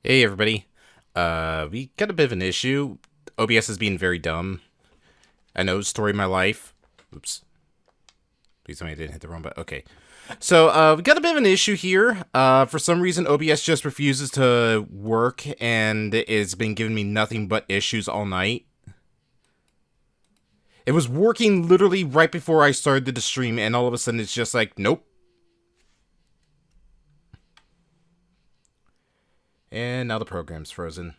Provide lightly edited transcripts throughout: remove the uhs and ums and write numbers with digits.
Hey everybody. We got a bit of an issue. OBS is being very dumb. I know, story of my life. Oops. Please tell me I didn't hit the wrong button. Okay. So, we got a bit of an issue here. For some reason, OBS just refuses to work, and it's been giving me nothing but issues all night. It was working literally right before I started the stream, and all of a sudden it's just like, nope. And now the program's frozen.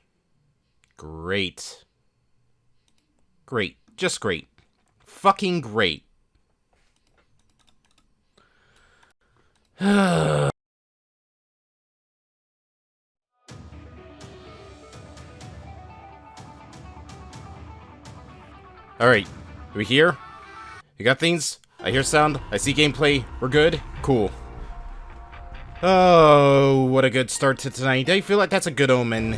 Great. Great. Just great. Fucking great. Alright. Are we here? You got things? I hear sound. I see gameplay. We're good? Cool. Oh, what a good start to tonight. I feel like that's a good omen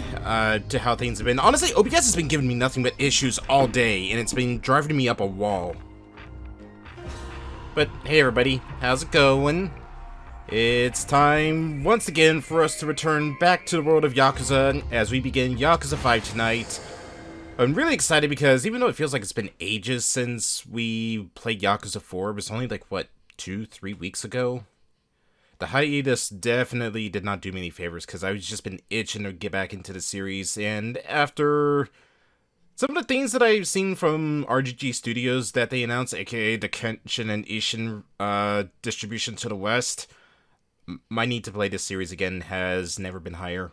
to how things have been. Honestly, OBS has been giving me nothing but issues all day, and it's been driving me up a wall. But hey everybody, how's it going? It's time once again for us to return back to the world of Yakuza as we begin Yakuza 5 tonight. I'm really excited because even though it feels like it's been ages since we played Yakuza 4, it was only like, what, 2-3 weeks ago? The hiatus definitely did not do me any favors because I've just been itching to get back into the series, and after some of the things that I've seen from RGG Studios that they announced, aka the Kenshin and Ishin distribution to the West, my need to play this series again has never been higher.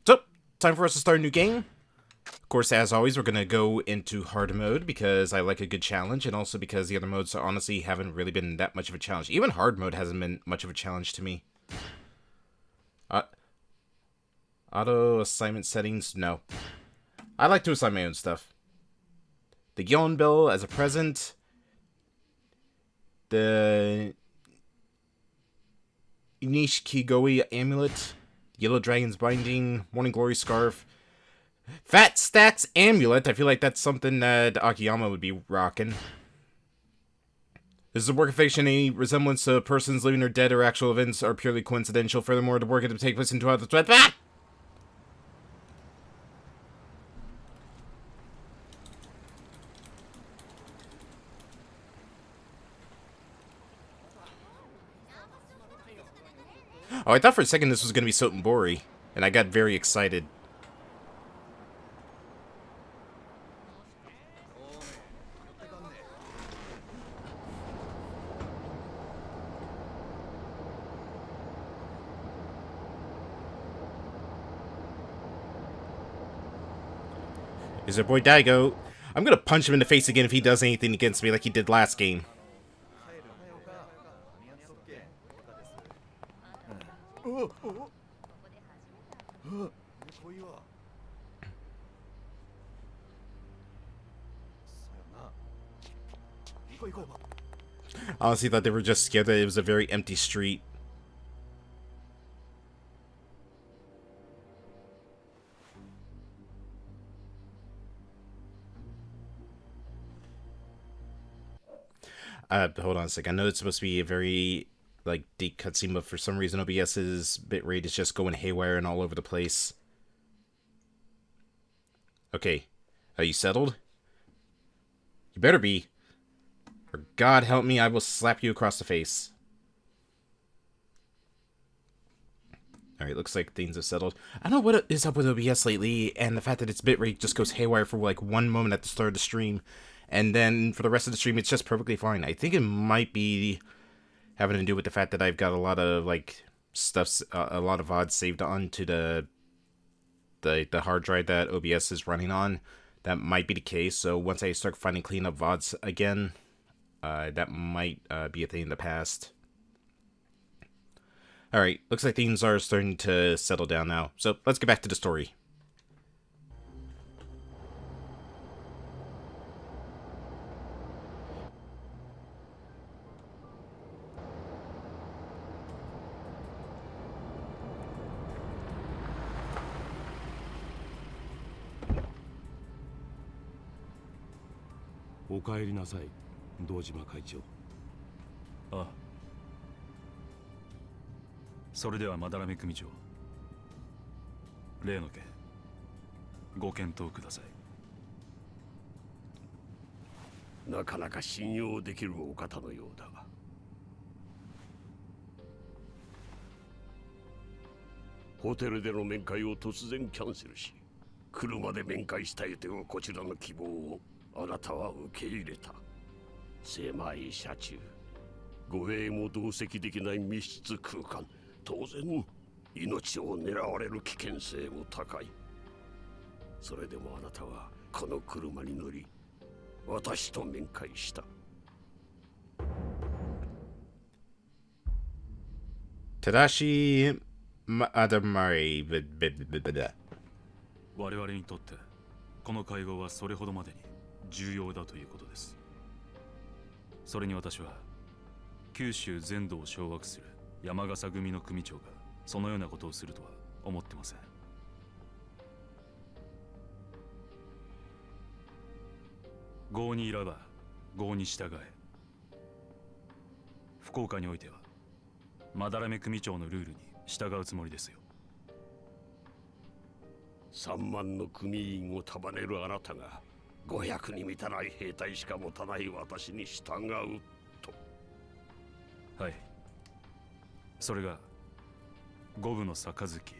So, time for us to start a new game. course, as always, we're going to go into hard mode because I like a good challenge, and also because the other modes honestly haven't really been that much of a challenge. Even hard mode hasn't been much of a challenge to me. Auto assignment settings? No. I like to assign my own stuff. The Gyeon Bell as a present. The Nishikigoi Amulet. Yellow Dragon's Binding. Morning Glory Scarf. Fat Stacks Amulet. I feel like that's something that Akiyama would be rocking. This is a work of fiction. Any resemblance to persons living or dead or actual events are purely coincidental. Furthermore, the work had to take place in 2012. Ah! Oh, I thought for a second this was going to be Sotenbori, and I got very excited. Is our boy Daigo. I'm going to punch him in the face again if he does anything against me like he did last game. Honestly, thought they were just scared that it was a very empty street. Hold on a sec. I know it's supposed to be a very, like, deep cutscene, but for some reason OBS's bitrate is just going haywire and all over the place. Okay. Are you settled? You better be. For God help me, I will slap you across the face. Alright, looks like things have settled. I don't know what is up with OBS lately, and the fact that its bitrate just goes haywire for like one moment at the start of the stream, and then for the rest of the stream it's just perfectly fine. I think it might be having to do with the fact that I've got a lot of like stuff, a lot of VODs saved onto the hard drive that OBS is running on. That might be the case, so once I start finding clean up VODs again, that might be a thing in the past. Alright, looks like things are starting to settle down now. So, let's get back to the story. Okaerinasai, Dojima Kaicho. ああ。それでは斑目組長、例の件ご検討ください。なかなか信用できるお方のようだ。ホテルでの面会を突然キャンセルし、車で面会したいというこちらの希望をあなたは受け入れた。狭い車中、護衛も同席できない密室空間、当然命を狙われる危険性も高い。それでもあなたはこの車に乗り、私と面会した。Tadashi Adamari。我々にとってこの会合はそれほどまでに重要だということです。それに私は九州全土を掌握する山笠組の組長がそのようなことをするとは思ってません。郷にいらば郷に従え。福岡においては斑目組長のルールに従うつもりですよ。3万の組員を束ねるあなたが500に満たない兵隊しか持たない私に従うと。はい。それが五分の杯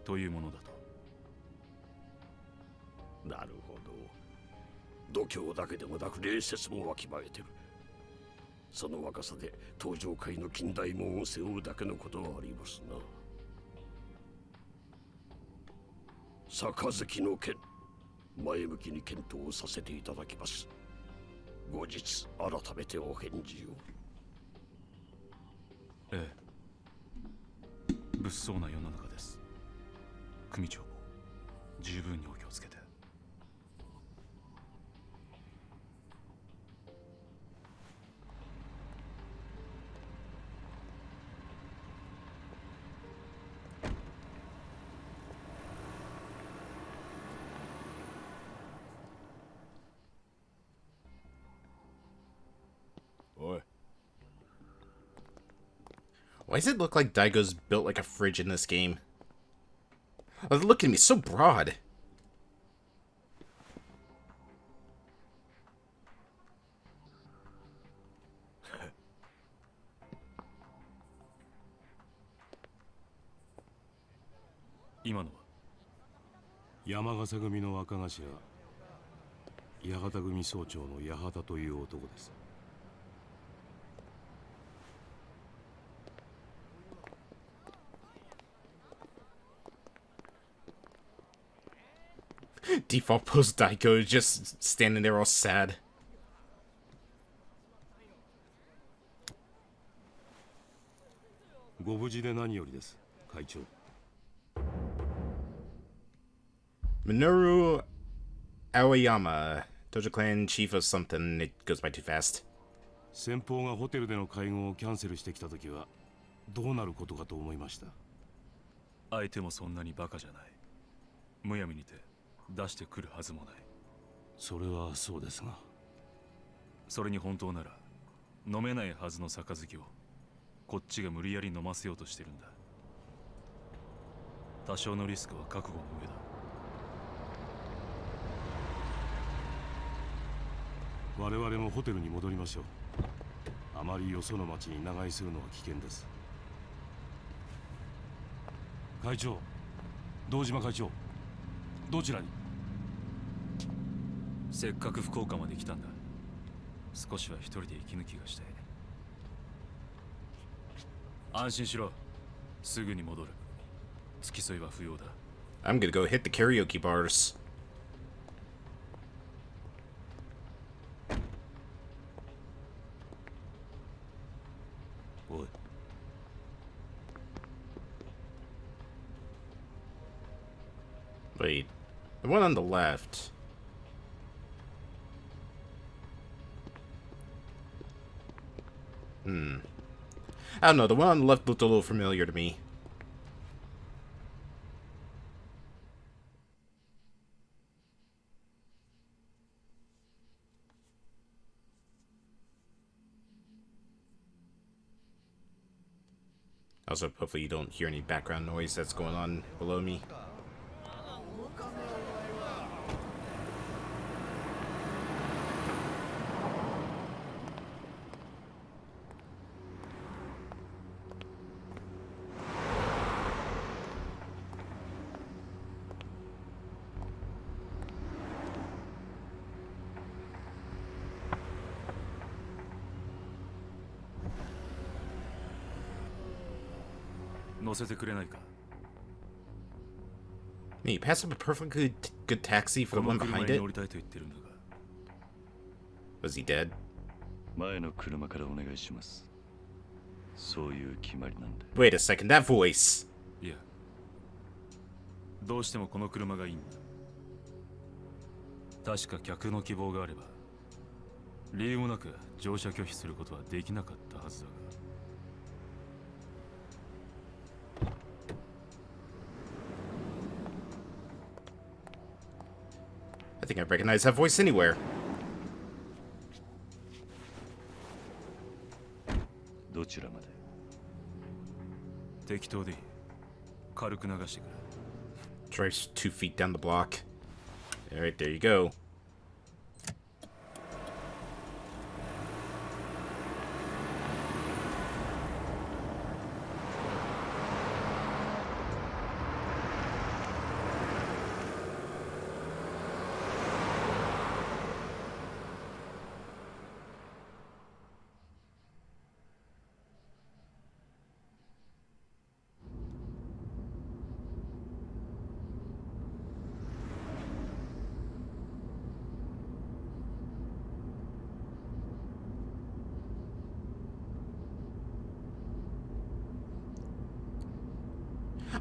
というものだと。なるほど。度胸だけでもなく礼節もわきまえてる。その若さで登場界の近代門を背負うだけのことはありますな。杯の剣、前向きに検討させていただきます。後日改めてお返事を。ええ、物騒な世の中です。組長も十分にお気をつけて。おい。 Why does it look like Daigo's built like a fridge in this game? Oh, look at me, so broad. 今のは山笠組の若頭、八幡組総長の八幡という男です。Default pose Daigo is just standing there all sad. ご無事で何よりです、会長。Minoru Aoyama, Dojo Clan chief of something. It goes by too fast. 先方がホテルでの会合をキャンセルしてきたときはどうなることかと思いました。相手もそんなにバカじゃない。むやみにて出してくるはずもない。それはそうですが、それに本当なら飲めないはずの杯をこっちが無理やり飲ませようとしてるんだ。多少のリスクは覚悟の上だ。我々もホテルに戻りましょう。あまりよその町に長居するのは危険です。会長、堂島会長、どちらに？せっかく福岡まで来たんだ。少しは一人で息抜きがしたい。安心しろ。すぐに戻る。付き添いは不要だ。I'm gonna go hit the karaoke bars. Wait, the one on the left. I don't know, the one on the left looked a little familiar to me. Also, hopefully you don't hear any background noise that's going on below me. Hey, pass up a perfectly good taxi for the one behind it? Was he dead? 前の車からお願いします。そういう決まりなんで。Wait a second, that voice. いや、どうしてもこの車がいいんだ。確か客の希望があれば理由もなく乗車拒否することはできなかったはずだが。I think I recognize that voice anywhere. どちらまで？適当でいい。軽く流してくれ。 Drives 2 feet down the block. Alright, there you go.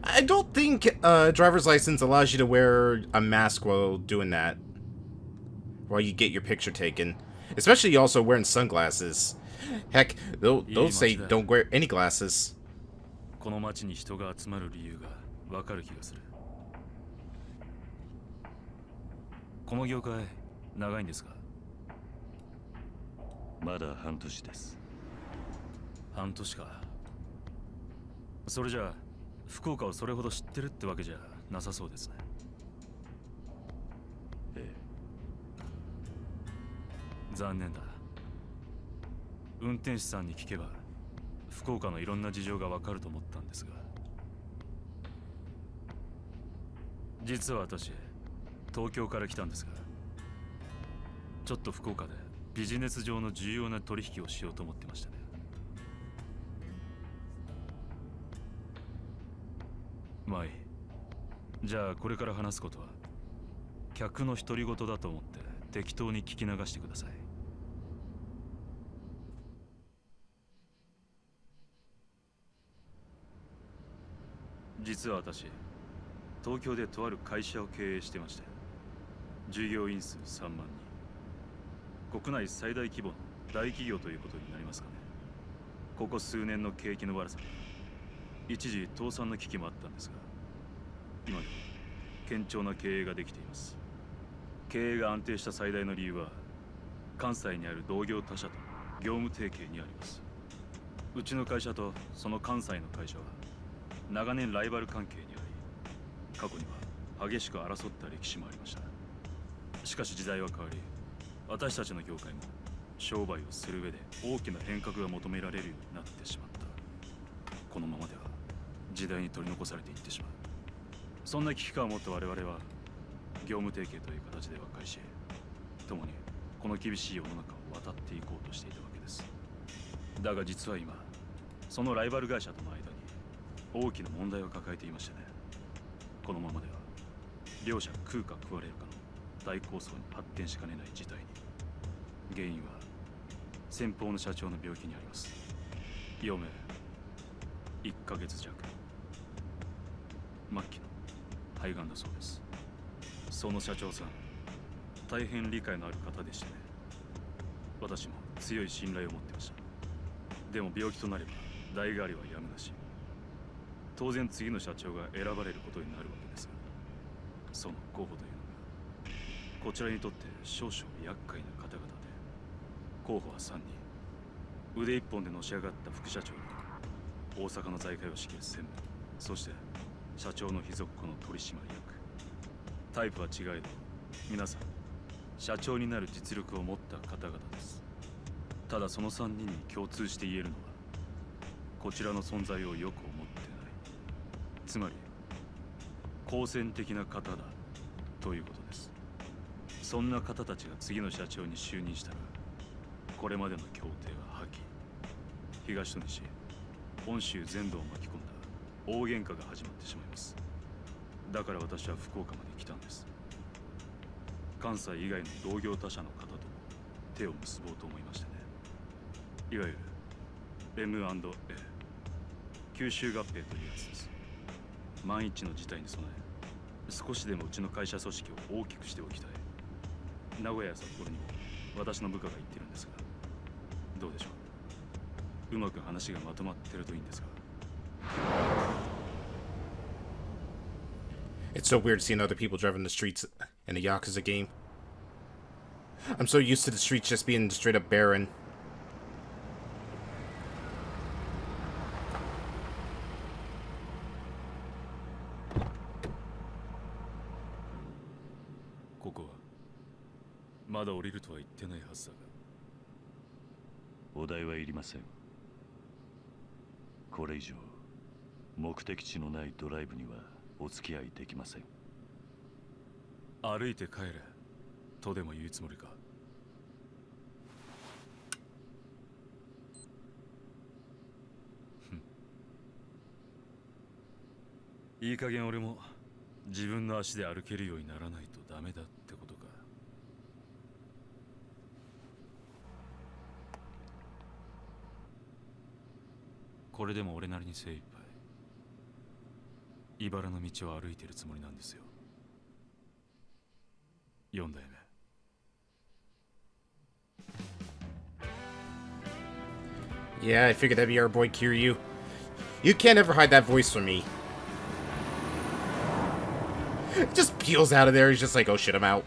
I don't think driver's license allows you to wear a mask while doing that. While you get your picture taken. Especially also wearing sunglasses. Heck, they'll say don't wear any glasses. この町に人が集まる理由がわかる気がする。この業界長いんですか？まだ半年です。半年か。それじゃあ福岡をそれほど知ってるってわけじゃなさそうですね。ええ。残念だ。運転手さんに聞けば福岡のいろんな事情がわかると思ったんですが、実は私東京から来たんですが、ちょっと福岡でビジネス上の重要な取引をしようと思ってましたね。まあいい。じゃあこれから話すことは客の独り言だと思って適当に聞き流してください。実は私、東京でとある会社を経営してまして、従業員数3万人、国内最大規模の大企業ということになりますかね。ここ数年の景気の悪さから一時倒産の危機もあったんですが、今では堅調な経営ができています。経営が安定した最大の理由は関西にある同業他社との業務提携にあります。うちの会社とその関西の会社は長年ライバル関係にあり、過去には激しく争った歴史もありました。しかし時代は変わり、私たちの業界も商売をする上で大きな変革が求められるようになってしまった。このままでは時代に取り残されていってしまう。そんな危機感を持った我々は業務提携という形で和解し、共にこの厳しい世の中を渡っていこうとしていたわけです。だが実は今、そのライバル会社との間に大きな問題を抱えていましてね。このままでは両者食うか食われるかの大抗争に発展しかねない事態に。原因は先方の社長の病気にあります。余命1ヶ月弱、末期の肺がんだそうです。その社長さん、大変理解のある方でしてね。私も強い信頼を持ってました。でも病気となれば代替わりはやむなし。当然次の社長が選ばれることになるわけですが、その候補というのがこちらにとって少々厄介な方々で、候補は3人。腕一本でのし上がった副社長に大阪の財界を仕切る専務、そして社長の秘蔵っ子の取締役。タイプは違えど皆さん社長になる実力を持った方々です。ただその3人に共通して言えるのは、こちらの存在をよく思ってない。つまり好戦的な方だということです。そんな方たちが次の社長に就任したら、これまでの協定は破棄。東と西、本州全土を巻き込んだ大喧嘩が始まってしまいます。だから私は福岡まで来たんです。関西以外の同業他社の方とも手を結ぼうと思いましてね。いわゆる M&A、 吸収合併というやつです。万一の事態に備え、少しでもうちの会社組織を大きくしておきたい。名古屋や札幌にも私の部下が言ってるんですが、どうでしょう。うまく話がまとまってるといいんですが。It's so weird seeing other people driving the streets in a Yakuza game. I'm so used to the streets just being straight up barren. ここはまだ降りるとは言ってないはずだが。お題はいりません。これ以上目的地のないドライブにはお付き合いできません。歩いて帰れとでも言うつもりか。いい加減俺も自分の足で歩けるようにならないとダメだってことか。これでも俺なりに精一杯。茨の道を歩いているつもりなんですよ。4代目。Yeah, I figured that'd be our boy Kiryu. You can't ever hide that voice from me. Just peels out of there. He's just like, oh shit, I'm out.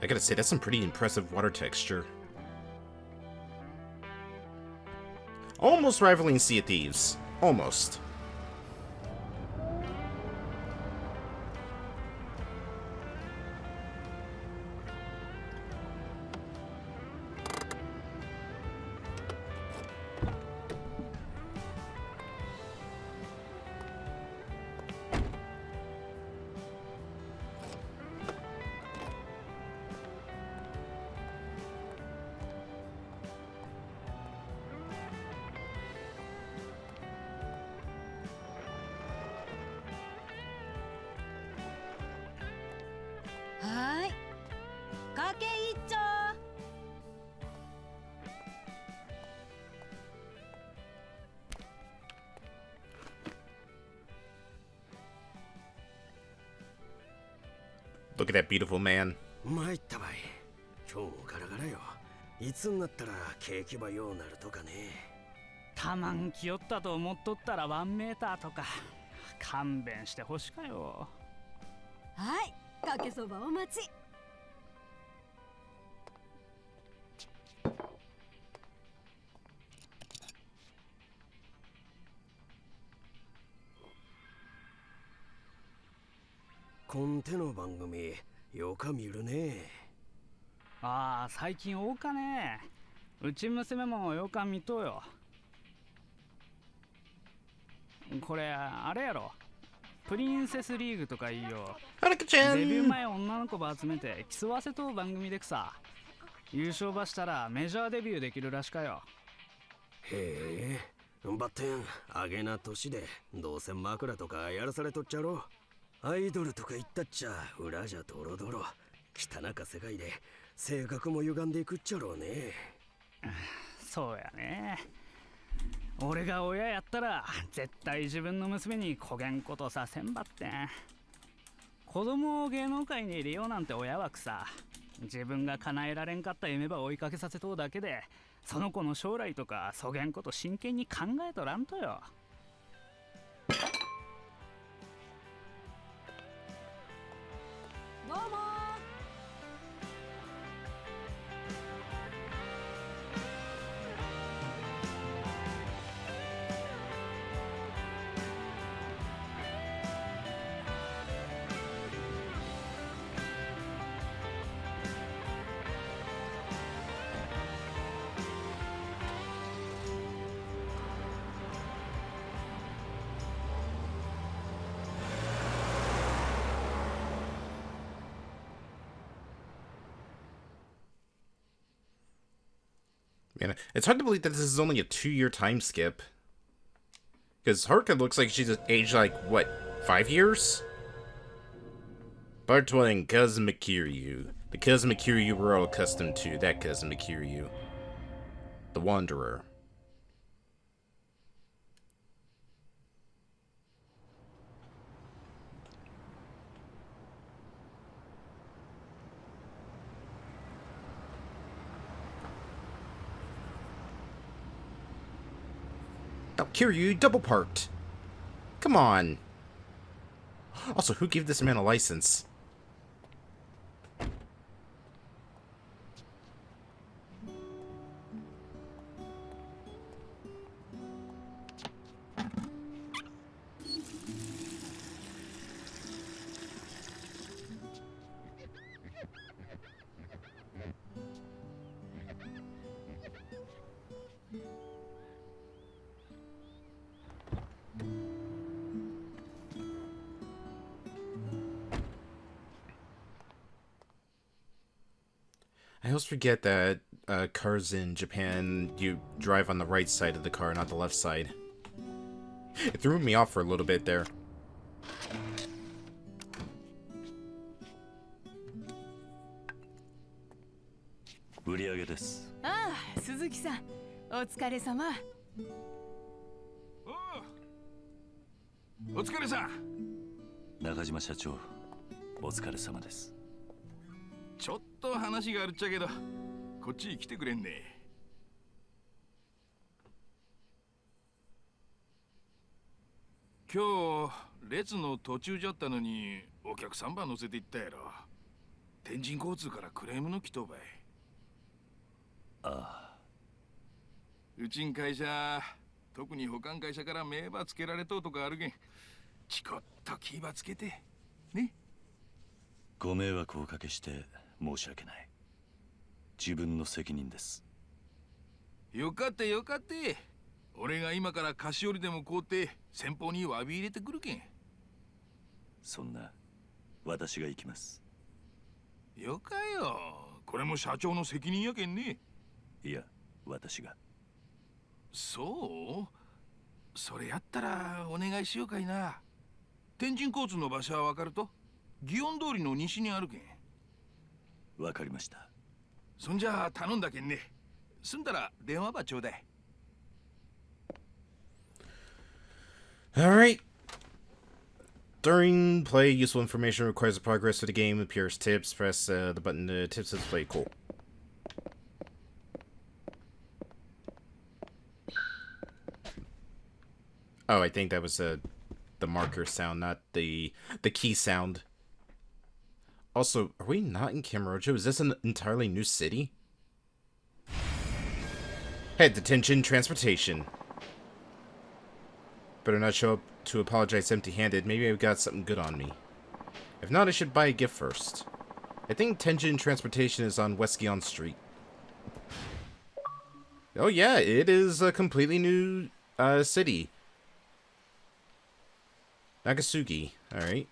I gotta say, that's some pretty impressive water texture. Almost rivaling Sea of Thieves. Almost. Look at that beautiful man. 参ったばい。今日もガラガラよ。いつになったら景気ばようなるとかね。たまんきよったと思っとったら1メーターとか。勘弁してほしかよ。はい、かけそばお待ち。こん手の番組よか見るね。ああ、最近多かね。うち娘もよか見とうよ。これあれやろ。プリンセスリーグとかいいよ。デビュー前女の子ば集めて競わせとう番組でくさ。優勝ばしたらメジャーデビューできるらしかよ。へえ、ばってんあげな年でどうせ枕とかやらされとっちゃろ。アイドルとか言ったっちゃ裏じゃドロドロ汚か世界で性格も歪んでいくっちゃろうね。そうやね。俺が親やったら絶対自分の娘にこげんことさせんばってん。子供を芸能界に入れようなんて親はくさ。自分が叶えられんかった夢ば追いかけさせとうだけで、その子の将来とかそげんこと真剣に考えとらんとよ。どうもMan, it's hard to believe that this is only a 2-year time skip. Because Haruka looks like she's aged like, what, 5 years? Bartois and Kazuma Kiryu. The Kazuma Kiryu we're all accustomed to, that Kazuma Kiryu. The Wanderer. Oh, Kiryu, double parked. Come on. Also, who gave this man a license? I always forget that cars in Japan, you drive on the right side of the car, not the left side. It threw me off for a little bit there. 売り上げです。ああ、鈴木さん、お疲れ様。お疲れさん。中島社長、お疲れ様です。ちょっと話があるっちゃけど、こっちに来てくれんね。今日列の途中じゃったのにお客3番乗せて行ったやろ。天神交通からクレームの来とばい。ああ。うちん会社、特に保管会社から名馬つけられとうとかあるけん、ちこっと気ばつけてね。ご迷惑をおかけして申し訳ない。自分の責任です。よかったよかった。俺が今から菓子折りでも買うて先方に詫び入れてくるけん。そんな、私が行きます。よかよ。これも社長の責任やけんね。いや、私が。そう？それやったらお願いしようかいな。天神交通の場所はわかると？祇園通りの西にあるけん。わかりました。そんじゃ頼んだけんね。済んだら電話ばちょうだい。Alright. During play, useful information requires the progress of the game. Appears tips. Press the button to tips display. Cool. Oh, I think that was the marker sound, not the key sound. Also, are we not in Kamurocho? Is this an entirely new city? Head detention transportation. Better not show up to apologize empty-handed. Maybe I've got something good on me. If not, I should buy a gift first. I think Tenjin Transportation is on West Gion Street. Oh yeah, it is a completely new city. Nagasugi. Alright.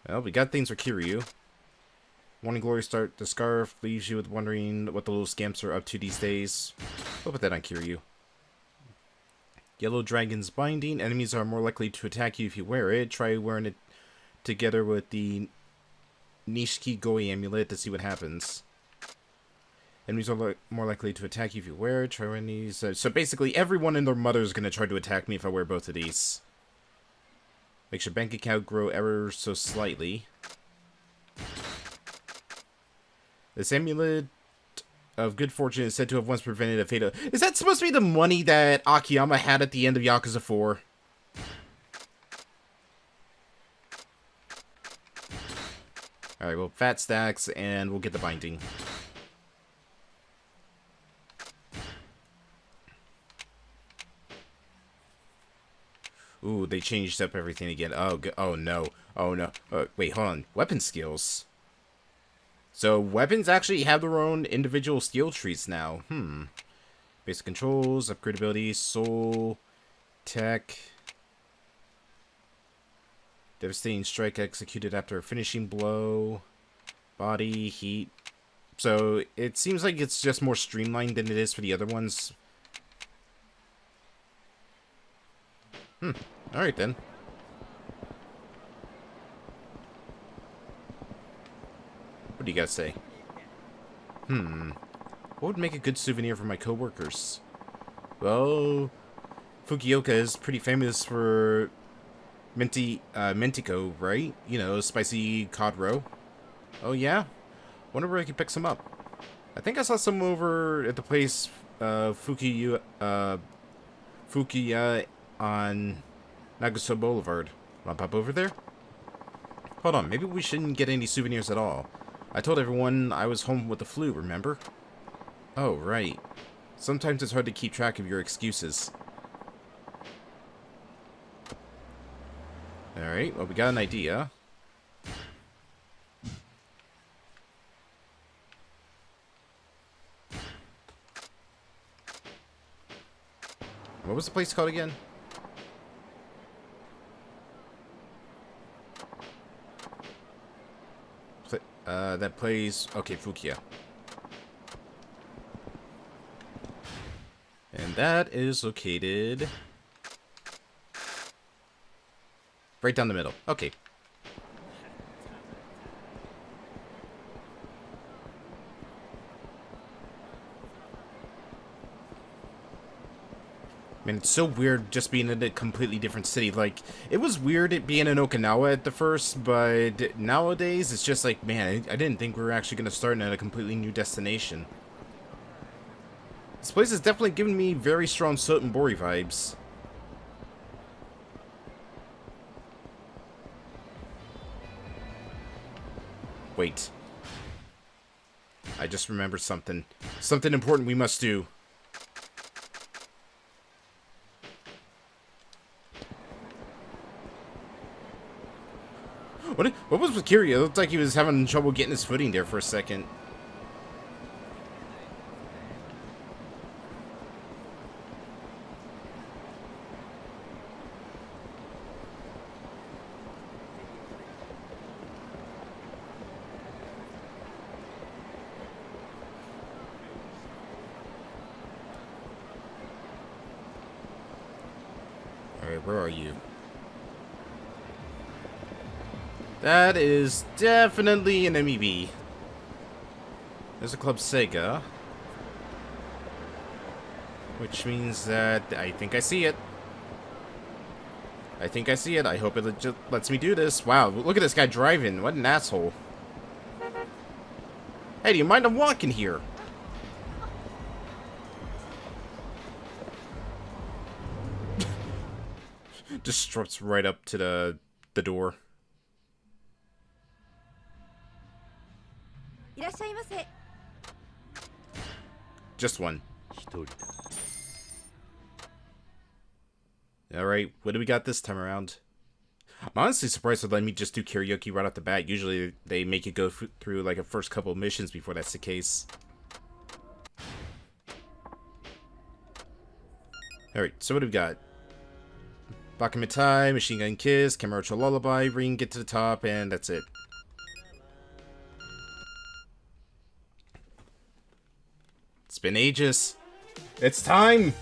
Well, we got things for Kiryu. Morning Glory start. The scarf leaves you with wondering what the little scamps are up to these days. We'll put that on Kiryu. Yellow Dragon's Binding. Enemies are more likely to attack you if you wear it. Try wearing it together with the Nishiki Goi amulet to see what happens. Enemies are more likely to attack you if you wear it. Try wearing these. So basically, everyone and their mother is going to try to attack me if I wear both of these. Makes your bank account grow ever so slightly. This amulet of good fortune is said to have once prevented a fatal... Is that supposed to be the money that Akiyama had at the end of Yakuza 4? Alright, well, fat stacks, and we'll get the binding. Ooh, they changed up everything again. Oh no. Oh, no. Wait, hold on. Weapon skills. So, weapons actually have their own individual skill trees now. Basic controls, upgradability, soul, tech. Devastating strike executed after a finishing blow. Body, heat. So, it seems like it's just more streamlined than it is for the other ones. Alright then. What do you guys say? What would make a good souvenir for my coworkers? Well, Fukioka is pretty famous for Mentico, right? You know, spicy cod roe. Oh yeah? Wonder where I can pick some up. I think I saw some over at the place Fukiya on Nagaso Boulevard. Wanna pop over there? Hold on, maybe we shouldn't get any souvenirs at all. I told everyone I was home with the flu, remember? Oh, right. Sometimes it's hard to keep track of your excuses. Alright, well, we got an idea. What was the place called again? That plays... Okay, Fukia. And that is located... right down the middle. Okay. Man, it's so weird just being in a completely different city. Like, it was weird it being in Okinawa at the first, but nowadays it's just like, man, I didn't think we were actually going to start in a completely new destination. This place has definitely given me very strong Sotenbori vibes. Wait. I just remembered something. Something important we must do. What was with Kiryu? It looked like he was having trouble getting his footing there for a second. Alright, where are you? That is definitely an MEB. There's a Club Sega. Which means that I think I see it. I think I see it. I hope it just lets me do this. Wow, look at this guy driving. What an asshole. Hey, do you mind I'm walking here? Just struts right up to the door. Just one. Alright, what do we got this time around? I'm honestly surprised they'd let me just do karaoke right off the bat. Usually they make you go through like a first couple of missions before that's the case. Alright, so what do we got? Bakumitai, Machine Gun Kiss, Kamurocho Lullaby, Ring, Get to the Top, and that's it. It's been ages. It's time!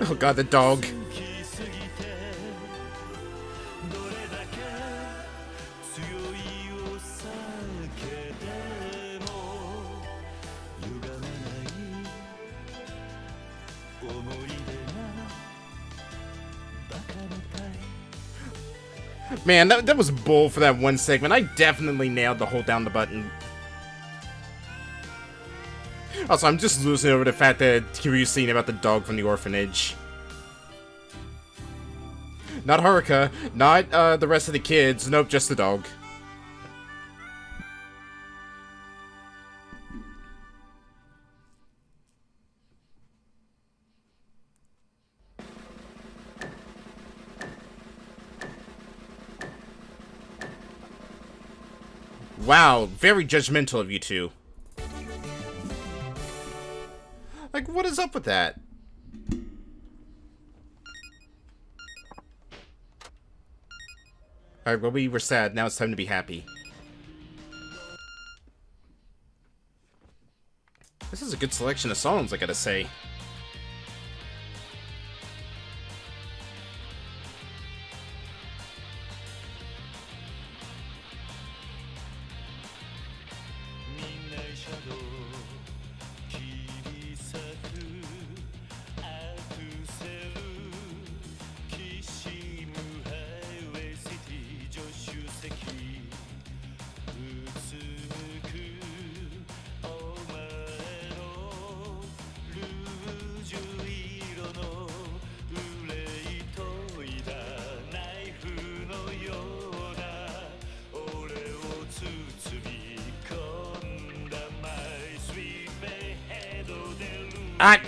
Oh god, the dog. Man, that was bull for that one segment. I definitely nailed the hold down the button. Also, I'm just losing over the fact that Kiryu's saying about the dog from the orphanage. Not Haruka, not the rest of the kids. Nope, just the dog. Wow, very judgmental of you two. Like, what is up with that? Alright, well, we were sad. Now it's time to be happy. This is a good selection of songs, I gotta say. Ah!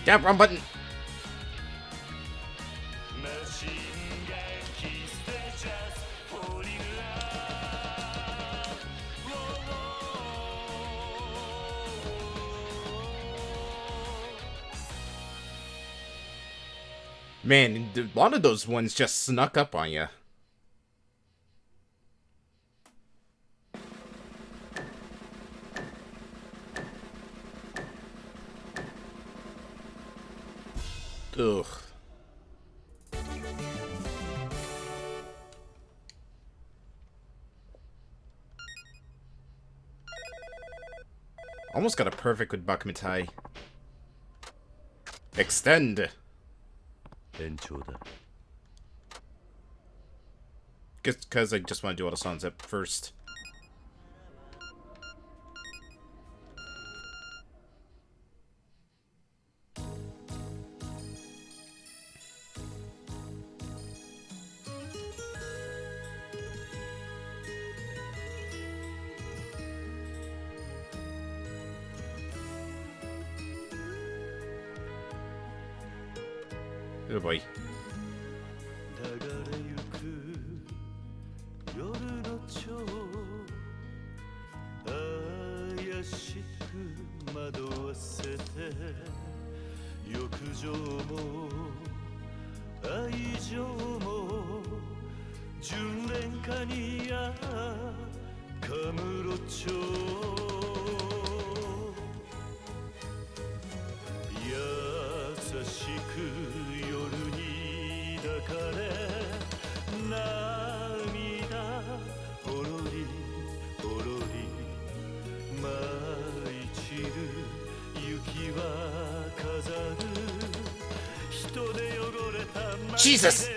Yeah, wrong button. Man, a lot of those ones just snuck up on you. Ugh. Almost got a perfect with Bakumitai. Extend. Just because I just want to do all the songs up first. Oh boy. Jesus!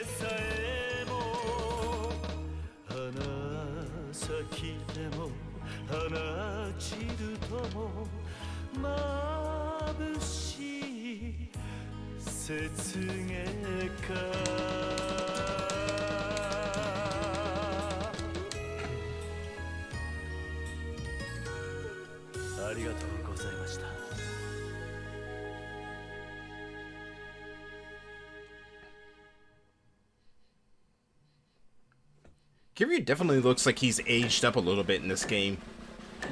Kiryu definitely looks like he's aged up a little bit in this game.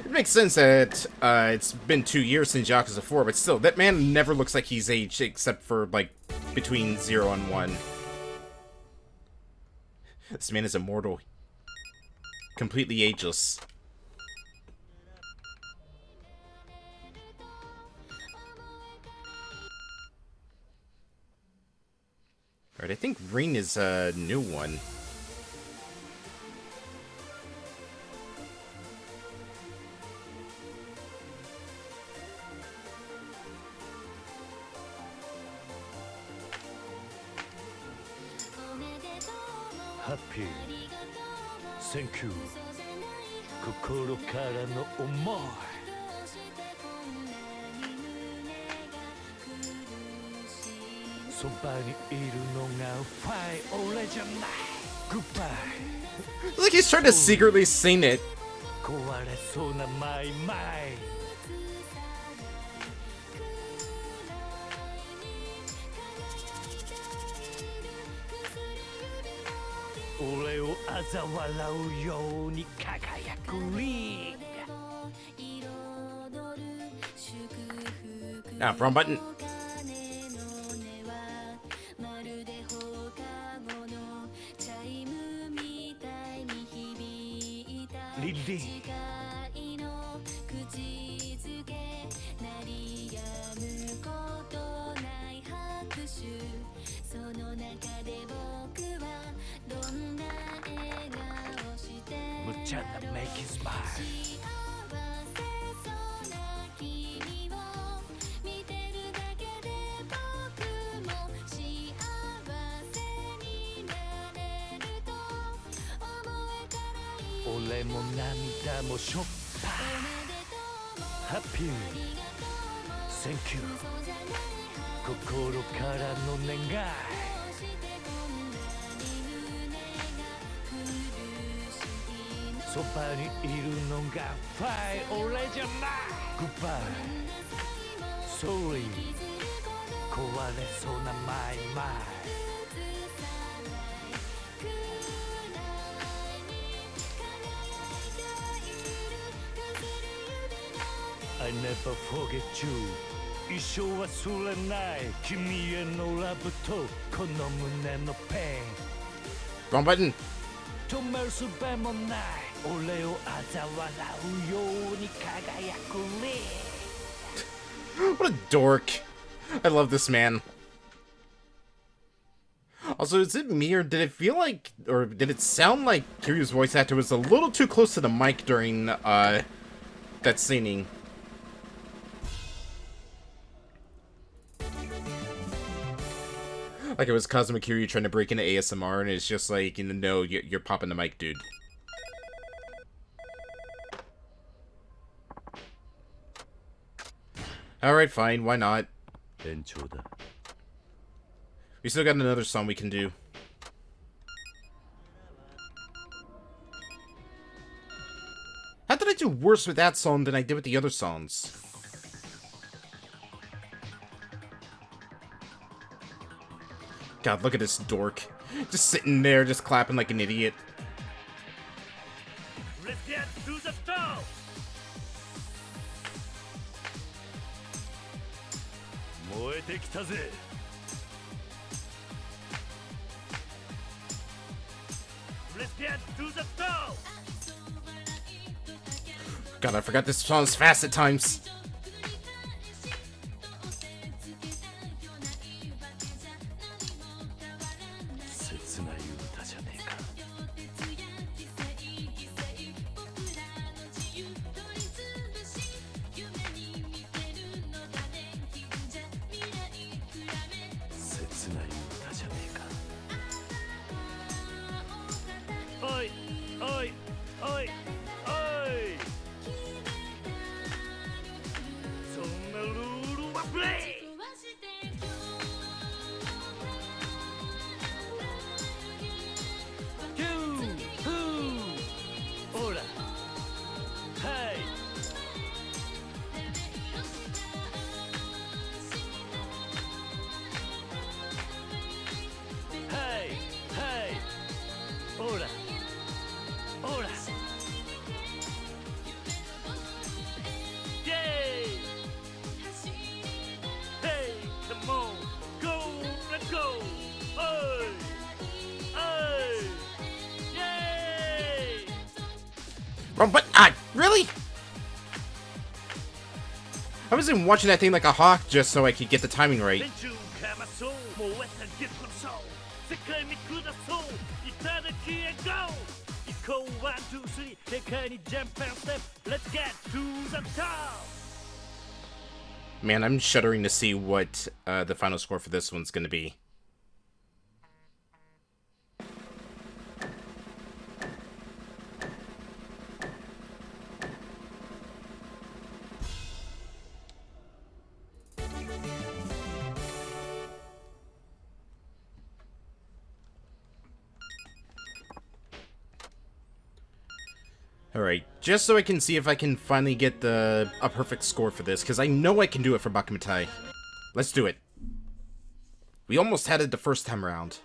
It makes sense that it's been 2 years since Yakuza 4, but still, that man never looks like he's aged except for, like, between 0 and 1. This man is immortal. Completely ageless. Alright, I think Ring is a new one. Happy. Thank you. 心からの思い。そばにいるのがファイ俺じゃない。It's like he's trying to secretly sing it. 壊れそうなマイマイ俺を嘲笑うように輝くリン Ah, wrong button. リンリンむっちゃな make it smile 俺も涙もしょっぱハッピー Thank you 心からの願いそばにいるのがファイ俺じゃない Goodbye Sorry 壊れそうなマイマイI never forget you 一生忘れない君へのラブとこの胸のペン Wrong button. 止める術もない俺を嘲笑うように輝くリン What a dork. I love this man. Also, is it me, or did it feel like, or did it sound like Kiryu's voice actor was a little too close to the mic during, that singing? Like it was Kazuma Kiryu trying to break into ASMR, and it's just like, no, you're popping the mic, dude. Alright, fine, why not? 延長だ We still got another song we can do. How did I do worse with that song than I did with the other songs? God, look at this dork. Just sitting there, just clapping like an idiot. Let's get to the top 燃えてきたぜ Let's get to the top God, I forgot this song's fast at times. 切ない歌じゃねえか 切ない歌じゃねえかおいおいおいおいそんなルールはプレイ ほらはいはいはいほらほらイェーイ Hey come on go let's go おいおい Yay! Wrong button. Ah, really? I was even watching that thing like a hawk just so I could get the timing right. 連中かまそう燃えたぎるこそ世界見下そういただきへ GO 行こうワンツースリー世界にジャンプアンステップ Let's get to the top Man, I'm shuddering to see what the final score for this one's gonna be. Alright, just so I can see if I can finally get a perfect score for this, because I know I can do it for Bakumatai. Let's do it. We almost had it the first time around.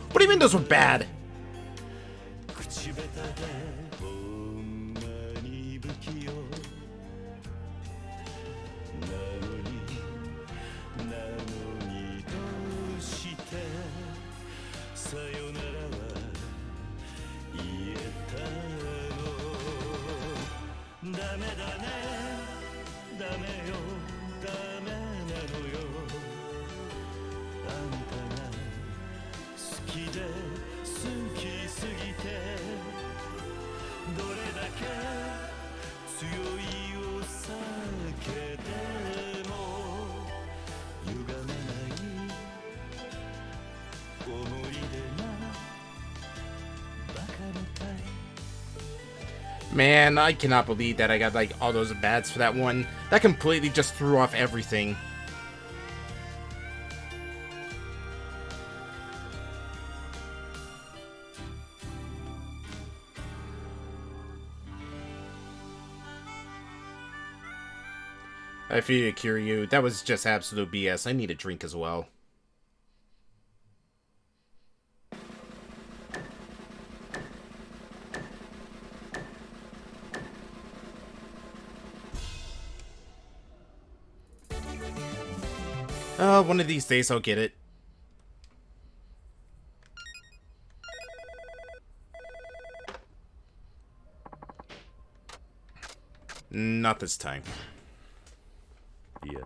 What do you mean those were bad? Man, I cannot believe that I got like all those bads for that one. That completely just threw off everything. I feel you, Kiryu. That was just absolute BS. I need a drink as well. One of these days I'll get it. Not this time. Yeah.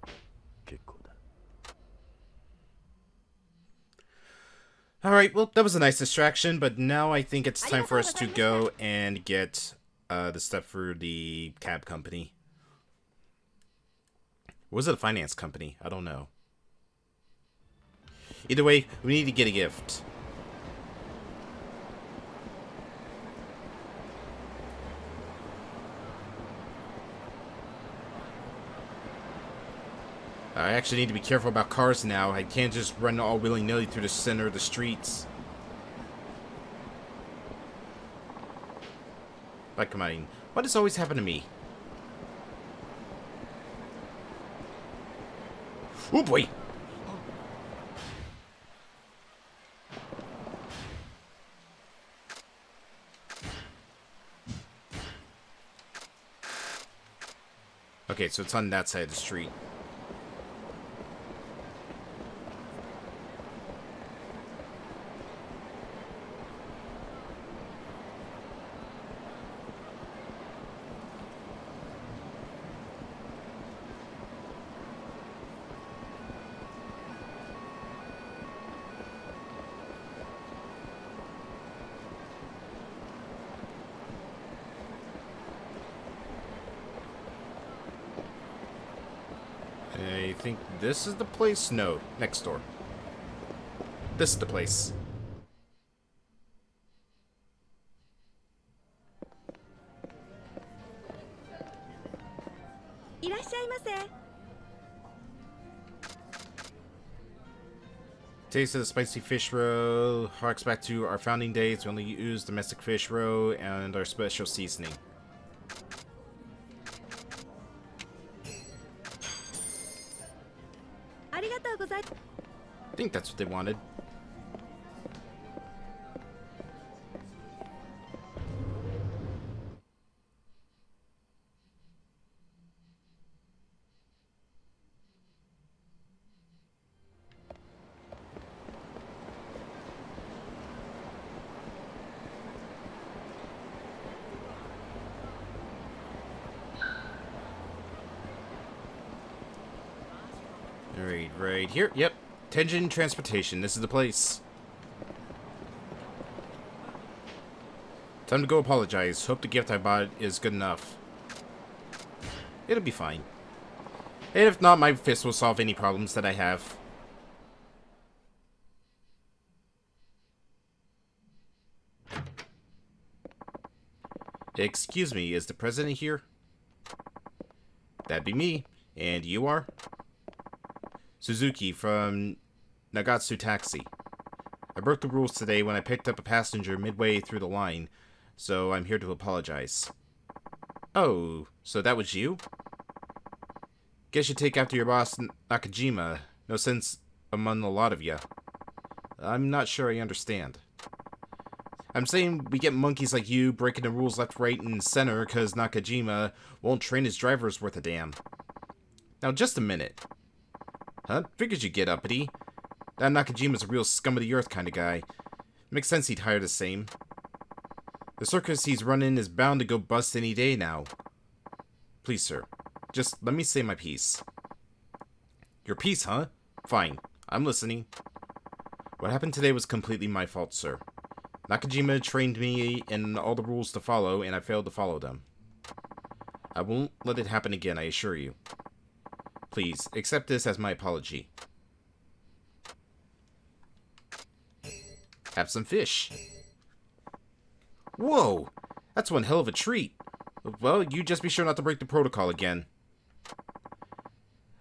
Alright, well, that was a nice distraction, but now I think it's time for us to go and get the stuff for the cab company. Or was it a finance company? I don't know. Either way, we need to get a gift. I actually need to be careful about cars now. I can't just run all willy-nilly through the center of the streets. But come on, what does always happen to me? Oh boy! Okay, so it's on that side of the street. I think this is the place? No, next door. This is the place. Taste of the spicy fish roe harks back to our founding days. We only use domestic fish roe and our special seasoning. I think that's what they wanted. Alright, right here. Yep. Tenjin Transportation. This is the place. Time to go apologize. Hope the gift I bought is good enough. It'll be fine. And if not, my fist will solve any problems that I have. Excuse me, is the president here? That'd be me. And you are? Suzuki from Nagatsu Taxi. I broke the rules today when I picked up a passenger midway through the line, so I'm here to apologize. Oh, so that was you? Guess you take after your boss, Nakajima. No sense among a lot of you. I'm not sure I understand. I'm saying we get monkeys like you breaking the rules left, right, and center because Nakajima won't train his drivers worth a damn. Now, just a minute. Huh? Figures you get uppity. That Nakajima's a real scum of the earth kind of guy. Makes sense he'd hire the same. The circus he's running is bound to go bust any day now. Please, sir. Just let me say my piece. Your piece, huh? Fine. I'm listening. What happened today was completely my fault, sir. Nakajima trained me in all the rules to follow, and I failed to follow them. I won't let it happen again, I assure you. Please, accept this as my apology. Have some fish. Whoa! That's one hell of a treat. Well, you just be sure not to break the protocol again.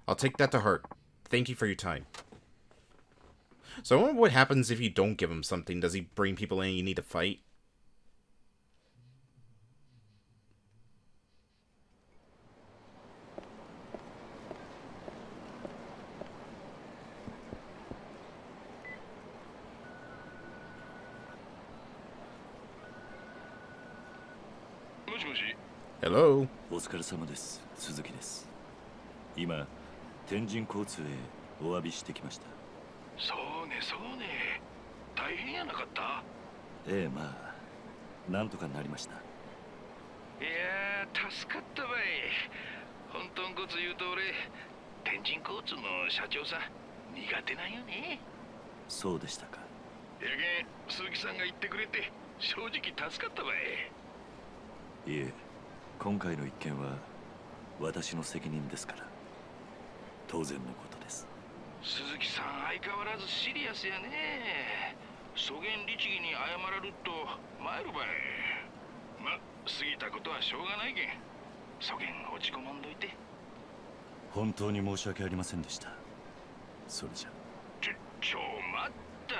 I'll take that to heart. Thank you for your time. So I wonder what happens if you don't give him something. Does he bring people in you need to fight? Hello. お疲れ様です。鈴木です。今、天神交通へお詫びしてきました。そうねそうね。大変やなかった？ええ、まあ、なんとかなりました。いやー、助かったわい。本当のこと言うと俺、天神交通の社長さん、苦手なんよね。そうでしたか。やけん、鈴木さんが言ってくれて、正直助かったわい。いえ、今回の一件は私の責任ですから、当然のことです。鈴木さん相変わらずシリアスやね。そげん律儀に謝らると参るばい。ま、過ぎたことはしょうがないけん。そげん落ち込まんどいて。本当に申し訳ありませんでした。それじゃ。ちょ待った。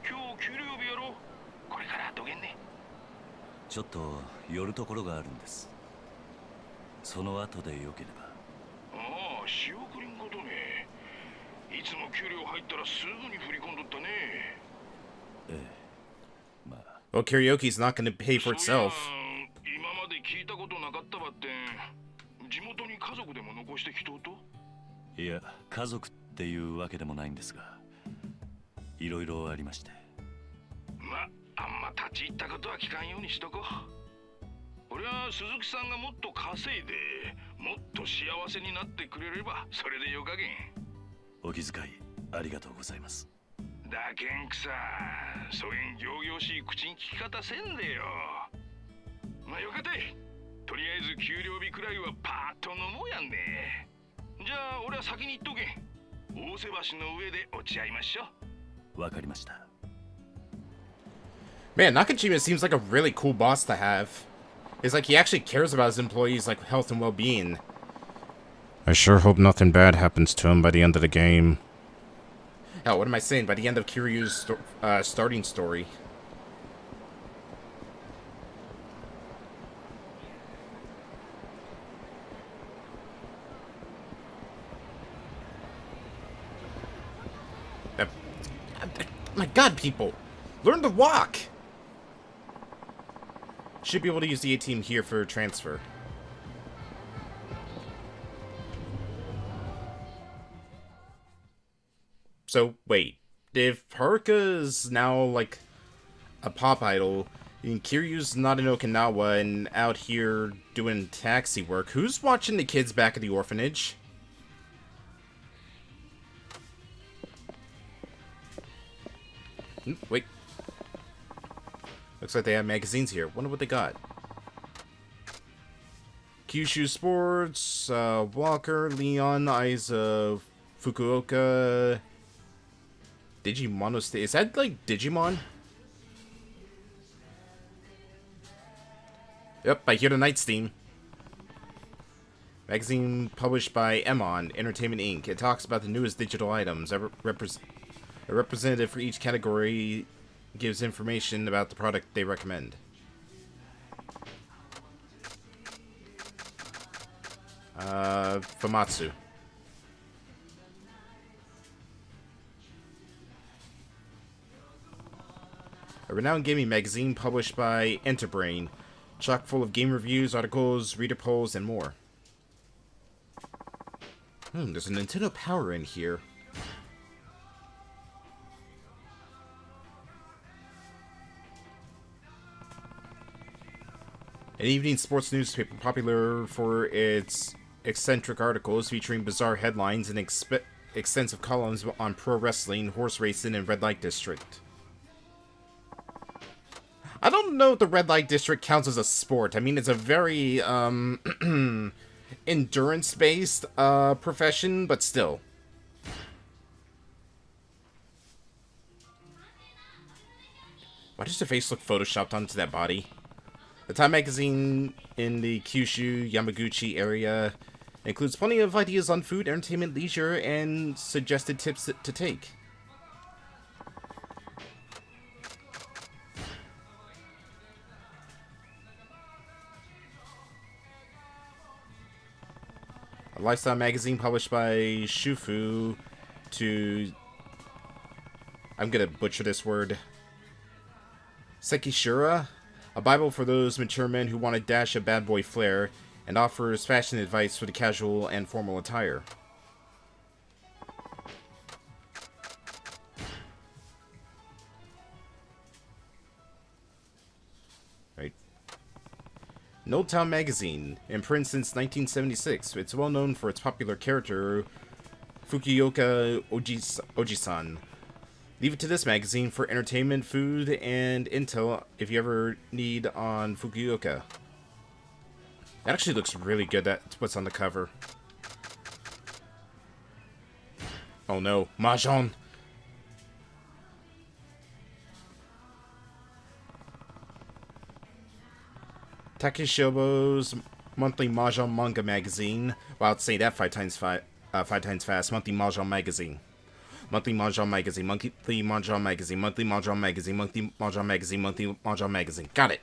今日給料日やろ。これからどげんね。ちょっと寄るところがあるんです。その後でよければ。ああ、仕送りんことね。いつも給料入ったらすぐに振り込んどったね。ええ、まあ。Well, karaoke's not going to pay for itself. 今まで聞いたことなかったばってん。地元に家族でも残してきとうと？いや、家族っていうわけでもないんですが、いろいろありまして。ま、あんま立ち入ったことは聞かんようにしとこう。俺は鈴木さんがもっと稼いでもっと幸せになってくれればそれでよかげん。お気遣いありがとうございます。だけんくさ、そげん仰々しい口に聞き方せんでよ。まあよかて、とりあえず給料日くらいはパーッと飲もうやんね。じゃあ俺は先に行っとけん。大瀬橋の上で落ち合いましょう。わかりました。Man, Nakajima seems like a really cool boss to have. It's like he actually cares about his employees' like health and well-being. I sure hope nothing bad happens to him by the end of the game. Hell, what am I saying? By the end of Kiryu's starting story. My god, people! Learn to walk! Should be able to use the ATM here for transfer. So, wait. If Haruka's now, like, a pop idol, and Kiryu's not in Okinawa and out here doing taxi work, who's watching the kids back at the orphanage? Wait. Looks like they have magazines here. Wonder what they got. Kyushu Sports, Walker, Leon, Eyes of Fukuoka, Digimon State. Is that like Digimon? Yep, I hear the Night's theme. Magazine published by Emon Entertainment Inc. It talks about the newest digital items. A representative for each category gives information about the product they recommend. Famatsu. A renowned gaming magazine published by Enterbrain, chock full of game reviews, articles, reader polls, and more. There's a Nintendo Power in here. An evening sports newspaper popular for its eccentric articles featuring bizarre headlines and extensive columns on pro wrestling, horse racing, and red light district. I don't know if the red light district counts as a sport. I mean, it's a very endurance-based profession, but still. Why does the face look photoshopped onto that body? The Time magazine in the Kyushu, Yamaguchi area includes plenty of ideas on food, entertainment, leisure, and suggested tips to take. A lifestyle magazine published by Shufu to... I'm gonna butcher this word. Sekishura? A Bible for those mature men who want to dash a bad boy flair, and offers fashion advice for the casual and formal attire. Right. An Old Town magazine, in print since 1976. It's well known for its popular character, Fukuoka Ojisan. Leave it to this magazine for entertainment, food, and intel if you ever need on Fukuoka. That actually looks really good, that's what's on the cover. Oh no, Mahjong! Takeshobo's monthly Mahjong manga magazine. Well, I'll say that five times fast. Monthly Mahjong magazine. Monthly Mahjong magazine, monthly Mahjong magazine, monthly Mahjong magazine, monthly Mahjong magazine, monthly Mahjong magazine. Got it.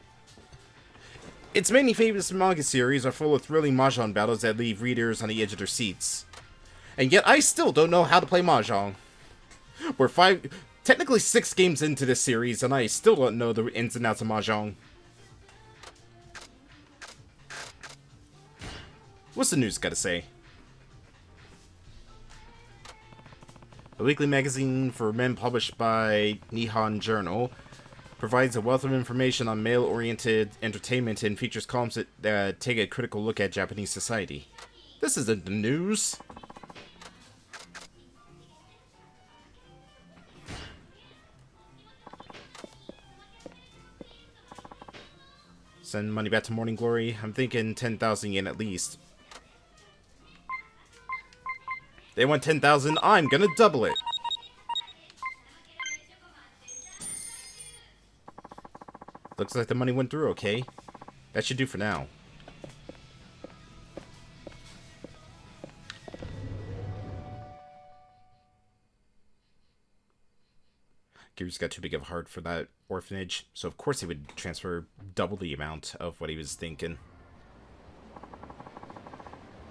Its many famous manga series are full of thrilling Mahjong battles that leave readers on the edge of their seats. And yet I still don't know how to play Mahjong. We're technically 6 games into this series, and I still don't know the ins and outs of Mahjong. What's the news gotta say? A weekly magazine for men published by Nihon Journal provides a wealth of information on male-oriented entertainment and features columns that take a critical look at Japanese society. This isn't the news. Send money back to Morning Glory. I'm thinking 10,000 yen at least. They want 10,000, I'm gonna double it. Looks like the money went through okay. That should do for now. Kiryu's got too big of a heart for that orphanage, so of course he would transfer double the amount of what he was thinking.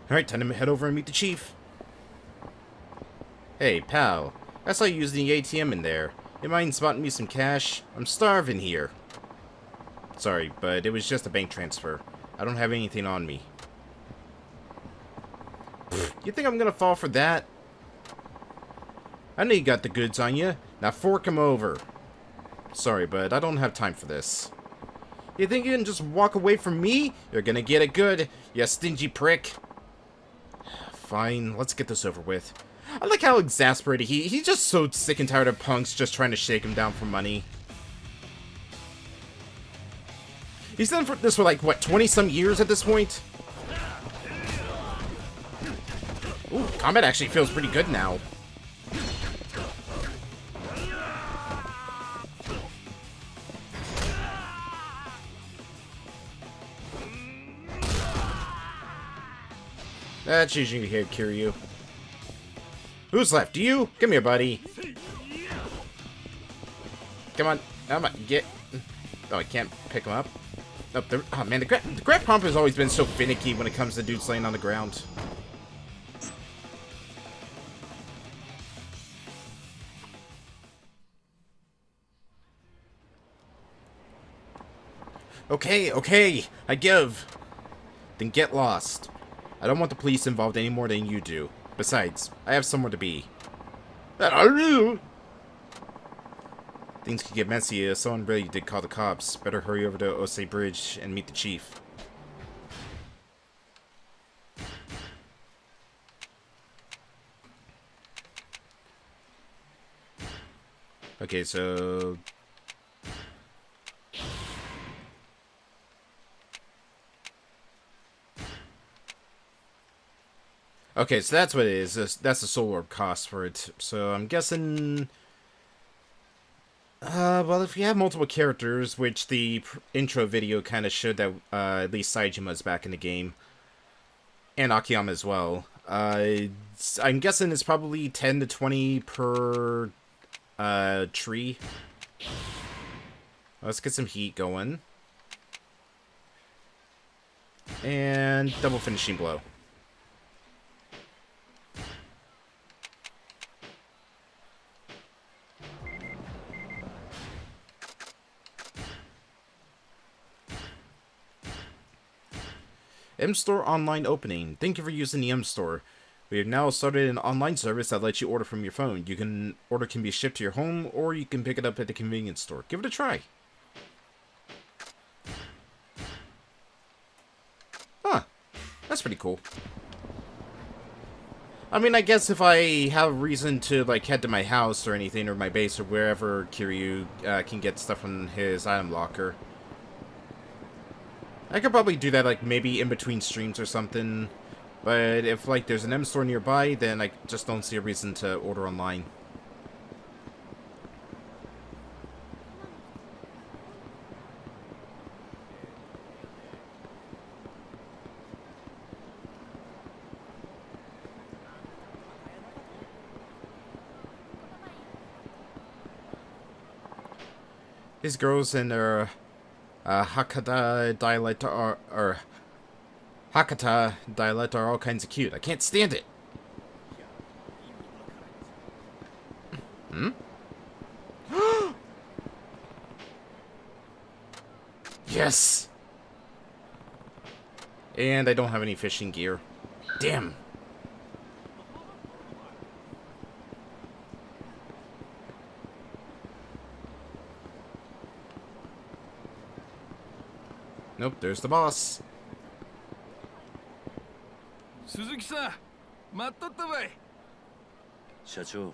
Alright, time to head over and meet the chief. Hey, pal. I saw you using the ATM in there. You mind spotting me some cash? I'm starving here. Sorry, but it was just a bank transfer. I don't have anything on me. Pfft, you think I'm gonna fall for that? I know you got the goods on you. Now fork 'em over. Sorry, but I don't have time for this. You think you can just walk away from me? You're gonna get it good, you stingy prick. Fine, let's get this over with. I like how exasperated he's just so sick and tired of punks just trying to shake him down for money. He's done this for like, what, 20-some years at this point? Ooh, combat actually feels pretty good now. That's usually here, Kiryu. Who's left? You? Come here, buddy. Come on. Come on. Get. Oh, I can't pick him up. Oh, man. The grab pump has always been so finicky when it comes to dudes laying on the ground. Okay, okay. I give. Then get lost. I don't want the police involved any more than you do. Besides, I have somewhere to be. Things could get messy if someone really did call the cops. Better hurry over to Osei Bridge and meet the chief. Okay, so... Okay, so that's what it is. That's the soul orb cost for it. So I'm guessing... well, if you have multiple characters, which the intro video kind of showed that at least Saijima's back in the game, and Akiyama as well, I'm guessing it's probably 10 to 20 per tree. Let's get some heat going. And double finishing blow. M-Store online opening. Thank you for using the M-Store. We have now started an online service that lets you order from your phone. Order can be shipped to your home, or you can pick it up at the convenience store. Give it a try. Huh. That's pretty cool. I mean, I guess if I have a reason to, like, head to my house or anything, or my base, or wherever Kiryu can get stuff from his item locker, I could probably do that, like, maybe in between streams or something. But if, like, there's an M-Store nearby, then I just don't see a reason to order online. These girls in their... Hakata dialect are Hakata dialect are all kinds of cute. I can't stand it. Hmm? Yes! And I don't have any fishing gear. Damn. Nope, there's the boss. 鈴木さん、待っとったばい。社長、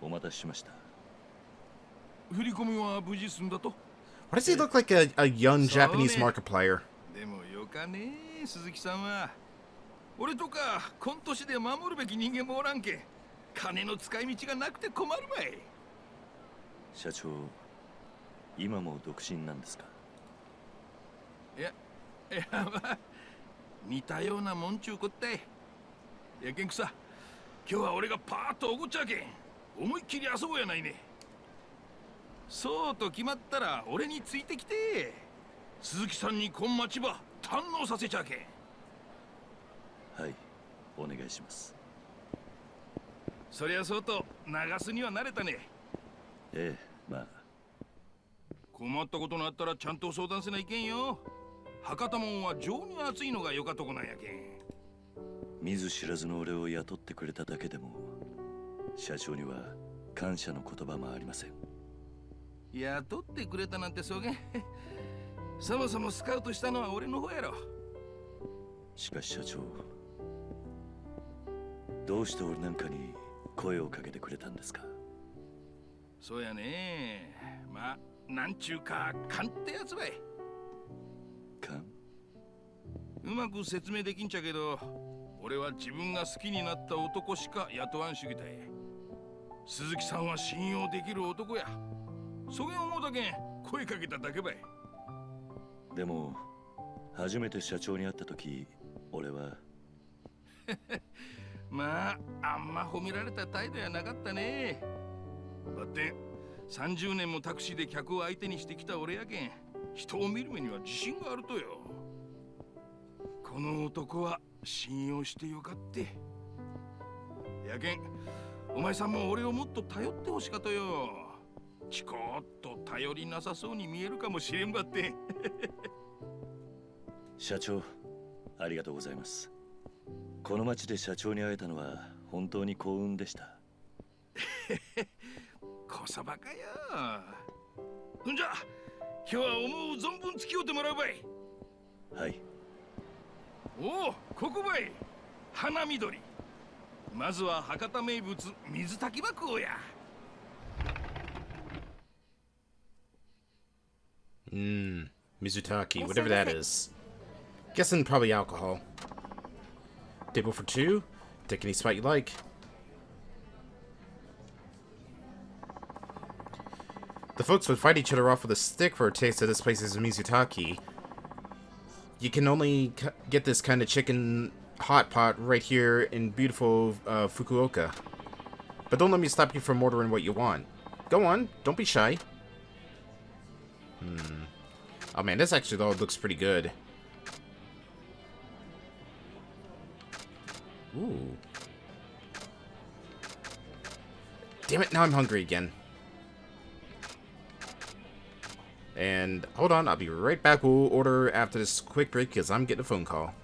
お待たせしました。振り込みは無事済んだと。 Why does he look like a young Japanese Markiplier? でもよかね、鈴木さんは。俺とかこん年で守るべき人間もおらんけ。金の使い道がなくて困るばい。社長、今も独身なんですか？いやまあ似たようなもんちゅうこったい。やけんくさ、今日は俺がパーッとおごっちゃうけん思いっきり遊ぼうやないね。そうと決まったら俺についてきて鈴木さんにこん町場堪能させちゃうけん。はい、お願いします。そりゃそうと流すには慣れたね。ええ、まあ困ったことのあったらちゃんと相談せないけんよ。博多もんは情に熱いのがよかとこなんやけん。見ず知らずの俺を雇ってくれただけでも社長には感謝の言葉もありません。雇ってくれたなんてそげんそもそもスカウトしたのは俺の方やろ。しかし社長、どうして俺なんかに声をかけてくれたんですか？そうやね。まあなんちゅうか勘ってやつばい。勘？うまく説明できんちゃけど、俺は自分が好きになった男しか雇わん主義だい。鈴木さんは信用できる男や。そげん思うだけん声かけただけばい。でも初めて社長に会った時、俺はまああんま褒められた態度やなかったね。だって30年もタクシーで客を相手にしてきた俺やけん、人を見る目には自信があるとよ。この男は信用してよかって。やけんお前さんも俺をもっと頼ってほしかとよ。ちこっと頼りなさそうに見えるかもしれんばって。社長、ありがとうございます。この町で社長に会えたのは本当に幸運でした。こそばかよ。ほんじゃ今日は思う存分付き合ってもらうばい。はい。おお、ここばい。花緑。まずは博多名物水炊きば食おうや。Mizutaki, whatever that is. Guessing probably alcohol. Table for two. Take any spot you like. The folks would fight each other off with a stick for a taste of this place's Mizutaki. You can only get this kind of chicken hot pot right here in beautiful Fukuoka. But don't let me stop you from ordering what you want. Go on, don't be shy. Oh man, this actually though looks pretty good. Ooh. Damn it, now I'm hungry again. And hold on, I'll be right back. We'll order after this quick break because I'm getting a phone call.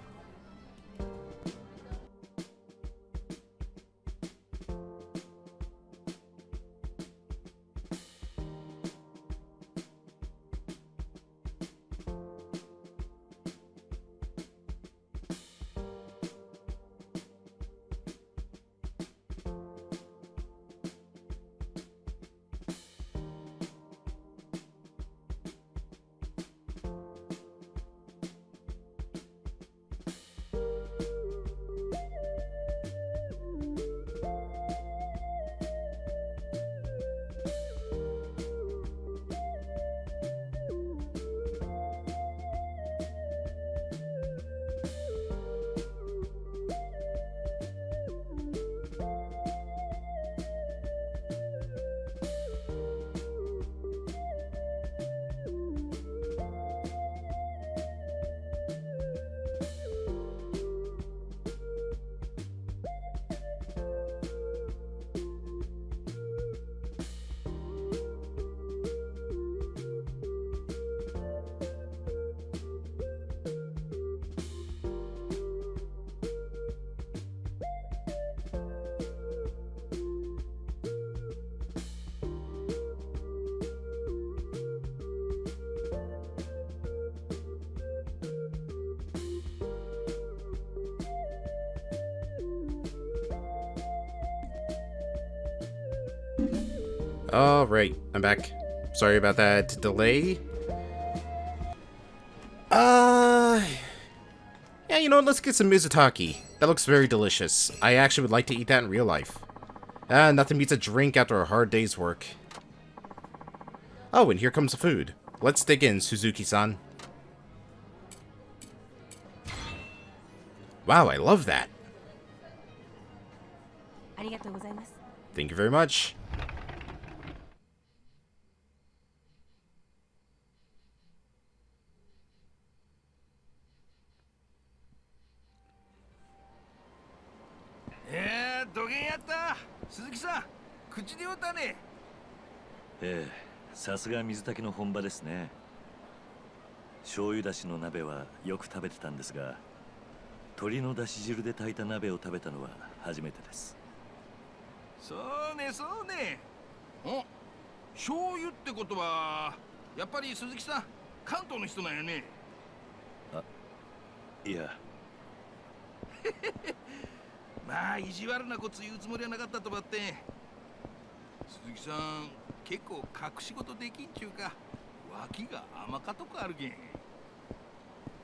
Alright, I'm back. Sorry about that delay. Yeah, you know what, let's get some Mizutaki. That looks very delicious. I actually would like to eat that in real life. Nothing beats a drink after a hard day's work. Oh, and here comes the food. Let's dig in, Suzuki-san. Wow, I love that. Thank you very much. Eh, さすが水炊きの本場ですね。醤油だしの鍋はよく食べてたんですが、鶏のだし汁で炊いた鍋を食べたのは初めてです。そうね、そうね。お、醤油ってことはやっぱり鈴木さん、関東の人なんやね。あ、いや。ままあ意地悪なこと言うつもりはなかったとばって。鈴木さん結構隠し事できんちゅうか、脇が甘かとこあるけん。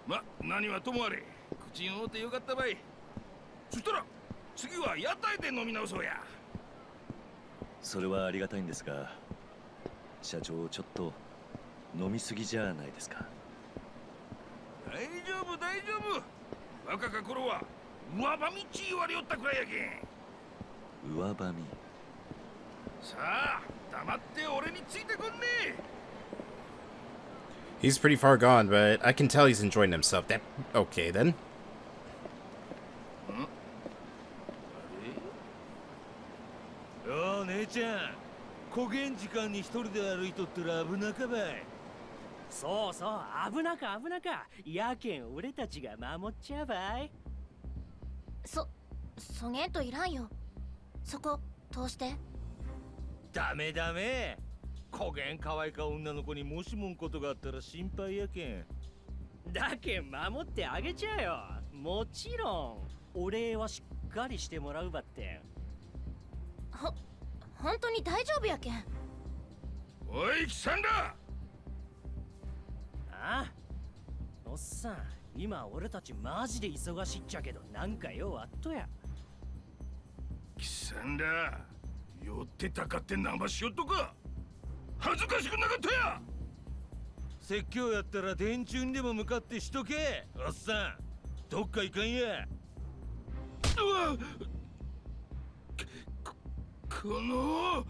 ま何はともあれ口に合うてよかったばい。そしたら次は屋台で飲み直そうや。それはありがたいんですが、社長ちょっと飲みすぎじゃないですか。大丈夫大丈夫、若か頃は上ばみっち言われよったくらいやけん。上ばみ。さあ黙って俺についてこんね。 He's pretty far gone, but I can tell he's enjoying himself. That okay then. よう姉ちゃん、古元時間に一人で歩いとったら危なかばい。そうそう、危なか危なか。やけん俺たちが守っちゃうばい。そげんといらんよ。そこ通して。ダメダメ。古元可愛いか女の子にもしもんことがあったら心配やけん。だけん守ってあげちゃうよ。もちろんお礼はしっかりしてもらうばって。本当に大丈夫やけん。おい貴さんだ。ああ、おっさん今俺たちマジで忙しいっちゃけど、なんかようあっとや。貴さんだ、寄ってたかって生しよっとか。恥ずかしくなかったや。説教やったら電柱にでも向かってしとけ。おっさんどっか行かんや。うわ、この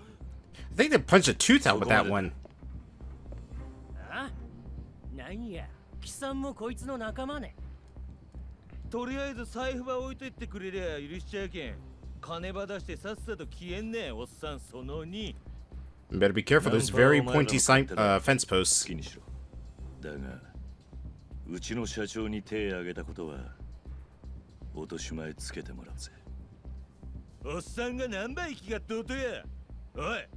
I think they punched a tooth out with that one. あ、なんや、貴さんもこいつの仲間ね。とりあえず財布ば置いといてくれりゃ許しちゃうけん。金ば出してさっさと消えんね。おっさんその2。 Better be careful. There's very pointy fence posts. だがうちの社長に手を挙げたことは落とし前つけてもらうぜ。おっさんが何倍気がとうとや。おい、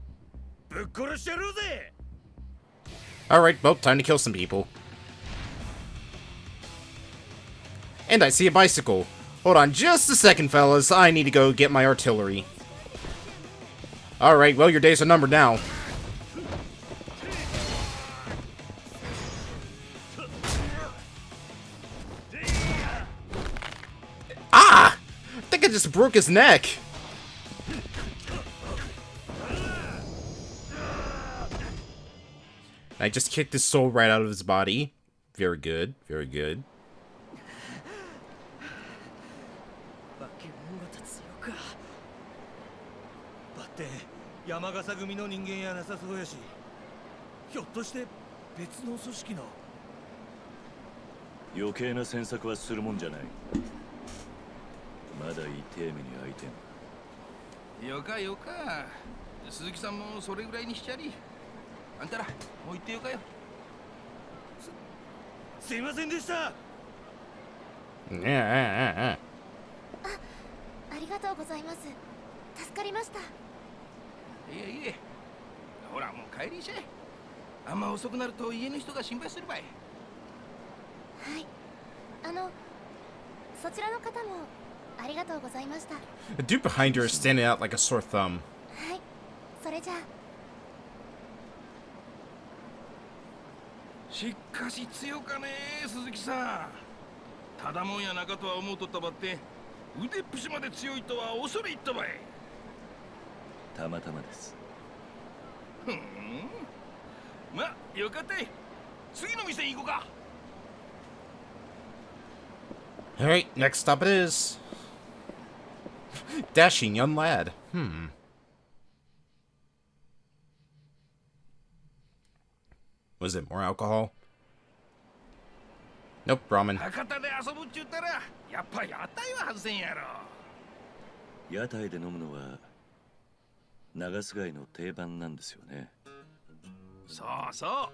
ぶっ殺してやろうぜ。 Alright, well, time to kill some people. And I see a bicycle. Hold on just a second, fellas. I need to go get my artillery. Alright, well, your days are numbered now. Ah! I think I just broke his neck. I just kicked his soul right out of his body. Very good, very good. 化け物が立つよか。だって山笠組の人間やなさそうやし、ひょっとして別の組織の。余計な詮索はするもんじゃない。まだ痛え目に遭いてん。よかよか、鈴木さんもそれぐらいにしちゃり。あんたらもう行ってよかよ。すいませんでした。ありがとうございます。助かりました。いえいえ、ほらもう帰りしゃい。あんま遅くなると家の人が心配するばい。はい、そちらの方もありがとうございました。 The dude behind her is standing out like a sore thumb. はい、それじゃあ。しかし強かねえ鈴木さん。ただもんやなかとは思うとったばって、腕っぷしまで強いとは恐れ入ったばい。たまたまです。ふん、まよかったい。次の店に行こうか。Alright, next stop it is. Dashing young lad. Was it more alcohol? Nope, ramen. 博多で遊ぶっちゅったらやっぱ屋台は外せんやろ。屋台で飲むのは長洲街の定番なんですよね。そうそ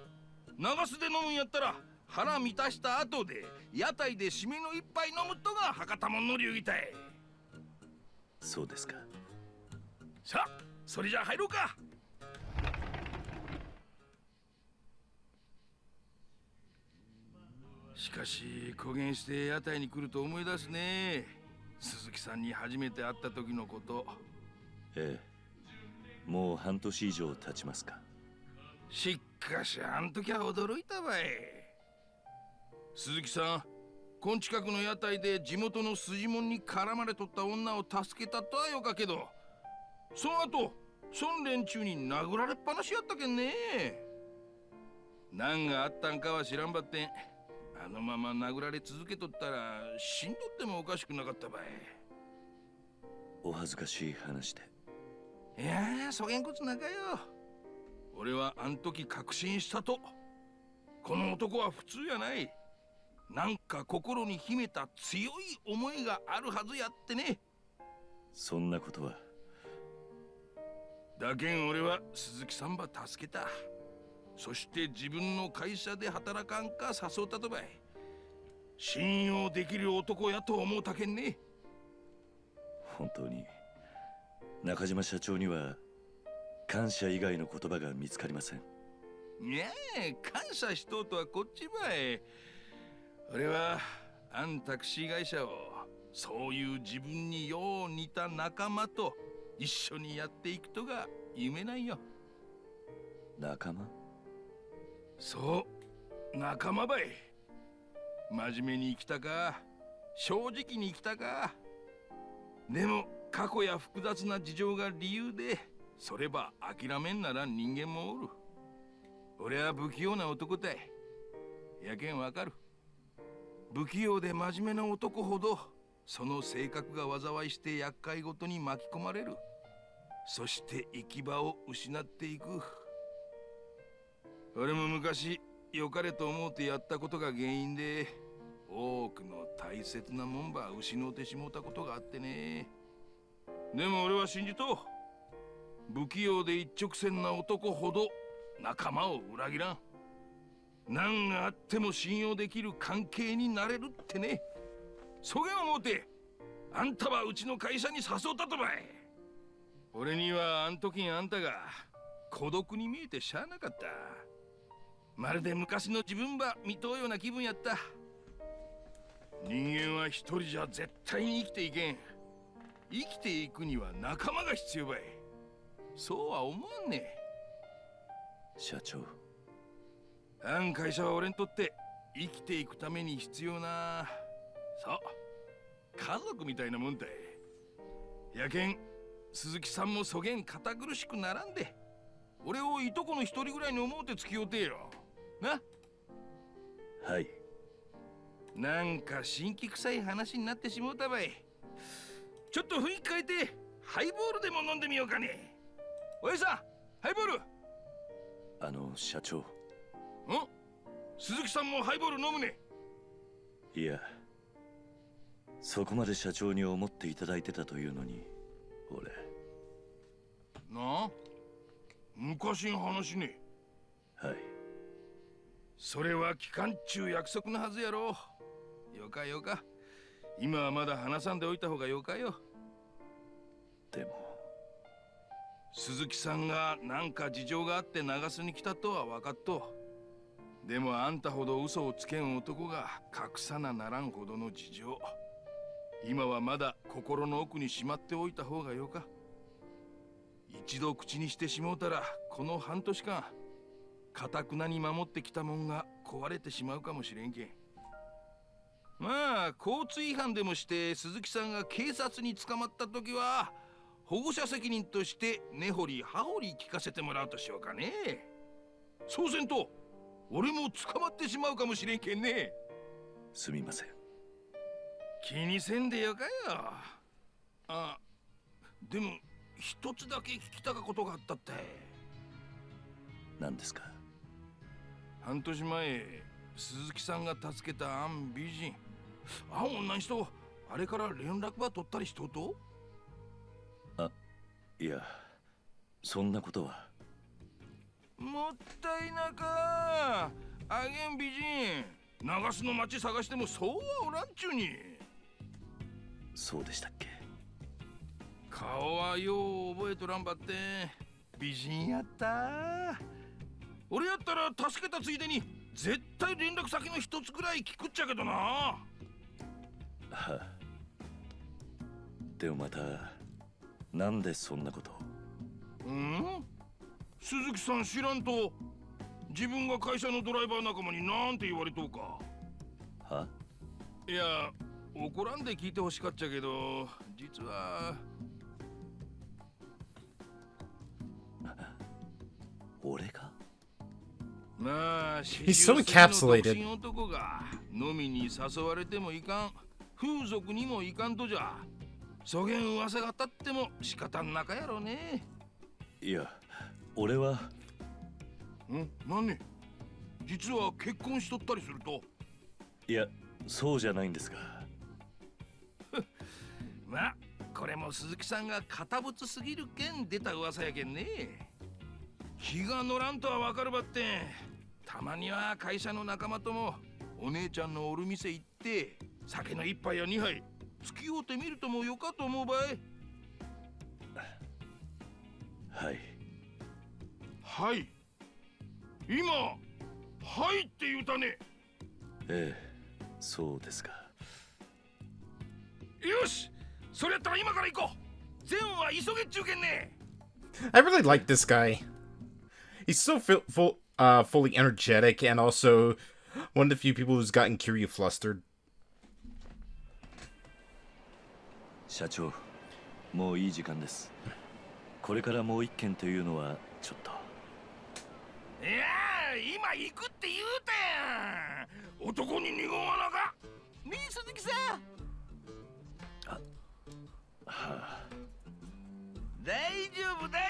う、長洲で飲むんやったら腹満たした後で屋台で締めの一杯飲むとが博多もんの流儀たい。そうですか。さあそれじゃあ入ろうか。しかし公言して屋台に来ると思い出すね。鈴木さんに初めて会った時のこと。ええ、もう半年以上経ちますか。しかしあん時は驚いたわい。鈴木さん、こん近くの屋台で地元の筋もんに絡まれとった女を助けたとはよかけど、その後孫連中に殴られっぱなしやったけんね。何があったんかは知らんばってん、あのまま殴られ続けとったら死んどってもおかしくなかったばい。お恥ずかしい話で。いやー、そげんこつなかよ。俺はあん時確信したと。この男は普通やない。なんか心に秘めた強い思いがあるはずやってね。そんなことは。だけん俺は鈴木さんば助けた。そして自分の会社で働かんか誘ったとばい。信用できる男やと思うたけんね。本当に中島社長には感謝以外の言葉が見つかりません。いやー、感謝しとうとはこっちばい。俺はアンタクシー会社をそういう自分によう似た仲間と一緒にやっていくとが夢なんよ。仲間？そう、仲間ばい。真面目に生きたか、正直に生きたか。でも過去や複雑な事情が理由でそれば諦めんなら人間もおる。俺は不器用な男たい。やけんわかる。不器用で真面目な男ほどその性格が災いして厄介ごとに巻き込まれる。そして行き場を失っていく。俺も昔良かれと思うてやったことが原因で多くの大切なもんば失うてしもうたことがあってね。でも俺は信じとう。不器用で一直線な男ほど仲間を裏切らん。何があっても信用できる関係になれるってね。そげん思うてあんたはうちの会社に誘ったとばい。俺にはあん時あんたが孤独に見えてしゃあなかった。まるで昔の自分ば見とうような気分やった。人間は一人じゃ絶対に生きていけん。生きていくには仲間が必要ばい。そうは思わんね。社長、あん会社は俺にとって生きていくために必要な、そう家族みたいなもんたい。やけん鈴木さんもそげん堅苦しくならんで、俺をいとこの一人ぐらいに思うて付き合うてよな。はい。なんか新規臭い話になってしもうたばい。ちょっと雰囲気変えてハイボールでも飲んでみようかね。おやじさん、ハイボール。社長。ん？鈴木さんもハイボール飲むね。いや、そこまで社長に思っていただいてたというのに、俺。なあ、昔の話ね。はい。それは期間中約束のはずやろ。よかよか。今はまだ話さんでおいた方がよかよ。でも鈴木さんが何か事情があって流すに来たとは分かっと。でもあんたほど嘘をつけん男が隠さなならんほどの事情、今はまだ心の奥にしまっておいた方がよか。一度口にしてしもうたらこの半年間堅くなに守ってきたもんが壊れてしまうかもしれんけん。まあ交通違反でもして鈴木さんが警察に捕まった時は保護者責任として根掘り葉掘り聞かせてもらうとしようかね。そうせんと俺も捕まってしまうかもしれんけんね。すみません。気にせんでよかよ。あ、でも一つだけ聞きたかことがあったって。何ですか？半年前鈴木さんが助けたあん美人、あん女の人、あれから連絡ば取ったりしとうと？いや、そんなことは。もったいなか。あげん美人、長洲の町探してもそうはおらんちゅうに。そうでしたっけ？顔はよう覚えとらんばって。美人やった。俺やったら助けたついでに絶対連絡先の一つぐらい聞くっちゃけどな。はあ、でもまたなんでそんなことうん？鈴木さん知らんと自分が会社のドライバー仲間になんて言われとうか。はいや、怒らんで聞いてほしかっちゃけど、実は俺がまあ、 He's so encapsulated. 独身男が飲みに誘われてもいかん、風俗にもいかんとじゃ、そげん噂が立っても仕方んなかやろね。いや、俺は何ね、実は結婚しとったりすると。いや、そうじゃないんですがまあ、これも鈴木さんが堅物すぎるけん出た噂やけんね。気が乗らんとはわかるばって、たまには会社の仲間ともお姉ちゃんのおる店行って酒の一杯や二杯付き合うてみるともよかと思うばい。はいはい、今はいって言うたね。ええ、そうですか。よし、それやったら今から行こう。善は急げっちゅうけんね。 I really like this guy. He's so fully energetic, and also one of the few people who's gotten Kiryu flustered. 社長、もういい時間です。これからもう一件というのはちょっと。いやー、今行くって言うたやん。男に二言はなか。ねえ鈴木さん。はあ、大丈夫大丈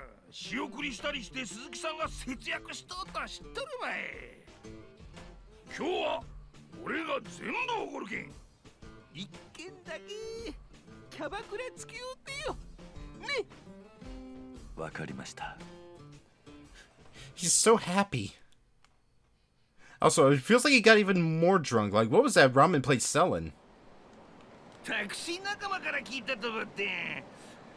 夫。仕送りしたりして鈴木さんが節約しとったら知っとるまい。今日は俺が全部おごるけん。一件だけキャバクラ付き合うてよ。ね。わかりました。He's so happy. Also, it feels like he got even more drunk. Like, what was that ramen place selling? タクシー仲間から聞いたとばって、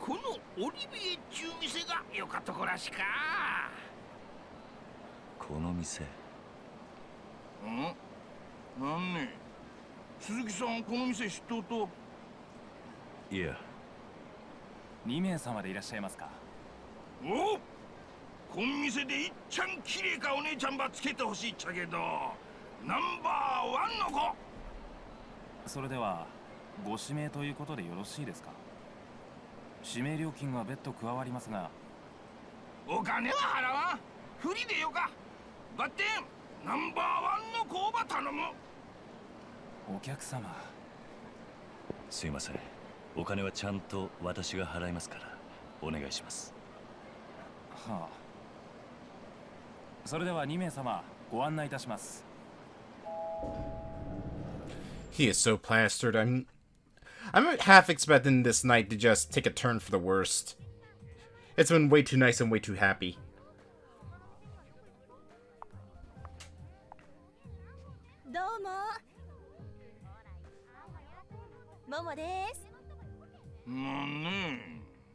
このオリビエっちゅう店がよかとこらしか。この店。なんね、鈴木さんこの店知っとうと。いや、2名様でいらっしゃいますか。お、この店でいっちゃん綺麗かお姉ちゃんばつけてほしいっちゃけど、ナンバーワンの子。それではご指名ということでよろしいですか。指名料金は別途加わりますが。お金は払わん。フリでよか。バッテンナンバーワンの子ば頼む。お客様、すいません。お金はちゃんと私が払いますからお願いします。はあ。それでは2名様ご案内いたします。He is so plastered. I'm half expecting this night to just take a turn for the worst. It's been way too nice and way too happy. どうも。ももです。なんね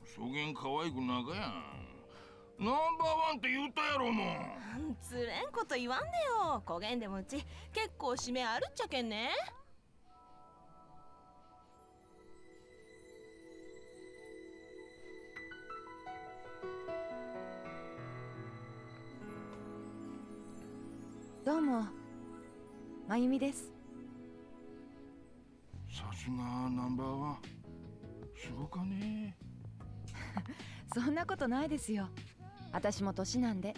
え、そげん可愛くなかやん。ナンバーワンって言うたやろもん。つれんこと言わんでよ。こげんでもうち結構締めあるっちゃけんね。どうも、まゆみです。さすがナンバーワン。すごかね。そんなことないですよ。私も年なんで。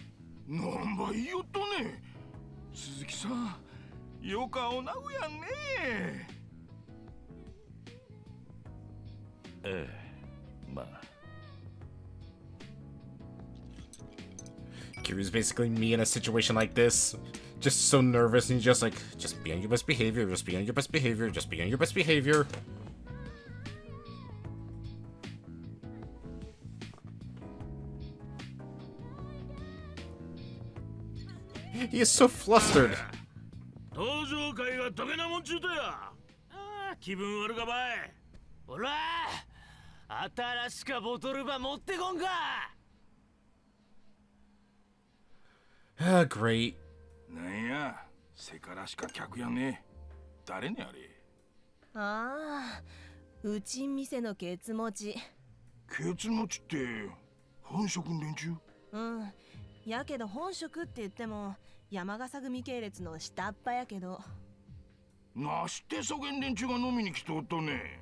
なんば言いよっとね。鈴木さん、よかおなうやんね。ええ、まあ。Kiryu's basically me in a situation like this. Just so nervous and just like, just be on your best behavior, just be on your best behavior, just be on your best behavior. He is so flustered. 登場会が解けなもんちゅうとや。ああ、気分悪かばい。ほら、新しかボトルば持ってこんか。Great. なんや、せからしか客やね。誰ねあれ。ああ、うち店のケツ持ち。ケツ持ちって本職の連中？うん。やけど本職って言っても山笠組系列の下っ端やけど。なしてそげん連中が飲みに来とったね。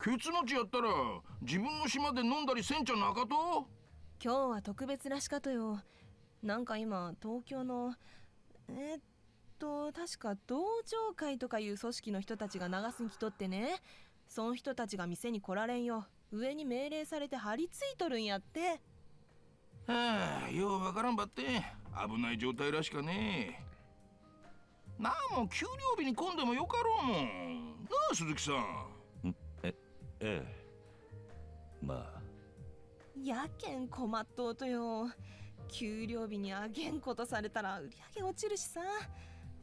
ケツ持ちやったら自分の島で飲んだりせんちゃなかと？今日は特別らしかとよ。なんか今東京の確か同情会とかいう組織の人たちが流すに来とってね。その人たちが店に来られんよ。上に命令されて張り付いとるんやって。はあ、ようわからんばって危ない状態らしかね。なんも給料日に混んでもよかろうもんなあ、鈴木さん。ええ。まあやけん困っとうとよ。給料日にあげんことされたら売り上げ落ちるしさ。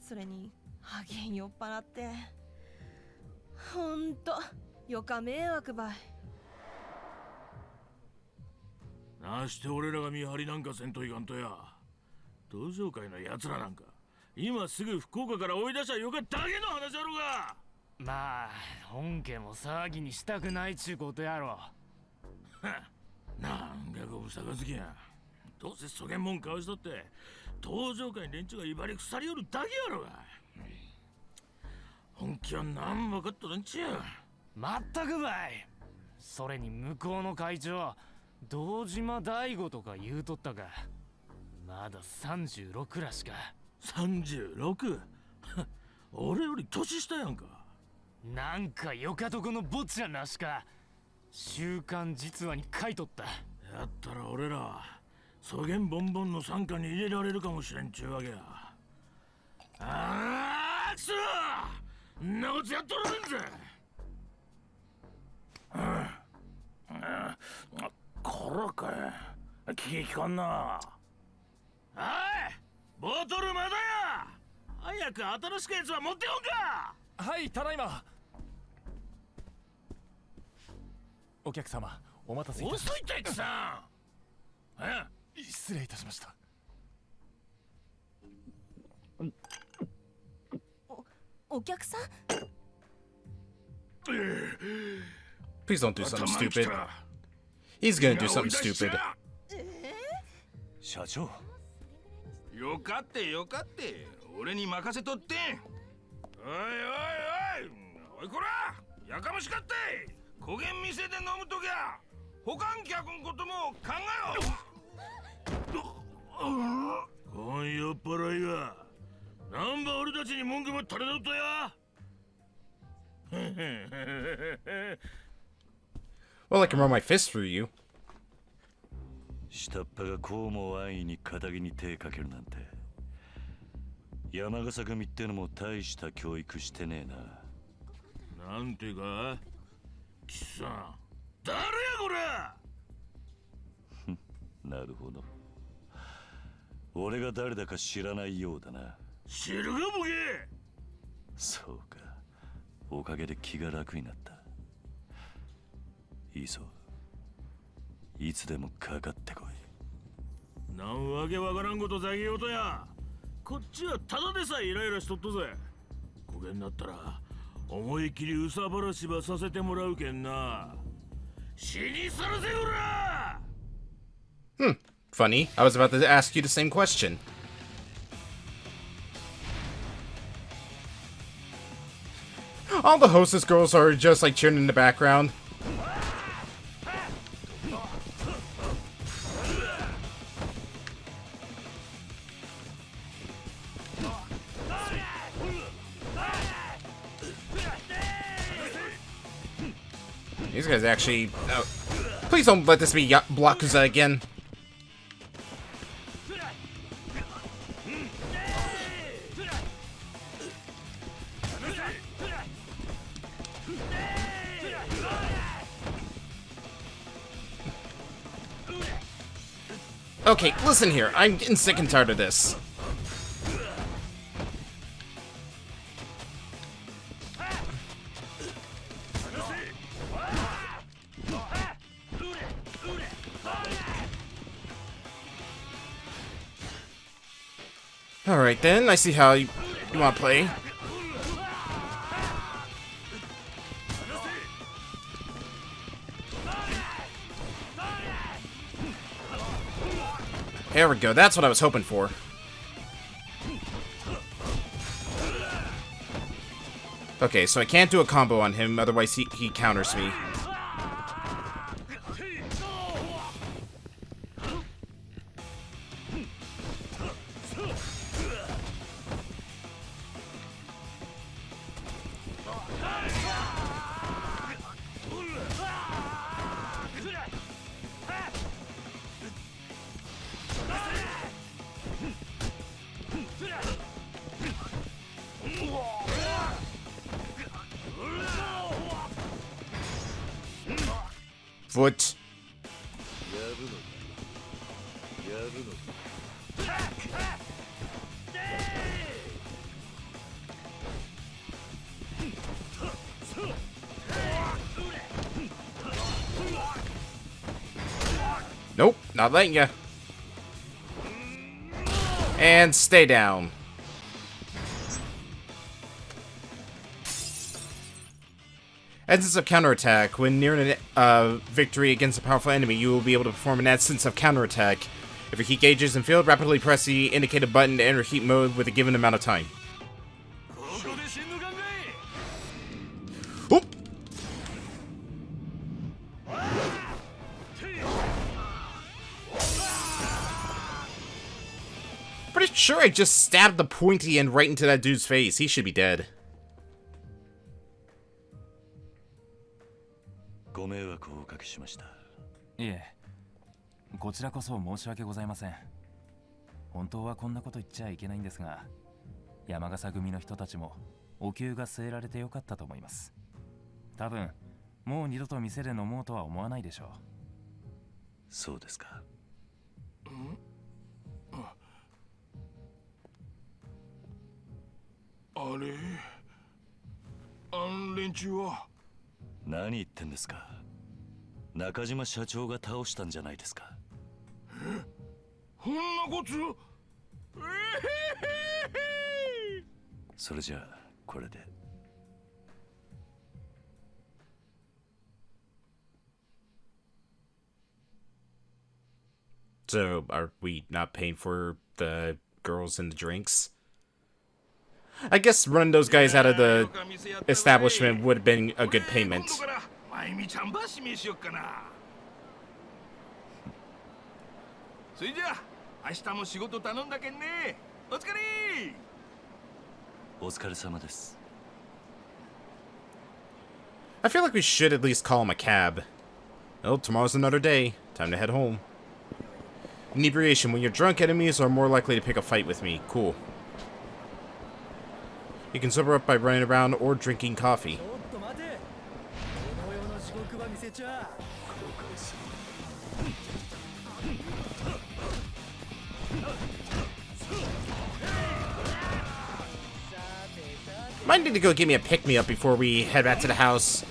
それにあげん酔っ払って、ほんとよか迷惑ばい。なして俺らが見張りなんかせんといかんとや。同情会のやつらなんか今すぐ福岡から追い出したよかだけの話やろが。まあ本家も騒ぎにしたくないちゅうことやろ。なんかごぶさかつきや。どうせそげんもんかわしとって同情会連中が威張り腐りよるだけやろが。本気は何分かっとるんちや。まったくばい。それに向こうの会長堂島大吾とか言うとったが、まだ36らしか。36？ 俺より年下やんか。なんかよかとこの坊ちゃんらしか。週刊実話に書いとった。やったら俺らはそげんボンボンの傘下に入れられるかもしれんちゅうわけや。ああくそんなことやっとるんぜ。こらかい気利かんな。おいボトルまだや。早く新しくやつは持ってこんか。はい、ただいま。お客様お待たせいたしました。遅いってさん。失礼いたしました。お客さん？ Please don't do something stupid. He's gonna do something stupid. 社長。よかってよかって、俺に任せとって。おいおいおいおいこら、やかましかって。焦げん店で飲むときゃ保管客んことも考えろ。こん酔っ払いがなんば俺たちに文句ば垂れとったや。Well, I can run my fist through you. 下っ端がこうも安易に肩着に手かけるなんて。山笠組ってのも大した教育してねえな。なんてか貴さん誰やこれ。なるほど。俺が誰だか知らないようだな。知るかボケ。そうか。おかげで気が楽になった。いいぞ。いつでもかかってこい。なんわけわからんことざげようとや。こっちはただでさえイライラしとっとぜ。こげんなったら思い切りうさばらしばさせてもらうけんな。死にさらせよら。Funny. I was about to ask you the same question. All the hostess girls are just like cheering in the background. These guys actually... please don't let this be Yakuza again. Okay, listen here. I'm getting sick and tired of this. Alright then, I see how you want to play. There we go. That's what I was hoping for. Okay, so I can't do a combo on him, otherwise he counters me. Foot. Nope, not letting ya. And stay down. Essence of counterattack. When near a victory against a powerful enemy, you will be able to perform an essence of counterattack. If your heat gauge isn't filled, rapidly press the indicated button to enter heat mode with a given amount of time. Oop. Pretty sure I just stabbed the pointy end right into that dude's face. He should be dead. ご迷惑をおかけしました。いえ、こちらこそ申し訳ございません。本当はこんなこと言っちゃいけないんですが、山笠組の人たちもお灸が据えられてよかったと思います。多分もう二度と店で飲もうとは思わないでしょう。そうですか。あれ、連中は。何言ってんですか。中島社長が倒したんじゃないですか。え、こんなこと。それじゃあこれで。So, are we not paying for the girls and the drinks? I guess running those guys out of the establishment would have been a good payment. それじゃあ明日も仕事頼んだけんね。お疲れ。お疲れ様です。 I feel like we should at least call him a cab. Well, tomorrow's another day. Time to head home. Inebriation. When you're drunk, enemies are more likely to pick a fight with me. Cool. You can sober up by running around or drinking coffee. Might need to go give me a pick-me-up before we head back to the house.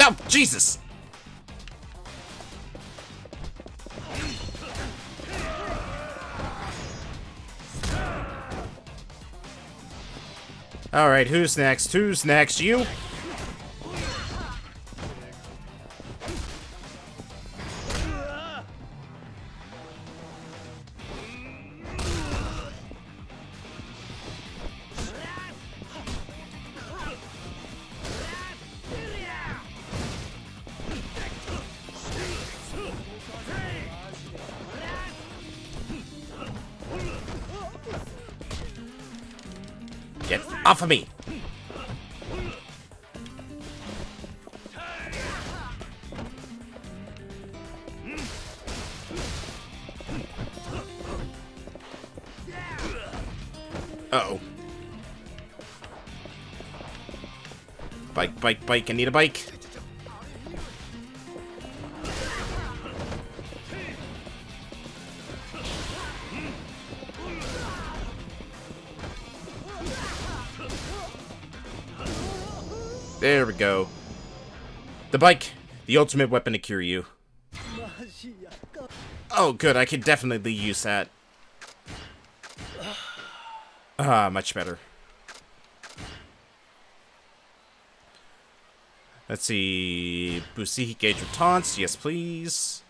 Oh, Jesus! Alright, who's next? Who's next? You? Get off of me! Uh-oh. Bike, bike, bike. I need a bike. There we go. The bike. The ultimate weapon to Kiryu. Oh, good. I could definitely use that. Ah, much better. Let's see. Busihi gauge your taunts. Yes, please.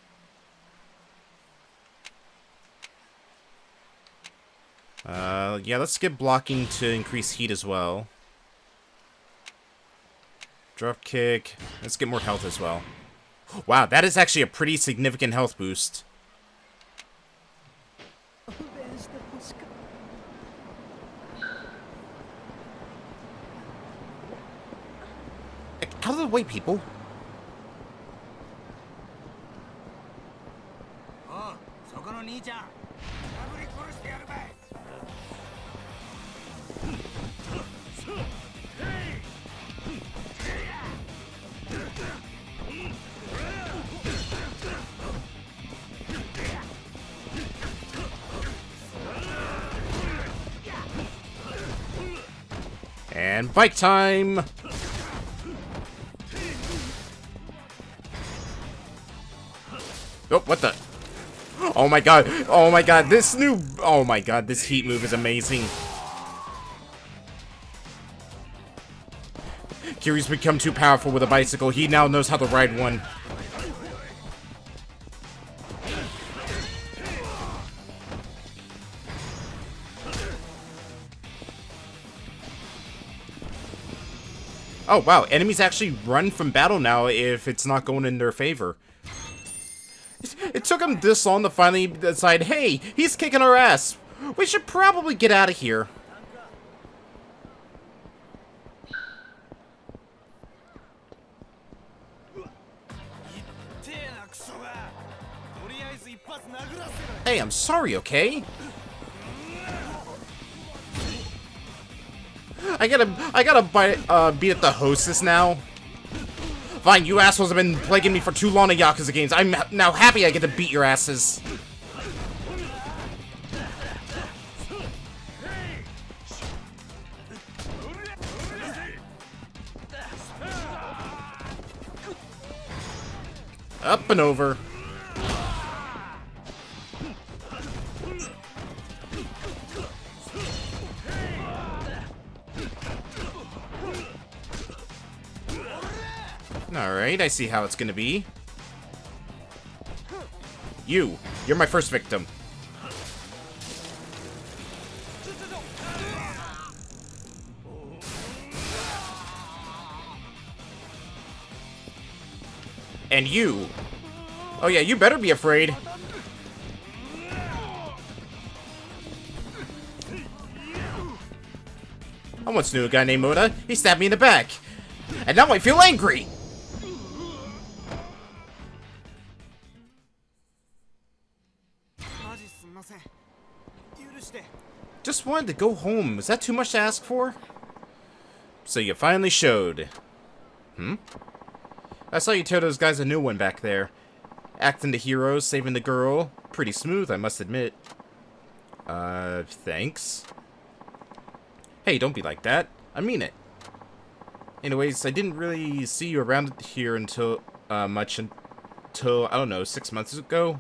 Yeah, let's get blocking to increase heat as well. Drop kick. Let's get more health as well. Wow, that is actually a pretty significant health boost. Out of the way, people. And bike time! Oh, what the? Oh my god. Oh my god. This new... Oh my god. This heat move is amazing. Kiryu's become too powerful with a bicycle. He now knows how to ride one. Oh, wow. Enemies actually run from battle now if it's not going in their favor. It took him this long to finally decide, hey, he's kicking our ass. We should probably get out of here. Hey, I'm sorry, okay? I gotta beat up the hostess now. Fine, you assholes have been plaguing me for too long in Yakuza games. I'm now happy I get to beat your asses. Up and over. Alright, I see how it's gonna be. You're my first victim. And you. Oh yeah, you better be afraid. I once knew a guy named Oda. He stabbed me in the back. And now I feel angry. Just wanted to go home. Is that too much to ask for? So you finally showed. I saw you tear those guys a new one back there. Acting the hero, saving the girl. Pretty smooth, I must admit. Thanks. Hey, don't be like that. I mean it. Anyways, I didn't really see you around here until, I don't know, 6 months ago.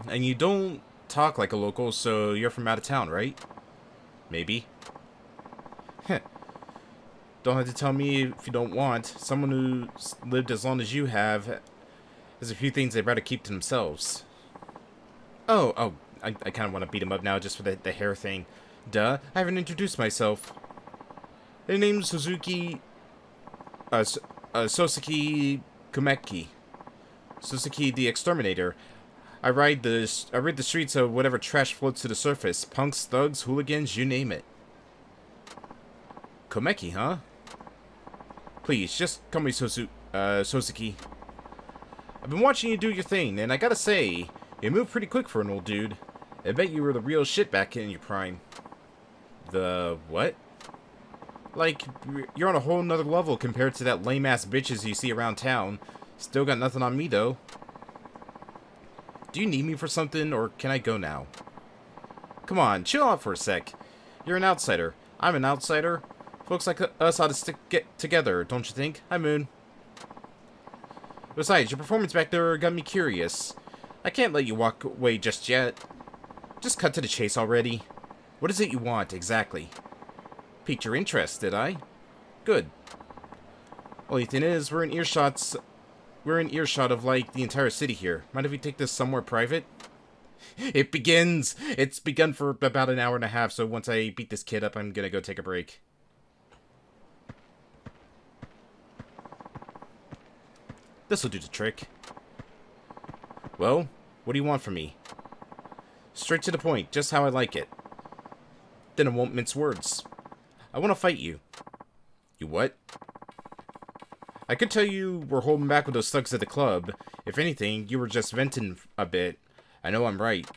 And you don't talk like a local, so you're from out of town, right? Maybe. Heh. Don't have to tell me if you don't want. Someone who's lived as long as you have has a few things they'd rather keep to themselves. I kind of want to beat him up now just for the hair thing. Duh, I haven't introduced myself. My name's Soseki Kumeki. Soseki the Exterminator. I raid the streets of whatever trash floats to the surface. Punks, thugs, hooligans, you name it. Komeki, huh? Please, just call me Soseki. I've been watching you do your thing, and I gotta say, you move pretty quick for an old dude. I bet you were the real shit back in your prime. The what? Like, you're on a whole nother level compared to that lame-ass bitches you see around town. Still got nothing on me, though. Do you need me for something, or can I go now? Come on, chill out for a sec. You're an outsider. I'm an outsider. Folks like us ought to get together, don't you think? Hi, Moon. Besides, your performance back there got me curious. I can't let you walk away just yet. Just cut to the chase already. What is it you want, exactly? Piqued your interest, did I? Good. Only thing is, we're in earshot of, like, the entire city here. Mind if we take this somewhere private? It begins! It's begun for about an hour and a half, so once I beat this kid up, I'm gonna go take a break. This'll do the trick. Well, what do you want from me? Straight to the point, just how I like it. Then I won't mince words. I want to fight you. You what? I could tell you were holding back with those thugs at the club. If anything, you were just venting a bit. I know I'm right.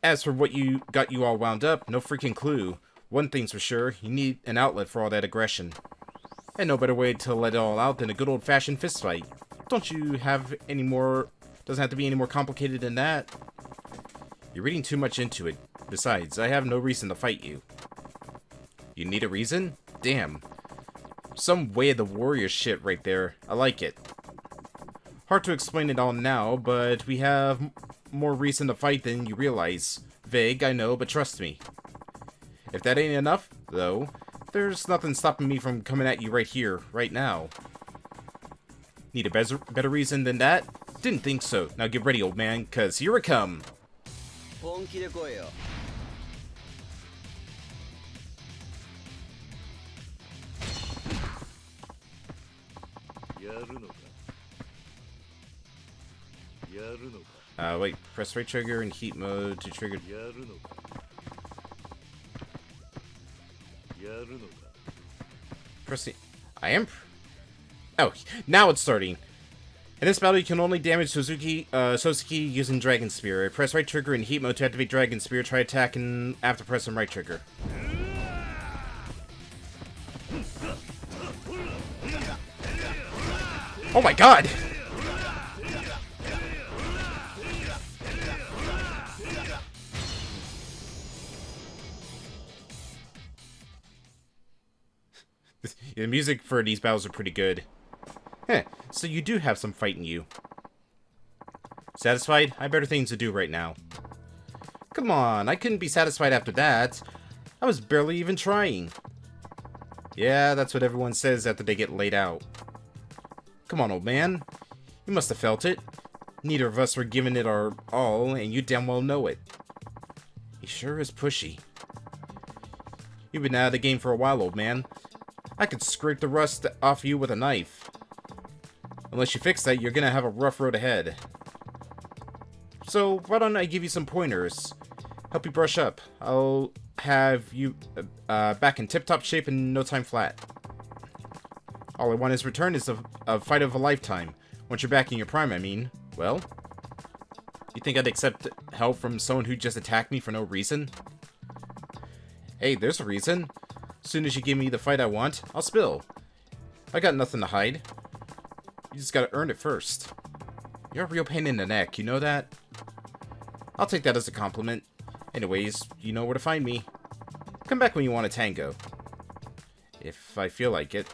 As for what got you all wound up, no freaking clue. One thing's for sure, you need an outlet for all that aggression. And no better way to let it all out than a good old-fashioned fistfight. Don't you have any more... Doesn't have to be any more complicated than that. You're reading too much into it. Besides, I have no reason to fight you. You need a reason? Damn. Some way of the warrior shit right there. I like it. Hard to explain it all now, but we have more reason to fight than you realize. Vague, I know, but trust me. If that ain't enough, though, there's nothing stopping me from coming at you right here, right now. Need a better reason than that? Didn't think so. Now get ready, old man, 'cause here I come. Wait, press right trigger in heat mode to trigger. Pressing. I am. Oh, now it's starting. In this battle, you can only damage Sosuke using Dragon Spear. Press right trigger in heat mode to activate Dragon Spear. Try attacking after pressing right trigger. Oh my god! The music for these battles are pretty good. Heh, so you do have some fight in you. Satisfied? I have better things to do right now. Come on, I couldn't be satisfied after that. I was barely even trying. Yeah, that's what everyone says after they get laid out. Come on, old man. You must have felt it. Neither of us were giving it our all, and you damn well know it. He sure is pushy. You've been out of the game for a while, old man. I could scrape the rust off you with a knife. Unless you fix that, you're gonna have a rough road ahead. So, why don't I give you some pointers? Help you brush up. I'll have you back in tip-top shape in no time flat. All I want is return is a fight of a lifetime. Once you're back in your prime, I mean. Well, you think I'd accept help from someone who just attacked me for no reason? Hey, there's a reason. As soon as you give me the fight I want, I'll spill. I got nothing to hide. You just gotta earn it first. You're a real pain in the neck, you know that? I'll take that as a compliment. Anyways, you know where to find me. Come back when you want a tango. If I feel like it.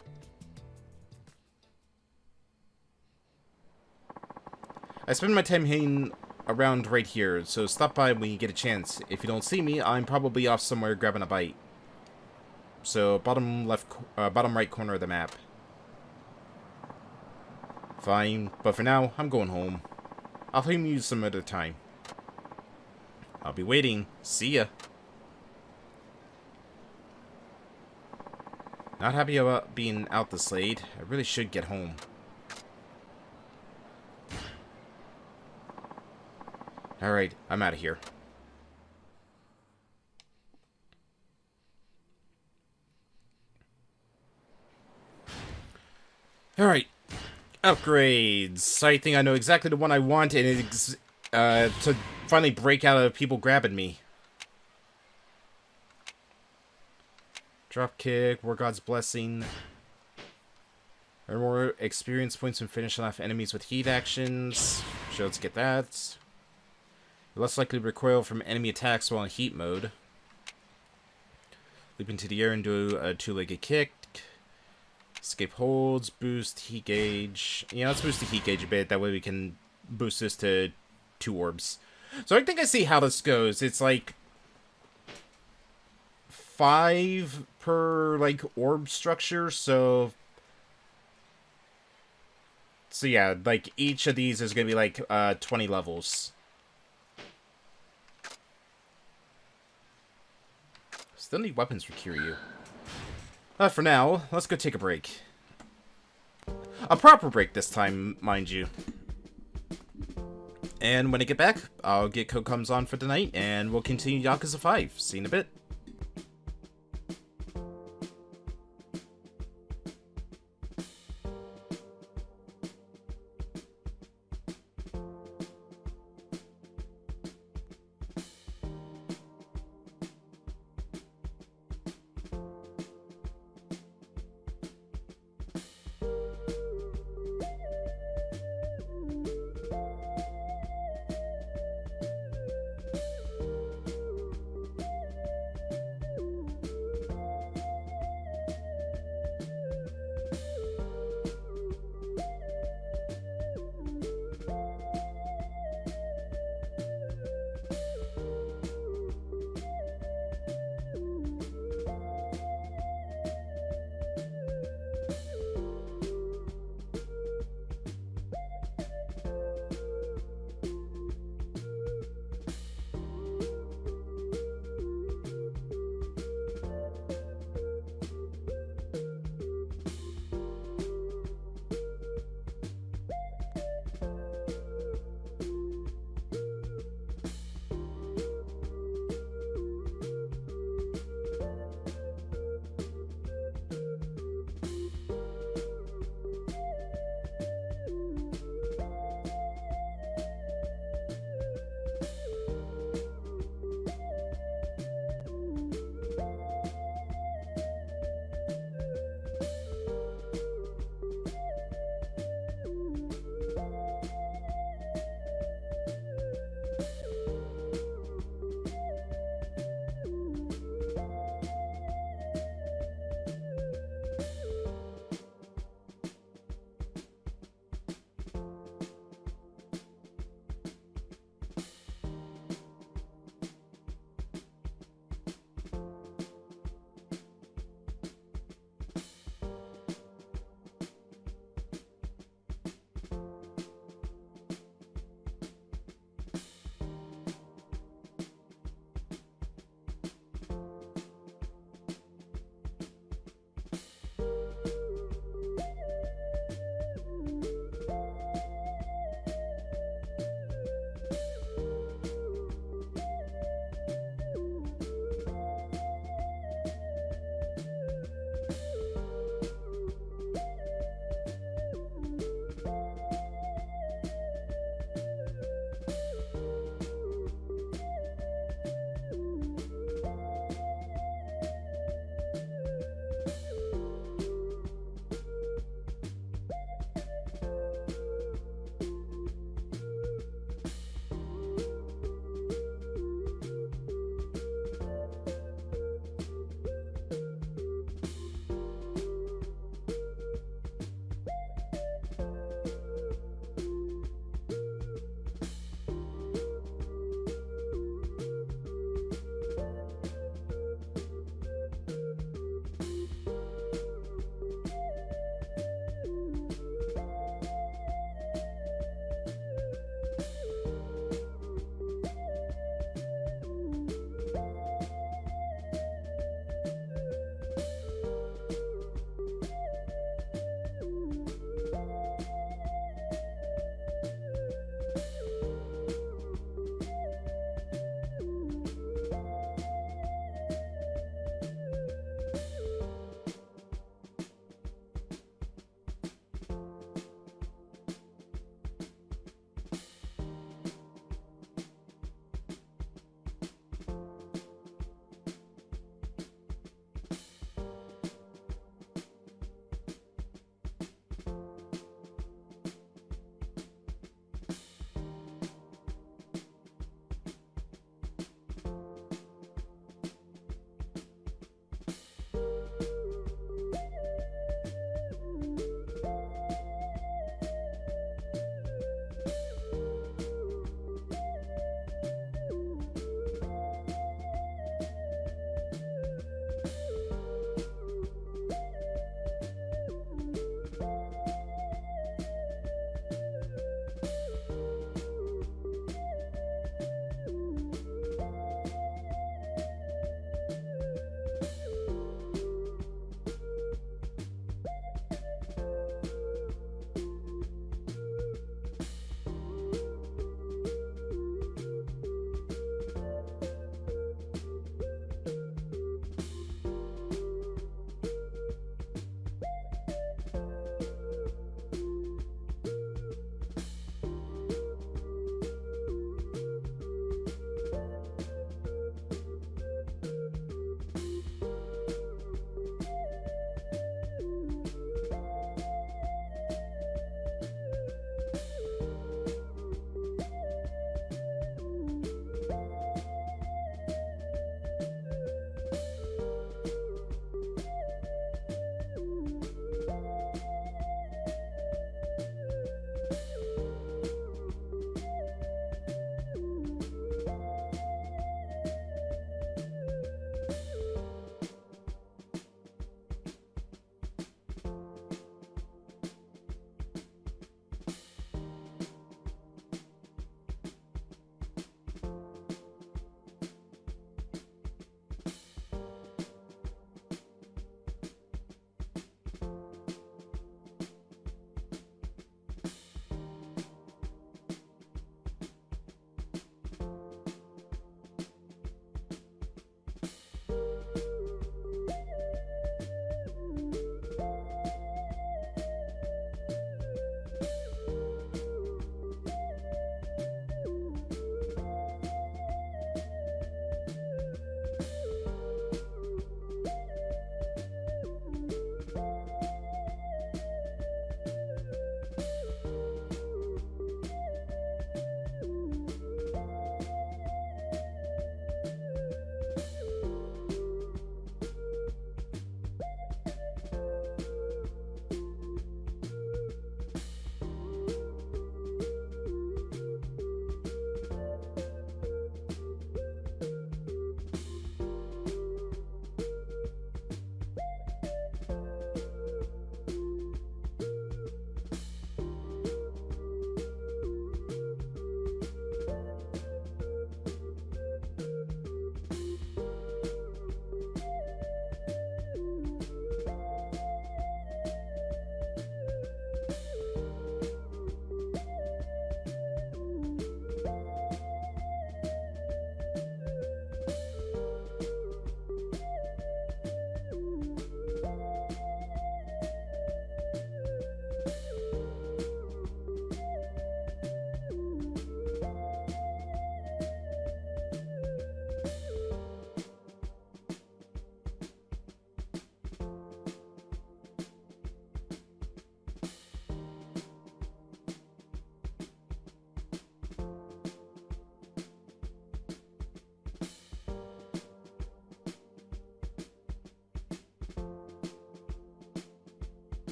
I spend my time hanging around right here, so stop by when you get a chance. If you don't see me, I'm probably off somewhere grabbing a bite. So, bottom right corner of the map. Fine, but for now, I'm going home. I'll claim you some other time. I'll be waiting. See ya. Not happy about being out this late. I really should get home. Alright, I'm out of here. Alright. Upgrades. I think I know exactly the one I want, and it's to finally break out of people grabbing me. Drop kick, War God's Blessing. Earn more experience points when finishing off enemies with heat actions. So let's get that. Less likely to recoil from enemy attacks while in heat mode. Leap into the air and do a two-legged kick. Escape holds, boost heat gauge. Yeah, let's boost the heat gauge a bit. That way we can boost this to 2 orbs. So I think I see how this goes. It's like 5 per, like, orb structure, so yeah, like, each of these is gonna be, like, 20 levels. Still need weapons for Kiryu. For now, let's go take a break. A proper break this time, mind you. And when I get back, I'll get Kocoms on for tonight, and we'll continue Yakuza 5. See you in a bit.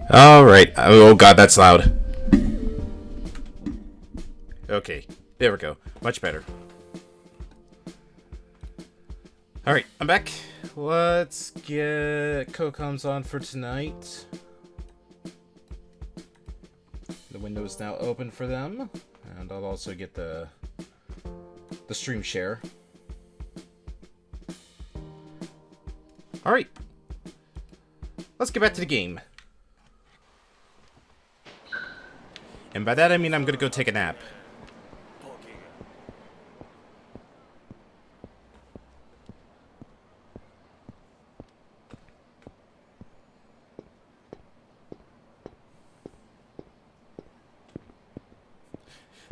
Alright. Oh god, that's loud. Okay. There we go. Much better. Alright, I'm back. Let's get co-coms on for tonight. The window is now open for them. And I'll also get the stream share. Alright. Let's get back to the game. And by that I mean I'm gonna go take a nap.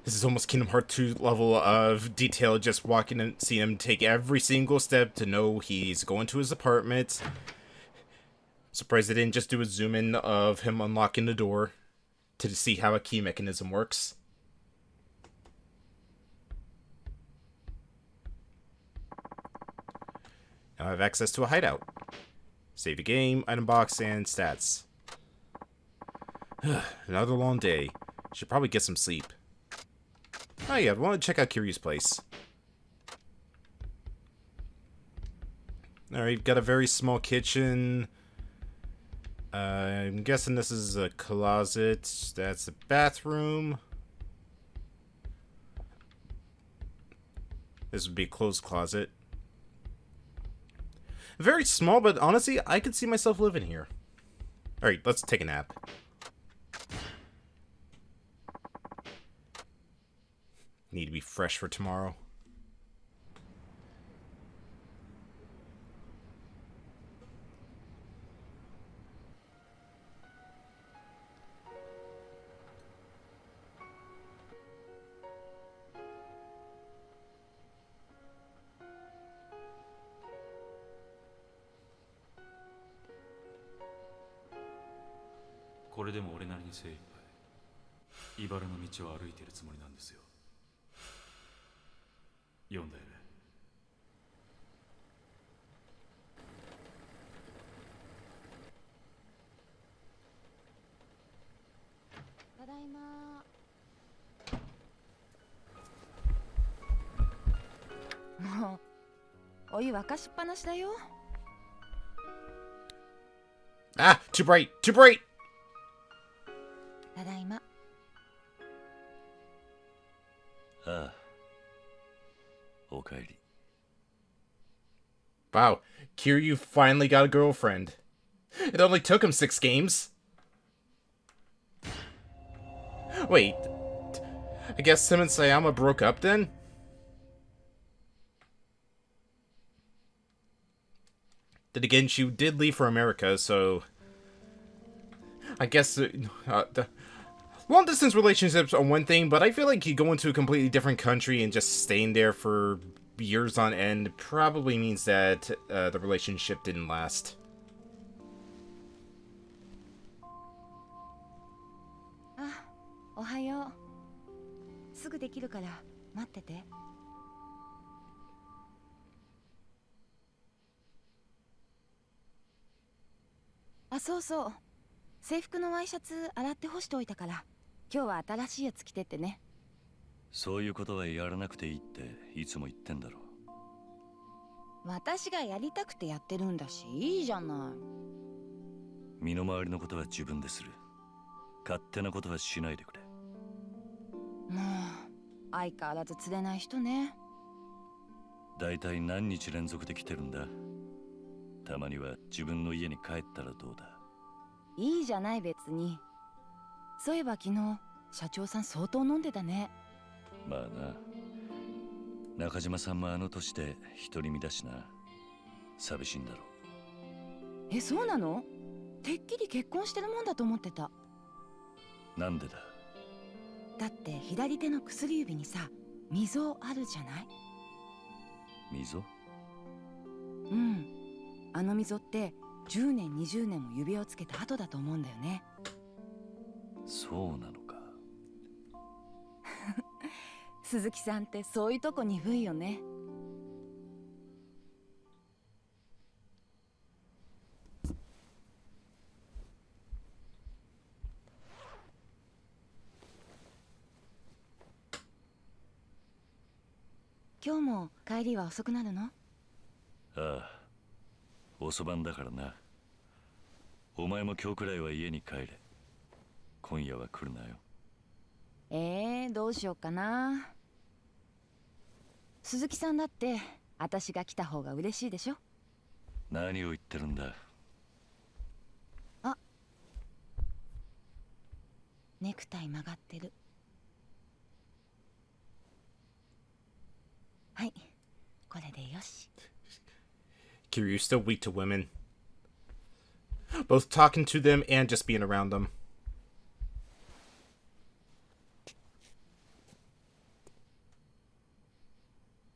This is almost Kingdom Hearts 2 level of detail, just walking and seeing him take every single step to know he's going to his apartment. Surprised they didn't just do a zoom in of him unlocking the door to see how a key mechanism works. Now I have access to a hideout. Save the game, item box, and stats. Another long day. Should probably get some sleep. Oh yeah, I want to check out Kiryu's place. Alright, got a very small kitchen. I'm guessing this is a closet. That's a bathroom. This would be a closed closet. Very small, but honestly, I could see myself living here. Alright, let's take a nap. Need to be fresh for tomorrow.これでも俺なりに精一杯茨の道を歩いているつもりなんですよ。読んだよね。ただいま。もうお湯沸かしっぱなしだよ。Ah, too bright, too bright. ただいま。ああ。おかえり。Wow, Kiryu finally got a girlfriend. It only took him 6 games. Wait, I guess him and Sayama broke up then? Then again, she did leave for America, so I guess the long-distance relationships are one thing, but I feel like you go into a completely different country and just staying there for years on end probably means that the relationship didn't last. あ、おはよう。すぐできるから待ってて。あ、そうそう。制服のワイシャツ洗って干しておいたから、今日は新しいやつ着てってね。そういうことはやらなくていいっていつも言ってんだろ。私がやりたくてやってるんだし、いいじゃない。身の回りのことは自分でする。勝手なことはしないでくれ。もう相変わらず釣れない人ね。だいたい何日連続で来てるんだ。たまには自分の家に帰ったらどうだ。いいじゃない別に。そういえば昨日社長さん相当飲んでたね。まあな。中島さんもあの年で独り身だしな。寂しいんだろう。え、そうなの？てっきり結婚してるもんだと思ってた。なんでだ？だって左手の薬指にさ、溝あるじゃない？溝？うん。あの溝って10年20年も指輪をつけた後だと思うんだよね。そうなのか。鈴木さんってそういうとこ鈍いよね。今日も帰りは遅くなるの？ああ、遅番だからな。お前も今日くらいは家に帰れ。今夜は来るなよ。どうしようかな。鈴木さんだって私が来た方が嬉しいでしょ。何を言ってるんだ。あ、ネクタイ曲がってる。はい、これでよし。 Kiryu still weak to women. Both talking to them and just being around them.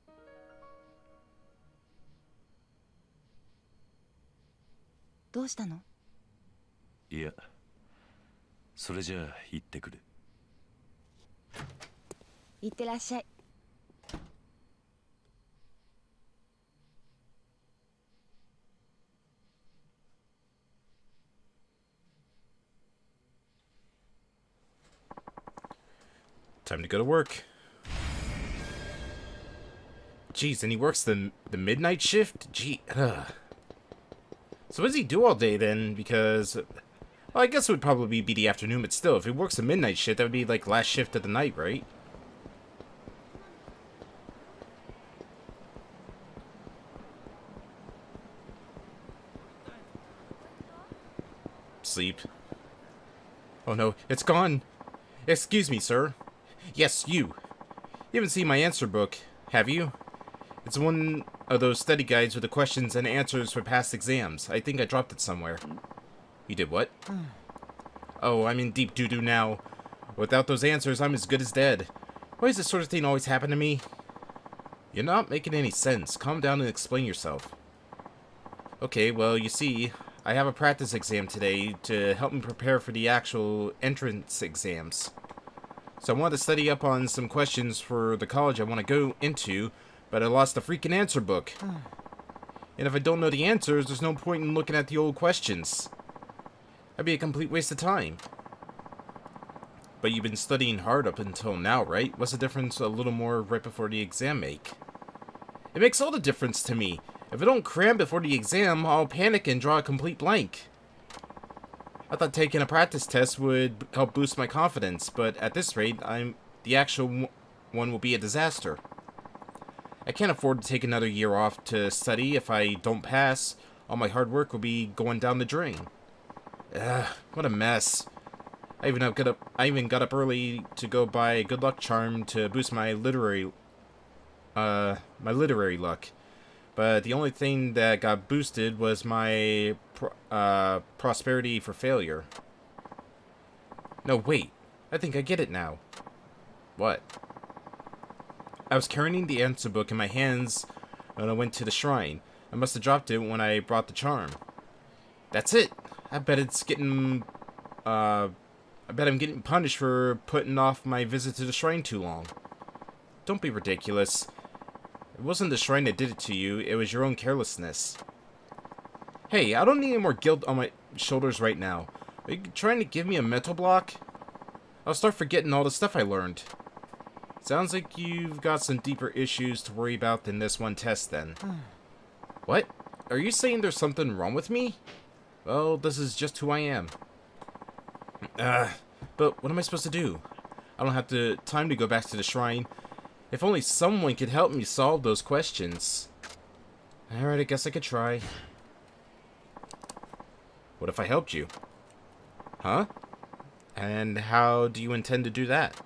What? どうしたの？いや、それじゃあ行ってくる。行ってらっしゃい。Time to go to work. Jeez, and he works the midnight shift? Gee, So what does he do all day then? Because, well, I guess it would probably be the afternoon, but still, if he works a midnight shift, that would be like last shift of the night, right? Sleep. Oh no, it's gone! Excuse me, sir. Yes, you. You haven't seen my answer book, have you? It's one of those study guides with the questions and answers for past exams. I think I dropped it somewhere. You did what? Oh, I'm in deep doo-doo now. Without those answers, I'm as good as dead. Why does this sort of thing always happen to me? You're not making any sense. Calm down and explain yourself. Okay, well, you see, I have a practice exam today to help me prepare for the actual entrance exams. So I wanted to study up on some questions for the college I want to go into, but I lost the freaking answer book. And if I don't know the answers, there's no point in looking at the old questions. That'd be a complete waste of time. But you've been studying hard up until now, right? What's the difference a little more right before the exam make? It makes all the difference to me. If I don't cram before the exam, I'll panic and draw a complete blank. I thought taking a practice test would help boost my confidence, but at this rate, the actual one will be a disaster. I can't afford to take another year off to study. If I don't pass, all my hard work will be going down the drain. Ugh, what a mess. I even got up early to go buy a good luck charm to boost my literary luck. But the only thing that got boosted was my prosperity for failure. No, wait. I think I get it now. What? I was carrying the answer book in my hands when I went to the shrine. I must have dropped it when I brought the charm. That's it. I bet I'm getting punished for putting off my visit to the shrine too long. Don't be ridiculous. It wasn't the shrine that did it to you, it was your own carelessness. Hey, I don't need any more guilt on my shoulders right now. Are you trying to give me a mental block? I'll start forgetting all the stuff I learned. Sounds like you've got some deeper issues to worry about than this one test then. What? Are you saying there's something wrong with me? Well, this is just who I am. But what am I supposed to do? I don't have the time to go back to the shrine. If only someone could help me solve those questions. Alright, I guess I could try. What if I helped you? Huh? And how do you intend to do that?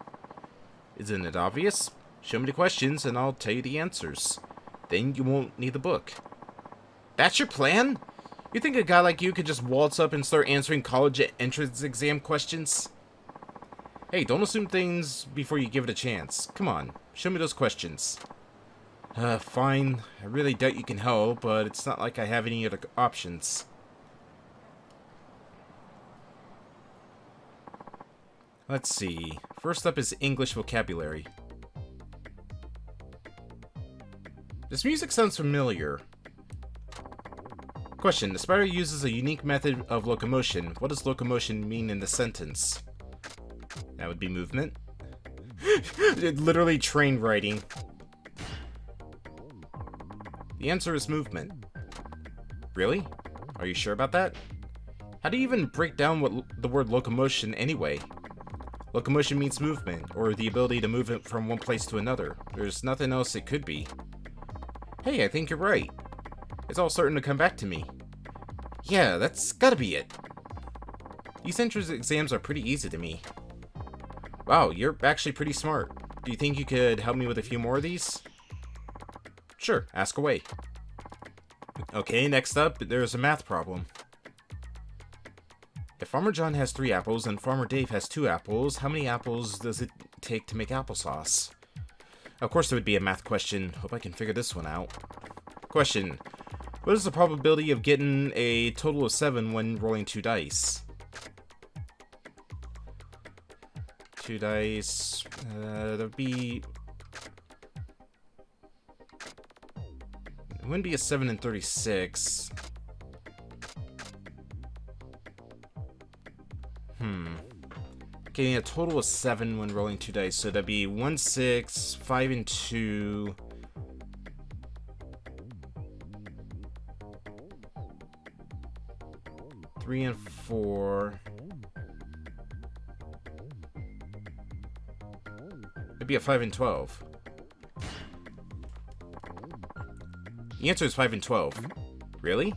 Isn't it obvious? Show me the questions and I'll tell you the answers. Then you won't need the book. That's your plan? You think a guy like you could just waltz up and start answering college entrance exam questions? Hey, don't assume things before you give it a chance. Come on, show me those questions. Fine. I really doubt you can help, but it's not like I have any other options. Let's see. First up is English vocabulary. This music sounds familiar. Question. The spider uses a unique method of locomotion. What does locomotion mean in the sentence? That would be movement. Literally train riding. The answer is movement. Really? Are you sure about that? How do you even break down what the word locomotion anyway? Locomotion means movement, or the ability to move it from one place to another. There's nothing else it could be. Hey, I think you're right. It's all starting to come back to me. Yeah, that's gotta be it. These entrance exams are pretty easy to me. Wow, you're actually pretty smart. Do you think you could help me with a few more of these? Sure, ask away. Okay, next up, there's a math problem. If Farmer John has 3 apples and Farmer Dave has 2 apples, how many apples does it take to make applesauce? Of course there would be a math question. Hope I can figure this one out. Question. What is the probability of getting a total of 7 when rolling 2 dice? 2 dice... that would be... It wouldn't be a 7 and 36. Getting a total of 7 when rolling 2 dice, so that'd be 1, 6, 5, and 2. Three and 4. It'd be a 5 and 12. The answer is 5 and 12. Really?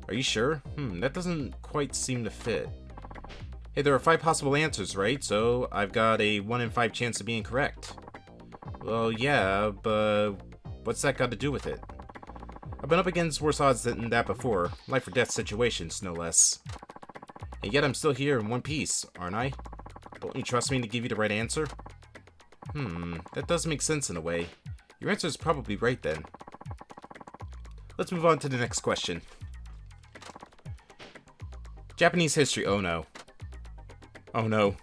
Are you sure? That doesn't quite seem to fit. Hey, there are 5 possible answers, right? So I've got a 1 in 5 chance of being correct. Well, yeah, but what's that got to do with it? I've been up against worse odds than that before. Life or death situations, no less. And yet I'm still here in one piece, aren't I? Don't you trust me to give you the right answer? That does make sense in a way. Your answer is probably right then. Let's move on to the next question. Japanese history, oh no. Oh no.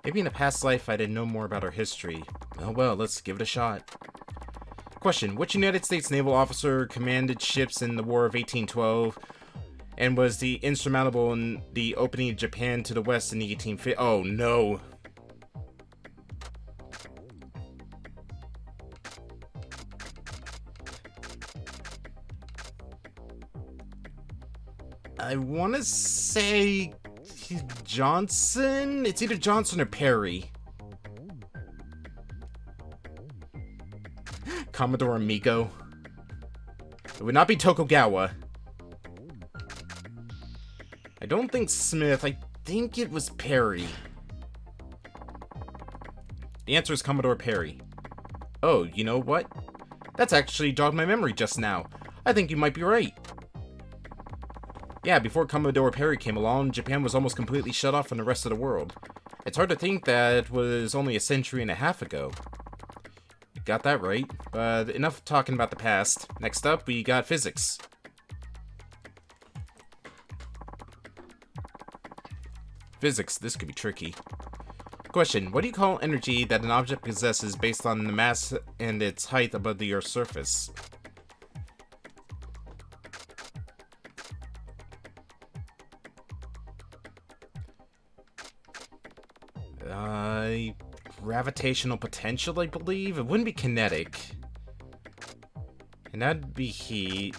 Maybe in a past life I didn't know more about our history. Oh well, let's give it a shot. Question. Which United States naval officer commanded ships in the War of 1812 and was the instrumental in the opening of Japan to the West in the 1850s? Oh no. I want to say Johnson? It's either Johnson or Perry. Commodore Amigo. It would not be Tokugawa. I don't think Smith. I think it was Perry. The answer is Commodore Perry. Oh, you know what? That's actually jogged my memory just now. I think you might be right. Yeah, before Commodore Perry came along, Japan was almost completely shut off from the rest of the world. It's hard to think that was only a century and a half ago. You got that right, but enough talking about the past. Next up, we got physics. Physics, this could be tricky. Question, what do you call energy that an object possesses based on the mass and its height above the Earth's surface? Gravitational potential, I believe? It wouldn't be kinetic. And that'd be heat.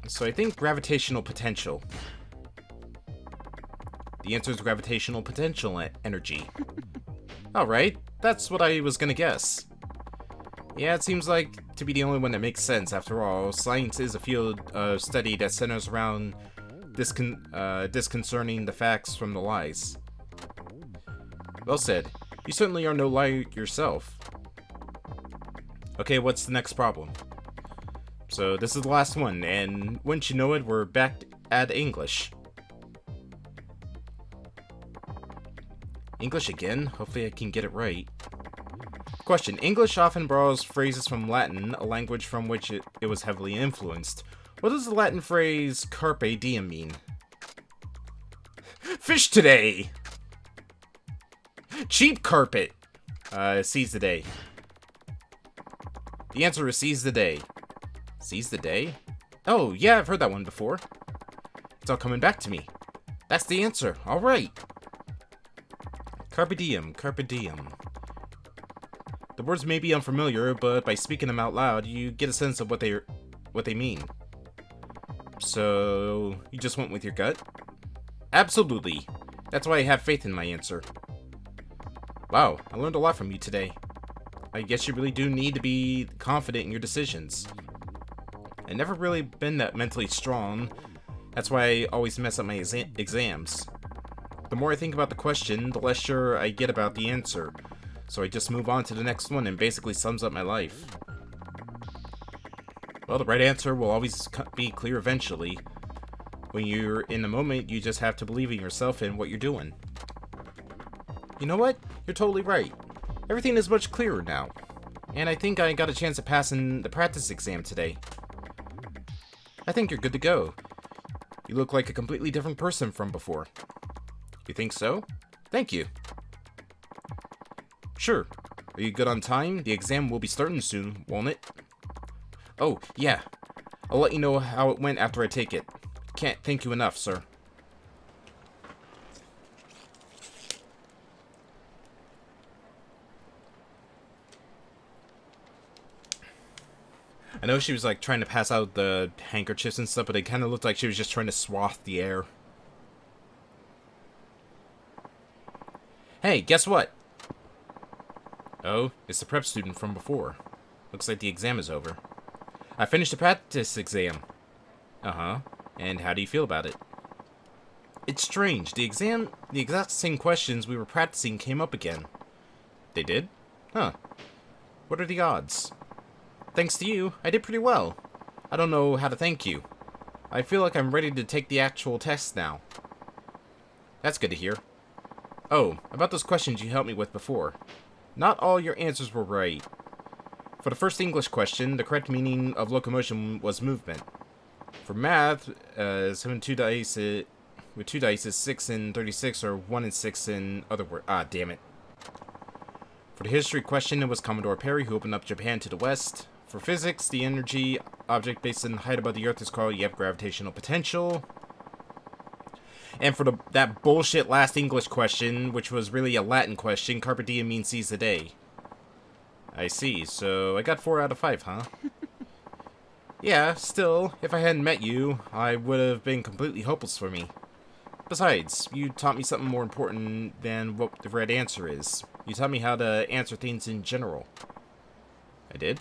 So I think gravitational potential. The answer is gravitational potential energy. Alright, that's what I was gonna guess. Yeah, it seems like to be the only one that makes sense. After all, science is a field of study that centers around disconcerting the facts from the lies. Well said. You certainly are no liar yourself. Okay, what's the next problem? So this is the last one, and wouldn't you know it, we're back at English. English again? Hopefully I can get it right. Question. English often borrows phrases from Latin, a language from which it was heavily influenced. What does the Latin phrase carpe diem mean? Fish today! Cheap carpet! Seize the day. The answer is seize the day. Seize the day? Oh, yeah, I've heard that one before. It's all coming back to me. That's the answer. Alright. Carpe diem, carpe diem. The words may be unfamiliar, but by speaking them out loud, you get a sense of what they mean. So, you just went with your gut? Absolutely. That's why I have faith in my answer. Wow, I learned a lot from you today. I guess you really do need to be confident in your decisions. I've never really been that mentally strong. That's why I always mess up my exams. The more I think about the question, the less sure I get about the answer. So I just move on to the next one and basically sums up my life. Well, the right answer will always be clear eventually. When you're in the moment, you just have to believe in yourself and what you're doing. You know what? You're totally right. Everything is much clearer now. And I think I got a chance of passing the practice exam today. I think you're good to go. You look like a completely different person from before. You think so? Thank you. Sure. Are you good on time? The exam will be starting soon, won't it? Oh, yeah. I'll let you know how it went after I take it. Can't thank you enough, sir. I know she was like trying to pass out the handkerchiefs and stuff, but it kind of looked like she was just trying to swath the air. Hey, guess what? Oh, it's the prep student from before. Looks like the exam is over. I finished the practice exam. Uh-huh. And how do you feel about it? It's strange. The exact same questions we were practicing came up again. They did? Huh. What are the odds? Thanks to you, I did pretty well. I don't know how to thank you. I feel like I'm ready to take the actual test now. That's good to hear. Oh, about those questions you helped me with before. Not all your answers were right. For the first English question, the correct meaning of locomotion was movement. For math, 7 2 dice with 2 dice is 6 and 36, or 1 and 6 in other words. Ah, damn it. For the history question, it was Commodore Perry who opened up Japan to the west. For physics, the energy object based on height above the Earth is called gravitational potential. And for that bullshit last English question, which was really a Latin question, carpe diem means seize the day. I see, so I got 4 out of 5, huh? Yeah, still, if I hadn't met you, I would have been completely hopeless for me. Besides, you taught me something more important than what the right answer is. You taught me how to answer things in general. I did?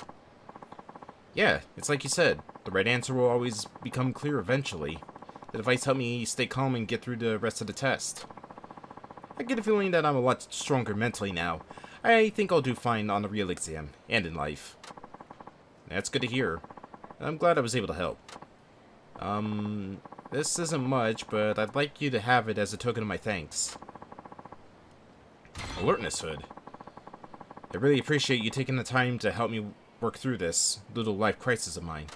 Yeah, it's like you said. The right answer will always become clear eventually. The advice helped me stay calm and get through the rest of the test. I get a feeling that I'm a lot stronger mentally now. I think I'll do fine on the real exam, and in life. That's good to hear. I'm glad I was able to help. This isn't much, but I'd like you to have it as a token of my thanks. Alertness Hood. I really appreciate you taking the time to help me work through this little life crisis of mine.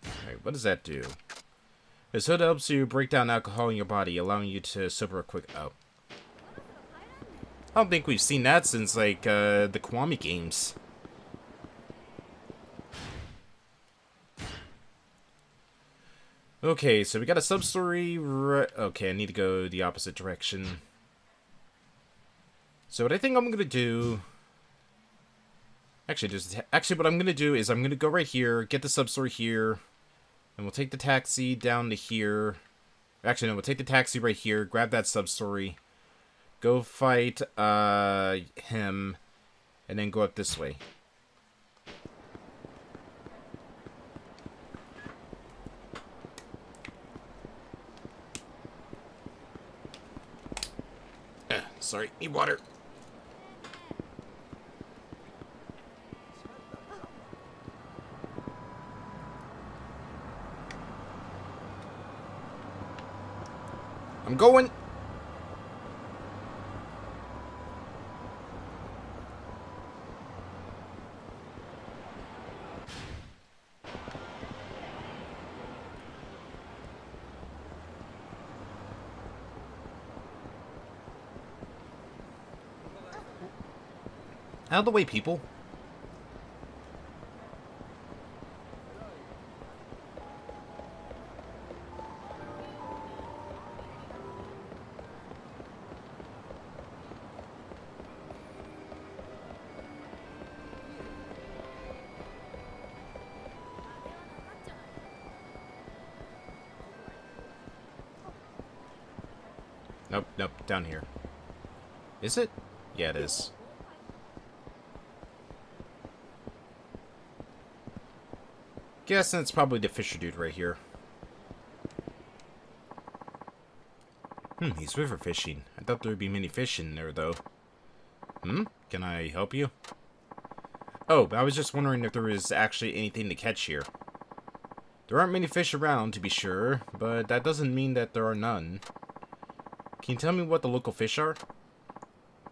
Alright, what does that do? This hood helps you break down alcohol in your body, allowing you to sober quick. Oh. I don't think we've seen that since, like, the Kiwami games. Okay, so we got a sub-story. Okay, I need to go the opposite direction. So what I think I'm gonna do... Actually, what I'm gonna do is I'm gonna go right here, get the sub-story here, and we'll take the taxi down to here. Actually, no, we'll take the taxi right here, grab that sub-story, go fight him, and then go up this way. Sorry, need water. I'm going. Out of the way, people. Nope, nope, down here. Is it? Yeah, it is. Guessing it's probably the fisher dude right here. He's river fishing. I thought there would be many fish in there, though. Can I help you? Oh, I was just wondering if there was actually anything to catch here. There aren't many fish around, to be sure, but that doesn't mean that there are none. Can you tell me what the local fish are?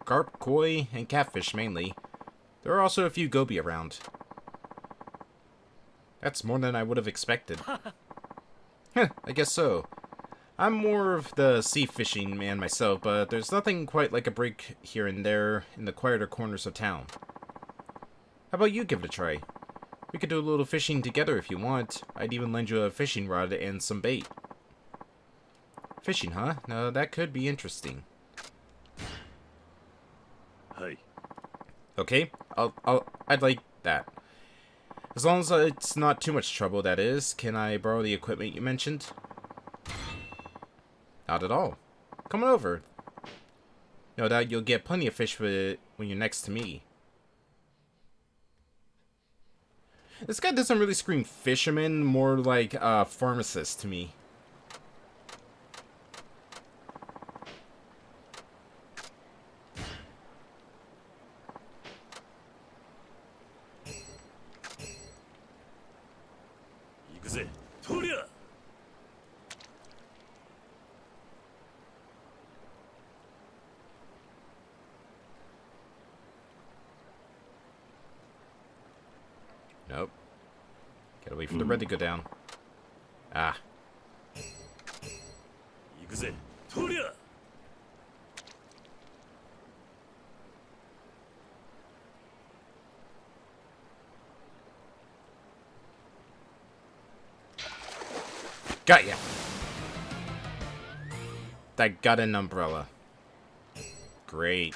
Carp, koi, and catfish mainly. There are also a few goby around. That's more than I would have expected. Heh, I guess so. I'm more of the sea fishing man myself, but there's nothing quite like a break here and there in the quieter corners of town. How about you give it a try? We could do a little fishing together if you want. I'd even lend you a fishing rod and some bait. Fishing, huh? Now that could be interesting. Hey. Okay, I'd like that. As long as it's not too much trouble, that is. Can I borrow the equipment you mentioned? Not at all. Come on over. No doubt you'll get plenty of fish when you're next to me. This guy doesn't really scream fisherman, more like pharmacist to me. Nope. Gotta wait for the red to go down. Ah. Got ya. I got an umbrella. Great.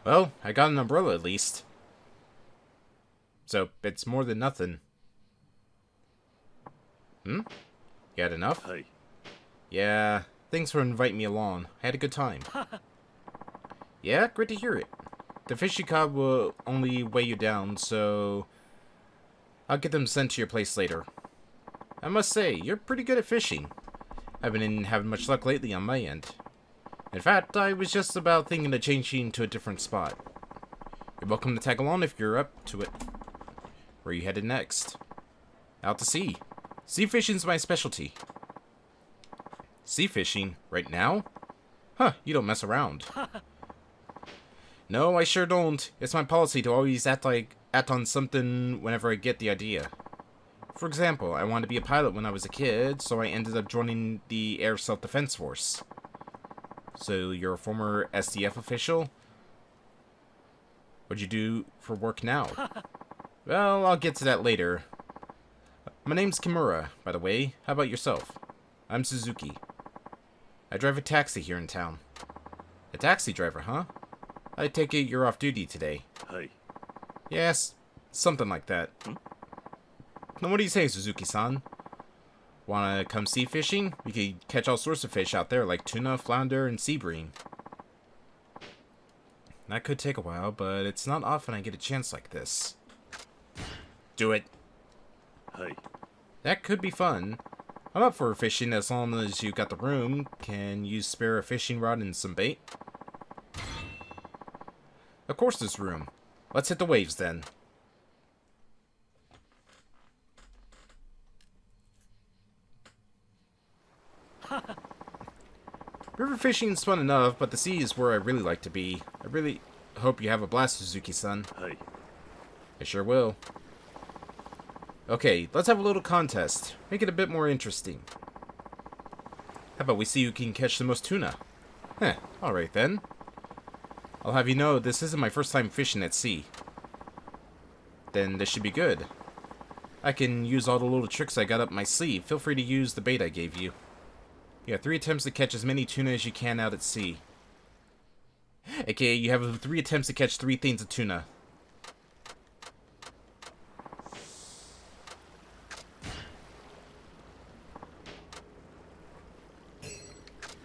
Well, I got an umbrella at least. So, it's more than nothing. You had enough? Hey. Yeah, thanks for inviting me along. I had a good time. Yeah, great to hear it. The fish you caught will only weigh you down, so I'll get them sent to your place later. I must say, you're pretty good at fishing. I've been having much luck lately on my end. In fact, I was just about thinking of changing to a different spot. You're welcome to tag along if you're up to it. Where are you headed next? Out to sea. Sea fishing's my specialty. Sea fishing? Right now? Huh, you don't mess around. No, I sure don't. It's my policy to always act on something whenever I get the idea. For example, I wanted to be a pilot when I was a kid, so I ended up joining the Air Self-Defense Force. So, you're a former SDF official? What'd you do for work now? Well, I'll get to that later. My name's Kimura, by the way. How about yourself? I'm Suzuki. I drive a taxi here in town. A taxi driver, huh? I take it you're off duty today. Hey. Yes, something like that. Now what do you say, Suzuki-san? Wanna come sea fishing? We could catch all sorts of fish out there, like tuna, flounder, and sea bream. That could take a while, but it's not often I get a chance like this. Do it. Hey. That could be fun. I'm up for fishing as long as you got the room. Can you spare a fishing rod and some bait? Of course there's room. Let's hit the waves then. River fishing's fun enough, but the sea is where I really like to be. I really hope you have a blast, Suzuki-san. Hey. I sure will. Okay, let's have a little contest. Make it a bit more interesting. How about we see who can catch the most tuna? Heh, alright then. I'll have you know, this isn't my first time fishing at sea. Then this should be good. I can use all the little tricks I got up my sleeve. Feel free to use the bait I gave you. You have 3 attempts to catch as many tuna as you can out at sea. Okay, you have 3 attempts to catch 3 things of tuna.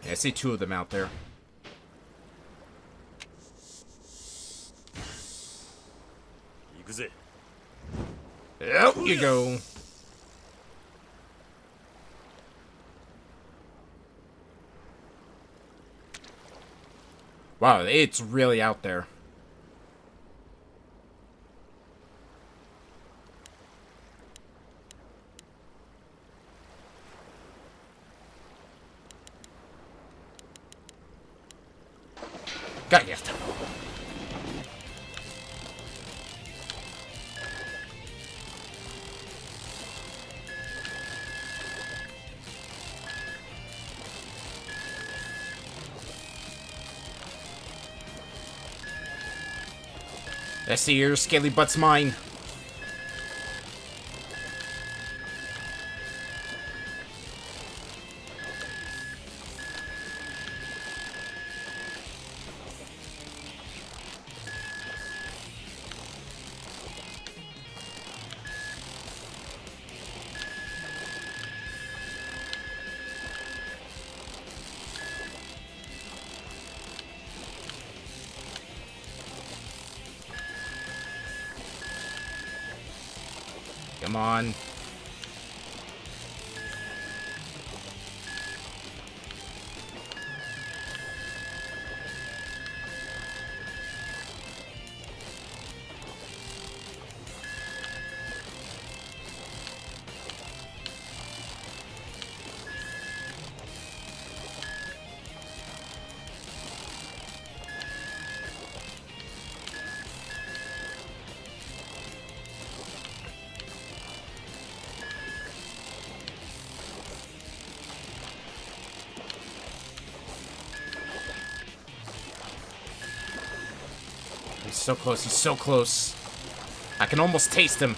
Yeah, I see 2 of them out there. Out you go. Wow, it's really out there. Got ya. I see your scaly butt's mine. Come on. He's so close, he's so close. I can almost taste him.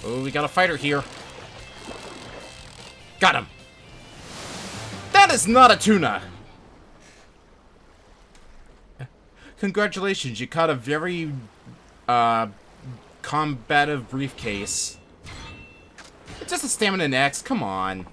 Oh, we got a fighter here. Got him. That is not a tuna. Congratulations, you caught a very combative briefcase. It's just a stamina and axe, come on.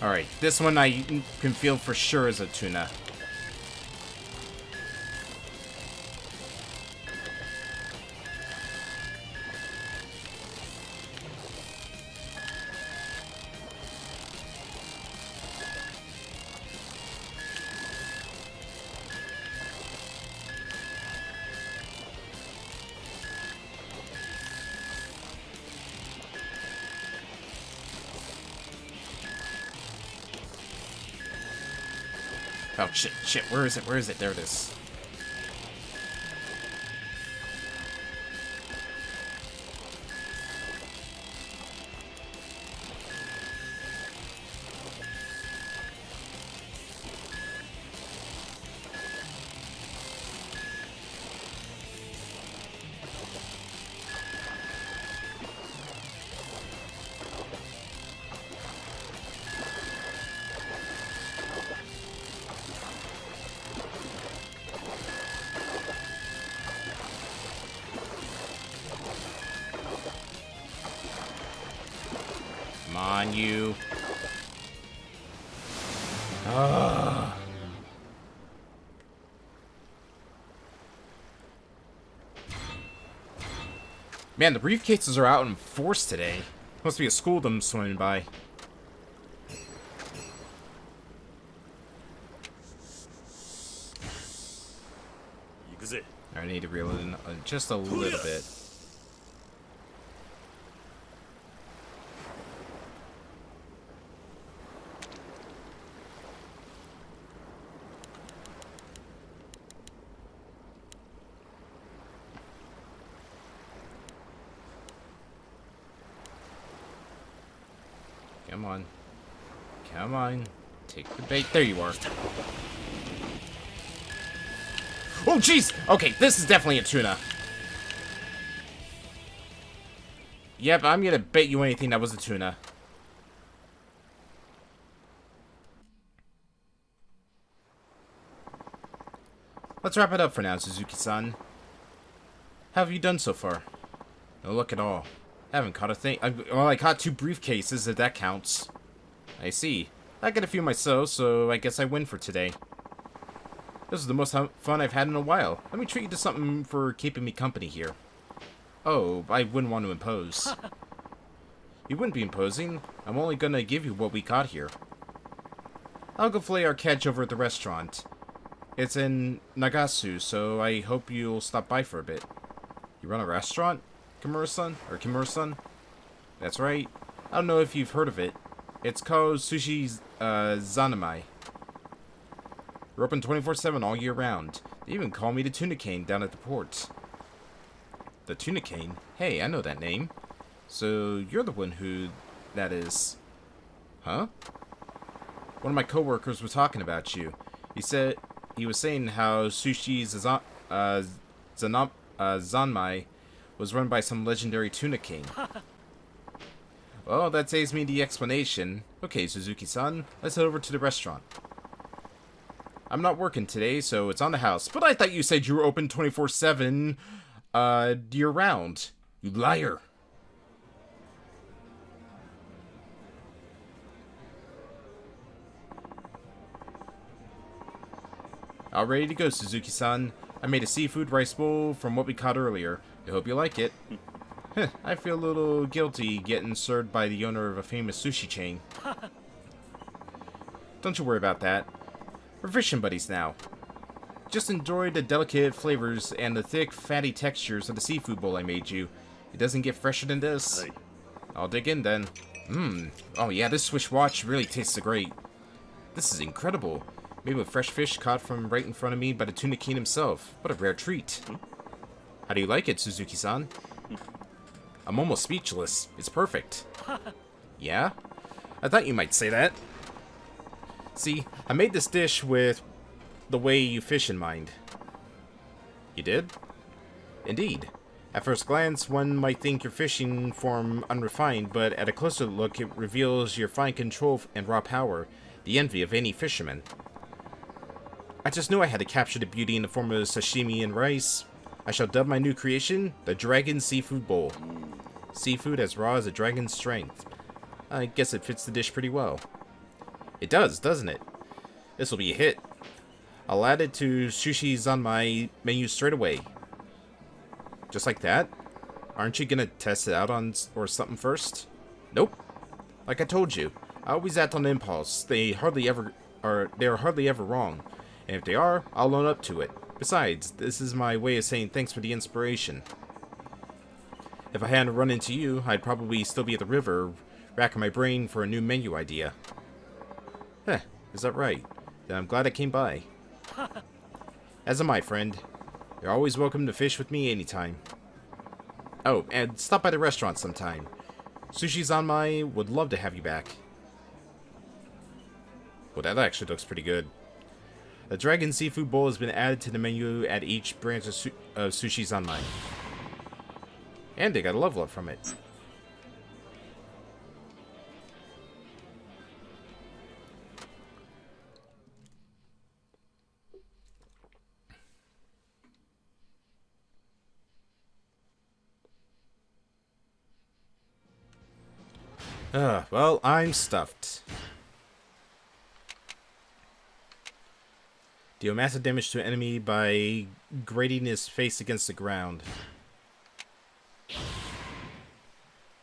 Alright, this one I can feel for sure is a tuna. Oh, shit, where is it? Where is it? There it is. Come on, you. Man, the briefcases are out in force today. Must be a school of them swimming by. I need to reel it in just a little bit. Come on. Come on. Take the bait. There you are. Oh, jeez! Okay, this is definitely a tuna. Yep, I'm gonna bet you anything that was a tuna. Let's wrap it up for now, Suzuki-san. How have you done so far? No luck at all. I haven't caught a thing. Well, I caught 2 briefcases, if that counts. I see. I got a few myself, so I guess I win for today. This is the most fun I've had in a while. Let me treat you to something for keeping me company here. Oh, I wouldn't want to impose. You wouldn't be imposing. I'm only gonna give you what we caught here. I'll go fillet our catch over at the restaurant. It's in Nagasu, so I hope you'll stop by for a bit. You run a restaurant? Kimura-san? Or Kimura-san? That's right. I don't know if you've heard of it. It's called Sushi Zanmai. We're open 24/7 all year round. They even call me the Tuna Cane down at the port. The Tuna Cane? Hey, I know that name. So, you're the one who... that is... Huh? One of my coworkers was talking about you. He was saying how Sushi Zanmai was run by some legendary Tuna King. Well, that saves me the explanation. Okay, Suzuki-san, let's head over to the restaurant. I'm not working today, so it's on the house. But I thought you said you were open 24/7, year-round. You liar. All ready to go, Suzuki-san. I made a seafood rice bowl from what we caught earlier. I hope you like it. I feel a little guilty getting served by the owner of a famous sushi chain. Don't you worry about that. We're fishing buddies now. Just enjoy the delicate flavors and the thick, fatty textures of the seafood bowl I made you. It doesn't get fresher than this. I'll dig in then. Oh yeah, this Swiss watch really tastes great. This is incredible. Made with fresh fish caught from right in front of me by the Tuna King himself. What a rare treat. How do you like it, Suzuki-san? I'm almost speechless. It's perfect. Yeah? I thought you might say that. See, I made this dish with the way you fish in mind. You did? Indeed. At first glance, one might think your fishing form unrefined, but at a closer look, it reveals your fine control and raw power, the envy of any fisherman. I just knew I had to capture the beauty in the form of sashimi and rice. I shall dub my new creation the Dragon Seafood Bowl. Seafood as raw as a dragon's strength. I guess it fits the dish pretty well. It does, doesn't it? This will be a hit. I'll add it to Sushi Zanmai menu straight away. Just like that? Aren't you gonna test it out on or something first? Nope. Like I told you, I always act on impulse. They are hardly ever wrong. And if they are, I'll own up to it. Besides, this is my way of saying thanks for the inspiration. If I hadn't run into you, I'd probably still be at the river, racking my brain for a new menu idea. Heh, is that right? Then I'm glad I came by. As am I, friend. You're always welcome to fish with me anytime. Oh, and stop by the restaurant sometime. Sushi Zanmai would love to have you back. Well, that actually looks pretty good. The Dragon Seafood Bowl has been added to the menu at each branch of Sushi Zanmai. And they got a level up from it. Well, I'm stuffed. Deal massive damage to an enemy by grating his face against the ground.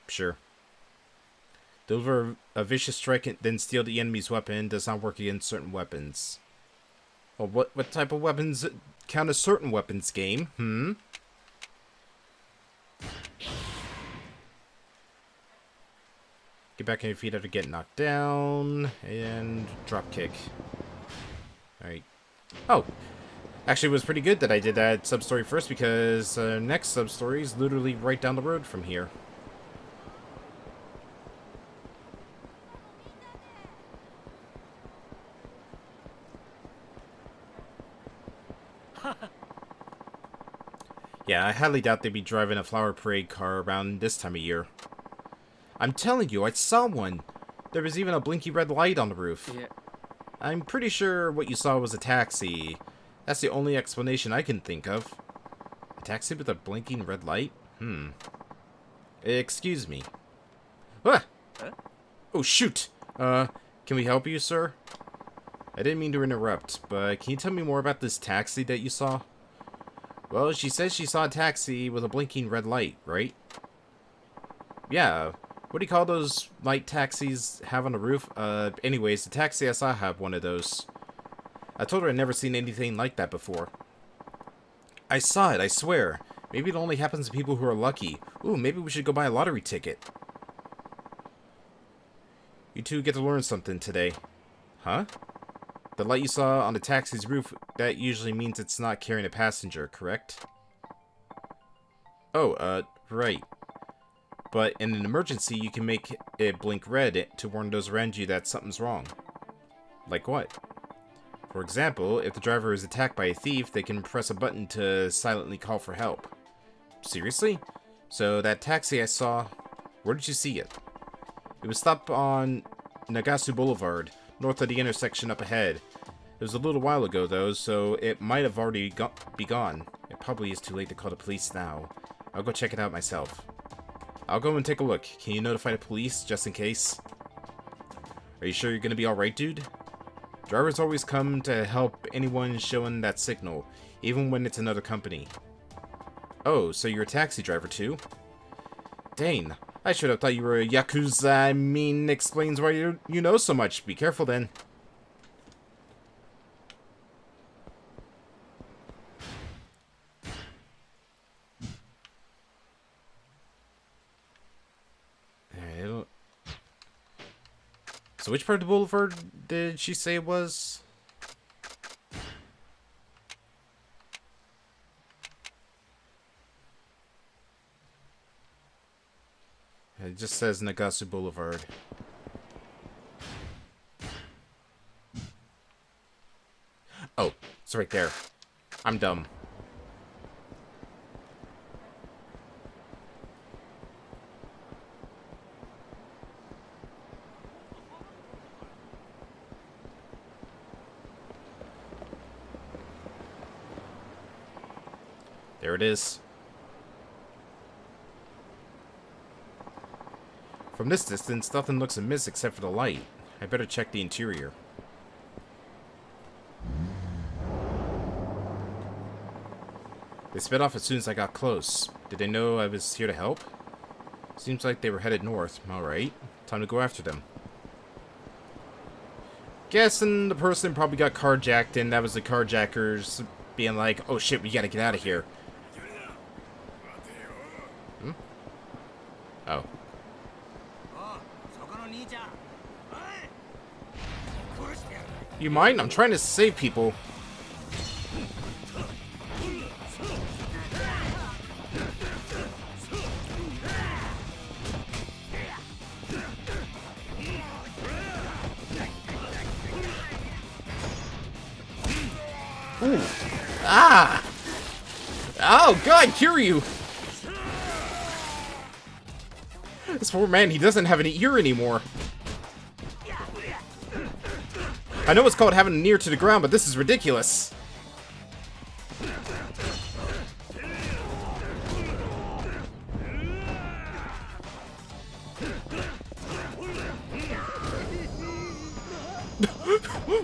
Sure. Deliver a vicious strike and then steal the enemy's weapon does not work against certain weapons. Well, what type of weapons count as certain weapons, game? Get back on your feet after getting knocked down. And drop kick. Alright. Oh! Actually, it was pretty good that I did that sub-story first because next sub-story is literally right down the road from here. Yeah, I highly doubt they'd be driving a flower parade car around this time of year. I'm telling you, I saw one! There was even a blinky red light on the roof. Yeah. I'm pretty sure what you saw was a taxi. That's the only explanation I can think of. A taxi with a blinking red light? Excuse me. Ah! Huh? Oh, shoot! Can we help you, sir? I didn't mean to interrupt, but can you tell me more about this taxi that you saw? Well, she says she saw a taxi with a blinking red light, right? Yeah. What do you call those light taxis have on the roof? Anyways, the taxi I saw had one of those. I told her I'd never seen anything like that before. I saw it, I swear. Maybe it only happens to people who are lucky. Ooh, maybe we should go buy a lottery ticket. You two get to learn something today. Huh? The light you saw on the taxi's roof, that usually means it's not carrying a passenger, correct? Oh, right. But in an emergency, you can make it blink red to warn those around you that something's wrong. Like what? For example, if the driver is attacked by a thief, they can press a button to silently call for help. Seriously? So that taxi I saw, where did you see it? It was stopped on Nagasu Boulevard, north of the intersection up ahead. It was a little while ago though, so it might have already be gone. It probably is too late to call the police now. I'll go check it out myself. I'll go and take a look. Can you notify the police, just in case? Are you sure you're gonna be alright, dude? Drivers always come to help anyone showing that signal, even when it's another company. Oh, so you're a taxi driver too? Dang, I should have thought you were a Yakuza. I mean, explains why you know so much. Be careful then. So which part of the boulevard did she say it was? It just says Nagasu Boulevard. Oh, it's right there. I'm dumb. There it is. From this distance, nothing looks amiss except for the light. I better check the interior. They sped off as soon as I got close. Did they know I was here to help? Seems like they were headed north. Alright, time to go after them. Guessing the person probably got carjacked and that was the carjackers being like, oh shit, we gotta get out of here. Oh. You mind? I'm trying to save people. Ooh. Ah! Oh god, Kiryu! This poor man, he doesn't have an ear anymore. I know it's called having an ear to the ground, but this is ridiculous.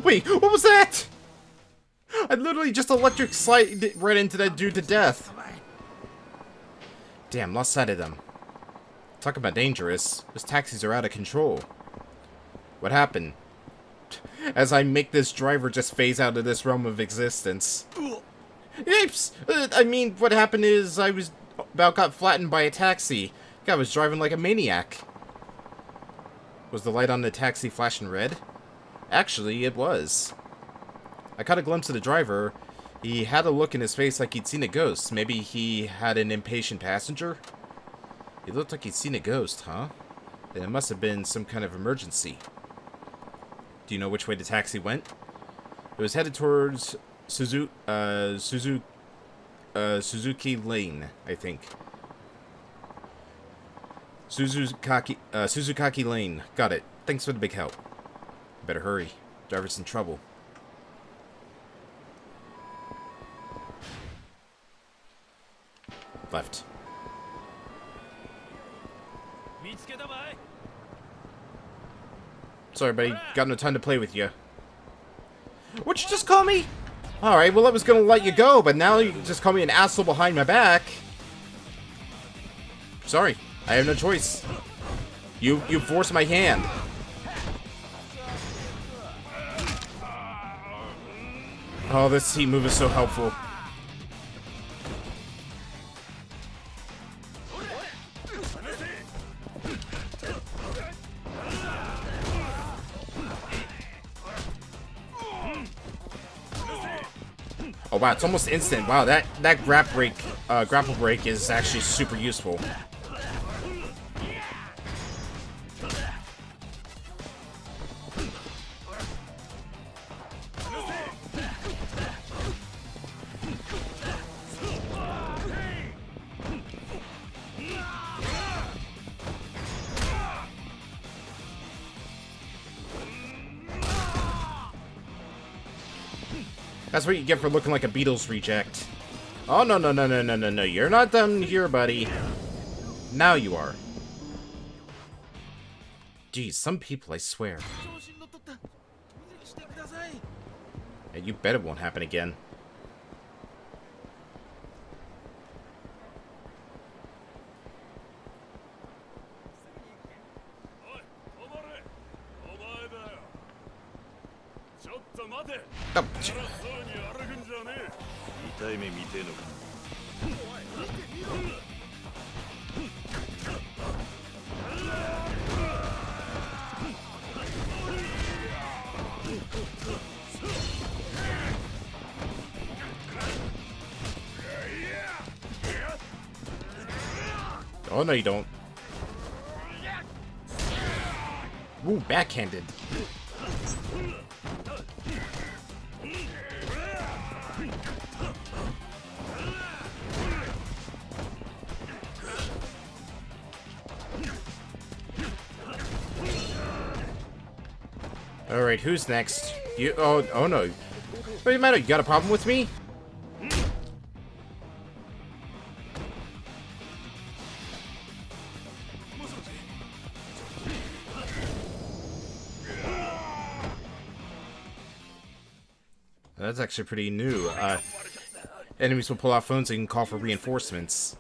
Wait, what was that? I literally just electric slide right into that dude to death. Damn, lost sight of them. Talk about dangerous. Those taxis are out of control. What happened? As I make this driver just phase out of this realm of existence. Yipes! I mean, what happened is I was about got flattened by a taxi. Guy was driving like a maniac. Was the light on the taxi flashing red? Actually, it was. I caught a glimpse of the driver. He had a look in his face like he'd seen a ghost. Maybe he had an impatient passenger? He looked like he'd seen a ghost, huh? Then it must have been some kind of emergency. Do you know which way the taxi went? It was headed towards Suzuki Lane, I think. Suzukaki Lane. Got it. Thanks for the big help. Better hurry. Driver's in trouble. Left. Sorry, buddy. Got no time to play with you. What'd you just call me? Alright, well I was gonna let you go, but now you just call me an asshole behind my back. Sorry. I have no choice. You forced my hand. Oh, this heat move is so helpful. Oh wow, it's almost instant. Wow, that grapple break is actually super useful. That's what you get for looking like a Beatles reject. Oh, no, no, no, no, no, no, no. You're not done here, buddy. Now you are. Geez, some people, I swear. Yeah, you bet it won't happen again. Oh. Oh, no, you don't. Ooh, backhanded. Alright, who's next? You- oh no. What do you matter? You got a problem with me? That's actually pretty new. Enemies will pull out phones and call for reinforcements.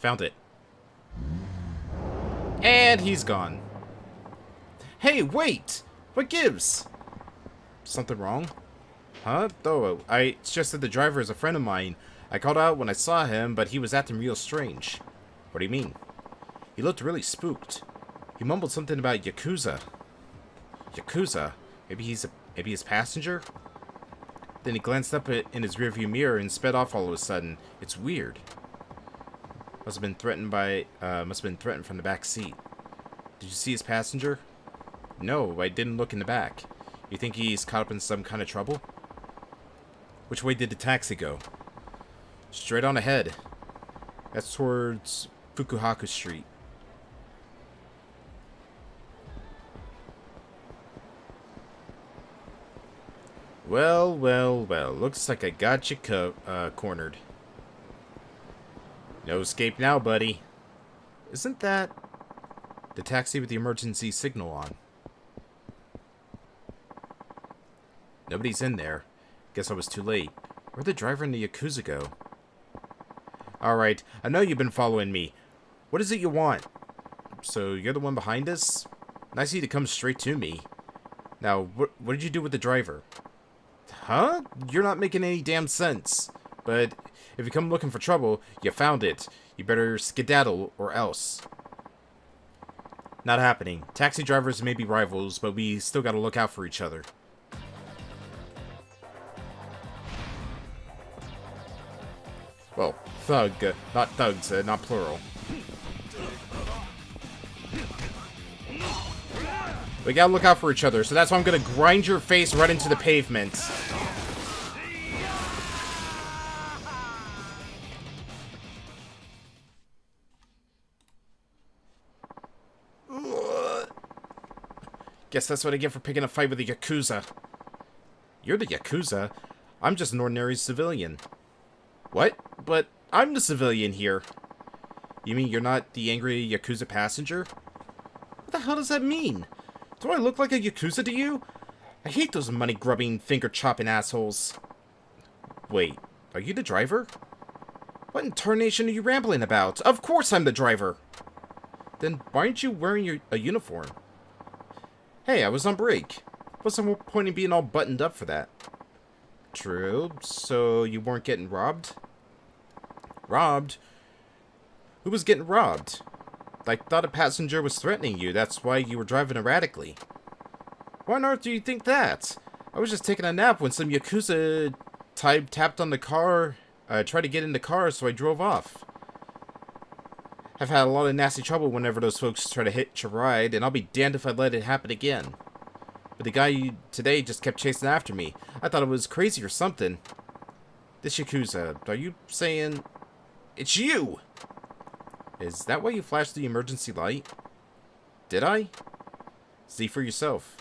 Found it. And he's gone. Hey, wait! What gives? Something wrong? Huh? Though, it's just that the driver is a friend of mine. I called out when I saw him, but he was acting real strange. What do you mean? He looked really spooked. He mumbled something about Yakuza. Yakuza? Maybe his passenger? Then he glanced up in his rearview mirror and sped off all of a sudden. It's weird. Must have been threatened from the back seat. Did you see his passenger? No, I didn't look in the back. You think he's caught up in some kind of trouble? Which way did the taxi go? Straight on ahead. That's towards Fukuhaku Street. Well, well, well. Looks like I got you cornered. No escape now, buddy. Isn't that the taxi with the emergency signal on? Nobody's in there. Guess I was too late. Where'd the driver and the Yakuza go? Alright, I know you've been following me. What is it you want? So, you're the one behind this? Nice of you to come straight to me. Now, what did you do with the driver? Huh? You're not making any damn sense. But, if you come looking for trouble, you found it. You better skedaddle or else. Not happening. Taxi drivers may be rivals, but we still gotta look out for each other. Well, thug, not thugs, not plural. We gotta look out for each other, so that's why I'm gonna grind your face right into the pavement. Guess that's what I get for picking a fight with the Yakuza. You're the Yakuza? I'm just an ordinary civilian. What? But I'm the civilian here. You mean you're not the angry Yakuza passenger? What the hell does that mean? Do I look like a Yakuza to you? I hate those money-grubbing, finger-chopping assholes. Wait, are you the driver? What in tarnation are you rambling about? Of course I'm the driver! Then why aren't you wearing a uniform? Hey, I was on break. What's the point in being all buttoned up for that? True, so you weren't getting robbed? Robbed? Who was getting robbed? I thought a passenger was threatening you, that's why you were driving erratically. Why on earth do you think that? I was just taking a nap when some Yakuza tapped on the car, tried to get in the car, so I drove off. I've had a lot of nasty trouble whenever those folks try to hitch a ride, and I'll be damned if I let it happen again. But the guy today just kept chasing after me. I thought it was crazy or something. This Yakuza, are you saying... It's you! Is that why you flashed the emergency light? Did I? See for yourself.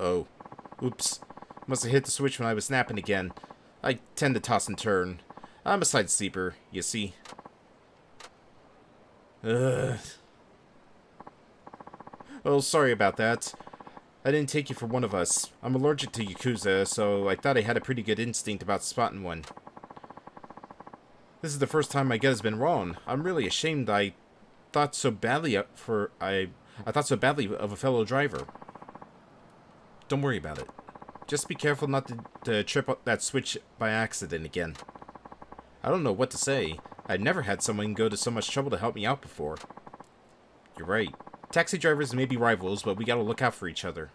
Oh. Oops. Must have hit the switch when I was napping again. I tend to toss and turn. I'm a side sleeper, you see. Ugh. Well, sorry about that. I didn't take you for one of us. I'm allergic to Yakuza, so I thought I had a pretty good instinct about spotting one. This is the first time my gut has been wrong. I'm really ashamed I thought so badly I thought so badly of a fellow driver. Don't worry about it. Just be careful not to trip up that switch by accident again. I don't know what to say. I've never had someone go to so much trouble to help me out before. You're right. Taxi drivers may be rivals, but we gotta look out for each other.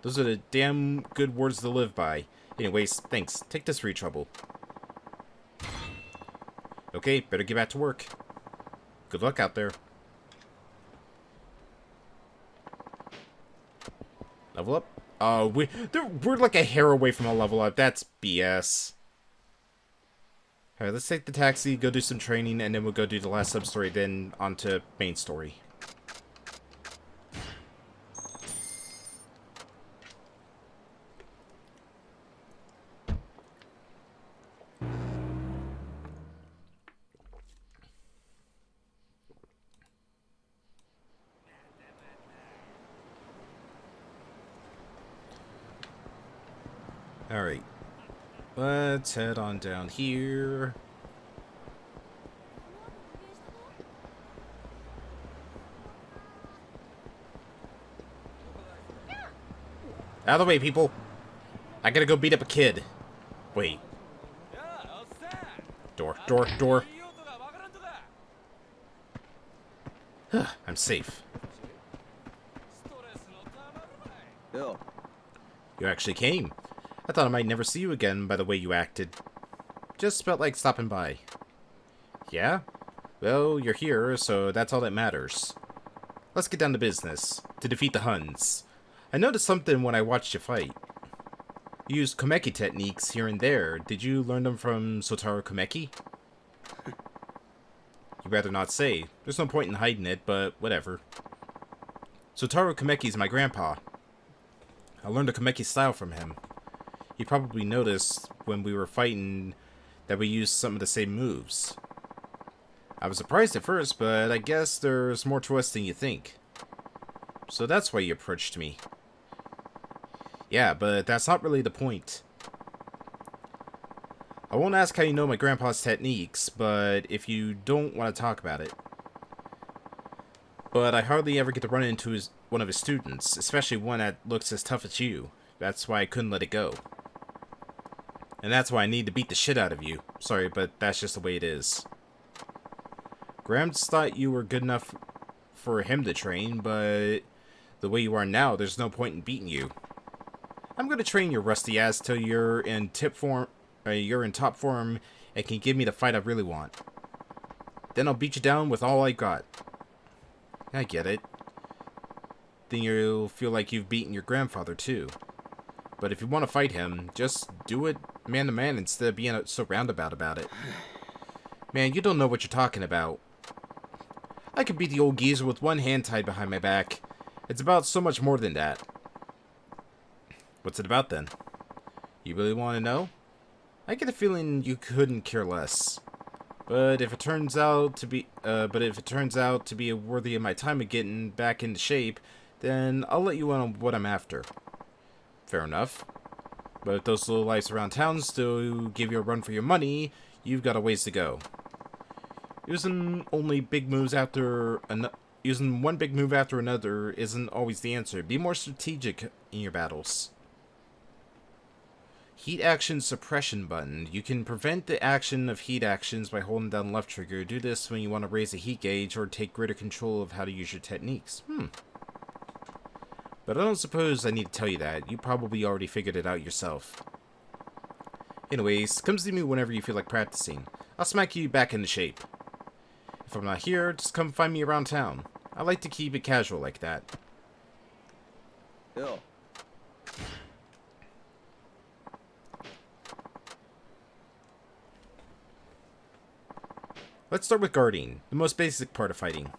Those are the damn good words to live by. Anyways, thanks. Take this for your trouble. Okay, better get back to work. Good luck out there. Level up? We're like a hair away from a level up. That's BS. Alright, let's take the taxi, go do some training, and then we'll go do the last sub-story, then on to main story. Alright. Let's head on down here. Out of the way, people. I gotta go beat up a kid. Wait. Door. I'm safe. You actually came. I thought I might never see you again by the way you acted. Just felt like stopping by. Yeah? Well, you're here, so that's all that matters. Let's get down to business. To defeat the Huns. I noticed something when I watched you fight. You used Komeki techniques here and there. Did you learn them from Sotaro Komeki? You'd rather not say. There's no point in hiding it, but whatever. Sotaro Komeki's my grandpa. I learned the Komeki style from him. You probably noticed when we were fighting that we used some of the same moves. I was surprised at first, but I guess there's more to us than you think. So that's why you approached me. Yeah, but that's not really the point. I won't ask how you know my grandpa's techniques, but if you don't want to talk about it. But I hardly ever get to run into one of his students, especially one that looks as tough as you. That's why I couldn't let it go. And that's why I need to beat the shit out of you. Sorry, but that's just the way it is. Gramps thought you were good enough for him to train, but the way you are now, there's no point in beating you. I'm gonna train your rusty ass till you're in top form and can give me the fight I really want. Then I'll beat you down with all I got. I get it. Then you'll feel like you've beaten your grandfather too. But if you want to fight him, just do it man to man instead of being so roundabout about it. Man, you don't know what you're talking about. I could beat the old geezer with one hand tied behind my back. It's about so much more than that. What's it about then? You really want to know? I get a feeling you couldn't care less. But if it turns out to be worthy of my time of getting back into shape, then I'll let you in on what I'm after. Fair enough. But if those little lights around town still give you a run for your money, you've got a ways to go. Using one big move after another isn't always the answer. Be more strategic in your battles. Heat action suppression button. You can prevent the action of heat actions by holding down left trigger. Do this when you want to raise the heat gauge or take greater control of how to use your techniques. But I don't suppose I need to tell you that. You probably already figured it out yourself. Anyways, come see me whenever you feel like practicing. I'll smack you back into shape. If I'm not here, just come find me around town. I like to keep it casual like that. Yo. Let's start with guarding, the most basic part of fighting.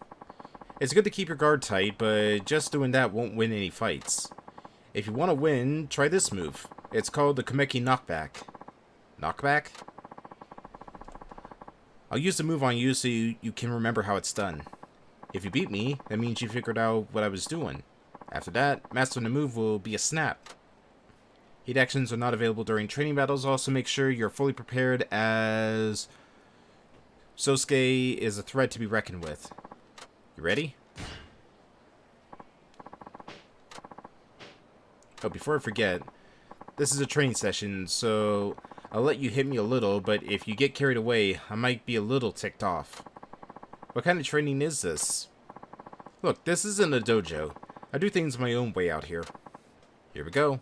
It's good to keep your guard tight, but just doing that won't win any fights. If you want to win, try this move. It's called the Kameki Knockback. Knockback? I'll use the move on you so you can remember how it's done. If you beat me, that means you figured out what I was doing. After that, mastering the move will be a snap. Heat actions are not available during training battles. Also make sure you're fully prepared, as Sosuke is a threat to be reckoned with. You ready? Oh, before I forget, this is a training session, so I'll let you hit me a little, but if you get carried away, I might be a little ticked off. What kind of training is this? Look, this isn't a dojo. I do things my own way out here. Here we go.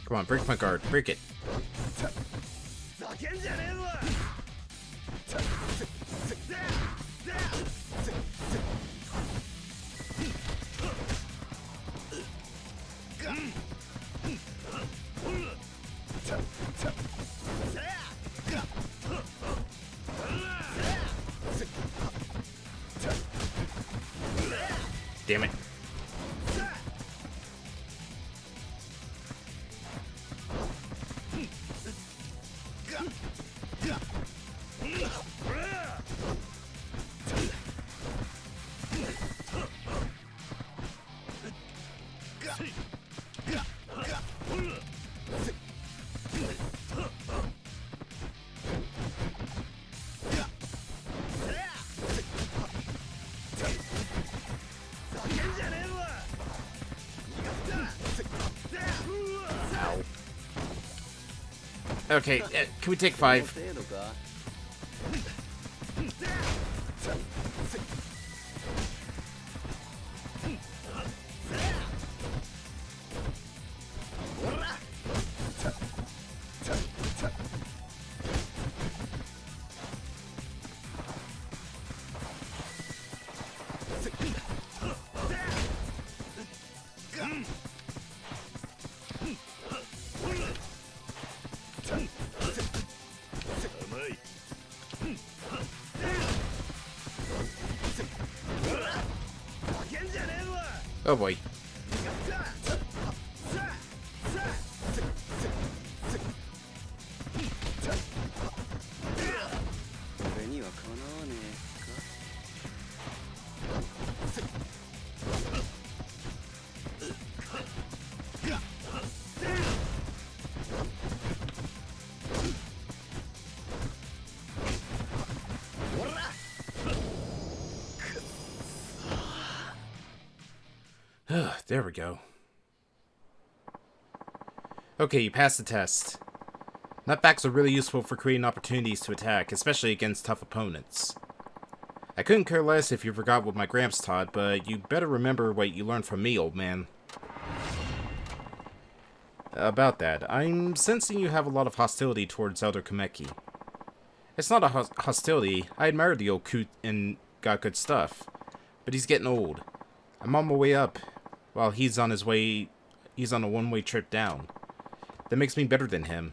Come on, break my guard. Break it. Damn it. Okay, can we take 5? Oh boy. There we go. Okay, you passed the test. Nutbacks are really useful for creating opportunities to attack, especially against tough opponents. I couldn't care less if you forgot what my gramps taught, but you better remember what you learned from me, old man. About that, I'm sensing you have a lot of hostility towards Elder Kameki. It's not a hostility. I admire the old coot and got good stuff, but he's getting old. I'm on my way up, while he's on a one-way trip down. That makes me better than him.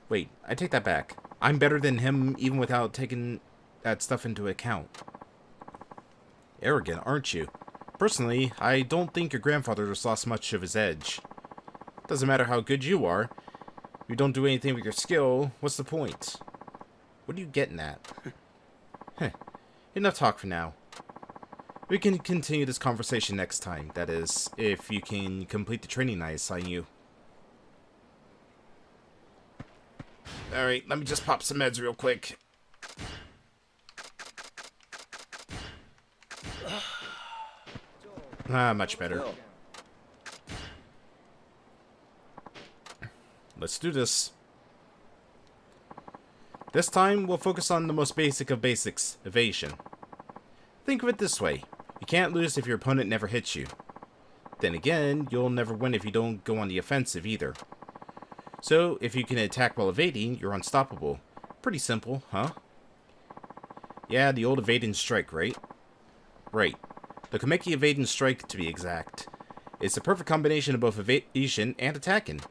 Wait, I take that back. I'm better than him even without taking that stuff into account. Arrogant, aren't you? Personally, I don't think your grandfather has lost much of his edge. Doesn't matter how good you are. If you don't do anything with your skill, what's the point? What are you getting at? Heh. Enough talk for now. We can continue this conversation next time. That is, if you can complete the training I assign you. Alright, let me just pop some meds real quick. Much better. Let's do this. This time, we'll focus on the most basic of basics, evasion. Think of it this way. You can't lose if your opponent never hits you. Then again, you'll never win if you don't go on the offensive either. So, if you can attack while evading, you're unstoppable. Pretty simple, huh? Yeah, the old evade and strike, right? Right. The Kameki evade and strike, to be exact. It's a perfect combination of both evasion and attacking.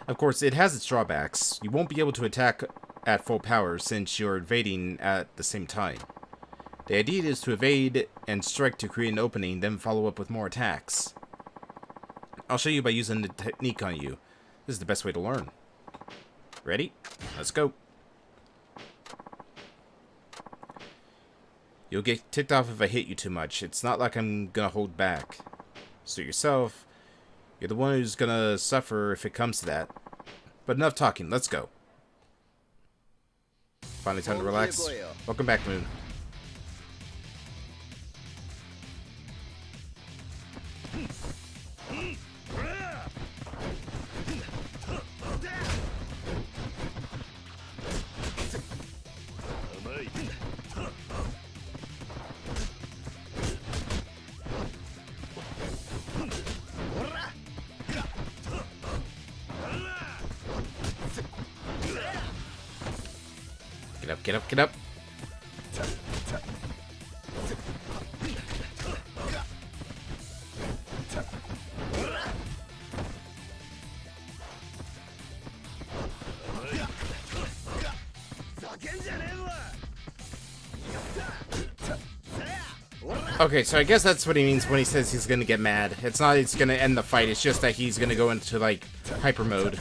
Of course, it has its drawbacks. You won't be able to attack at full power since you're evading at the same time. The idea is to evade and strike to create an opening, then follow up with more attacks. I'll show you by using the technique on you. This is the best way to learn. Ready? Let's go. You'll get ticked off if I hit you too much. It's not like I'm gonna hold back. Suit yourself. You're the one who's gonna suffer if it comes to that. But enough talking, let's go. Finally time to relax. Welcome back, Moon. Get up, get up, get up. Okay, so I guess that's what he means when he says he's gonna get mad. It's not he's gonna end the fight, it's just that he's gonna go into, like, hyper mode.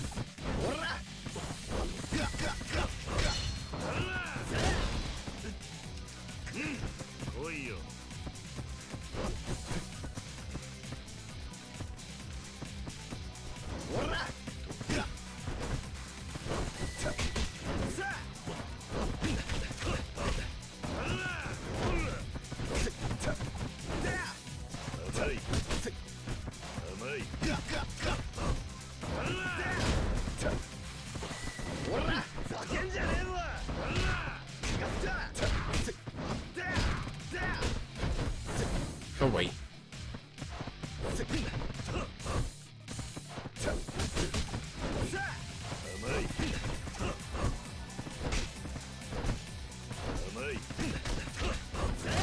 Oh, wait.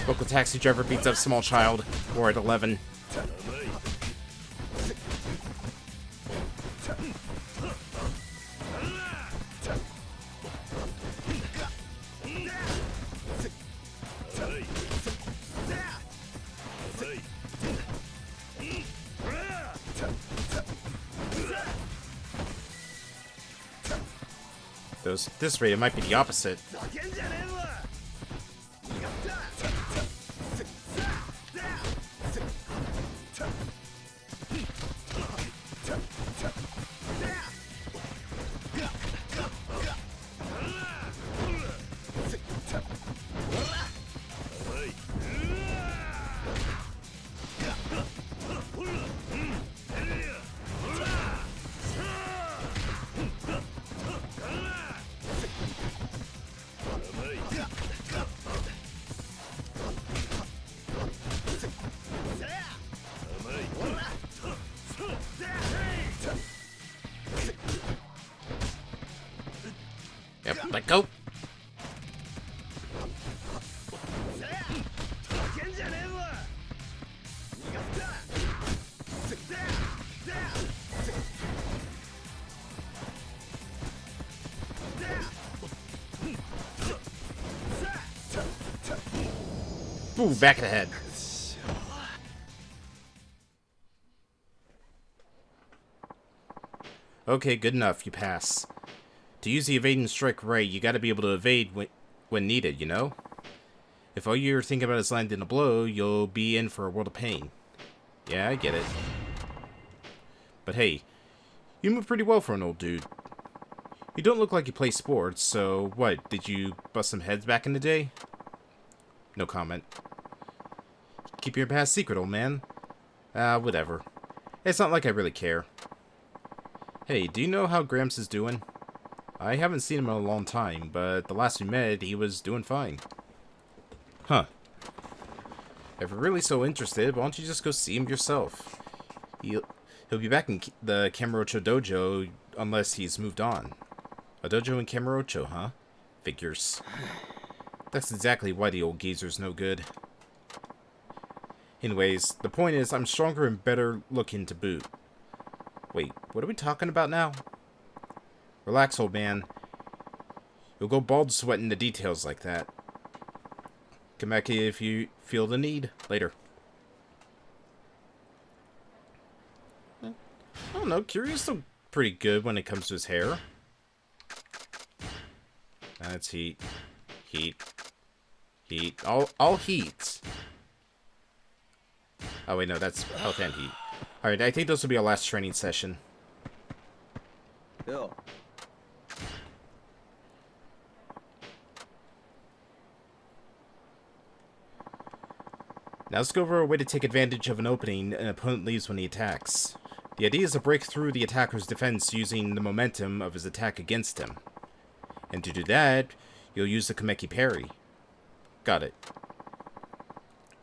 Local taxi driver beats up small child. We're at 11. Though at this rate, it might be the opposite. Yep, let go. Ooh, back of the head. Okay, good enough. You pass. To use the evade and strike right, you gotta be able to evade when needed, you know? If all you're thinking about is landing a blow, you'll be in for a world of pain. Yeah, I get it. But hey, you move pretty well for an old dude. You don't look like you play sports, so what, did you bust some heads back in the day? No comment. Keep your past secret, old man. Whatever. It's not like I really care. Hey, do you know how Gramps is doing? I haven't seen him in a long time, but the last we met, he was doing fine. Huh. If you're really so interested, why don't you just go see him yourself? He'll be back in the Kamurocho dojo unless he's moved on. A dojo in Kamurocho, huh? Figures. That's exactly why the old geezer's no good. Anyways, the point is, I'm stronger and better looking to boot. Wait, what are we talking about now? Relax, old man. You'll go bald sweating the details like that. Come back here if you feel the need. Later. I don't know, Kiryu's still pretty good when it comes to his hair. That's heat. Heat. Heat. All heat. Oh wait, no, that's health and heat. Alright, I think this will be our last training session. Yo. Now let's go over a way to take advantage of an opening an opponent leaves when he attacks. The idea is to break through the attacker's defense using the momentum of his attack against him. And to do that, you'll use the Kameki parry. Got it.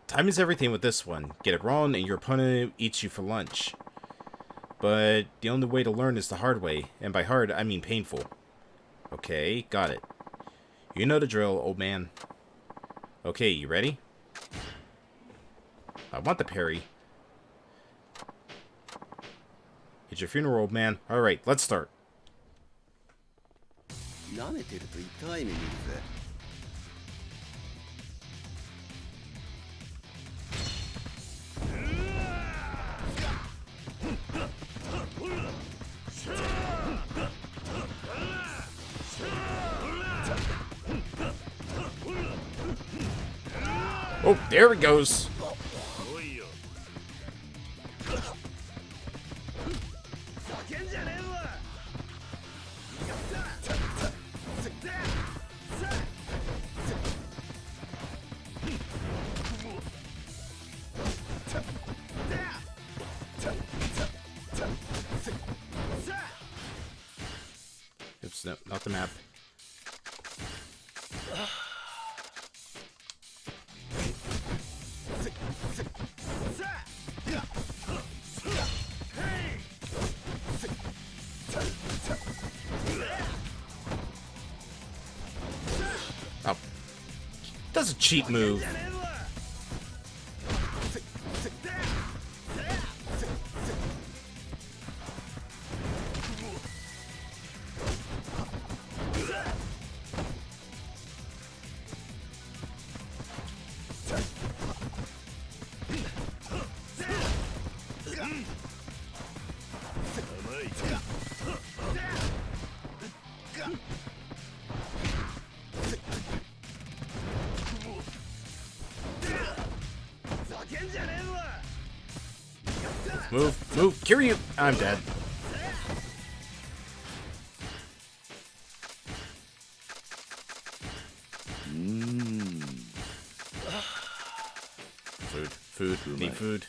Time is everything with this one. Get it wrong and your opponent eats you for lunch. But the only way to learn is the hard way, and by hard, I mean painful. Okay, got it. You know the drill, old man. Okay, you ready? I want the parry. It's your funeral, old man. Alright, let's start. Oh, there it goes. Oops, no, not the map. Oh. That's a cheat move. Move, move, Kiryu! I'm dead. Food, need food.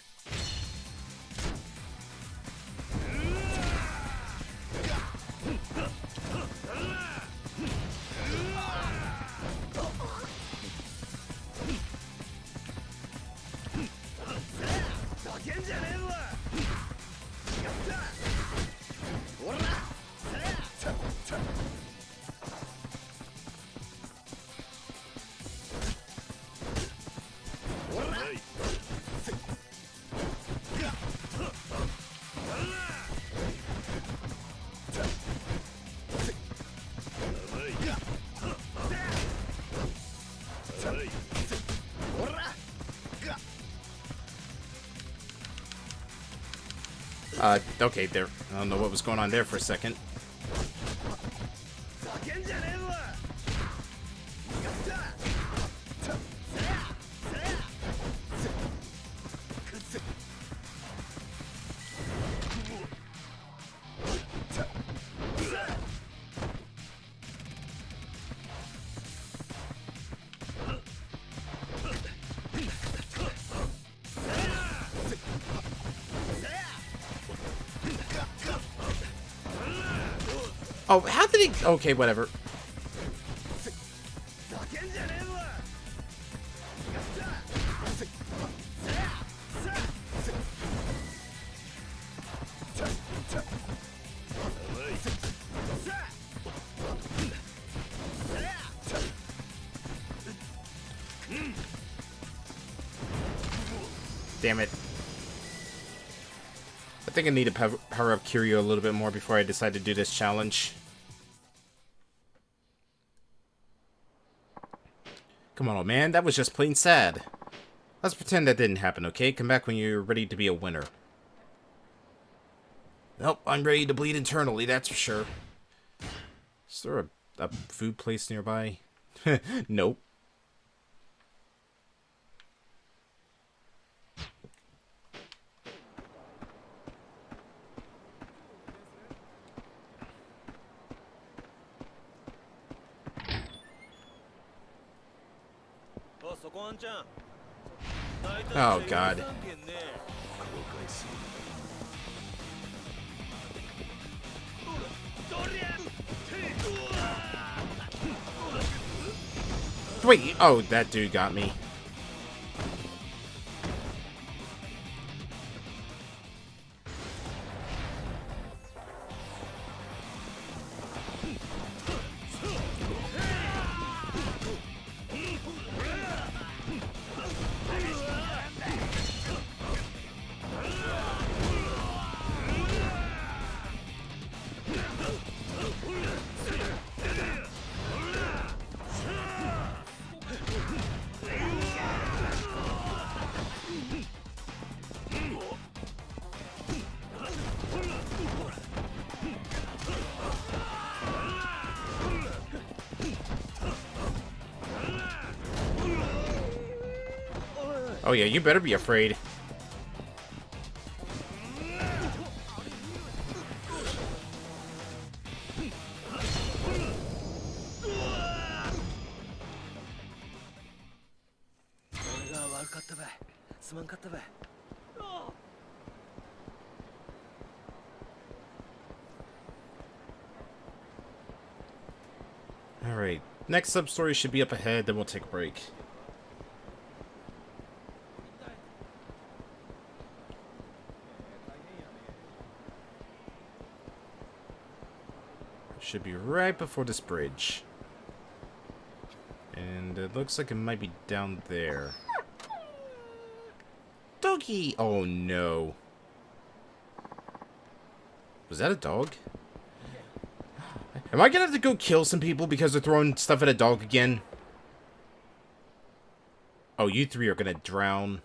Okay, there. I don't know what was going on there for a second. Oh, how did he... Okay, whatever. Damn it. I think I need to power up Kiryu a little bit more before I decide to do this challenge. Come on, old man. That was just plain sad. Let's pretend that didn't happen, okay? Come back when you're ready to be a winner. Nope, I'm ready to bleed internally, that's for sure. Is there a food place nearby? Nope. Oh, God. Wait, oh, that dude got me. Oh yeah, you better be afraid. Alright, next sub-story should be up ahead, then we'll take a break. Should be right before this bridge. And it looks like it might be down there. Doggy! Oh no. Was that a dog? Am I gonna have to go kill some people because they're throwing stuff at a dog again? Oh, you three are gonna drown.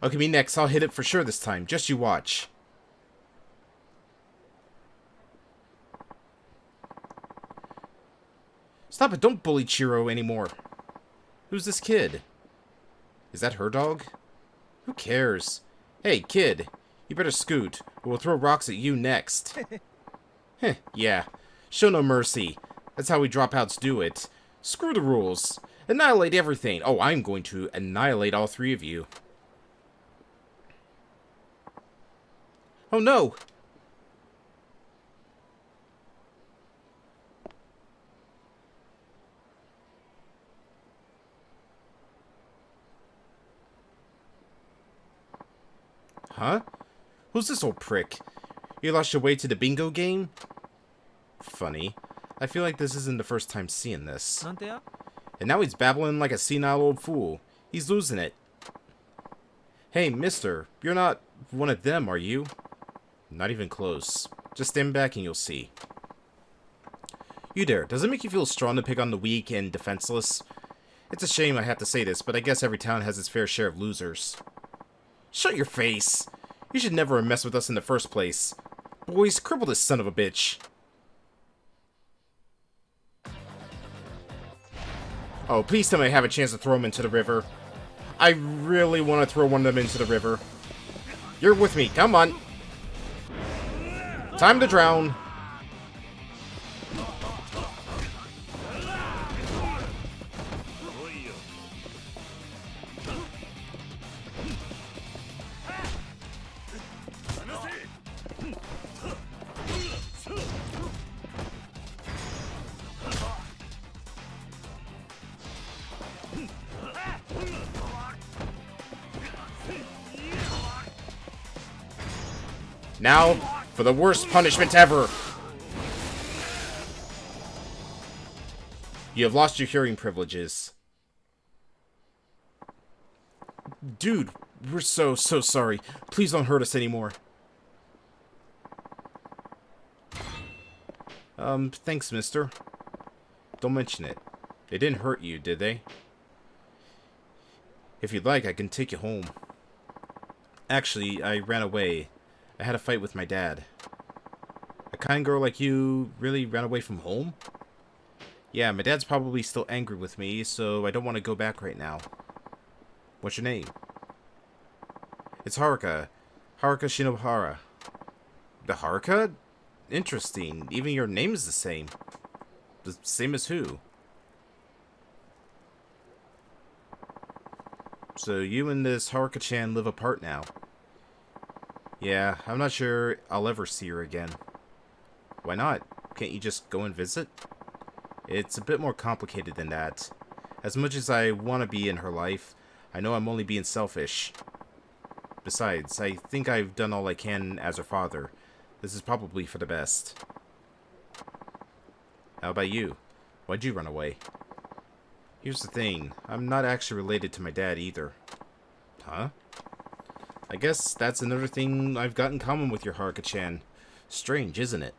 Okay, me next. I'll hit it for sure this time. Just you watch. Stop it, don't bully Chiro anymore. Who's this kid? Is that her dog? Who cares? Hey, kid. You better scoot, or we'll throw rocks at you next. Heh, yeah. Show no mercy. That's how we dropouts do it. Screw the rules. Annihilate everything. Oh, I'm going to annihilate all three of you. Oh no! Huh? Who's this old prick? You lost your way to the bingo game? Funny. I feel like this isn't the first time seeing this. And now he's babbling like a senile old fool. He's losing it. Hey, mister, you're not one of them, are you? Not even close. Just stand back and you'll see. You there, does it make you feel strong to pick on the weak and defenseless? It's a shame I have to say this, but I guess every town has its fair share of losers. Shut your face! You should never have messed with us in the first place. Boys, cripple this son of a bitch. Oh, please tell me I have a chance to throw him into the river. I really want to throw one of them into the river. You're with me, come on. Time to drown. Now, for the worst punishment ever. You have lost your hearing privileges. Dude, we're so sorry. Please don't hurt us anymore. Thanks, mister. Don't mention it. They didn't hurt you, did they? If you'd like, I can take you home. Actually, I ran away. I had a fight with my dad. A kind girl like you really ran away from home? Yeah, my dad's probably still angry with me, so I don't want to go back right now. What's your name? It's Haruka. Haruka Shinohara. The Haruka? Interesting. Even your name is the same. The same as who? So you and this Haruka-chan live apart now. Yeah, I'm not sure I'll ever see her again. Why not? Can't you just go and visit? It's a bit more complicated than that. As much as I want to be in her life, I know I'm only being selfish. Besides, I think I've done all I can as her father. This is probably for the best. How about you? Why'd you run away? Here's the thing, I'm not actually related to my dad either. Huh? I guess that's another thing I've got in common with your Haruka-chan. Strange, isn't it?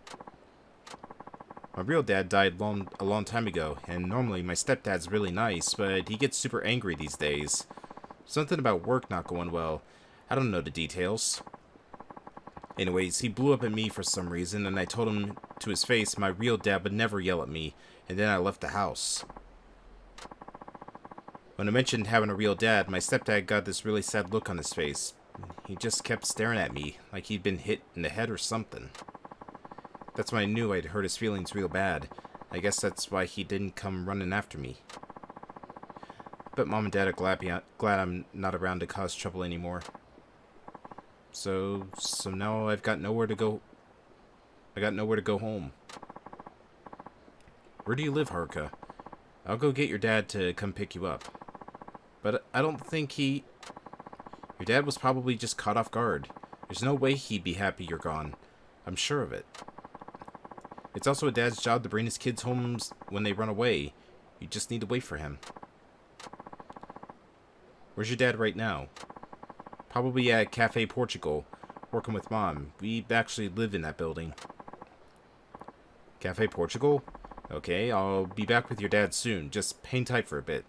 My real dad died a long time ago, and normally my stepdad's really nice, but he gets super angry these days. Something about work not going well. I don't know the details. Anyways, he blew up at me for some reason, and I told him to his face my real dad would never yell at me, and then I left the house. When I mentioned having a real dad, my stepdad got this really sad look on his face. He just kept staring at me, like he'd been hit in the head or something. That's when I knew I'd hurt his feelings real bad. I guess that's why he didn't come running after me. But Mom and Dad are glad I'm not around to cause trouble anymore. So now I've got nowhere to go. I got nowhere to go home. Where do you live, Haruka? I'll go get your dad to come pick you up. But I don't think he... Your dad was probably just caught off guard. There's no way he'd be happy you're gone. I'm sure of it. It's also a dad's job to bring his kids home when they run away. You just need to wait for him. Where's your dad right now? Probably at Cafe Portugal, working with Mom. We actually live in that building. Cafe Portugal? Okay, I'll be back with your dad soon. Just hang tight for a bit.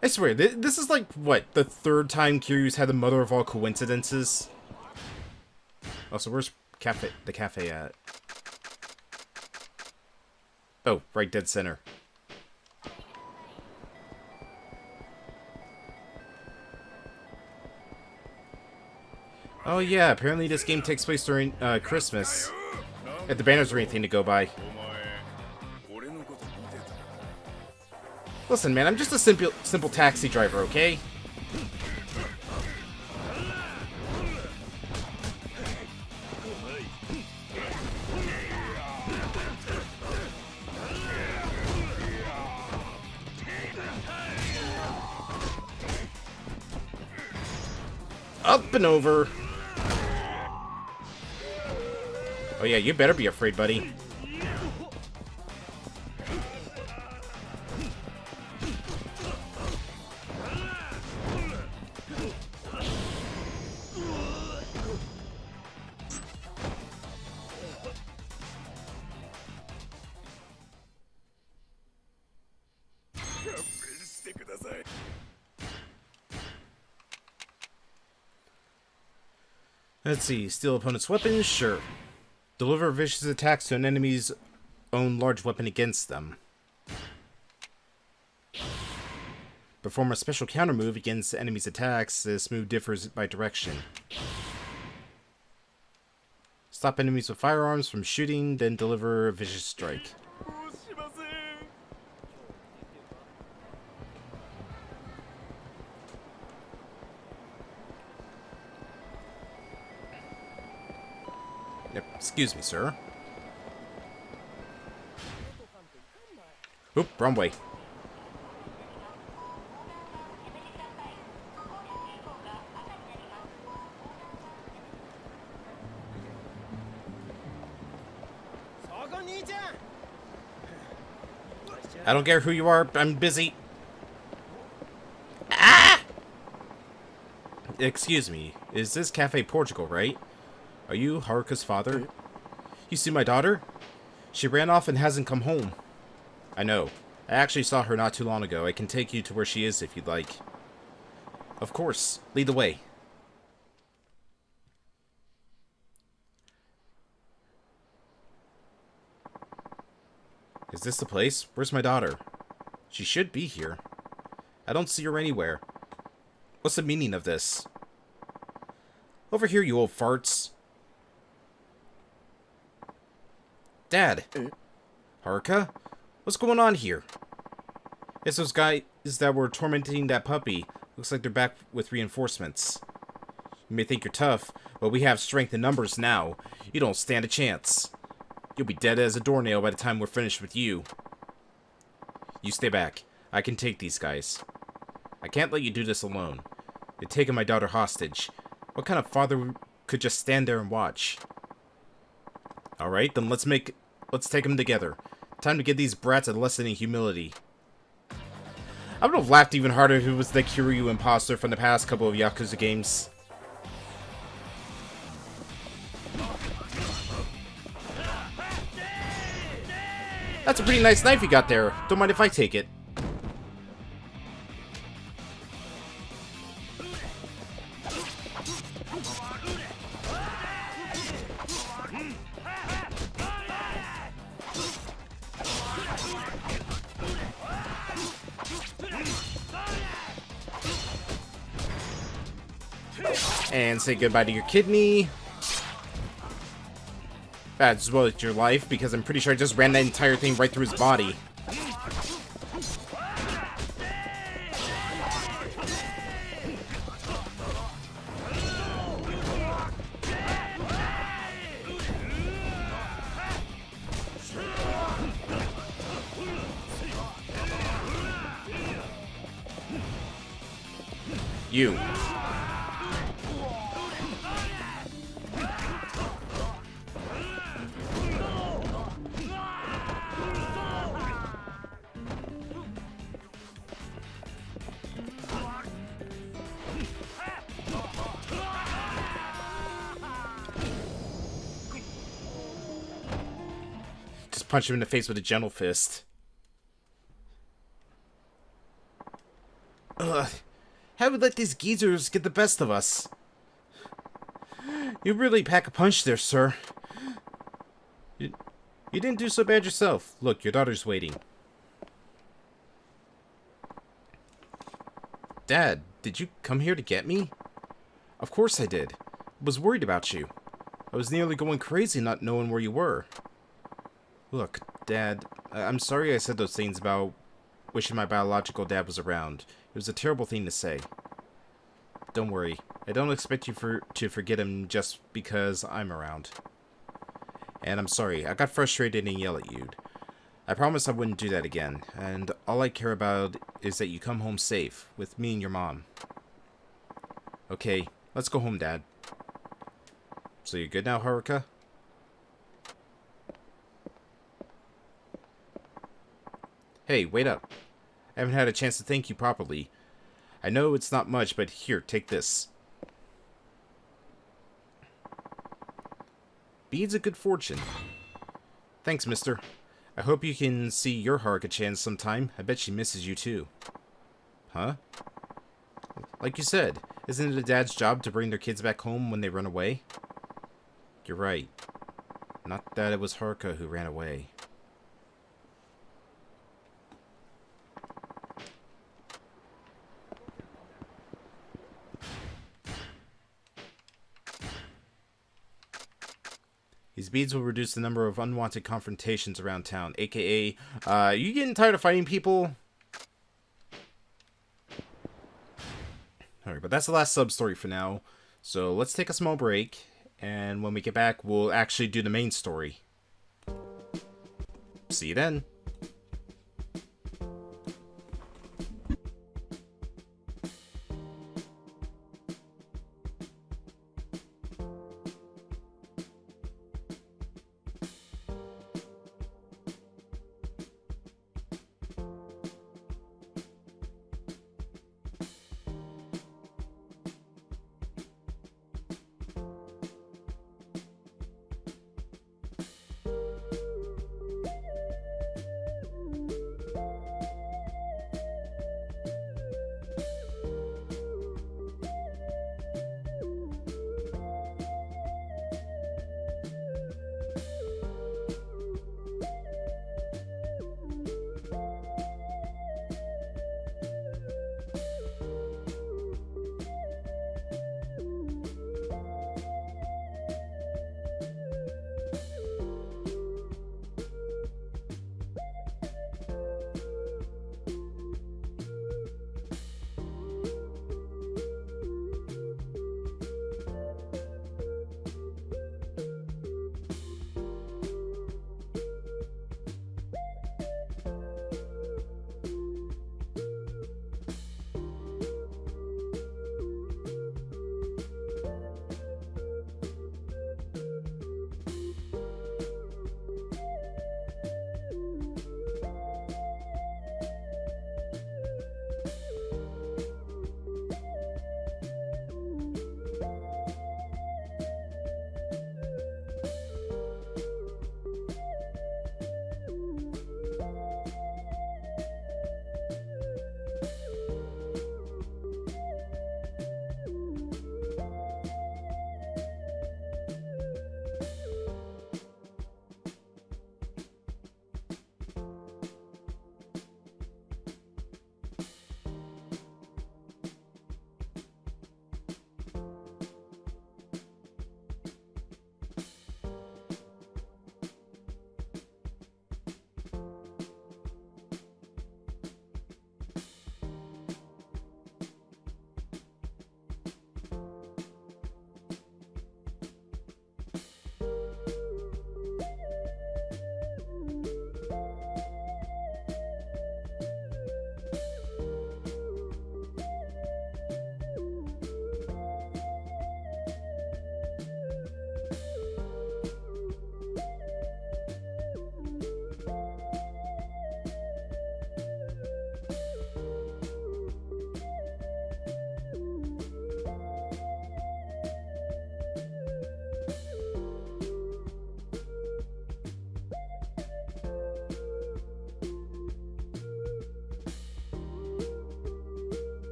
I swear, this is like, what, the third time Kiryu's had the mother of all coincidences? Also, where's the cafe at? Oh, right dead center. Oh yeah, apparently this game takes place during Christmas. If the banners or anything to go by. Listen, man, I'm just a simple taxi driver, okay? Up and over. Oh yeah, you better be afraid, buddy. Let's see, steal opponent's weapons? Sure. Deliver vicious attacks to an enemy's own large weapon against them. Perform a special counter move against the enemy's attacks. This move differs by direction. Stop enemies with firearms from shooting, then deliver a vicious strike. Yep, excuse me, sir. Oop, wrong way. I don't care who you are, I'm busy. Ah! Excuse me, is this Cafe Portugal, right? Are you Haruka's father? You see my daughter? She ran off and hasn't come home. I know. I actually saw her not too long ago. I can take you to where she is if you'd like. Of course. Lead the way. Is this the place? Where's my daughter? She should be here. I don't see her anywhere. What's the meaning of this? Over here, you old farts. Dad. Haruka? What's going on here? It's those guys that were tormenting that puppy. Looks like they're back with reinforcements. You may think you're tough, but we have strength in numbers now. You don't stand a chance. You'll be dead as a doornail by the time we're finished with you. You stay back. I can take these guys. I can't let you do this alone. You're taking my daughter hostage. What kind of father could just stand there and watch? Alright, then let's take them together. Time to give these brats a lesson in humility. I would have laughed even harder if it was the Kiryu imposter from the past couple of Yakuza games. That's a pretty nice knife you got there. Don't mind if I take it. And say goodbye to your kidney. That's well, your life, because I'm pretty sure I just ran that entire thing right through his body. You. Just punch him in the face with a gentle fist. Ugh. How would let these geezers get the best of us? You really pack a punch there, sir. You didn't do so bad yourself. Look, your daughter's waiting. Dad, did you come here to get me? Of course I did. was worried about you. I was nearly going crazy not knowing where you were. Look, Dad, I'm sorry I said those things about wishing my biological dad was around. It was a terrible thing to say. Don't worry. I don't expect you to forget him just because I'm around. And I'm sorry, I got frustrated and yelled at you. I promised I wouldn't do that again, and all I care about is that you come home safe, with me and your mom. Okay, let's go home, Dad. So you're good now, Haruka? Hey, wait up. I haven't had a chance to thank you properly. I know it's not much, but here, take this. Beads of good fortune. Thanks, mister. I hope you can see your Haruka-chan sometime. I bet she misses you too. Huh? Like you said, isn't it a dad's job to bring their kids back home when they run away? You're right. Not that it was Haruka who ran away. These beads will reduce the number of unwanted confrontations around town, aka, you getting tired of fighting people? Alright, but that's the last sub-story for now. So let's take a small break, and when we get back, we'll actually do the main story. See you then.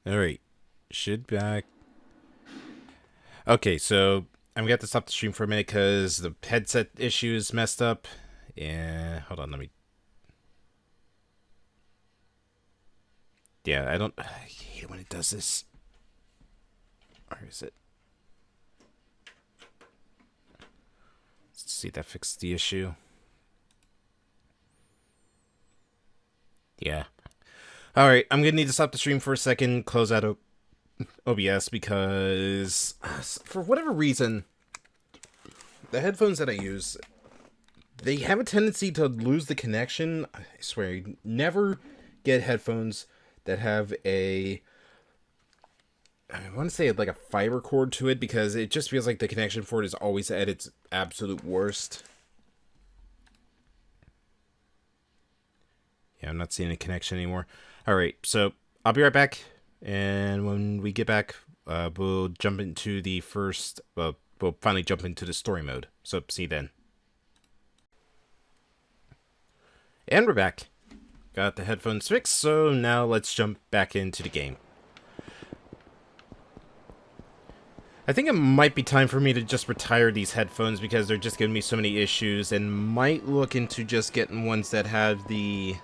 Alright. Should back. Okay, so I'm gonna have to stop the stream for a minute because the headset issue is messed up. And hold on, let me. Yeah, I hate it when it does this. Where is it? Let's see if that fixed the issue. Yeah. Alright, I'm gonna need to stop the stream for a second, close out OBS, because for whatever reason, the headphones that I use, they have a tendency to lose the connection. I swear, you never get headphones that have I want to say like a fiber cord to it, because it just feels like the connection for it is always at its absolute worst. Yeah, I'm not seeing a connection anymore. Alright, so I'll be right back. And when we get back, we'll jump into the first... Well, we'll finally jump into the story mode. So, see you then. And we're back. Got the headphones fixed, so now let's jump back into the game. I think it might be time for me to just retire these headphones because they're just giving me so many issues, and might look into just getting ones that have the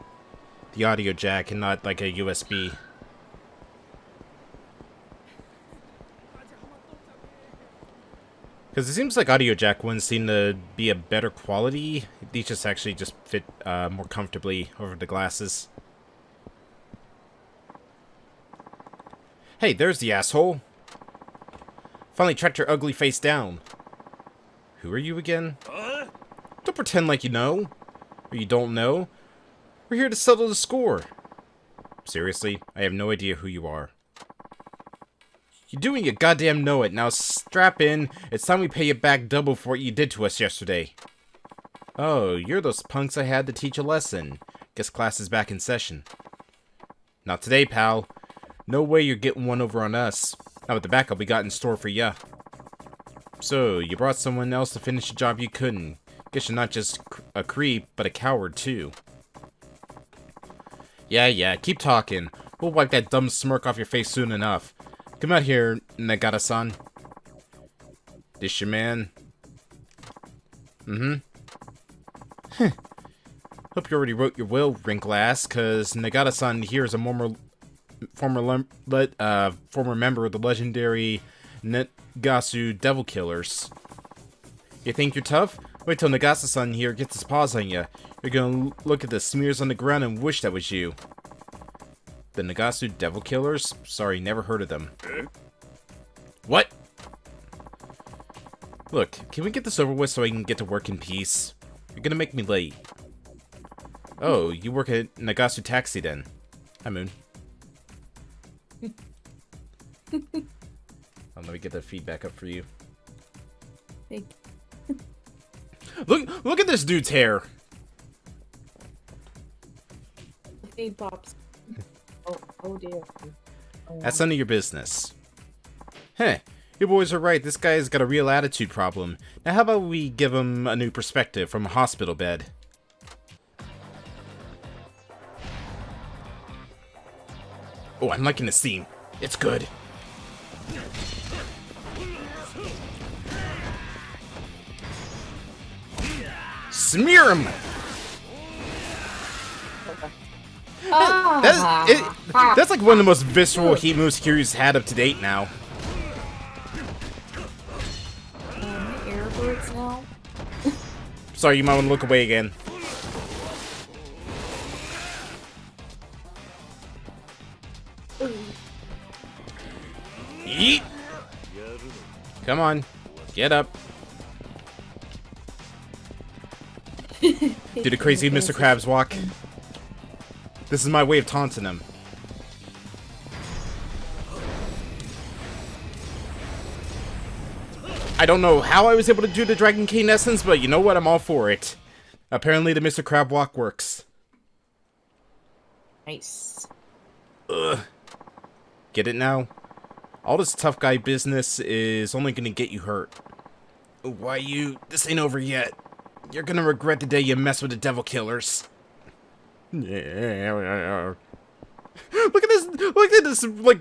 audio jack and not like a USB. Because it seems like audio jack ones seem to be a better quality. These just actually just fit more comfortably over the glasses. Hey, there's the asshole. Finally tracked your ugly face down. Who are you again? Don't pretend like you know. Or you don't know. We're here to settle the score. Seriously, I have no idea who you are. You do and you goddamn know it. Now strap in. It's time we pay you back double for what you did to us yesterday. Oh, you're those punks I had to teach a lesson. Guess class is back in session. Not today, pal. No way you're getting one over on us. Not with the backup we got in store for ya. So, you brought someone else to finish a job you couldn't. Guess you're not just a creep, but a coward too. Yeah, keep talking. We'll wipe that dumb smirk off your face soon enough. Come out here, Nagata-san. This your man? Mm-hmm. Hope you already wrote your will, wrinkle-ass, cause Nagata-san here is a former member of the legendary Negasu Devil Killers. You think you're tough? Wait till Nagata-san here gets his paws on you. You're gonna look at the smears on the ground and wish that was you. The Negasu Devil Killers? Sorry, never heard of them. What? Look, can we get this over with so I can get to work in peace? You're gonna make me late. Oh, you work at Nagasu Taxi then. Hi, Moon. Let me get the feedback up for you. Look at this dude's hair. Feed pops. Oh dear. That's none of your business. Heh, you boys are right. This guy's got a real attitude problem. Now how about we give him a new perspective from a hospital bed? Oh, I'm liking this scene. It's good. Smear him! That's like one of the most visceral heat moves Kiryu's had up to date now. Air hurts now. Sorry, you might want to look away again. Yeet! Come on, get up. Do the crazy Mr. Krabs walk. This is my way of taunting him. I don't know how I was able to do the Dragon Cane Essence, but you know what? I'm all for it. Apparently the Mr. Crab walk works. Nice. Ugh. Get it now? All this tough guy business is only gonna get you hurt. Why you? This ain't over yet. You're gonna regret the day you mess with the Devil Killers. Look at this, like,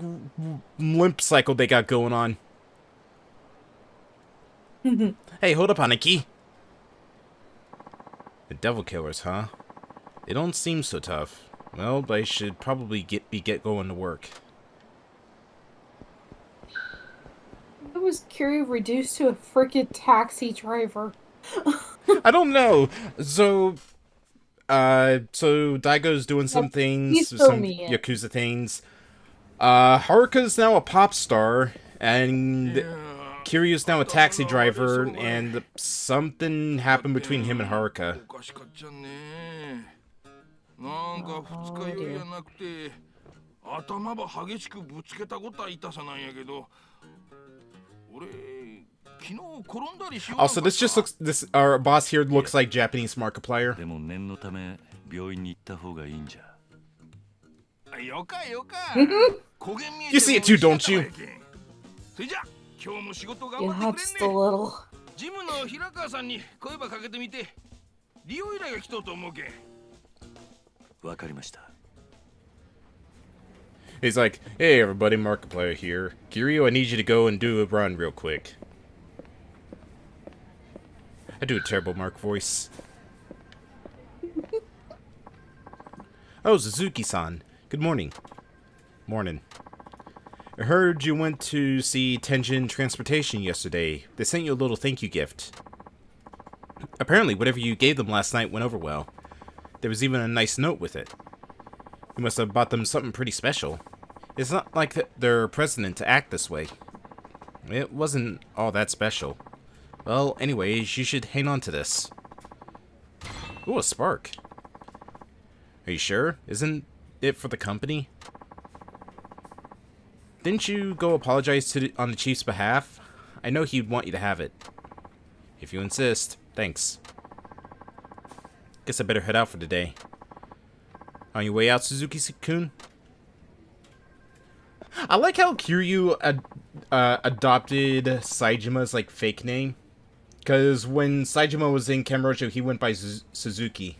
limp cycle they got going on. Hey, hold up, Aniki. The devil killers, huh? They don't seem so tough. Well, I should probably get going to work. Why was Kiryu reduced to a freaking taxi driver? I don't know. So Daigo's doing some things, some Yakuza things. Haruka's now a pop star, and Kiryu's now a taxi driver, and something happened between him and Haruka. なんか二日酔いやなくて頭ば激しくぶつけたことは痛さなんやけど俺昨日転んだりしよう Also, this our boss here looks like Japanese Markiplier. でも念のため病院に行った方がいいんじゃ。よかよか。 You see it too, don't you? それじゃ今日も仕事頑 Yeah, 張って just くれ a んね。 little. ジムの平川さんに声ばかけてみて。利用依頼が来とうと思うけん。わかりました。 He's like, hey everybody, Markiplier here. Kiryu, I need you to go and do a run real quick. I do a terrible Mark voice. Oh, Suzuki-san. Good morning. Morning. I heard you went to see Tenjin Transportation yesterday. They sent you a little thank you gift. Apparently, whatever you gave them last night went over well. There was even a nice note with it. You must have bought them something pretty special. It's not like their president to act this way. It wasn't all that special. Well, anyways, you should hang on to this. Ooh, a spark. Are you sure? Isn't it for the company? Didn't you go apologize on the chief's behalf? I know he'd want you to have it. If you insist, thanks. Guess I better head out for today. On your way out, Suzuki-kun? I like how Kiryu adopted Saijima's like fake name. Because when Saijima was in Kamurocho, he went by Suzuki.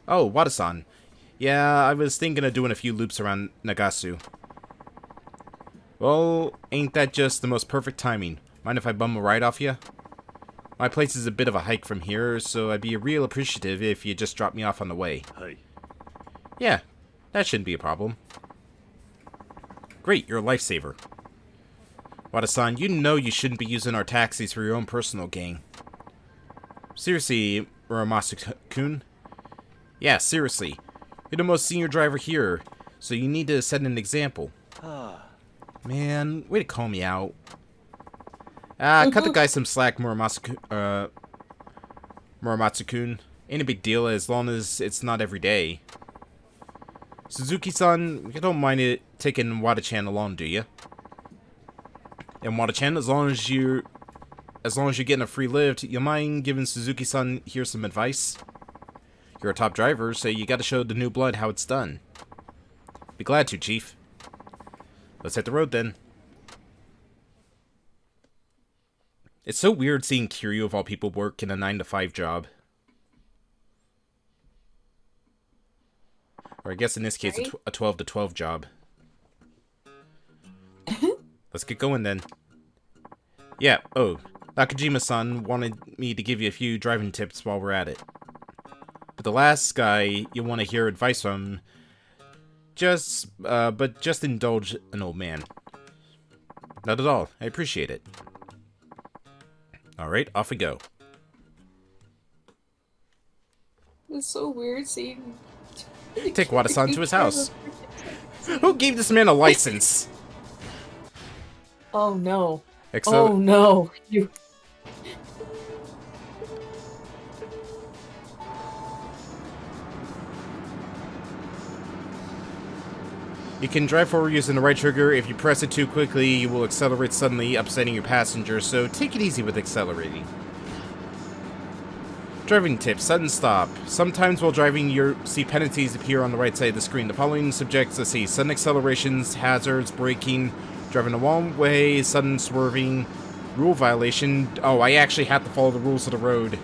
Oh, Wada-san. Yeah, I was thinking of doing a few loops around Nagasu. Well, ain't that just the most perfect timing? Mind if I bum a ride off ya? My place is a bit of a hike from here, so I'd be real appreciative if you just drop me off on the way. Hi. Yeah, that shouldn't be a problem. Great, you're a lifesaver. Wada-san, you know you shouldn't be using our taxis for your own personal gain. Seriously, Muramasu-kun? Yeah, seriously. You're the most senior driver here, so you need to set an example. Man, way to call me out. Cut the guy some slack, Muramatsu-kun. Ain't a big deal as long as it's not every day. Suzuki-san, you don't mind it taking Wada-chan along, do you? And Wada-chan, as long as you're getting a free lift, you mind giving Suzuki-san here some advice? You're a top driver, so you gotta show the new blood how it's done. Be glad to, Chief. Let's hit the road then. It's so weird seeing Kiryu of all people work in a 9-to-5 job. Or I guess in this case, a 12-to-12 job. Let's get going then. Yeah, oh, Nakajima-san wanted me to give you a few driving tips while we're at it. But the last guy you want to hear advice from, but just indulge an old man. Not at all, I appreciate it. Alright, off we go. It's so weird seeing... Take Wada-san to his house. Who gave this man a license? Oh no. Oh no. You... You can drive forward using the right trigger. If you press it too quickly, you will accelerate suddenly, upsetting your passenger, so take it easy with accelerating. Driving tips, sudden stop. Sometimes while driving, you'll see penalties appear on the right side of the screen. The following subjects, let's see, sudden accelerations, hazards, braking, driving the wrong way, sudden swerving, rule violation. Oh, I actually have to follow the rules of the road.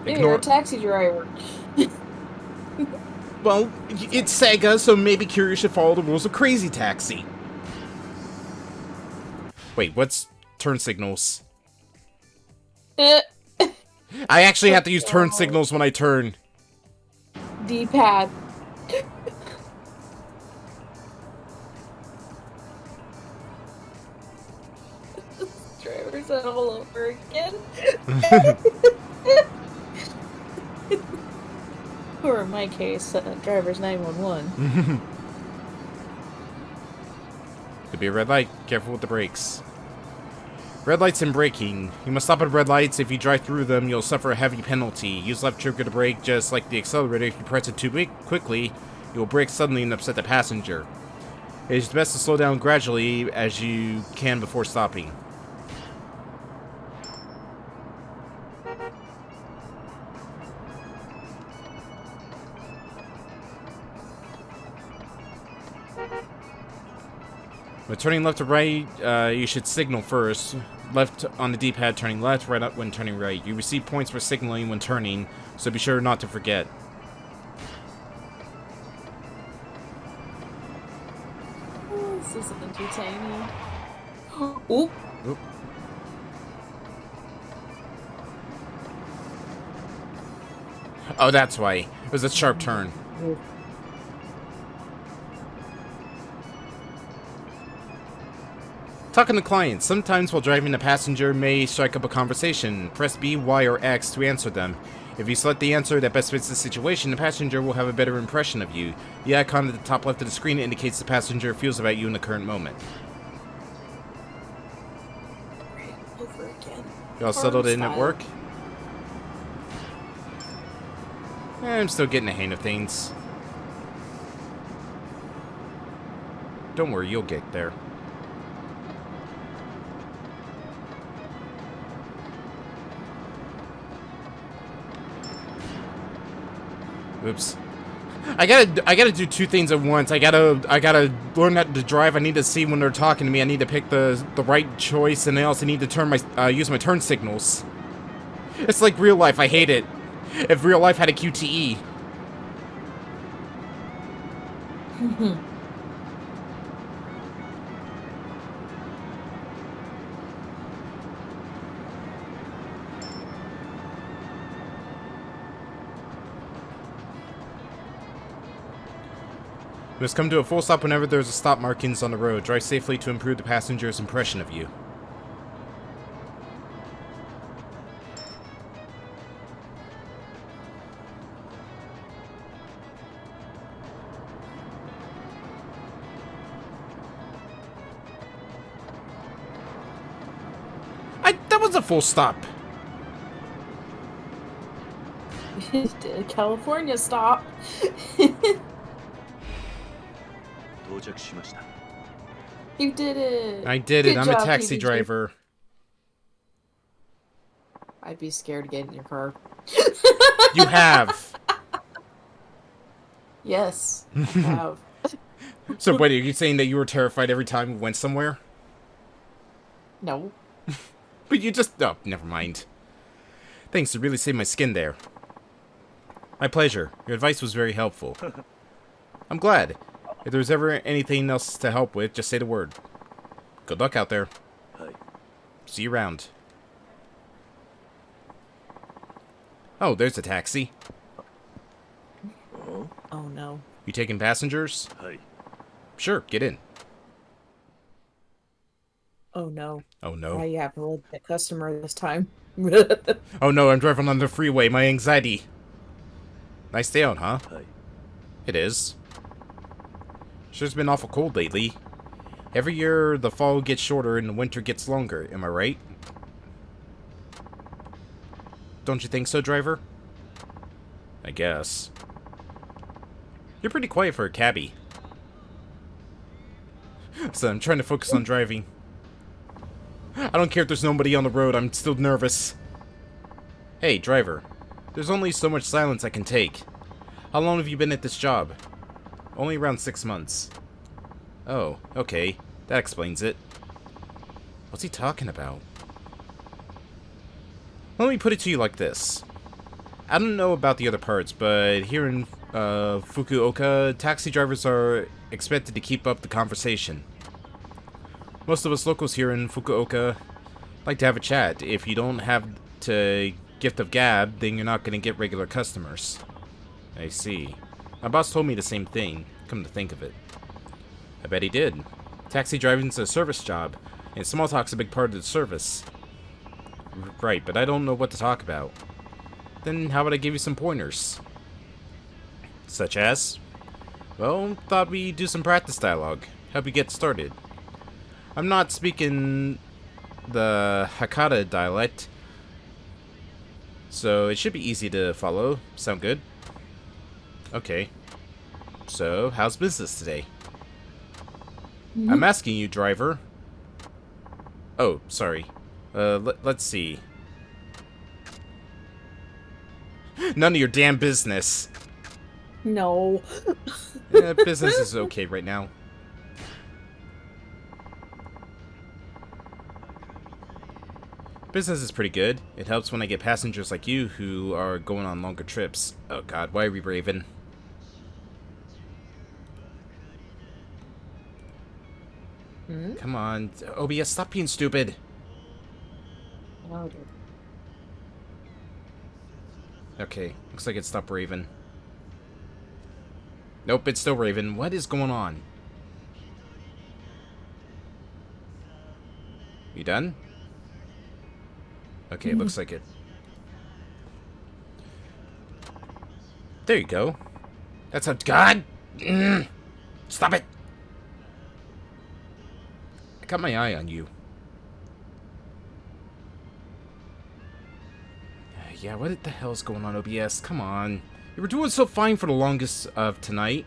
Yeah, you're a taxi driver. Well, it's Sega, so maybe Kiryu should follow the rules of Crazy Taxi. Wait, what's turn signals? I actually have to use turn signals when I turn. D-pad. Drivers all over again. Or in my case, driver's 911. Could be a red light. Careful with the brakes. Red lights and braking. You must stop at red lights. If you drive through them, you'll suffer a heavy penalty. Use left trigger to brake, just like the accelerator. If you press it too quickly, you will brake suddenly and upset the passenger. It is best to slow down gradually as you can before stopping. When turning left to right, you should signal first. Left on the D-pad turning left, right up when turning right. You receive points for signaling when turning, so be sure not to forget. Oh, this is entertaining. Oop. Oop. Oh, that's why. It was a sharp turn. Oop. Talking to clients. Sometimes while driving, a passenger may strike up a conversation. Press B, Y, or X to answer them. If you select the answer that best fits the situation, the passenger will have a better impression of you. The icon at the top left of the screen indicates the passenger feels about you in the current moment. Over again. You all settled in at work? I'm still getting the hang of things. Don't worry, you'll get there. Oops. I gotta do two things at once. I gotta learn how to drive. I need to see when they're talking to me. I need to pick the right choice, and I also need to turn my use my turn signals. It's like real life. I hate it. If real life had a QTE. You must come to a full stop whenever there's a stop markings on the road. Drive safely to improve the passenger's impression of you. That was a full stop. California stop. You did it. I did it. Good I'm job, a taxi PBG. driver. I'd be scared to get in your car. You have. Yes, I have. So wait, are you saying that you were terrified every time we went somewhere? No. But you just... Oh, never mind. Thanks, you really saved my skin there. My pleasure. Your advice was very helpful. I'm glad. If there's ever anything else to help with, just say the word. Good luck out there. See you around. Oh, there's a taxi. Oh no. You taking passengers? Sure, get in. Oh no. Oh no. Now you have to let the customer this time. Oh no, I'm driving on the freeway. My anxiety. Nice day out, huh? It is. Sure's been awful cold lately. Every year, the fall gets shorter and the winter gets longer. Am I right? Don't you think so, driver? I guess. You're pretty quiet for a cabbie. So I'm trying to focus on driving. I don't care if there's nobody on the road, I'm still nervous. Hey, driver. There's only so much silence I can take. How long have you been at this job? Only around 6 months. Oh, okay. That explains it. What's he talking about? Let me put it to you like this. I don't know about the other parts, but here in Fukuoka, taxi drivers are expected to keep up the conversation. Most of us locals here in Fukuoka like to have a chat. If you don't have to gift of gab, then you're not going to get regular customers. I see. My boss told me the same thing, come to think of it. I bet he did. Taxi driving's a service job, and small talk's a big part of the service. Right, but I don't know what to talk about. Then how about I give you some pointers? Such as? Well, thought we'd do some practice dialogue. Help you get started. I'm not speaking the Hakata dialect, so it should be easy to follow. Sound good? Okay. So, how's business today? I'm asking you, driver. Oh, sorry. Let's see. None of your damn business. No. Business is okay right now. Business is pretty good. It helps when I get passengers like you who are going on longer trips. Oh god, why are we raving? Come on, OBS, stop being stupid. Okay, looks like it stopped raving. Nope, it's still raving. What is going on? You done? Okay, looks like it. There you go. That's a god. Stop it. I got my eye on you. Yeah, what the hell's going on, OBS? Come on. You were doing so fine for the longest of tonight.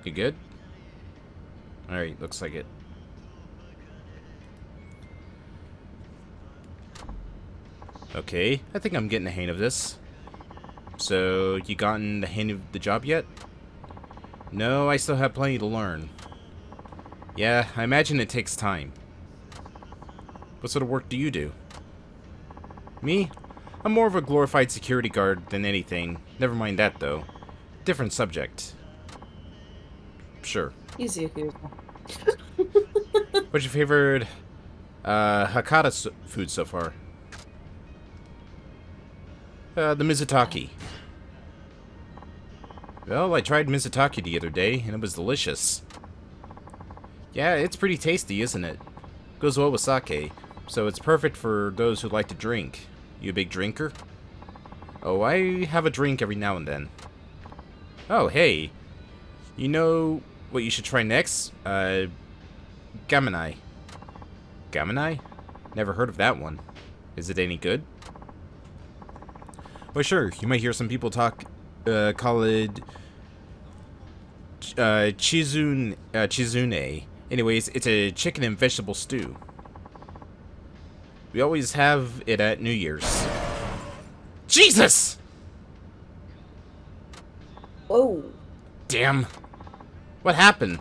You good? Alright, looks like it. Okay, I think I'm getting the hang of this. So, you gotten the hang of the job yet? No, I still have plenty to learn. Yeah, I imagine it takes time. What sort of work do you do? Me? I'm more of a glorified security guard than anything. Never mind that, though. Different subject. Sure. Easy. What's your favorite Hakata food so far? The Mizutaki. Well, I tried Mizutaki the other day, and it was delicious. Yeah, it's pretty tasty, isn't it? Goes well with sake, so it's perfect for those who like to drink. You a big drinker? Oh, I have a drink every now and then. Oh, hey. You know what you should try next? Gamanai. Gamanai? Never heard of that one. Is it any good? Well, sure. You might hear some people call it chizune. Anyways, it's a chicken and vegetable stew. We always have it at New Year's. Jesus! Whoa. Damn. What happened?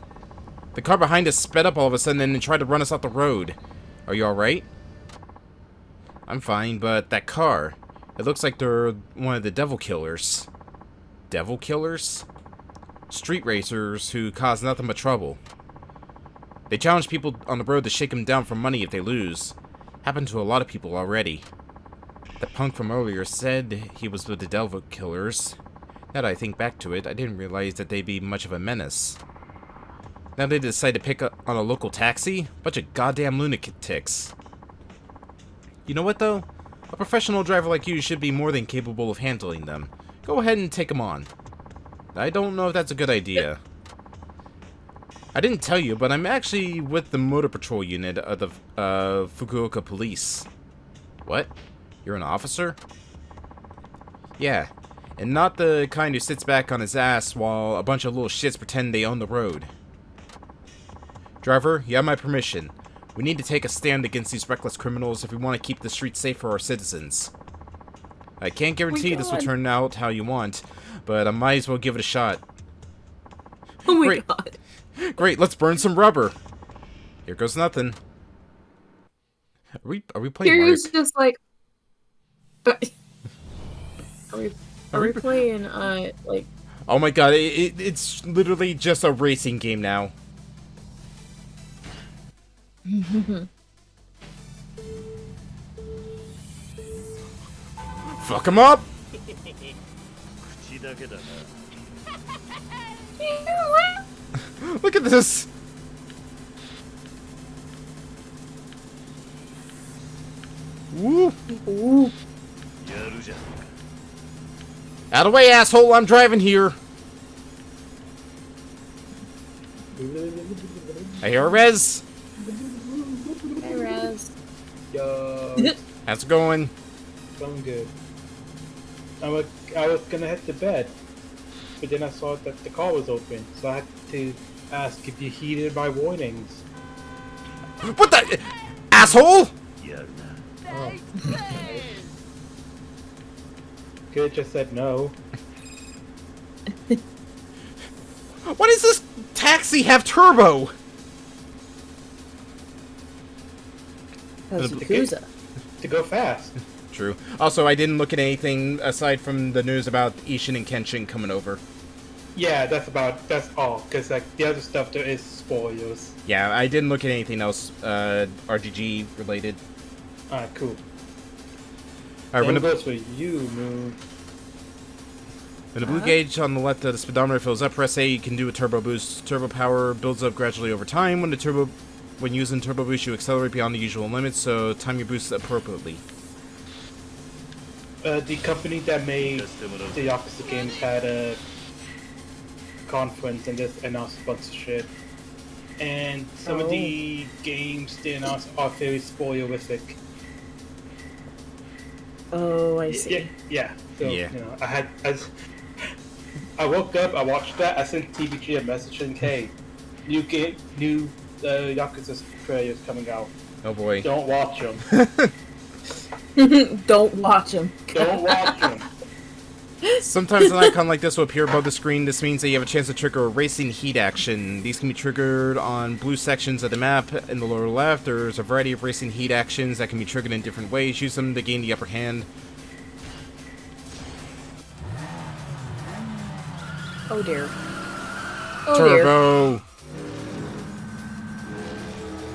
The car behind us sped up all of a sudden and tried to run us off the road. Are you alright? I'm fine, but that car... It looks like they're one of the devil killers. Devil killers? Street racers who cause nothing but trouble. They challenge people on the road to shake them down for money if they lose. Happened to a lot of people already. The punk from earlier said he was with the devil killers. Now that I think back to it, I didn't realize that they'd be much of a menace. Now they decide to pick up on a local taxi? Bunch of goddamn lunatics. You know what though? A professional driver like you should be more than capable of handling them. Go ahead and take them on. I don't know if that's a good idea. I didn't tell you, but I'm actually with the motor patrol unit of the Fukuoka police. What? You're an officer? Yeah, and not the kind who sits back on his ass while a bunch of little shits pretend they own the road. Driver, you have my permission. We need to take a stand against these reckless criminals if we want to keep the streets safe for our citizens. I can't guarantee this will turn out how you want, but I might as well give it a shot. Oh my god. Great, let's burn some rubber. Here goes nothing. Are we playing Kiryu's Mark? just like. Are we playing like? Oh my god, it's literally just a racing game now. Fuck him up! Look at this! Woo! Ooh. Out of the way, asshole! I'm driving here! I hear a res! Hey, Raz. Yo. How's it going? Going good. I was gonna head to bed, but then I saw that the car was open, so I had to ask if you heeded my warnings. What the? Asshole! Oh. Could have just said no. Why does this taxi have turbo? That's Yakuza. To go fast. True. Also, I didn't look at anything aside from the news about Ishin and Kenshin coming over. Yeah, that's all. Cause like the other stuff there is spoilers. Yeah, I didn't look at anything else RGG related. Alright, cool. Alright, Same goes for you, Moon. When the blue gauge on the left of the speedometer fills up, press A, you can do a turbo boost. Turbo power builds up gradually over time. When using turbo boost, you accelerate beyond the usual limits, so time your boosts appropriately. The company that made the Yakuza games had a conference and just announced a bunch of shit. And some of the games they announced are very spoilerific. Oh, I see. Yeah. So, Yeah. you know, I woke up, I watched that, I sent TVG a message saying, hey, new Yakuza trailers coming out. Oh boy. Don't watch them. Don't watch them. Don't watch them. Sometimes an icon like this will appear above the screen. This means that you have a chance to trigger a racing heat action. These can be triggered on blue sections of the map in the lower left. There's a variety of racing heat actions that can be triggered in different ways. Use them to gain the upper hand. Oh dear. Oh Turbo!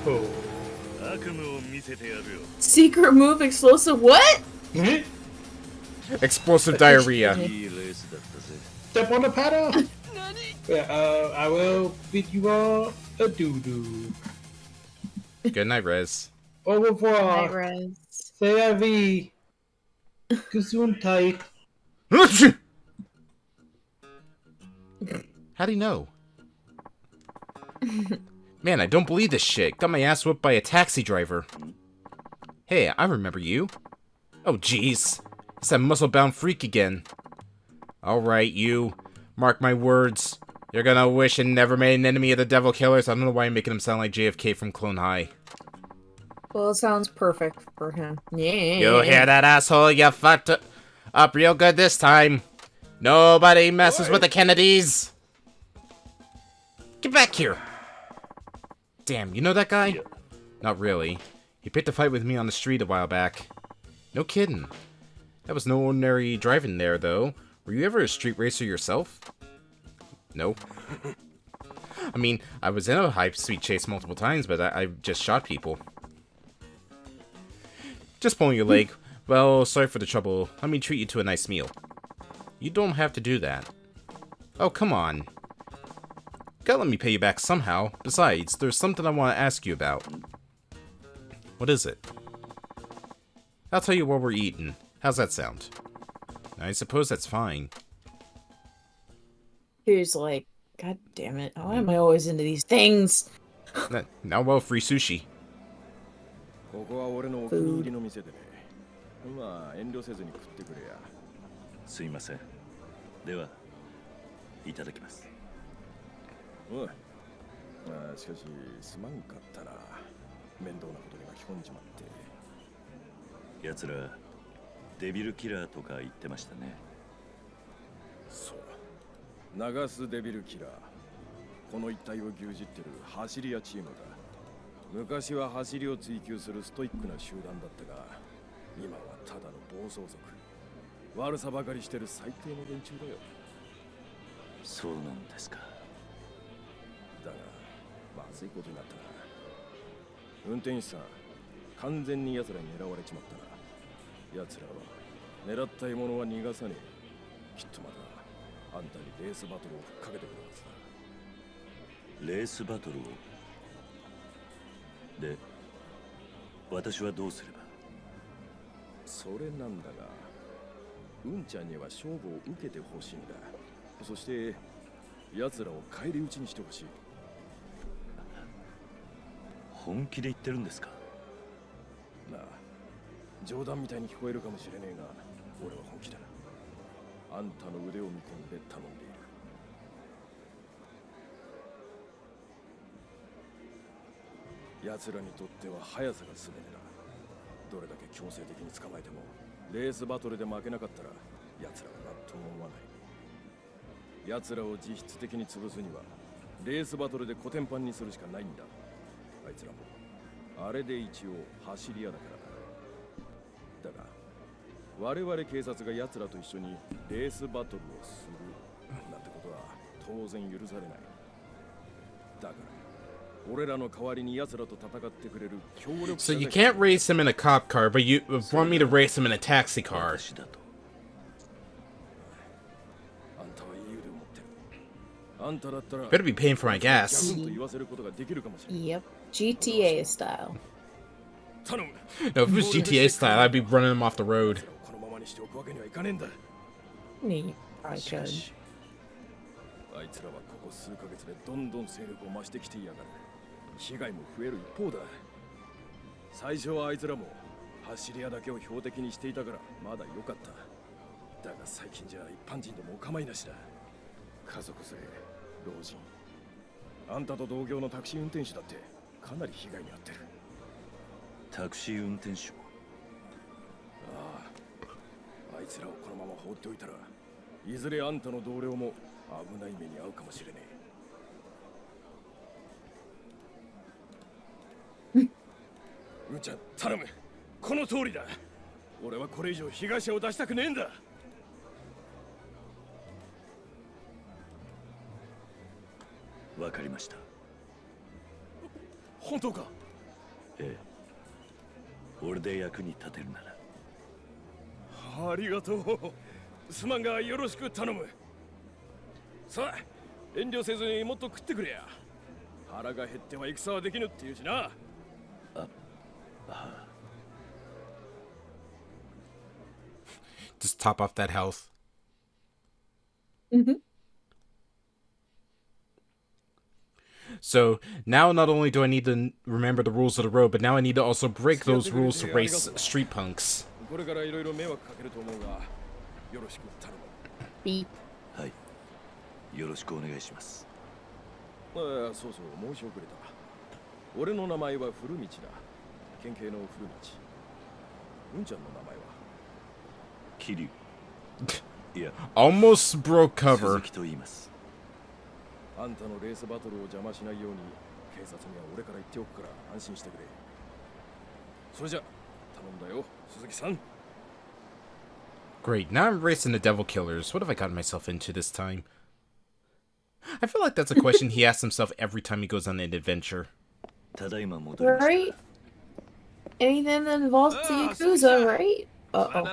Oh. Secret move explosive what? Explosive diarrhea. Step on the paddle! Yeah, I will bid you all a doo-doo. Good night, Rez. Au revoir. Night, Rez. C'est la vie. Gesundheit. How'd he know? Man, I don't believe this shit. Got my ass whipped by a taxi driver. Hey, I remember you. Oh, jeez. It's that muscle-bound freak again. Alright, you. Mark my words. You're gonna wish and never made an enemy of the Devil Killers. I don't know why I'm making him sound like JFK from Clone High. Well, it sounds perfect for him. Yeah. You hear that, asshole? You fucked up real good this time. Nobody messes with the Kennedys. Get back here. Damn, you know that guy? Not really. He picked a fight with me on the street a while back. No kidding. That was no ordinary driving there, though. Were you ever a street racer yourself? No. I mean, I was in a high-speed chase multiple times, but I just shot people. Just pulling your leg. Well, sorry for the trouble. Let me treat you to a nice meal. You don't have to do that. Oh, come on. Gotta let me pay you back somehow. Besides, there's something I want to ask you about. What is it? I'll tell you what we're eating. How's that sound? I suppose that's fine. He's like, God damn it. Why am I always into these things? Now, well, free sushi. ここは俺のお気に入りの店でね。まあ遠慮せずに食ってくれや。すいません。では、いただきます。おい。しかしすまんかったな。面倒なことに巻き込んじまって。奴らデビルキラーとか言ってましたね。そう。ナガスデビルキラー。この一帯を牛耳ってる走り屋チームだ。昔は走りを追求するストイックな集団だったが、今はただの暴走族。悪さばかりしてる最低の連中だよ。そうなんですか。だがまずいことになったな。運転手さん、完全に奴らに狙われちまったな。奴らは狙った獲物は逃がさねえ。きっとまだあんたにレースバトルをふっかけてくるはずだ。レースバトルを。で、私はどうすれば。それなんだが、うんちゃんには勝負を受けてほしいんだ。そして奴らを返り討ちにしてほしい。本気で言ってるんですか。なあ、冗談みたいに聞こえるかもしれねえが、俺は本気だ。あんたの腕を見込んで頼んでいる。奴らにとっては速さが全てだ。どれだけ強制的に捕まえても、レースバトルで負けなかったら奴らは納とも思わない。奴らを実質的に潰すにはレースバトルでコテンパンにするしかないんだ。あいつらもあれで一応走り屋だからな。だが我々警察が奴らと一緒にレースバトルをするなんてことは当然許されない。だから俺らの代わりに奴らと戦ってくれる協力者 So you can't race him in a cop car, but you want me to race him in a taxi car. Better be paying for my gas. Yep, GTA style. No, if it was GTA style, I'd be running him off the road. Me, I should. あいつらはここ数ヶ月でどんどん勢力を増してきていやがる。被害も増える一方だ。最初はあいつらも走り屋だけを標的にしていたからまだ良かった。だが最近じゃ一般人でもお構いなしだ。家族連れ、老人、あんたと同業のタクシー運転手だってかなり被害に遭ってる。タクシー運転手も。ああ、あいつらをこのまま放っておいたらいずれあんたの同僚も危ない目に遭うかもしれねえ。うんちゃん頼む、この通りだ。俺はこれ以上被害者を出したくねえんだ。わかりました。本当か。ええ、俺で役に立てるなら。ありがとう。すまんがよろしく頼む。さあ、遠慮せずにもっと食ってくれや。腹が減っては戦はできぬっていうしな。Just top off that health. So now not only do I need to remember the rules of the road, but now I need to also break those rules to race street punks. これからいろいろ迷惑かけると思うが、よろしく頼む。はい。よろしくお願いします。そうそう、申し遅れた。俺の名前は古道だ。県警の古道。うんちゃんの名前はキリュウ。いや、almost broke cover. 鈴木と言います。あんたのレースバトルを邪魔しないように警察には俺から言っておくから安心してくれ。それじゃ頼んだよ、鈴木さん。Great, now I'm racing the Devil Killers. What have I gotten myself into this time? I feel like that's a question he asks himself every time he goes on an adventure. Right? Anything that involves the Yakuza, right? Uh-oh.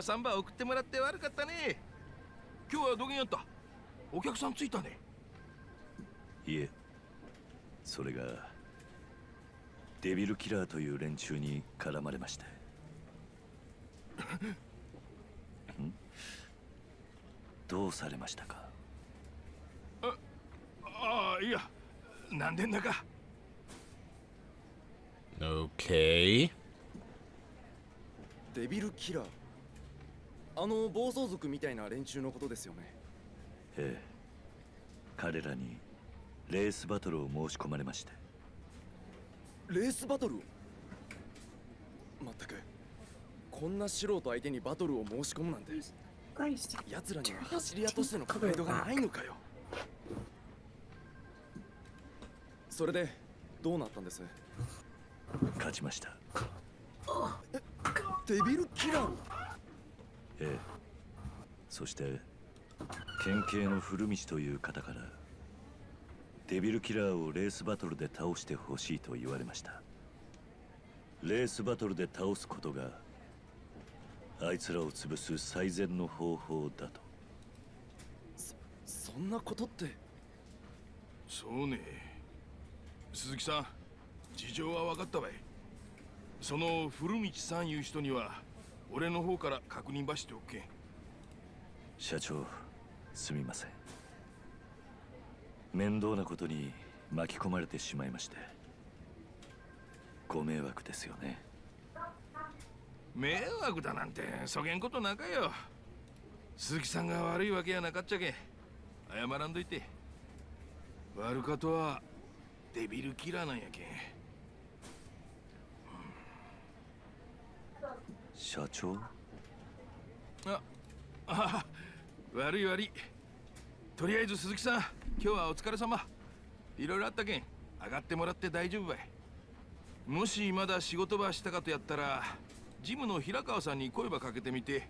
今日はどこにあった？お客さんついたね。いえ、それがデビルキラーという連中に絡まれまして。どうされましたか？ああ、いや、なんでんだか。Okay. デビルキラー。あの暴走族みたいな連中のことですよね。ええ、彼らにレースバトルを申し込まれまして。レースバトルを？まったく、こんな素人相手にバトルを申し込むなんて。奴らには走り屋としてのプライドがないのかよ。それでどうなったんです？勝ちました。デビルキラー。ええ。そして県警の古道という方からデビルキラーをレースバトルで倒してほしいと言われました。レースバトルで倒すことがあいつらを潰す最善の方法だと。そんなことって。そうね。鈴木さん、事情は分かったわい。その古道さんいう人には俺の方から確認ばしておけ。社長、すみません。面倒なことに巻き込まれてしまいましてご迷惑ですよね。迷惑だなんてそげんことなかよ。鈴木さんが悪いわけやなかっちゃけ。謝らんといて。悪かとはデビルキラーなんやけん。社長？悪い悪い。とりあえず鈴木さん、今日はお疲れ様。いろいろあったけん上がってもらって大丈夫ばい。もしまだ仕事ばしたかとやったらジムの平川さんに声ばかけてみて。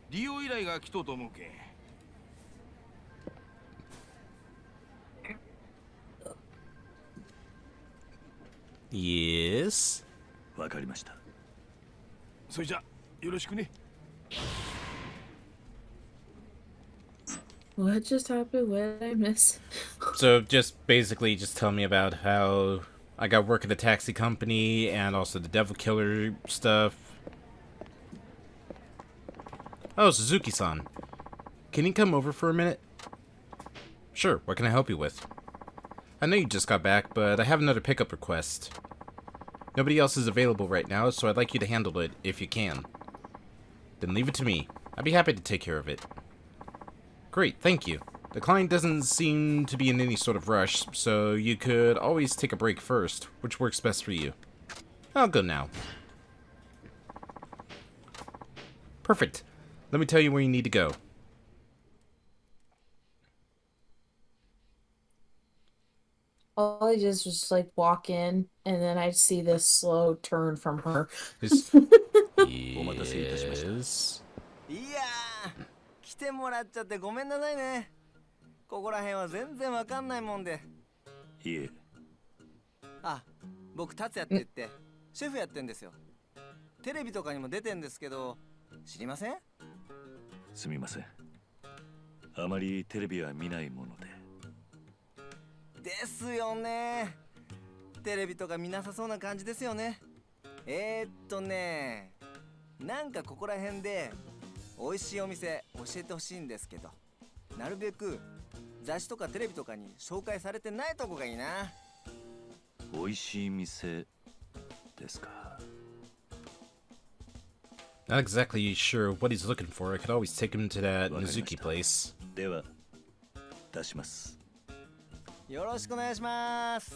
利用依頼が来とうと思うけん。Yes。わかりました。それじゃよろしくね。What just happened? What did I miss? So just basically just tell me about how I got work at the taxi company and also the devil killer stuff. Oh, Suzuki-san. Can you come over for a minute? Sure, what can I help you with? I know you just got back, but I have another pickup request. Nobody else is available right now, so I'd like you to handle it if you can. Then leave it to me. I'd be happy to take care of it. Great, thank you. The client doesn't seem to be in any sort of rush, so you could always take a break first, which works best for you. I'll go now. Perfect. Let me tell you where you need to go. All I did was just like walk in, and then I'd see this slow turn from her. Yes. いやー、来てもらっちゃってごめんなさいね。ここら辺は全然わかんないもんで。いえ。あ、僕達也って言ってシェフやってんですよ。テレビとかにも出てんですけど、知りません？すみません。あまりテレビは見ないもので。ですよね。テレビとか見なさそうな感じですよね。なんかここら辺で美味しいお店教えてほしいんですけど、なるべく雑誌とかテレビとかに紹介されてないとこがいいな。美味しい店ですか。Not exactly sure what he's looking for. I could always take him to that Mizuki place. では、出します。よろしくお願いします。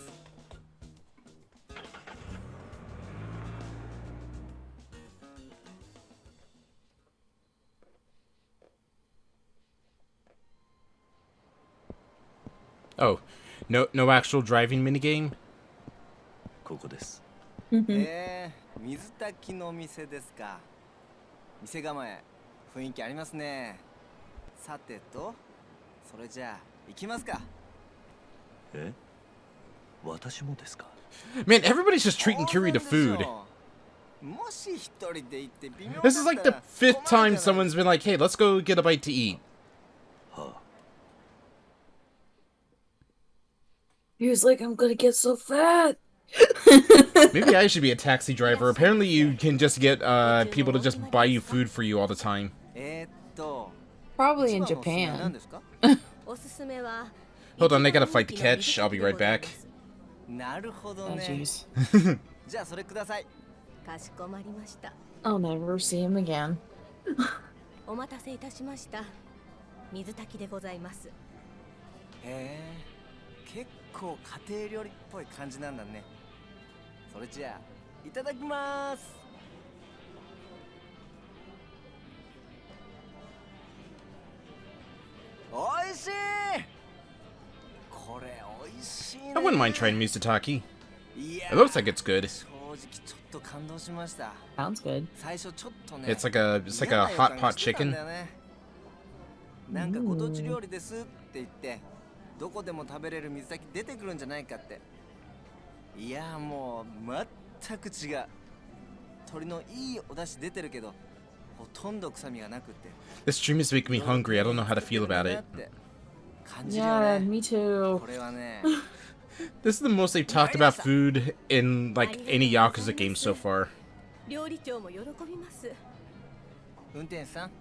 Oh, no actual driving minigame? ここです。水炊きの店ですか。店構え、雰囲気ありますね。さてと、それじゃあ行きますか。え？私もですか？ Man, everybody's just treating Kiryu to food. もし一人で行って微妙だったら This is like the 5th time someone's been like, hey, let's go get a bite to eat. He was like, I'm gonna get so fat. Maybe I should be a taxi driver. Apparently you can just get people to just buy you food for you all the time. Probably in Japan. Hold on, they got a flight to catch. I'll be right back. なるほどね。じゃあそれください。かしこまりました。I'll never see him again. お待たせいたしました。水炊きでございます。へえ、結構家庭料理っぽい感じなんだね。それじゃあいただきます。おいしい。これおいしいね。 I wouldn't mind trying Mizutaki. It looks like it's good. 正ちょっと感動しました。 Sounds good. 最初ちょっとね、 It's like a hot pot chicken. なんかご当地料理ですって言ってどこでも食べれる水炊き出てくるんじゃないかって。いやもう全く違う。鶏のいいお出汁出てるけどほとんど臭みがなくって。 This stream is making me hungry. I don't know how to feel about it. Yeah, me too. これはね This is the most they've talked about food in like any Yakuza game so far. 料理長も喜びます。運転手さん、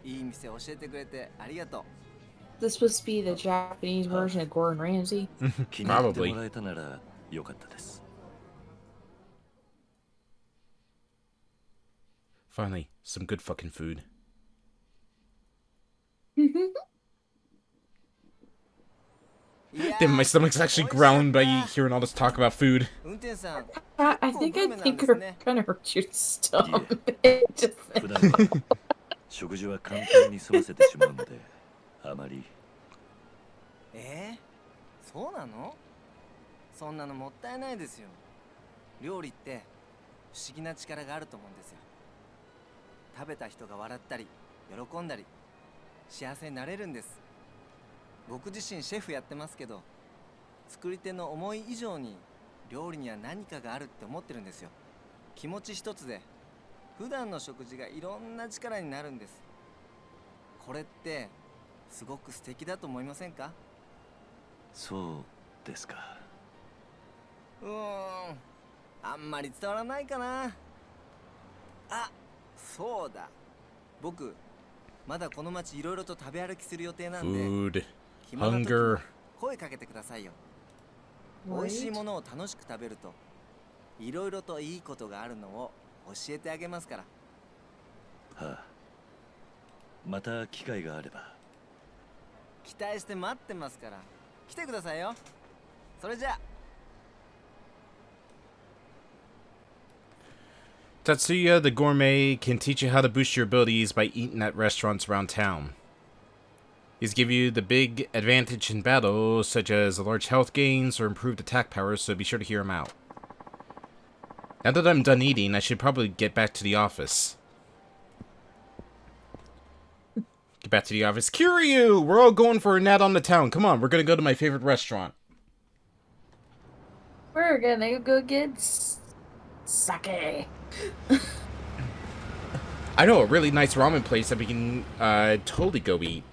いい店教えてくれてありがとう。 This supposed to be the Japanese version of Gordon Ramsay. Probably. Finally, some good fucking food. Damn, my stomach's actually growling by hearing all this talk about food. I think we're gonna hurt your stomach. 食事は簡単に済ませてしまうので、あまり。そうなの？そんなのもったいないですよ。料理って不思議な力があると思うんですよ。食べた人が笑ったり喜んだり幸せになれるんです。僕自身シェフやってますけど、作り手の思い以上に料理には何かがあるって思ってるんですよ。気持ち一つで普段の食事がいろんな力になるんです。これってすごく素敵だと思いませんか？そうですか。あんまり伝わらないかな。あ、そうだ。僕まだこの街いろいろと食べ歩きする予定なんで。Food, 暇な時 hunger. 声かけてくださいよ。美味しいものを楽しく食べるといろいろといいことがあるのを教えてあげますから。はあ。また機会があれば。期待して待ってますから。来てくださいよ。それじゃあ。Tatsuya the gourmet can teach you how to boost your abilities by eating at restaurants around town. These give you the big advantage in battle, such as large health gains or improved attack powers, so be sure to hear him out. Now that I'm done eating, I should probably get back to the office. Get back to the office. Kiryu! We're all going for a nat on the town. Come on, we're gonna go to my favorite restaurant. We're gonna go get sake. I know a really nice ramen place that we can totally go eat.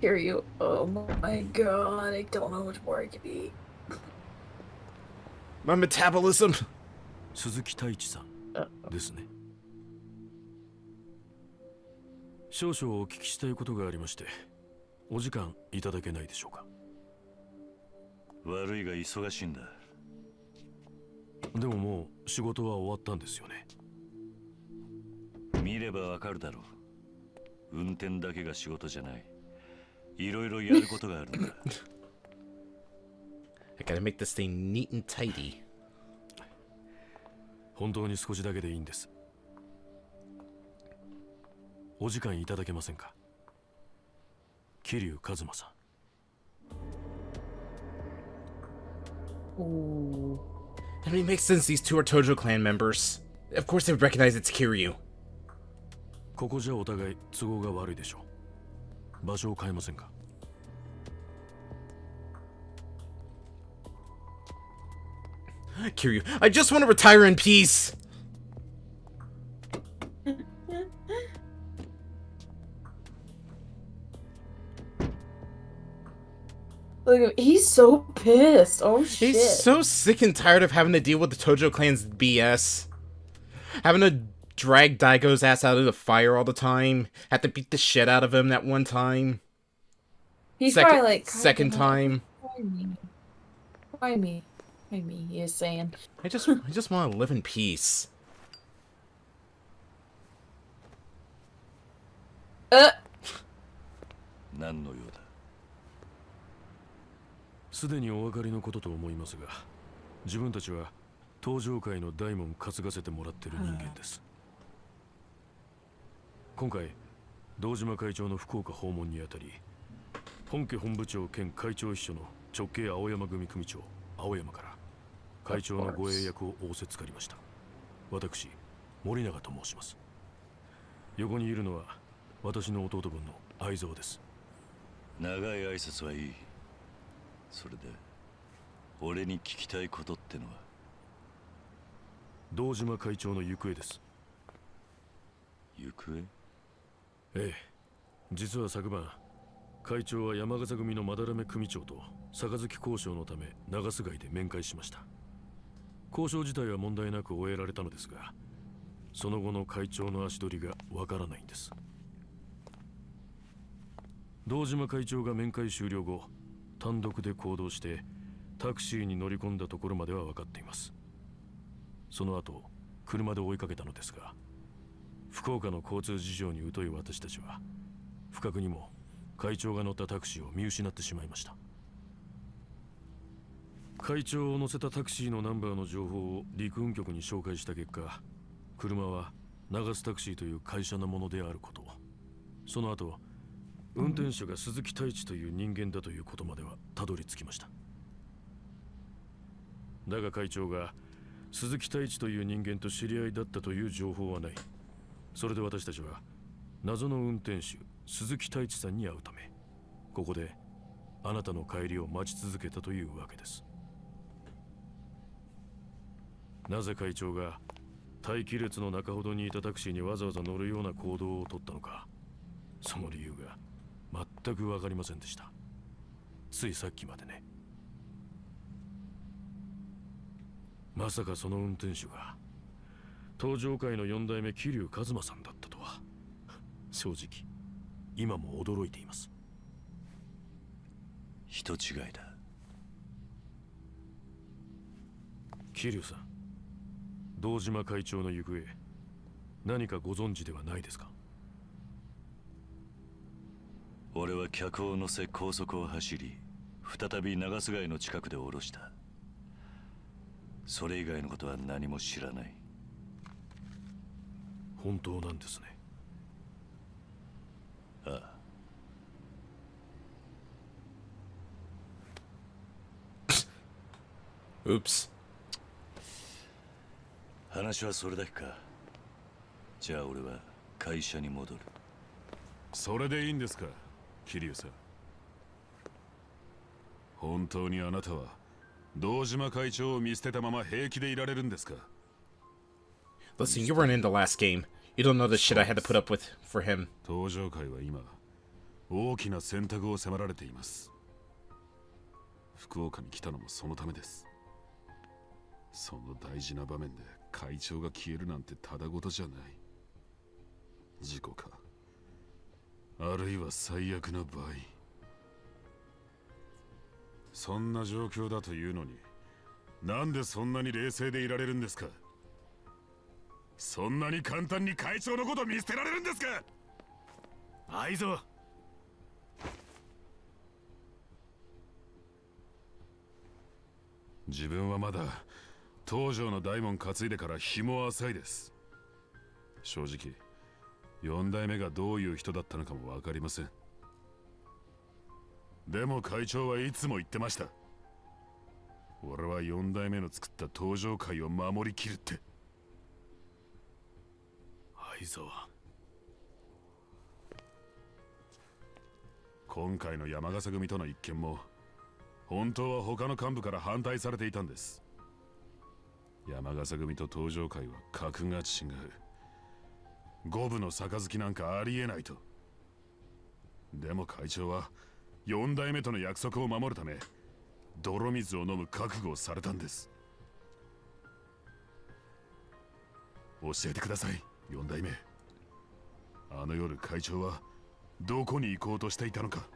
Kiryu, oh my god, I don't know which more I can eat. My metabolism. 鈴木太一さんですね。少々お聞きしたいことがありまして、お時間いただけないでしょうか。悪いが忙しいんだ。でももう仕事は終わったんですよね。見ればわかるだろう。運転だけが仕事じゃない。いろいろやることがあるんだ。I gotta make this thing neat and tidy. 本当に少しだけでいいんです。お時間いただけませんか。桐生一馬さん。I mean, it makes sense these two are Tojo clan members. Of course they would recognize it's Kiryu. ここじゃお互い都合が悪いでしょう。場所を変えませんか。Kiryu, I just want to retire in peace. Look, he's so pissed. Oh shit. He's so sick and tired of having to deal with the Tojo clan's BS. Having to drag Daigo's ass out of the fire all the time. Have to beat the shit out of him that one time. He's probably like second time. Why me? He is saying. I just want to live in peace. 何の用だ。すでにお分かりのことと思いますが、自分たちは東上界の大門担がせてもらってる人間です。今回堂島会長の福岡訪問にあたり、本家本部長兼会長秘書の直系青山組組長青山から会長の護衛役を仰せつかりました。私、森永と申します。横にいるのは私の弟分の愛蔵です。長い挨拶はいい。それで俺に聞きたいことってのは？堂島会長の行方です。行方？ええ、実は昨晩会長は山笠組の斑組長と杯交渉のため長洲街で面会しました。交渉自体は問題なく終えられたのですが、その後の会長の足取りがわからないんです。堂島会長が面会終了後、単独で行動してタクシーに乗り込んだところまでは分かっています。その後車で追いかけたのですが、福岡の交通事情に疎い私たちは不覚にも会長が乗ったタクシーを見失ってしまいました。会長を乗せたタクシーのナンバーの情報を陸運局に照会した結果、車は長洲タクシーという会社のものであること、その後運転手が鈴木太一という人間だということまではたどり着きました。だが会長が鈴木太一という人間と知り合いだったという情報はない。それで私たちは謎の運転手鈴木太一さんに会うため、ここであなたの帰りを待ち続けたというわけです。なぜ会長が待機列の中ほどにいたタクシーにわざわざ乗るような行動をとったのか、その理由が全く分かりませんでした。ついさっきまでね。まさかその運転手が登場界の4代目桐生一馬さんだったとは、正直今も驚いています。人違いだ。桐生さん、堂島会長の行方何かご存知ではないですか？俺は客を乗せ高速を走り、再び長洲街の近くで降ろした。それ以外のことは何も知らない。本当なんですね。ああ。Oops。話はそれだけか。じゃあ俺は会社に戻る。それでいいんですか、桐生さん。本当にあなたは堂島会長を見捨てたまま平気でいられるんですか？ Listen, you weren't in the last game. You don't know the shit I had to put up with for him. 登場界は今大きな選択を迫られています。福岡に来たのもそのためです。その大事な場面で会長が消えるなんてただごとじゃない。事故か、あるいは最悪な場合。そんな状況だというのに、なんでそんなに冷静でいられるんですか？そんなに簡単に会長のこと見捨てられるんですか？愛蔵、自分はまだ東条の大門担いでから日も浅いです。正直4代目がどういう人だったのかも分かりません。でも会長はいつも言ってました。俺は4代目の作った東条会を守りきるって。愛蔵、今回の山笠組との一件も本当は他の幹部から反対されていたんです。山笠組と東条会は格が違う。五分の杯なんかありえないと。でも会長は4代目との約束を守るため泥水を飲む覚悟をされたんです。教えてください、4代目。あの夜会長はどこに行こうとしていたのか。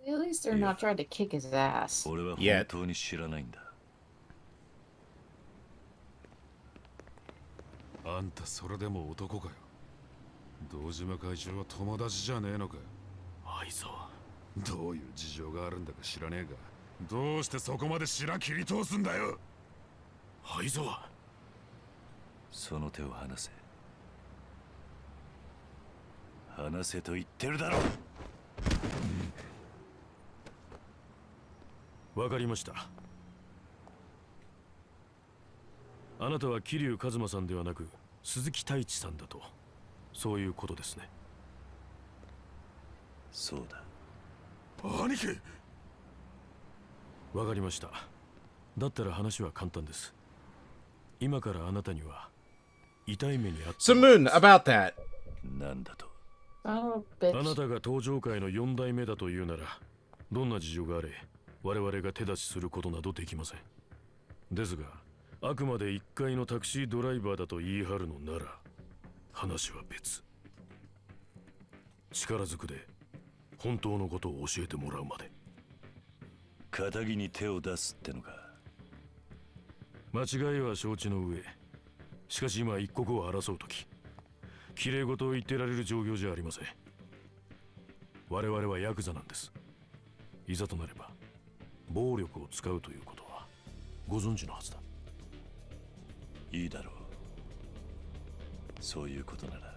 At least they're not trying to kick his ass. 俺は本当に知らないんだ。あんたそれでも男かよ。堂島会長は友達じゃねえのか。愛蔵、どういう事情があるんだか知らねえが、どうしてそこまで白切り通すんだよ。愛蔵、その手を離せ。離せと言ってるだろ。わかりました。あなたは桐生一馬さんではなく鈴木太一さんだと、そういうことですね。そうだ。兄貴。わかりました。だったら話は簡単です。今からあなたには痛い目にあった。 So Moon, about that. なんだと。Oh, あなたが登場界の4代目だというなら、どんな事情があれ我々が手出しすることなどできません。ですが、あくまで1階のタクシードライバーだと言い張るのなら話は別。力ずくで本当のことを教えてもらうまで。仇に手を出すってのか。間違いは承知の上、しかし今一刻を争う時、綺麗事を言ってられる状況じゃありません。我々はヤクザなんです。いざとなれば暴力を使うということはご存知のはずだ。いいだろう。そういうことなら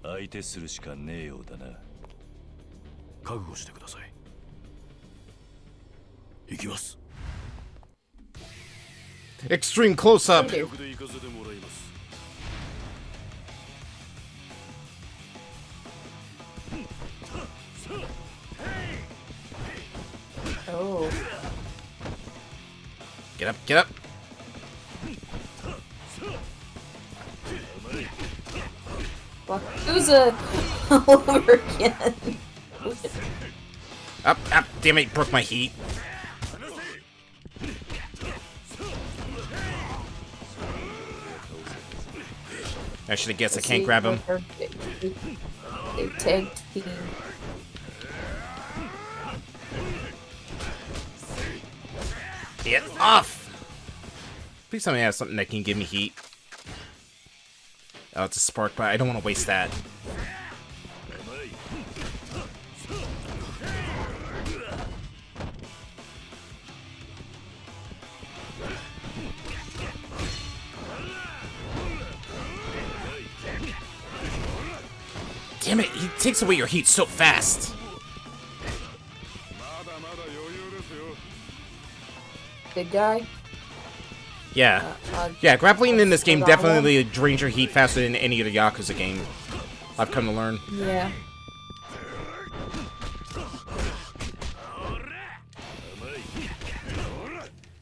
相手するしかねえようだな。覚悟してください。行きます。 Extreme close-up. Oh. Get up, get up. Yakuza all over again. Up, up, damn it, broke my heat. I should have guessed I can't grab him. They tag team. Get off! Please tell me I have something that can give me heat. Oh, it's a spark, but I don't want to waste that. Damn it, he takes away your heat so fast. Big guy? Yeah. Yeah, grappling in this game definitely drains your heat faster than any other Yakuza game. I've come to learn. Yeah.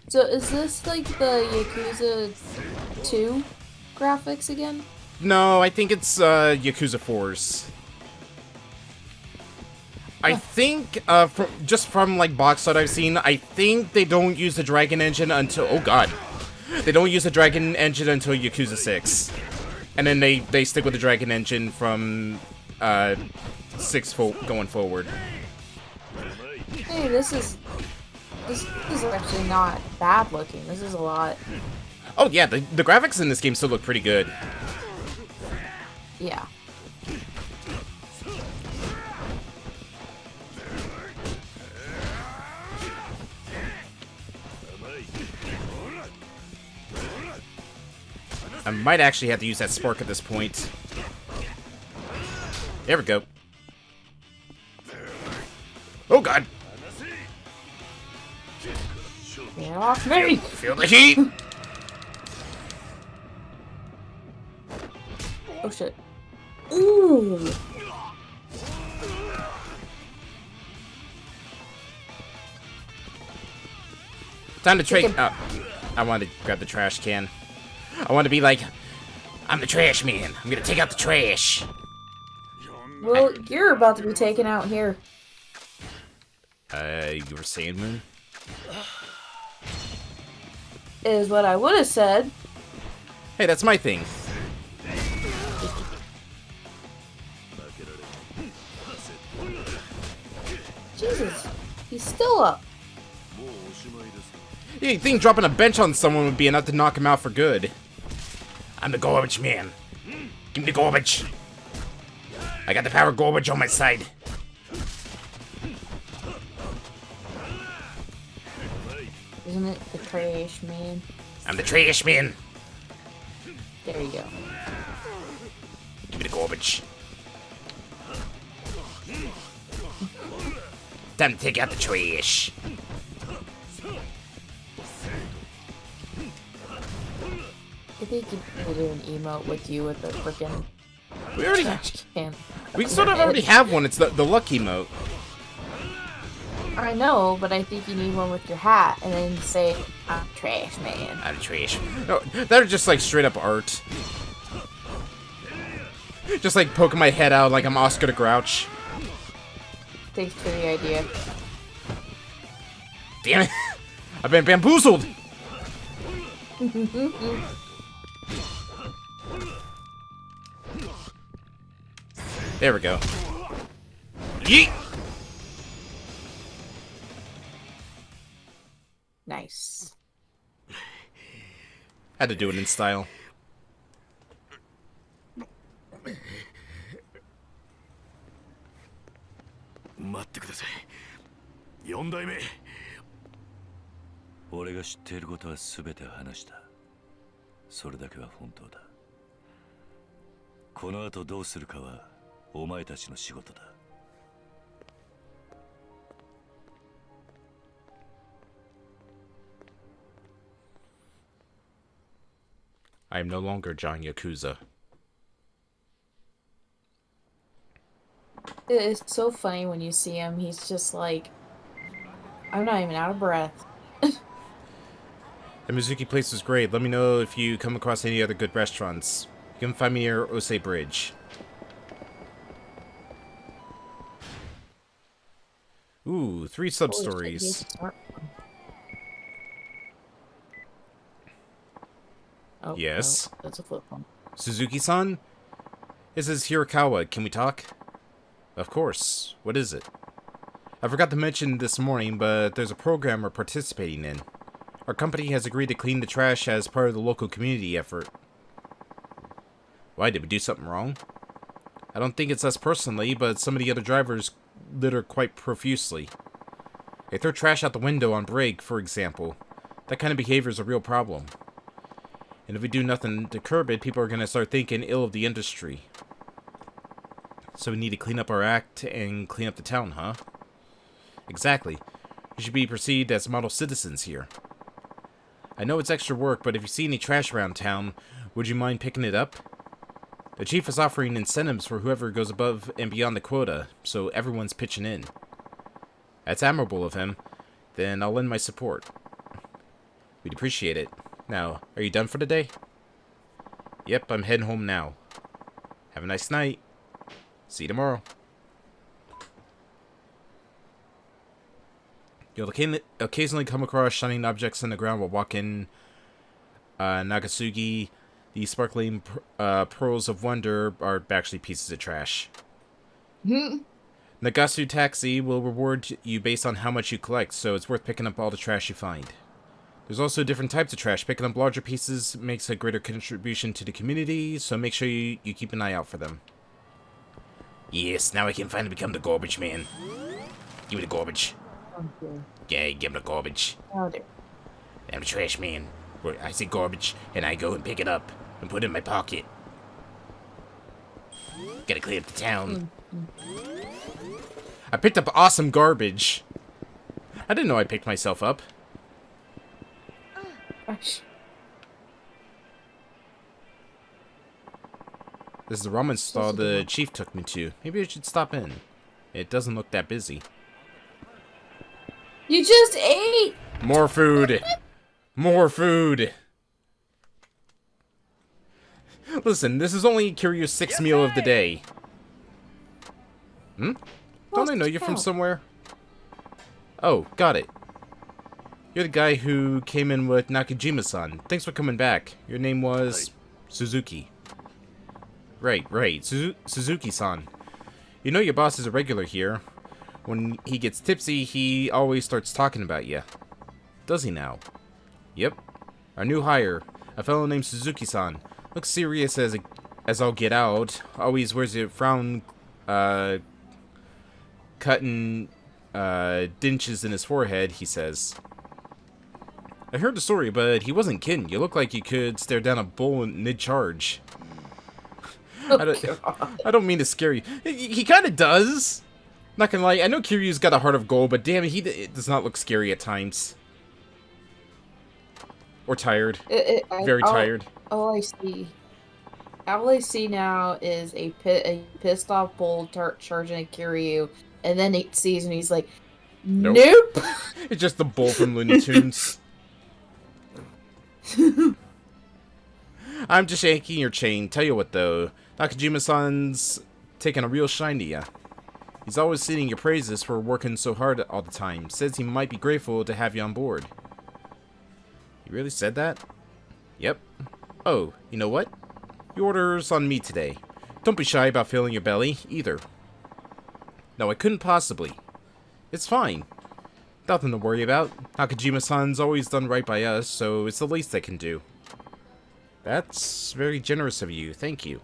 So is this like the Yakuza 2 graphics again? No, I think it's Yakuza 4's. I think, from like box art I've seen, I think they don't use the Dragon Engine until, oh god. They don't use the Dragon Engine until Yakuza 6. And then they stick with the Dragon Engine from 6 going forward. Hey, this is actually not bad looking. This is a lot. Oh yeah, the graphics in this game still look pretty good. Yeah. I might actually have to use that spark at this point. There we go. Oh god! Get off me! Feel the heat! Oh shit. Ooh! Time to trade. Oh, I wanted to grab the trash can. I want to be like, I'm the trash man. I'm gonna take out the trash. Well, you're about to be taken out here. You were saying, Moon? Is what I would have said. Hey, that's my thing. Jesus, he's still up. You think dropping a bench on someone would be enough to knock him out for good? I'm the garbage man. Give me the garbage. I got the power of garbage on my side. Isn't it the trash man? I'm the trash man. There you go. Give me the garbage. Time to take out the trash. think you need to do an emote with you with the freaking We already trash can. We sort of already have one. It's the lucky emote. I know, but I think you need one with your hat and then say, I'm trash man. I'm trash. No, that are just like straight up art. Just like poking my head out like I'm Oscar the Grouch. Thanks for the idea. Damn it! I've been bamboozled! There we go. Yeet! Nice. Had to do it in style. Mate. 俺が知っていることは全て話した。それだけは本当だ。この後どうするかはお前たちの仕事だ。I am no longer John Yakuza. It's so funny when you see him. He's just like, I'm not even out of breath. The Mizuki place was great. Let me know if you come across any other good restaurants. You can find me near Osei Bridge. Ooh, 3 sub-stories. Oh, yes. No, that's a flip phone. Suzuki-san? This is Hirakawa. Can we talk? Of course. What is it? I forgot to mention this morning, but there's a program we're participating in. Our company has agreed to clean the trash as part of the local community effort. Why, did we do something wrong? I don't think it's us personally, but some of the other drivers litter quite profusely. They throw trash out the window on break, for example. That kind of behavior is a real problem. And if we do nothing to curb it, people are going to start thinking ill of the industry. So we need to clean up our act and clean up the town, huh? Exactly. We should be perceived as model citizens here. I know it's extra work, but if you see any trash around town, would you mind picking it up? The chief is offering incentives for whoever goes above and beyond the quota, so everyone's pitching in. That's admirable of him. Then I'll lend my support. We'd appreciate it. Now, are you done for the day? Yep, I'm heading home now. Have a nice night. See you tomorrow. You'll occasionally come across shining objects on the ground while walking Nagasugi. The sparkling pearls of wonder are actually pieces of trash. Nagasu Taxi will reward you based on how much you collect, so it's worth picking up all the trash you find. There's also different types of trash. Picking up larger pieces makes a greater contribution to the community, so make sure you keep an eye out for them. Yes, now I can finally become the garbage man. Give me the garbage. Okay. Yeah, give me the garbage. Oh, dear. I'm the trash man. Where I see garbage, and I go and pick it up and put it in my pocket. Gotta clean up the town. I picked up awesome garbage. I didn't know I picked myself up. Gosh. This is the ramen stall the chief took me to. Maybe I should stop in. It doesn't look that busy. You just ate! More food! More food! Listen, this is only Kiryu's 6th meal of the day. Hmm? Don't I know you from somewhere? Oh, got it. You're the guy who came in with Nakajima-san. Thanks for coming back. Your name was... Suzuki. Right. Suzuki-san. You know your boss is a regular here. When he gets tipsy, he always starts talking about you. Does he now? Yep. Our new hire, a fellow named Suzuki-san. Looks serious as all get out. Always wears a frown, cutting, dentures in his forehead, he says. I heard the story, but he wasn't kidding. You look like you could stare down a bull mid-charge. I don't mean to scare you. He kind of does. Not gonna lie, I know Kiryu's got a heart of gold, but damn it, it does not look scary at times. Or tired. Very tired. All I see now is a pissed off bull charging at Kiryu, and then he sees and he's like, nope. It's just the bull from Looney Tunes. I'm just yanking your chain. Tell you what though, Nakajima-san's taking a real shine to ya. He's always singing your praises for working so hard all the time. Says he might be grateful to have you on board. You really said that? Yep. Oh, you know what? Your order's on me today. Don't be shy about filling your belly, either. No, I couldn't possibly. It's fine. Nothing to worry about. Nakajima-san's always done right by us, so it's the least I can do. That's very generous of you, thank you.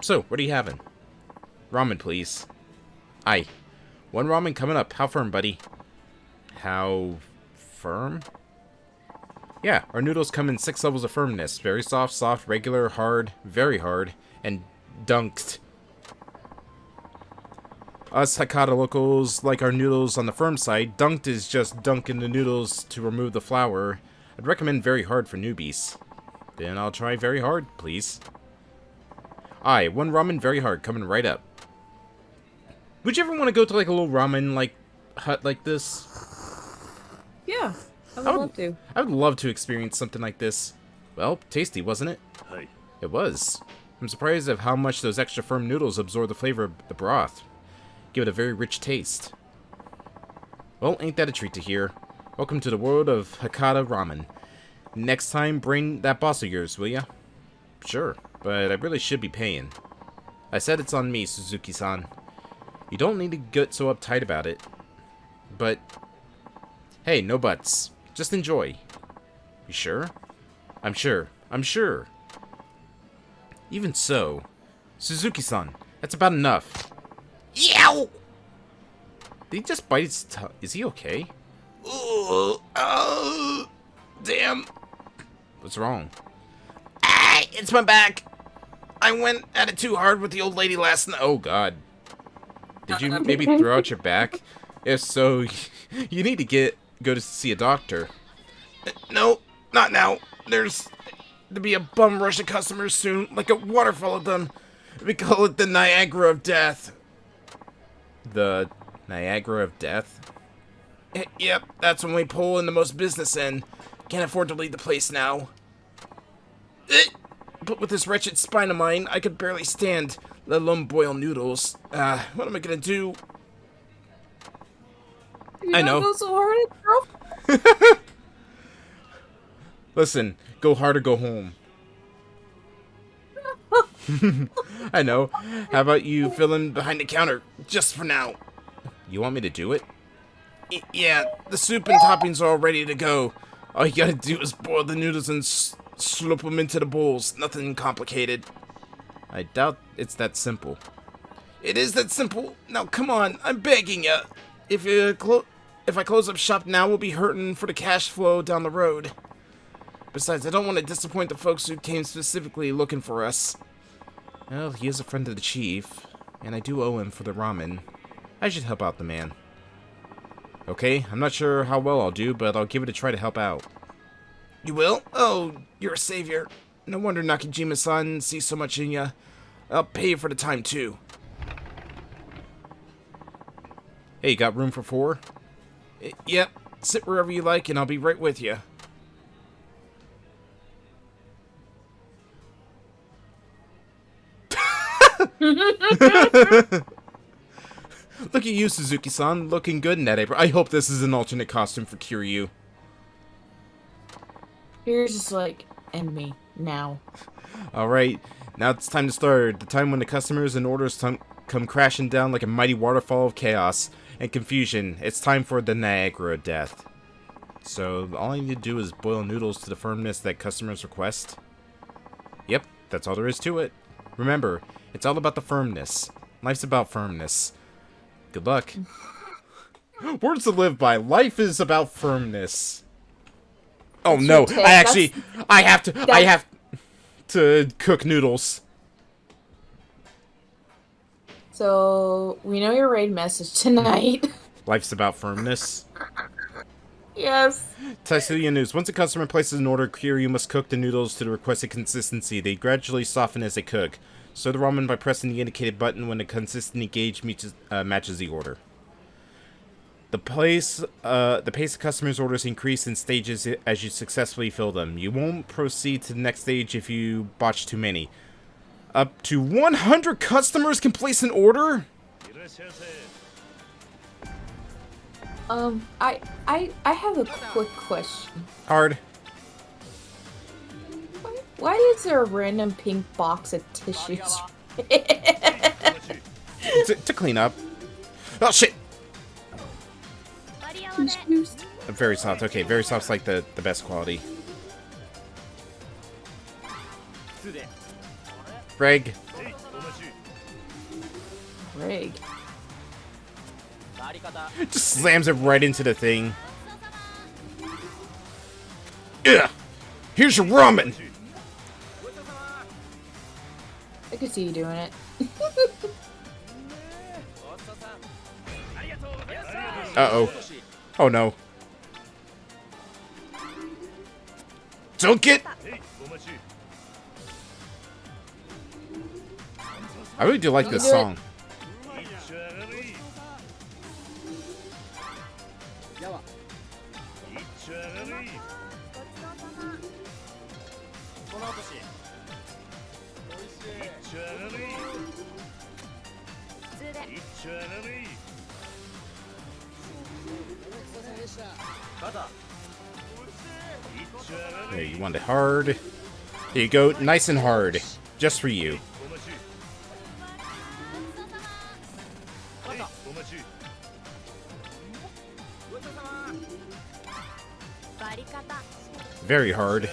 So, what are you having? Ramen, please. Aye. 1 ramen coming up. How firm, buddy? How firm? Yeah, our noodles come in 6 levels of firmness. Very soft, soft, regular, hard, very hard, and dunked. Us Hakata locals like our noodles on the firm side. Dunked is just dunking the noodles to remove the flour. I'd recommend very hard for newbies. Then I'll try very hard, please. Aye, 1 ramen very hard, coming right up. Would you ever want to go to like a little ramen like hut like this? Yeah, I would love to. I would love to experience something like this. Well, tasty, wasn't it? Hi. It was. I'm surprised at how much those extra firm noodles absorb the flavor of the broth. Give it a very rich taste. Well, ain't that a treat to hear. Welcome to the world of Hakata Ramen. Next time, bring that boss of yours, will ya? Sure, but I really should be paying. I said it's on me, Suzuki-san. You don't need to get so uptight about it. But, hey, no buts. Just enjoy. You sure? I'm sure. I'm sure. Even so, Suzuki-san, that's about enough. Yow! Did he just bite his tongue? Is he okay? Damn. What's wrong? Ah, it's my back. I went at it too hard with the old lady last night. Oh, God. Did you maybe throw out your back? If so, you need to go to see a doctor. No, not now. There's to be a bum rush of customers soon, like a waterfall of them. We call it the Niagara of Death. The Niagara of Death? Yep, that's when we pull in the most business in. Can't afford to leave the place now. But with this wretched spine of mine, I could barely stand, let alone boil noodles. What am I gonna do? I know. Go so hard, girl. Listen, go hard or go home. I know. How about you fill in behind the counter, just for now? You want me to do it? Yeah, the soup and toppings are all ready to go. All you gotta do is boil the noodles and slurp them into the bowls. Nothing complicated. I doubt it's that simple. It is that simple. Now come on, I'm begging ya. If I close up shop now, we'll be hurting for the cash flow down the road. Besides, I don't want to disappoint the folks who came specifically looking for us. Well, he is a friend of the chief, and I do owe him for the ramen. I should help out the man. Okay, I'm not sure how well I'll do, but I'll give it a try to help out. You will? Oh, you're a savior. No wonder Nakajima-san sees so much in ya. I'll pay you for the time, too. Hey, you got room for 4? Yep, sit wherever you like, and I'll be right with you. Look at you, Suzuki-san, looking good in that apron. I hope this is an alternate costume for Kiryu. Here's just like, and me, now. Alright, now it's time to start. The time when the customers and orders come crashing down like a mighty waterfall of chaos and confusion. It's time for the Niagara of Death. So, all I need to do is boil noodles to the firmness that customers request. Yep, that's all there is to it. Remember, it's all about the firmness. Life's about firmness. Good luck. Words to live by. Life is about firmness. Oh no, I have to cook noodles. So, we know your raid message tonight. Life's about firmness. Yes. Taisuya News. Once a customer places an order, Kiryu must cook the noodles to the requested consistency. They gradually soften as they cook. Stir the ramen by pressing the indicated button when the consistency gauge matches the order. The pace of customers' orders increase in stages as you successfully fill them. You won't proceed to the next stage if you botch too many. Up to 100 customers can place an order? I have a quick question. Hard. Why is there a random pink box of tissues? to clean up. Oh shit! Very soft. Okay, very soft's like the best quality. Greg. Greg. Just slams it right into the thing. Yeah. Here's your ramen. I could see you doing it. Uh-oh. Oh no. Don't get... I really do like this song. There, you want it hard. There you go, nice and hard. Just for you. Very hard.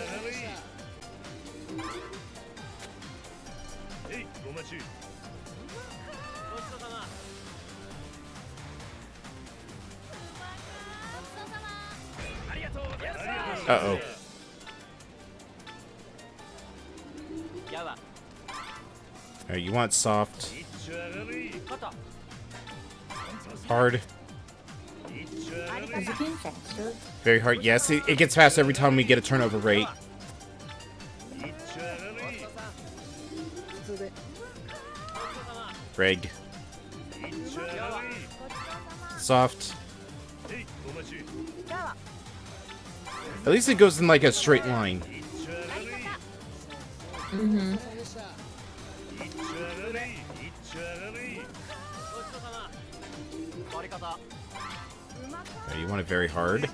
Uh-oh. Alright, you want soft. Hard. Is it getting faster? Very hard. Yes, it gets faster every time we get a turnover rate. Greg. Soft. At least it goes in like a straight line. Mm-hmm. You want it very hard.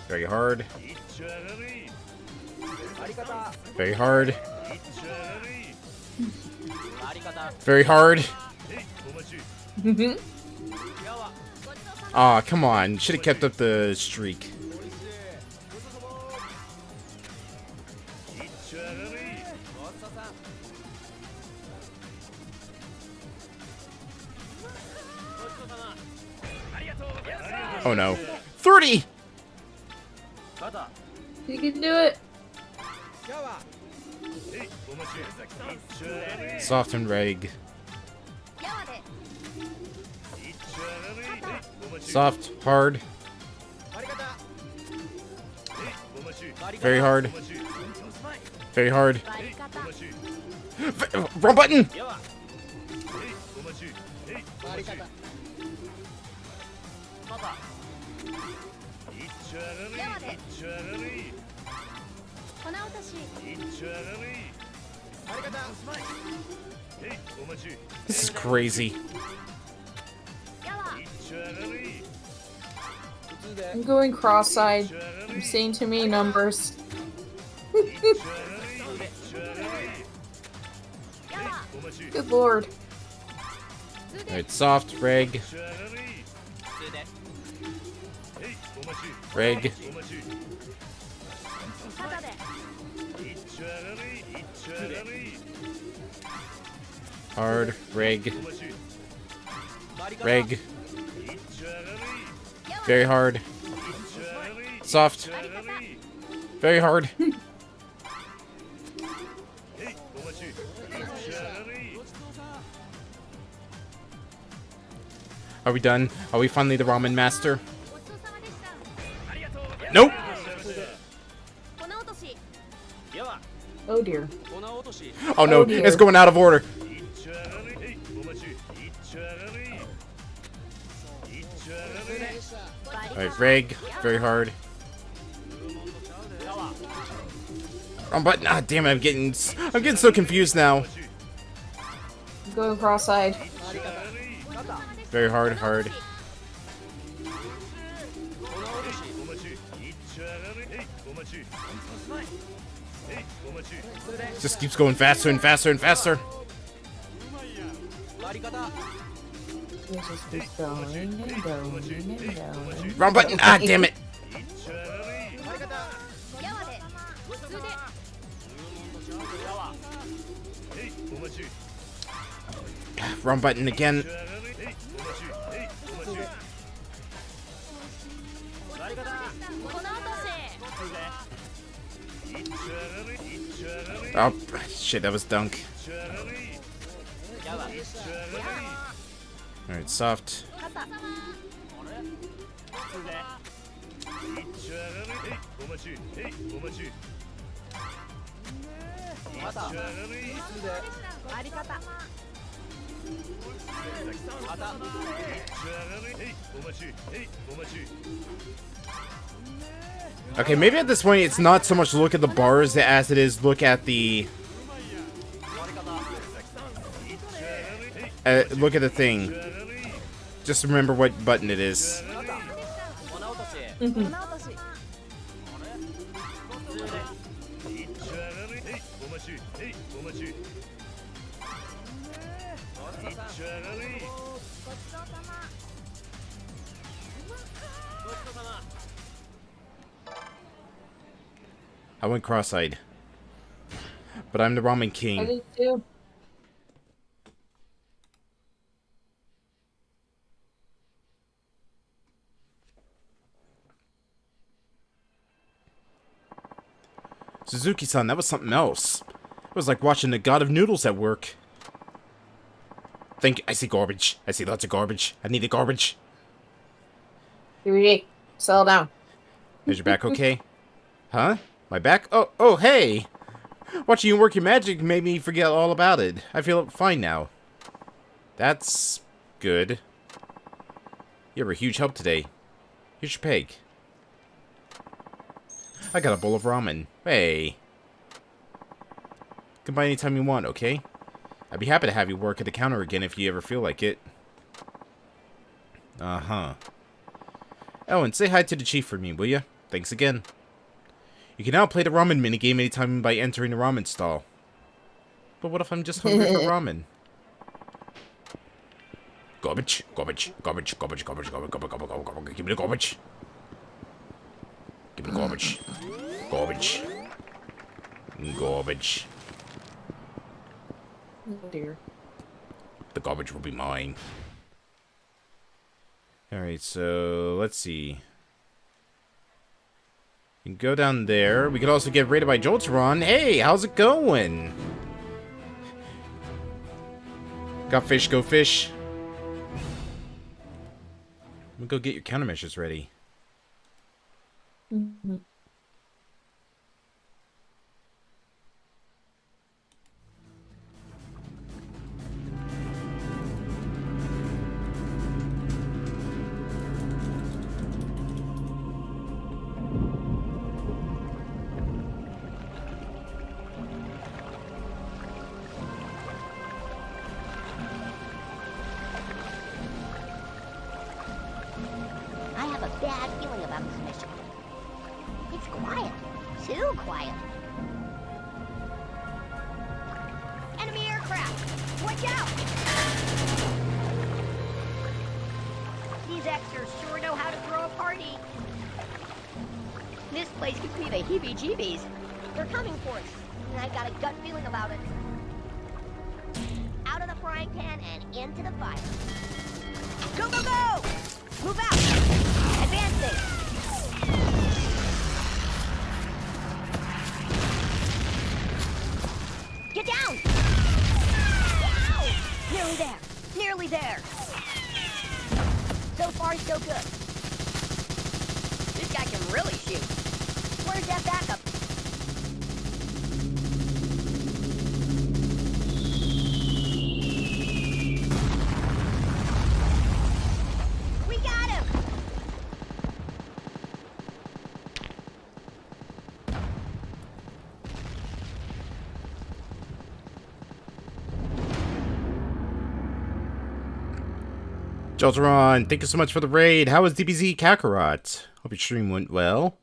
Very hard. Very hard. Very hard. Aw, come on. Should have kept up the streak. Oh no. 30! You can do it. Soft and reg. Soft, hard. Very hard. Very hard. Wrong button! This is crazy. I'm going cross-eyed. I'm seeing too many numbers. Good lord. Alright, soft, reg. Reg. Hard, reg. Reg. Very hard. Soft. Very hard. Are we done? Are we finally the ramen master? dear. Oh no, dear. it's going out of order. Alright, Reg, very hard. Wrong button. Ah, damn it! I'm getting so confused now. I'm going cross-eyed. Very hard. Just keeps going faster and faster and faster. It just keeps going and going and going. Wrong button. Ah, damn it. Wrong button again. Oh, shit, that was dunk. Alright, soft. Okay, maybe at this point it's not so much look at the bars as it is look at the... look at the thing. Just remember what button it is. I went cross-eyed. But I'm the ramen king. I did too. Suzuki-san, that was something else. It was like watching the god of noodles at work. I see garbage. I see lots of garbage. I need the garbage. Kiryu, settle down. Is your back okay? Huh? My back? Oh, hey! Watching you work your magic made me forget all about it. I feel fine now. That's good. You were a huge help today. Here's your peg. I got a bowl of ramen. Hey. Come by anytime you want, okay? I'd be happy to have you work at the counter again if you ever feel like it. Uh-huh. Oh, and say hi to the chief for me, will ya? Thanks again. You can now play the ramen minigame anytime by entering the ramen stall. But what if I'm just hungry for ramen? Garbage, garbage, garbage, garbage, garbage, garbage, garbage, garbage, garbage, give me the garbage. Give me the garbage. Garbage. Garbage. Oh dear. The garbage will be mine. Alright, so let's see. We can go down there. We could also get raided by Jolteron. Hey, how's it going? Got fish, go fish. I'm gonna go get your countermeasures ready. Mm-hmm. I have a bad feeling about this mission. It's quiet. Too quiet. Enemy aircraft! Watch out! These extras sure know how to throw a party. This place could be the heebie-jeebies. They're coming for us, and I got a gut feeling about it. Out of the frying pan and into the fire. Go, go, go! Move out! Advancing! Get down! Nearly there! Nearly there! So far, so good. This guy can really shoot. Where's that backup? Jolteron, thank you so much for the raid. How was DBZ Kakarot? Hope your stream went well.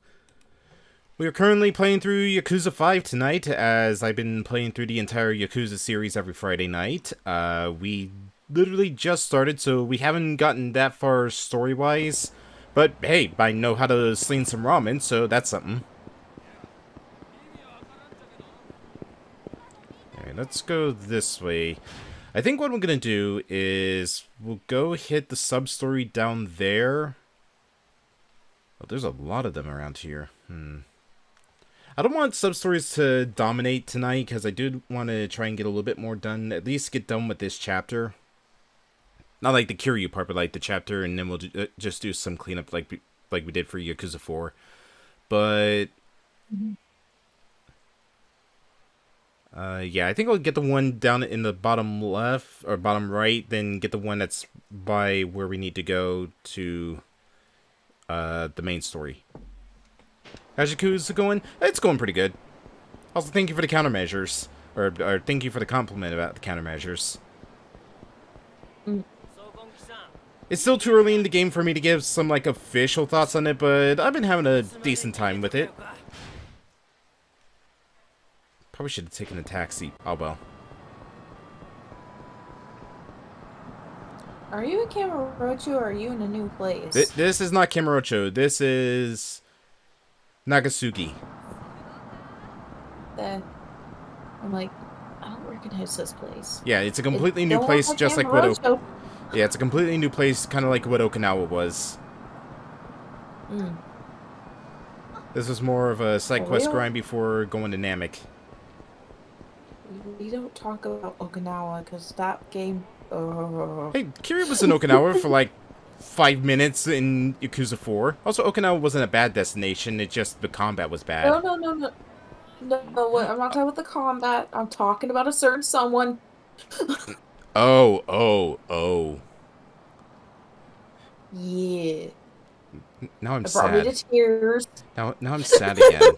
We are currently playing through Yakuza 5 tonight, as I've been playing through the entire Yakuza series every Friday night. We literally just started, so we haven't gotten that far story-wise. But hey, I know how to sling some ramen, so that's something. Alright, let's go this way. I think what we're going to do is we'll go hit the sub-story down there. Oh, there's a lot of them around here. I don't want sub-stories to dominate tonight, because I do want to try and get a little bit more done. At least get done with this chapter. Not like the Kiryu part, but like the chapter, and then we'll just do some cleanup like we did for Yakuza 4. But... yeah, I think I'll get the one down in the bottom left, or bottom right, then get the one that's by where we need to go to the main story. How's Yakuza going? It's going pretty good. Also, thank you for the countermeasures. Or thank you for the compliment about the countermeasures. It's still too early in the game for me to give some, like, official thoughts on it, but I've been having a decent time with it. Probably should have taken a taxi. Oh well. Are you in Kamurocho or are you in a new place? This is not Kamurocho. This is Nagasugi. I'm like, I don't recognize this place. Yeah, it's a completely new place, just like what... Yeah, it's a completely new place, kind of like what Okinawa was. This was more of a side quest grind before going to Namek. We don't talk about Okinawa because that game. Hey, Kiryu was in Okinawa for like 5 minutes in Yakuza 4. Also, Okinawa wasn't a bad destination. It just the combat was bad. No. I'm not talking about the combat. I'm talking about a certain someone. Oh. Yeah. Now I'm it brought sad. me to tears. Now I'm sad again.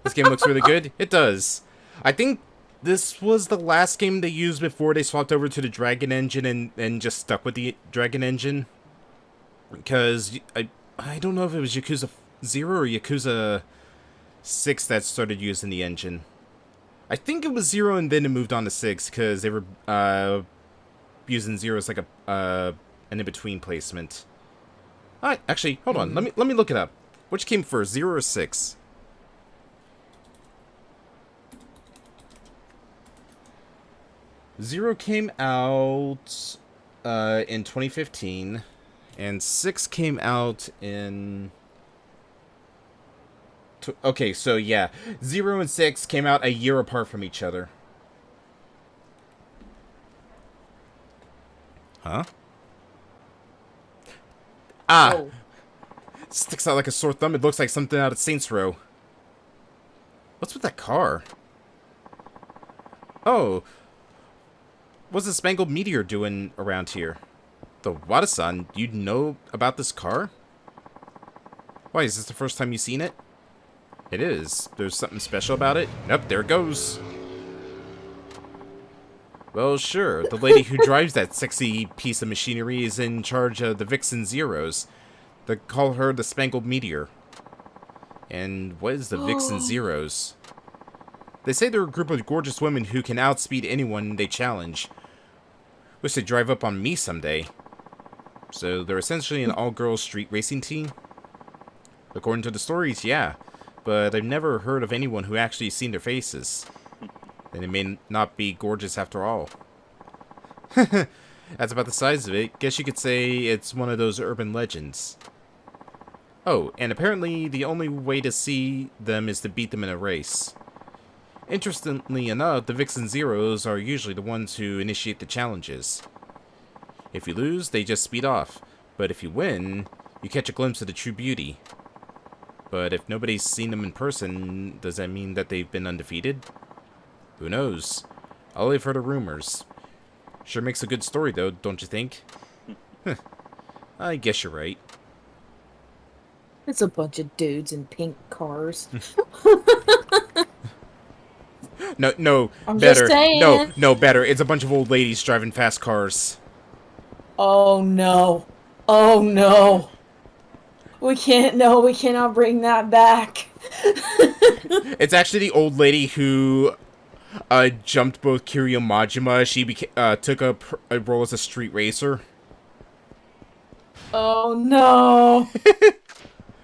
This game looks really good. It does. I think this was the last game they used before they swapped over to the Dragon Engine and just stuck with the Dragon Engine. Because I don't know if it was Yakuza 0 or Yakuza 6 that started using the engine. I think it was 0 and then it moved on to 6 because they were using 0 as like an in-between placement. Alright, actually, hold on. Let me look it up. Which came first, 0 or 6? Zero came out in 2015, and 6 came out in... Okay, so yeah, 0 and 6 came out a year apart from each other. Huh? Ah! Oh. Sticks out like a sore thumb. It looks like something out of Saints Row. What's with that car? Oh. What's the Spangled Meteor doing around here? The Wada-san, you know about this car? Why, is this the first time you've seen it? It is. There's something special about it? Yep, there it goes. Well, sure. The lady who drives that sexy piece of machinery is in charge of the Vixen Zeros. They call her the Spangled Meteor. And what is the Vixen Zeros? They say they're a group of gorgeous women who can outspeed anyone they challenge. Wish they'd drive up on me someday. So they're essentially an all-girls street racing team? According to the stories, yeah. But I've never heard of anyone who actually seen their faces. And it may not be gorgeous after all. That's about the size of it. Guess you could say it's one of those urban legends. Oh, and apparently the only way to see them is to beat them in a race. Interestingly enough, the Vixen Zeros are usually the ones who initiate the challenges. If you lose, they just speed off. But if you win, you catch a glimpse of the true beauty. But if nobody's seen them in person, does that mean that they've been undefeated? Who knows? All I've heard are rumors. Sure makes a good story, though, don't you think? I guess you're right. It's a bunch of dudes in pink cars. No, I'm better. Just saying. No, better. It's a bunch of old ladies driving fast cars. Oh no. Oh no. We can't, no, we cannot bring that back. It's actually the old lady who jumped both Kiryu and Majima. She took a role as a street racer. Oh no.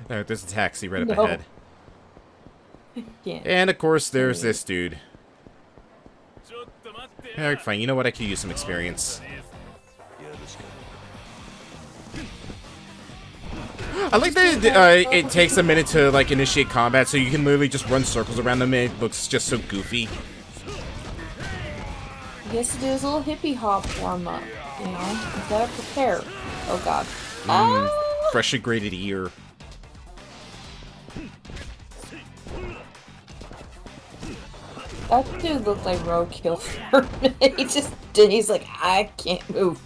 Oh, there's a taxi right up No. ahead. Yeah. And of course, there's this dude. Alright, fine. You know what? I could use some experience. I like that it takes a minute to like initiate combat, so you can literally just run circles around them, and it looks just so goofy. He has to do his little hippie hop warm up. You know, he's gotta prepare. Oh god. Freshly grated ear. That dude looked like roadkill for a minute. He just did. He's like, I can't move.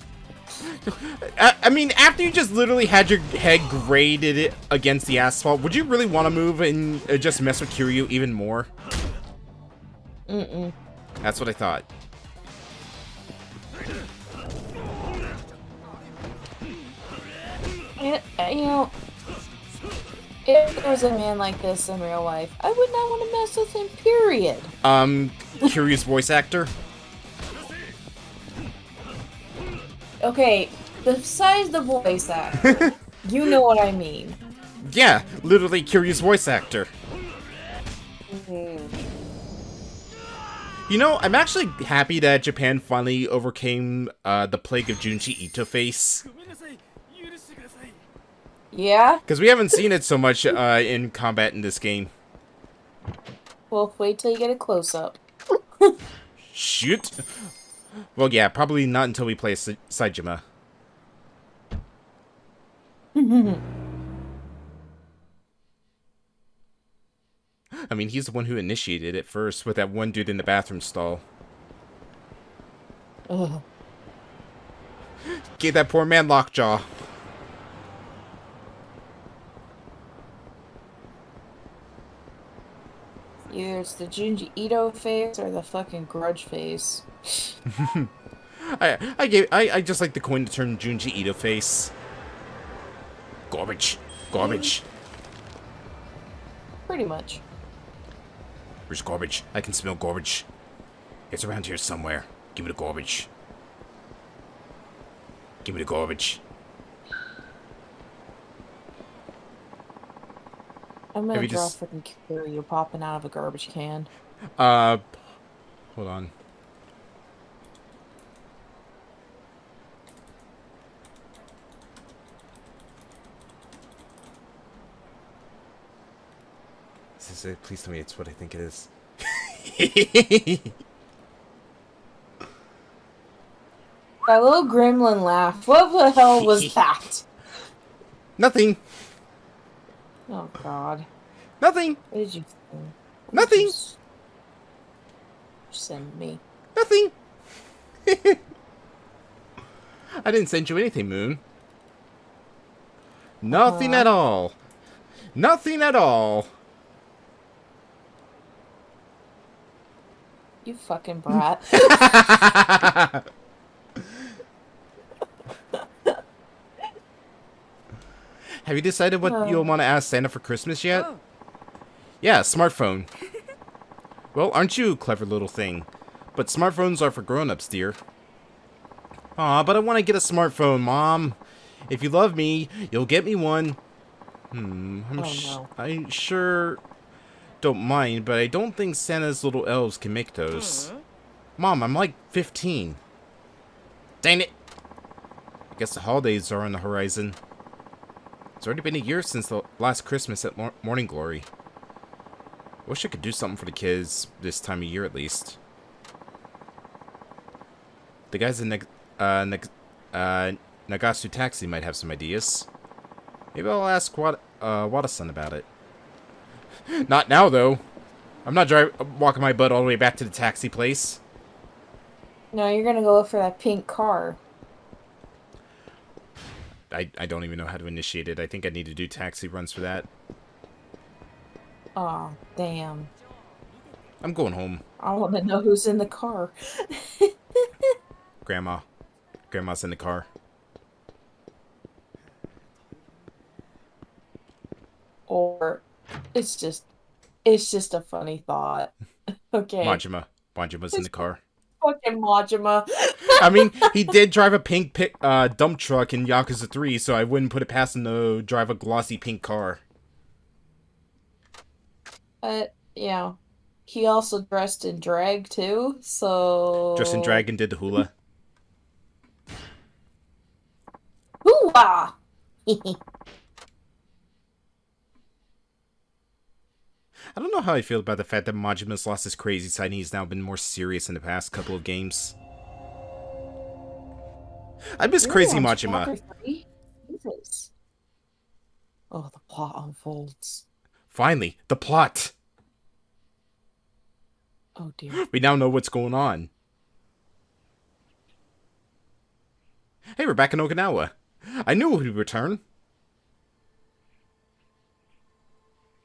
I mean, after you just literally had your head grated against the asphalt, would you really want to move and just mess with Kiryu even more? Mm-mm. That's what I thought. You know, if there was a man like this in real life, I would not want to mess with him, period. Kiryu's voice actor? Okay, besides the voice actor, you know what I mean. Yeah, literally Kiryu's voice actor. You know, I'm actually happy that Japan finally overcame the plague of Junji Ito face. Yeah? Because we haven't seen it so much in combat in this game. Well, wait till you get a close-up. Shoot! Well, yeah, probably not until we play Saejima. I mean, he's the one who initiated it first with that one dude in the bathroom stall. Ugh. Gave that poor man lockjaw. Either it's the Junji Ito face or the fucking grudge face. I just like the coin to turn Junji Ito face. Garbage. Garbage. Pretty much. Where's garbage? I can smell garbage. It's around here somewhere. Give me the garbage. Give me the garbage. I'm gonna Have you draw just- freaking Kiryu popping out of a garbage can. Hold on. This is it. Please tell me it's what I think it is. That little gremlin laugh. What the hell was that? Nothing. Oh god. Nothing. What did you say? Nothing. Send me. Nothing. I didn't send you anything, Moon. Nothing at all. Nothing at all. You fucking brat. Have you decided what you'll want to ask Santa for Christmas yet? Yeah, smartphone. Well, aren't you a clever little thing? But smartphones are for grown-ups, dear. Aw, but I want to get a smartphone, Mom. If you love me, you'll get me one. I sure don't mind, but I don't think Santa's little elves can make those. Mom, I'm like 15. Dang it! I guess the holidays are on the horizon. It's already been a year since the last Christmas at Morning Glory. I wish I could do something for the kids this time of year at least. The guys in Nagasu Taxi might have some ideas. Maybe I'll ask Wada-san about it. Not now, though. I'm not walking my butt all the way back to the taxi place. No, you're gonna go look for that pink car. I don't even know how to initiate it. I think I need to do taxi runs for that. Aw, damn. I'm going home. I want to know who's in the car. Grandma. Grandma's in the car. or it's just a funny thought. Okay. Majima's in the car. Fucking Majima. I mean, he did drive a pink dump truck in Yakuza 3, so I wouldn't put it past him to drive a glossy pink car. Yeah. He also dressed in drag too, so... Dressed in drag and did the hula. Hoo-ah! I don't know how I feel about the fact that Majima's lost his crazy side and he's now been more serious in the past couple of games. I miss crazy Majima. Jesus. Oh, the plot unfolds. Finally, the plot! Oh dear. We now know what's going on. Hey, we're back in Okinawa. I knew we'd return.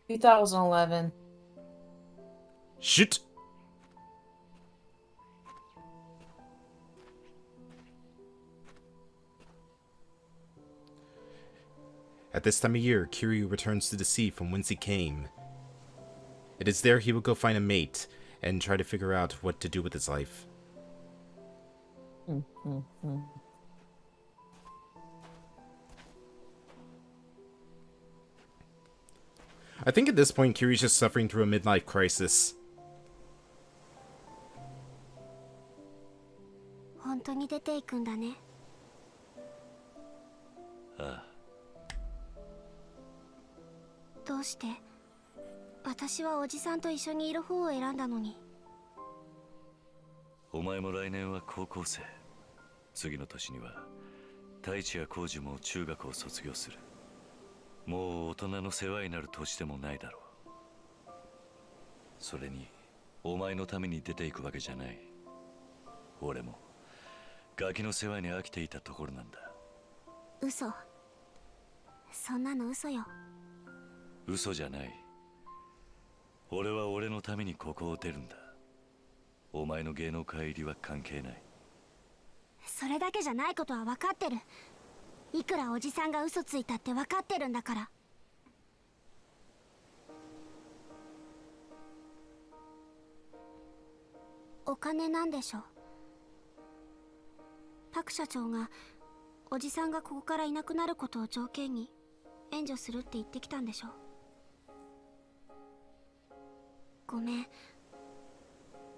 2011. Shit. At this time of year, Kiryu returns to the sea from whence he came. It is there he will go find a mate and try to figure out what to do with his life. I think at this point, Kiryu's just suffering through a midlife crisis. 本当に出ていくんだね。ああ。どうして私はおじさんと一緒にいる方を選んだのに。お前も来年は高校生。次の年には太一や浩二も中学を卒業する。もう大人の世話になる年でもないだろう。それにお前のために出ていくわけじゃない。俺もガキの世話に飽きていたところなんだ。嘘。そんなの嘘よ。嘘じゃない。俺は俺のためにここを出るんだ。お前の芸能界入りは関係ない。それだけじゃないことは分かってる。いくらおじさんが嘘ついたって分かってるんだから。お金なんでしょ。パク社長がおじさんがここからいなくなることを条件に援助するって言ってきたんでしょ。ごめん。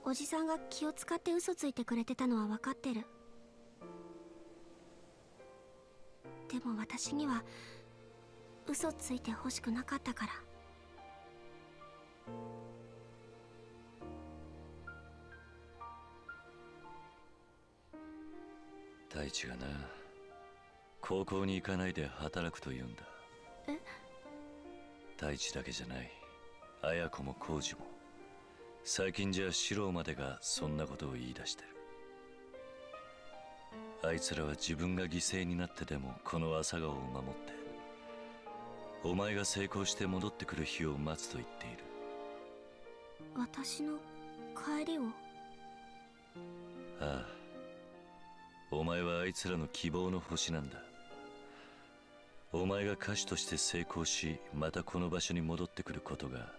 おじさんが気を使って嘘ついてくれてたのは分かってる。でも私には嘘ついてほしくなかったから。太一がな、高校に行かないで働くと言うんだ。え？太一だけじゃない。綾子も浩二も。最近じゃ四郎までがそんなことを言い出してる。あいつらは自分が犠牲になってでもこの朝顔を守って、お前が成功して戻ってくる日を待つと言っている。私の帰りを？ああ。お前はあいつらの希望の星なんだ。お前が歌手として成功し、またこの場所に戻ってくることが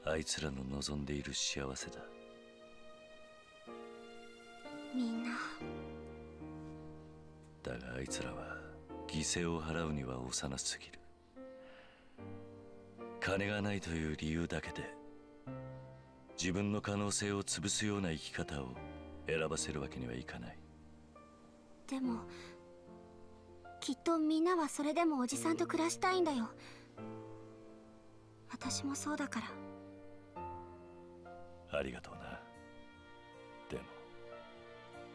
あいつらの望んでいる幸せだ。みんな。だがあいつらは犠牲を払うには幼すぎる。金がないという理由だけで自分の可能性を潰すような生き方を選ばせるわけにはいかない。でもきっとみんなはそれでもおじさんと暮らしたいんだよ。私もそうだから。ありがとうな。でも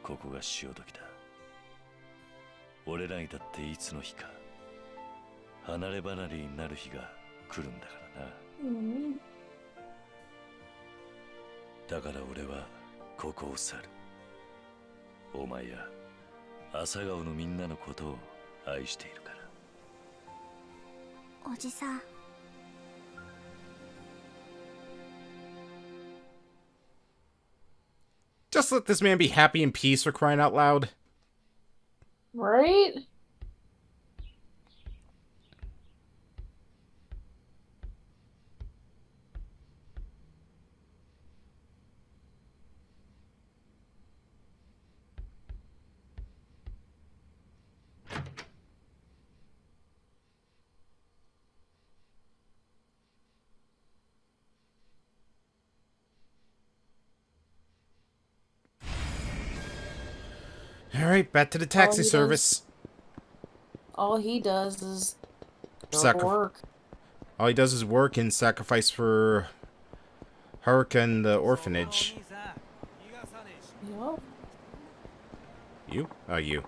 ここが潮時だ。俺らにだっていつの日か離れ離れになる日が来るんだからな。だから俺はここを去る。お前や朝顔のみんなのことを愛しているから。おじさん。Just let this man be happy in peace, for crying out loud. Right? Alright, back to the taxi service. All he does is work. All he does is work and sacrifice for Haruka and the orphanage. Yep. You? Oh, you.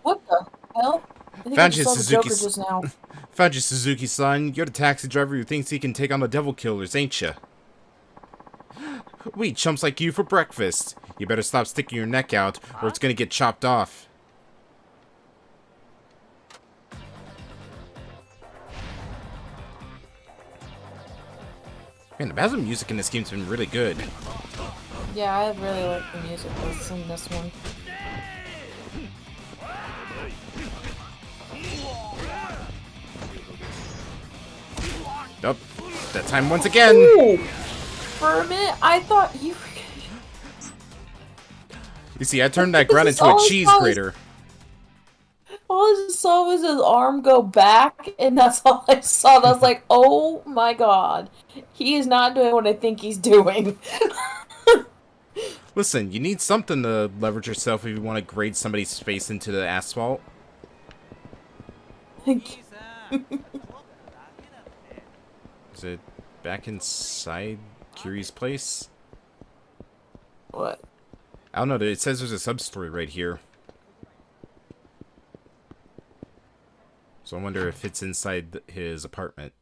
What the hell? I think I Found you, just saw the Joker Suzuki. just now. Found you, Suzuki-san. You're the taxi driver who thinks he can take on the devil killers, ain't ya? We eat chumps like you for breakfast. You better stop sticking your neck out, or it's gonna get chopped off. Man, the bathroom music in this game's been really good. Yeah, I really like the music that's in this one. Oh, that time once again. Ooh, for a minute, I thought you. You see, I turned that ground into a cheese grater. All I saw was his arm go back, and that's all I saw. And I was like, oh my god. He is not doing what I think he's doing. Listen, you need something to leverage yourself if you want to grade somebody's face into the asphalt. Is it back inside Kiryu's place? What? I don't know, it says there's a sub-story right here. So I wonder if it's inside his apartment.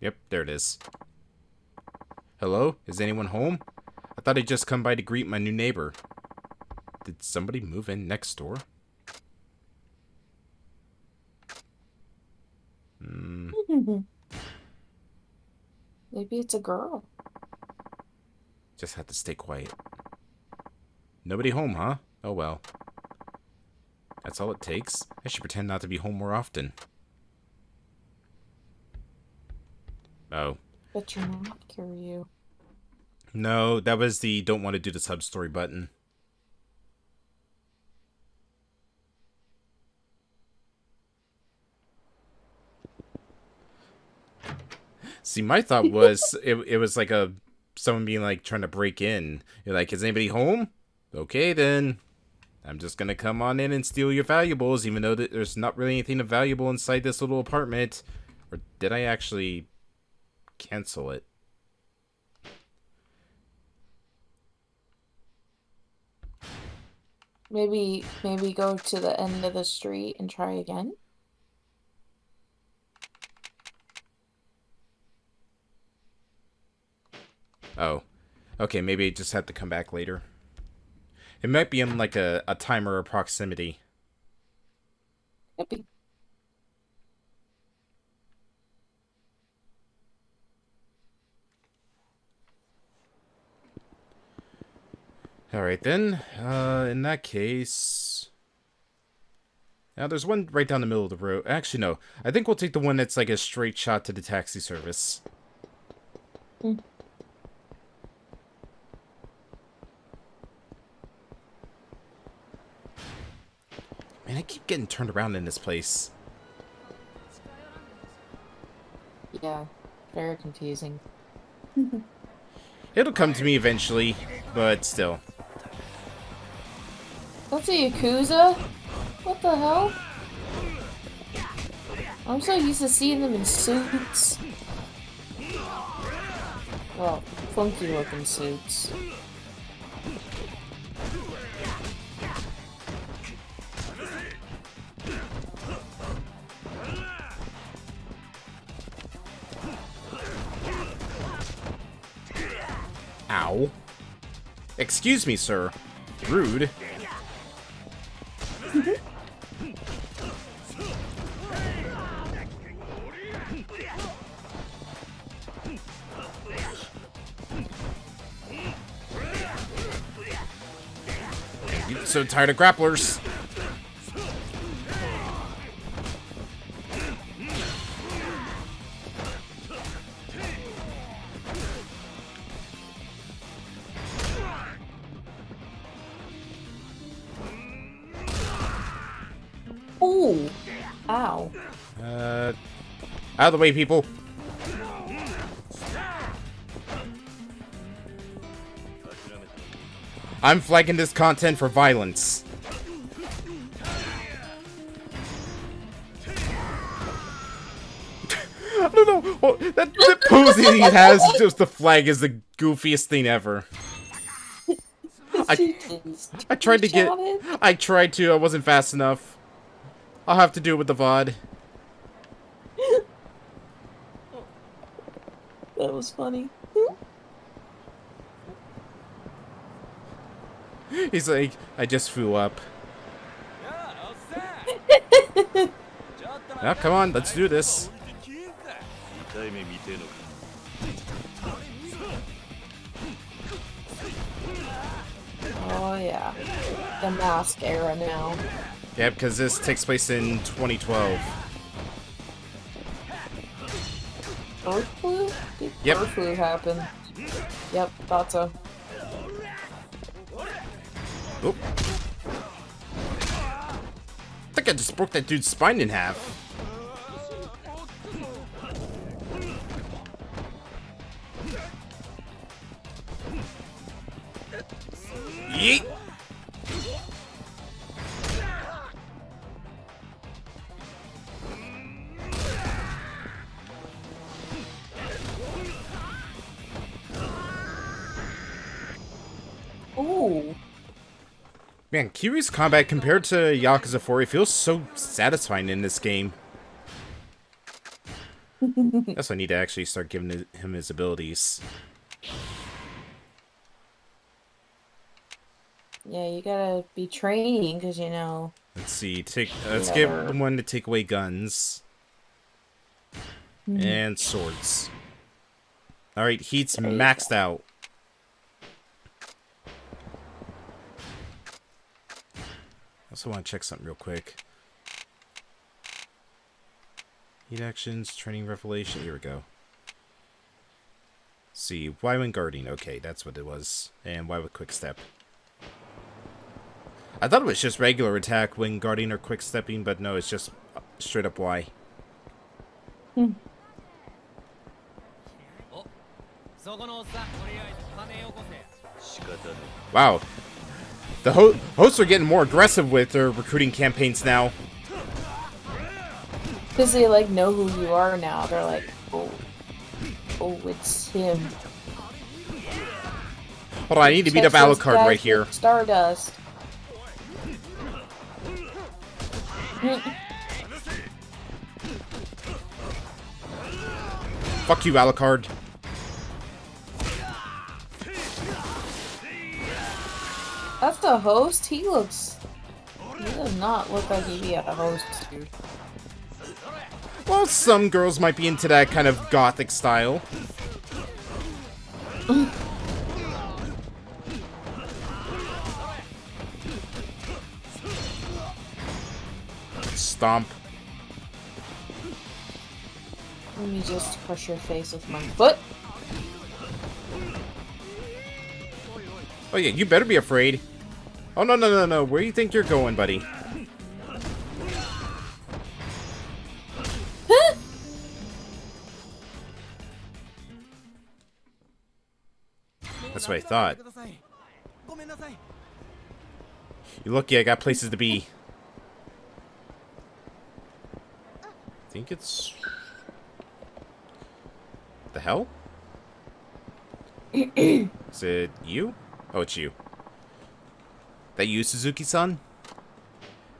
Yep, there it is. Hello? Is anyone home? I thought I'd just come by to greet my new neighbor. Did somebody move in next door? Maybe it's a girl. Just have to stay quiet. Nobody home, huh? Oh well. That's all it takes. I should pretend not to be home more often. Oh. But you're not, Kiryu. No, that was the don't want to do the sub-story button. See, my thought was it was like someone being like trying to break in. You're like, is anybody home? Okay, then. I'm just gonna come on in and steal your valuables, even though there's not really anything valuable inside this little apartment. Or did I actually cancel it? Maybe go to the end of the street and try again. Oh. Okay, maybe I just have to come back later. It might be in like a timer or proximity. Could be. Alright then. In that case... Now there's one right down the middle of the road. Actually, no. I think we'll take the one that's like a straight shot to the taxi service. Hmm. Man, I keep getting turned around in this place. Yeah, very confusing. It'll come to me eventually, but still. That's a Yakuza? What the hell? I'm so used to seeing them in suits. Well, funky looking suits. Ow. Excuse me, sir. Rude. I'm so tired of grapplers. Ooh. Ow. Out of the way, people. I'm flagging this content for violence. I don't know. Oh, that pose he has, just the flag is the goofiest thing ever. I tried to get. I tried to. I wasn't fast enough. I'll have to do it with the VOD. That was funny. He's like, I just flew up. Now, come on, let's do this. Oh yeah, the mask era now. Yeah, because this takes place in 2012. Bird flu? Did Yep. bird flu happen? Yep, thought so. Oop. I think I just broke that dude's spine in half. Yeet! Ooh. Man, Kiryu's combat compared to Yakuza 4 feels so satisfying in this game. Guess I need to actually start giving him his abilities. Yeah, you gotta be training because you know. Let's see. Let's get one to take away guns and swords. All right, heat's maxed out. I also want to check something real quick. Heat actions, training revelation. Here we go. Let's see, Y when guarding. Okay, that's what it was. And Y with quick step. I thought it was just regular attack when guarding or quick stepping, but no, it's just straight up Y. Wow. The hosts are getting more aggressive with their recruiting campaigns now. Because they like know who you are now. They're like, oh, it's him. Hold on, I need to beat up Alucard right here. Stardust. Fuck you, Alucard. That's the host? He does not look like he'd be a host, dude. Well, some girls might be into that kind of gothic style. Stomp. Let me just crush your face with my foot. Oh yeah, you better be afraid. Oh no, no, no, no. Where do you think you're going, buddy? That's what I thought. You're lucky I got places to be. I think it's... The hell? Is it you? Oh, it's you. That you, Suzuki-san?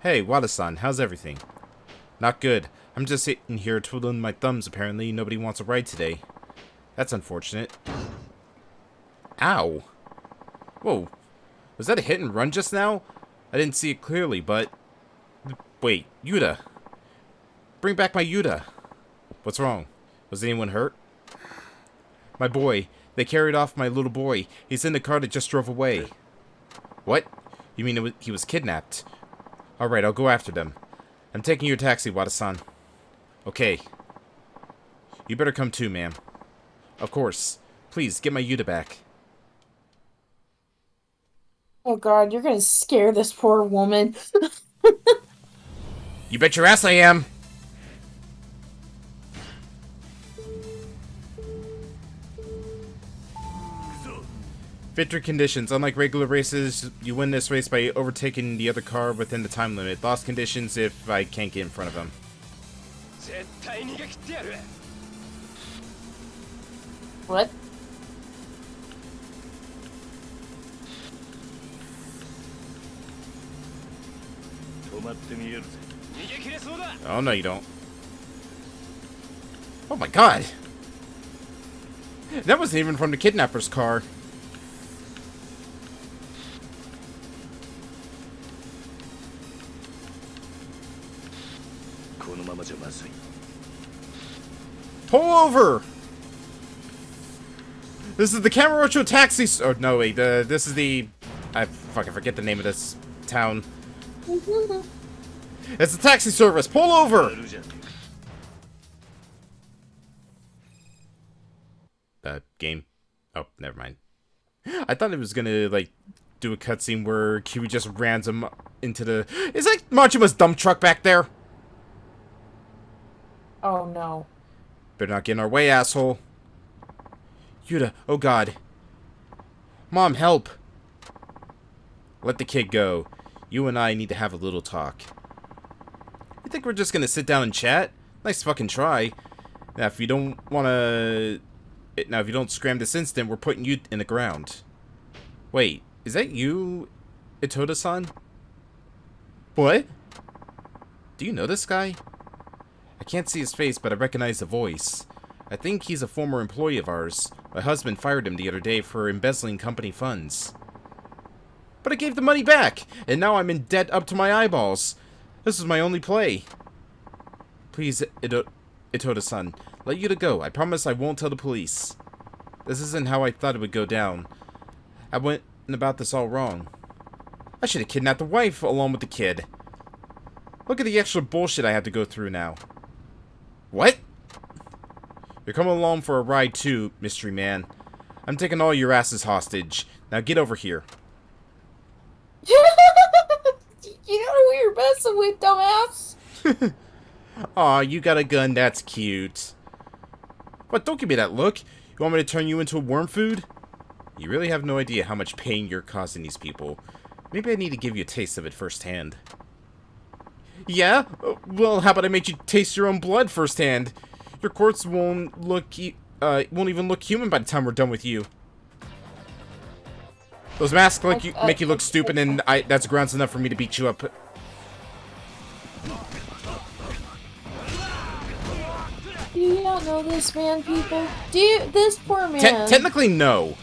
Hey, Wada-san, how's everything? Not good. I'm just sitting here twiddling my thumbs. Apparently, nobody wants a ride today. That's unfortunate. Ow. Whoa. Was that a hit and run just now? I didn't see it clearly, but... Wait, Yuta. Bring back my Yuta. What's wrong? Was anyone hurt? My boy. They carried off my little boy. He's in the car that just drove away. What? You mean he was kidnapped? Alright, I'll go after them. I'm taking your taxi, Wada-san. Okay. You better come too, ma'am. Of course. Please, get my Yuta back. Oh god, you're gonna scare this poor woman. You bet your ass I am! Victory conditions. Unlike regular races, you win this race by overtaking the other car within the time limit. Lost conditions if I can't get in front of him. What? Oh, no, you don't. Oh my god! That wasn't even from the kidnapper's car. Pull over! This is the Kamurocho taxi. Oh no, wait. This is the. I fucking forget the name of this town. It's the taxi service. Pull over. Game. Oh, never mind. I thought it was gonna like do a cutscene where Kiryu just rams him into the. Is that Machima's dump truck back there? Oh no. Better not get in our way, asshole. Yuta, oh god. Mom, help. Let the kid go. You and I need to have a little talk. You think we're just gonna sit down and chat? Nice fucking try. Now, if you don't wanna... Now, if you don't scram this instant, we're putting you in the ground. Wait, is that you, Itoda-san? What? Do you know this guy? I can't see his face, but I recognize the voice. I think he's a former employee of ours. My husband fired him the other day for embezzling company funds. But I gave the money back, and now I'm in debt up to my eyeballs. This is my only play. Please, Itoda-san, let Yuta go. I promise I won't tell the police. This isn't how I thought it would go down. I went about this all wrong. I should have kidnapped the wife along with the kid. Look at the extra bullshit I have to go through now. What? You're coming along for a ride too, mystery man. I'm taking all your asses hostage. Now get over here. You know who you're messing with, dumbass. Aw, you got a gun. That's cute. What? Don't give me that look. You want me to turn you into worm food? You really have no idea how much pain you're causing these people. Maybe I need to give you a taste of it firsthand. Yeah? Well, how about I make you taste your own blood firsthand? Your corpse won't even look human by the time we're done with you. Those masks make you look stupid, and that's grounds enough for me to beat you up. Do you not know this man, people? Do you? This poor man. Technically, no.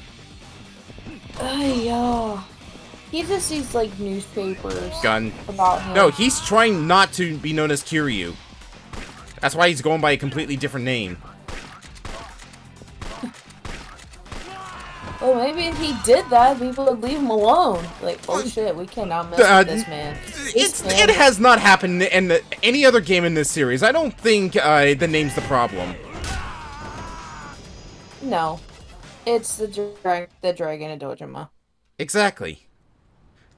He just sees like newspapers Gun. about him. No, he's trying not to be known as Kiryu. That's why he's going by a completely different name. Oh, maybe if he did that, people would leave him alone. Like, oh shit, we cannot mess with this man. It has not happened in any other game in this series. I don't think the name's the problem. No. It's the Dragon of Dojima. Exactly.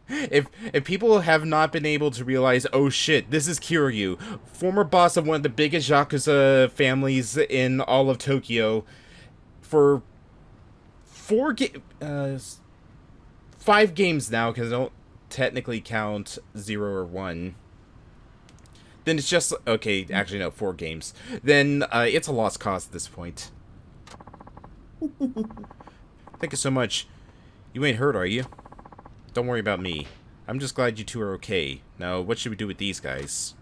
If people have not been able to realize, oh shit, this is Kiryu, former boss of one of the biggest Yakuza families in all of Tokyo, for 5 games now, because I don't technically count 0 or 1. Then it's just, okay, actually no, 4 games. Then it's a lost cause at this point. Thank you so much. You ain't hurt, are you? Don't worry about me. I'm just glad you two are okay. Now, what should we do with these guys?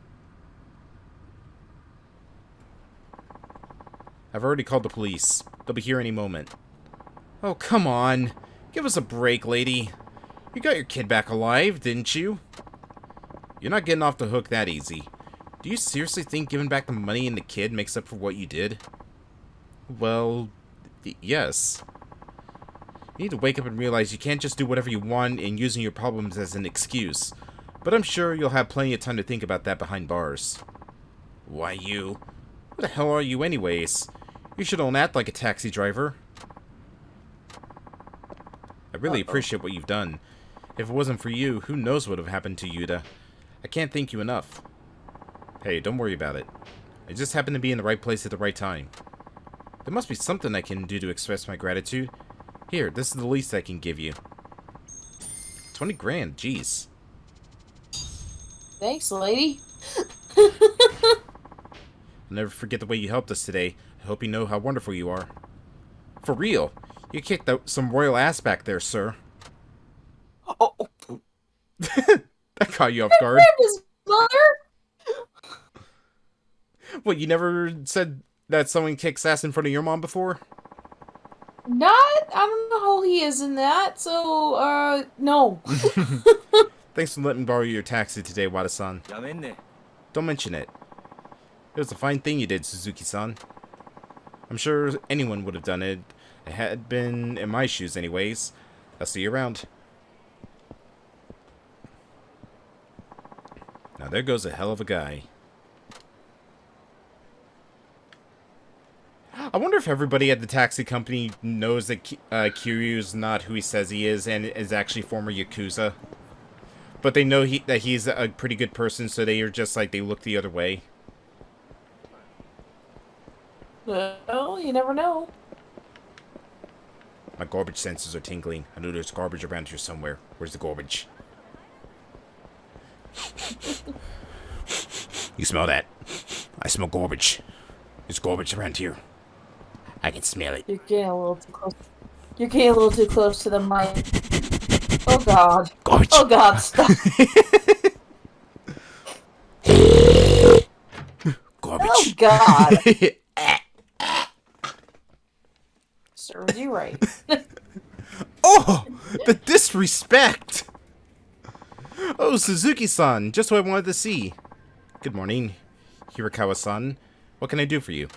I've already called the police. They'll be here any moment. Oh, come on. Give us a break, lady. You got your kid back alive, didn't you? You're not getting off the hook that easy. Do you seriously think giving back the money and the kid makes up for what you did? Well, yes. You need to wake up and realize you can't just do whatever you want and using your problems as an excuse. But I'm sure you'll have plenty of time to think about that behind bars. Why you? Who the hell are you anyways? You sure don't act like a taxi driver. I really appreciate what you've done. If it wasn't for you, who knows what would have happened to Yuta. I can't thank you enough. Hey, don't worry about it. I just happened to be in the right place at the right time. There must be something I can do to express my gratitude. Here, this is the least I can give you. 20 grand, jeez. Thanks, lady. I'll never forget the way you helped us today. I hope you know how wonderful you are. For real, you kicked out some royal ass back there, sir. Oh. That caught you off guard. His mother? What, you never said that someone kicks ass in front of your mom before? I don't know how he is in that, so, no. Thanks for letting me borrow your taxi today, Wada-san. Don't mention it. It was a fine thing you did, Suzuki-san. I'm sure anyone would have done it. It had been in my shoes anyways. I'll see you around. Now there goes a hell of a guy. I wonder if everybody at the taxi company knows that Kiryu is not who he says he is and is actually former Yakuza. But they know that he's a pretty good person, so they are just like, they look the other way. Well, you never know. My garbage senses are tingling. I know there's garbage around here somewhere. Where's the garbage? You smell that? I smell garbage. There's garbage around here. I can smell it. You're getting a little too close. You're getting a little too close to the mic. Oh god. Garbage. Oh god, stop. Garbage. Oh god. Serves you right. Oh! The disrespect! Oh, Suzuki-san, just what I wanted to see. Good morning, Hirakawa-san. What can I do for you?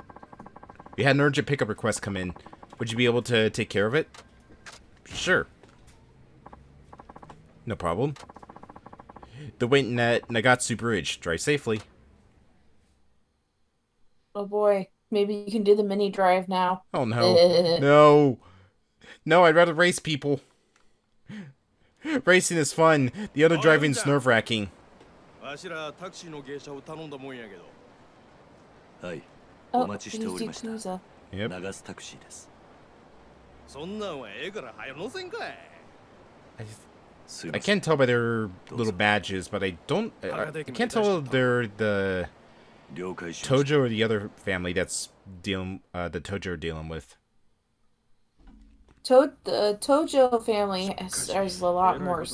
We had an urgent pickup request come in. Would you be able to take care of it? Sure. No problem. The waiting at Nagatsu Bridge. Drive safely. Oh boy. Maybe you can do the mini drive now. Oh no. No. No, I'd rather race people. Racing is fun. The other driving's nerve-wracking. Hi. Oh, he's Yakuza. Yep. I can't tell by their little badges, but I can't tell if they're the Tojo or the other family that's dealing the Tojo are dealing with. The Tojo family has a lot more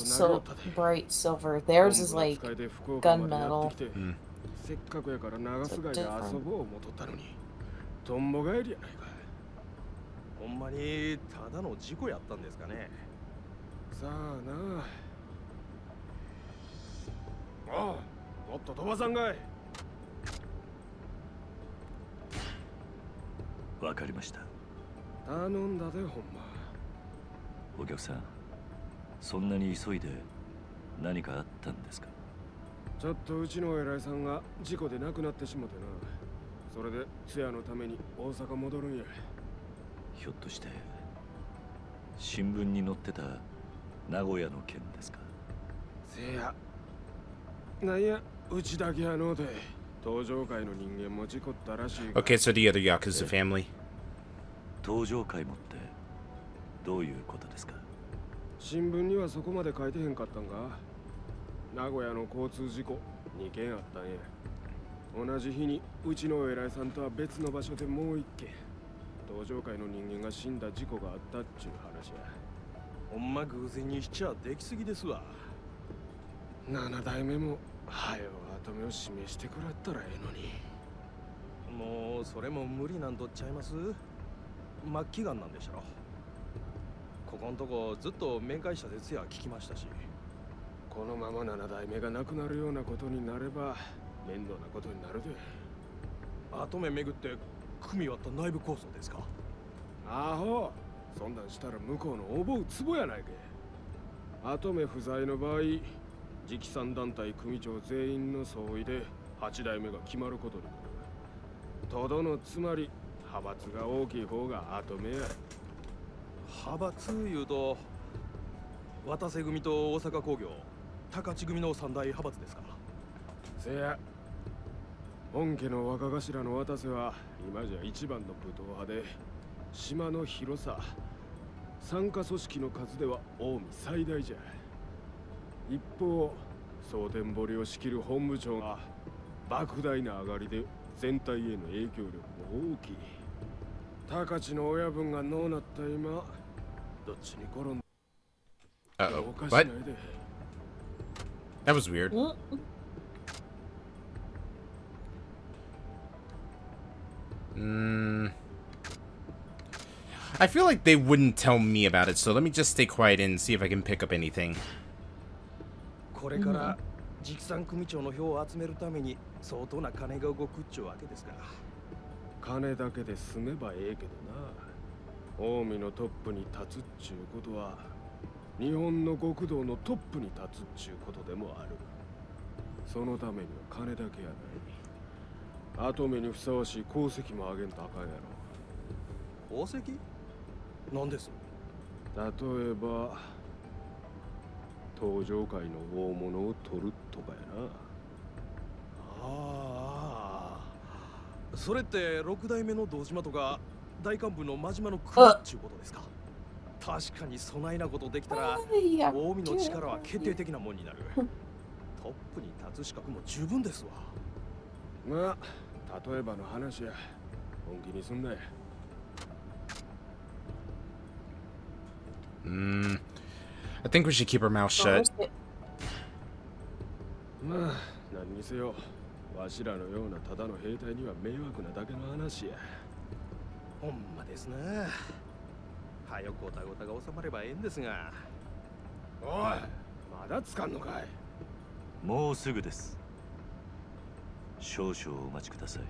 bright silver. Theirs is like gunmetal. Mm. せっかくやから長菅井で遊ぼう思とったのにとんぼ返りやないかほんまにただの事故やったんですかねさあなあもっと飛ばさんかいわかりました頼んだでほんまお客さんそんなに急いで何かあったんですかちょっとうちの偉いさんが事故で亡くなってしもてなそれで通夜のために大阪戻るんやひょっとして新聞に載ってた名古屋の件ですかせやなんやうちだけやのうて登場界の人間も事故ったらしい Okay, so the other Yakuza family. 登場界もってどういうことですか新聞にはそこまで書いてへんかったんか名古屋の交通事故2件あったんや同じ日にうちの偉いさんとは別の場所でもう1件登場界の人間が死んだ事故があったっちゅう話やほんま偶然にしちゃできすぎですわ7代目もはよ跡目を示してくらったらええのにもうそれも無理なんとっちゃいます末期がんなんでしょここんとこずっと面会したですや聞きましたしこのまま7代目が亡くなるようなことになれば面倒なことになるで跡目巡って組み割った内部構想ですかあほそんなんしたら向こうの覚うツボやないけ跡目不在の場合直参団体組長全員の総意で8代目が決まることになるとどのつまり派閥が大きい方が跡目や派閥いうと渡瀬組と大阪工業高知組の三大派閥ですかせや本家の若頭の渡瀬は今じゃ一番の武闘派で、島の広さ、参加組織の数では近江最大じゃ。一方、蒼天堀を仕切る本部長が莫大な上がりで全体への影響力も大きい。高知の親分がのうなった今、どっちに転んだ Uh-oh. おかし What? ないで。 That was weird. I feel like they wouldn't tell me about it, so let me just stay quiet and see if I can pick up anything. これから畜産組長の票を集めるために相当な金が動くっちゅうわけですか。金だけで済めばええけどな。近江のトップに立つっちゅうことは、日本の極道のトップに立つっちゅうことでもある。そのためには金だけやない。後目にふさわしい功績もあげんとあかんやろ。宝石？なんです？例えば登場界の大物を取るとかやな。ああ、それって六代目の堂島とか大幹部の真島の国っちゅうことですか。確かにそないなことできたら近江の力は決定的なもんになる。トップに立つ資格も十分ですわ。まあ例えばの話や。本気にすんなや。I think we should keep our mouth shut. まあ何にせよ、わしらのようなただの兵隊には迷惑なだけの話や。ほんまですな。はよごたごたが収まればええんですが。おい、まだつかんのかい。もうすぐです。少々お待ちください。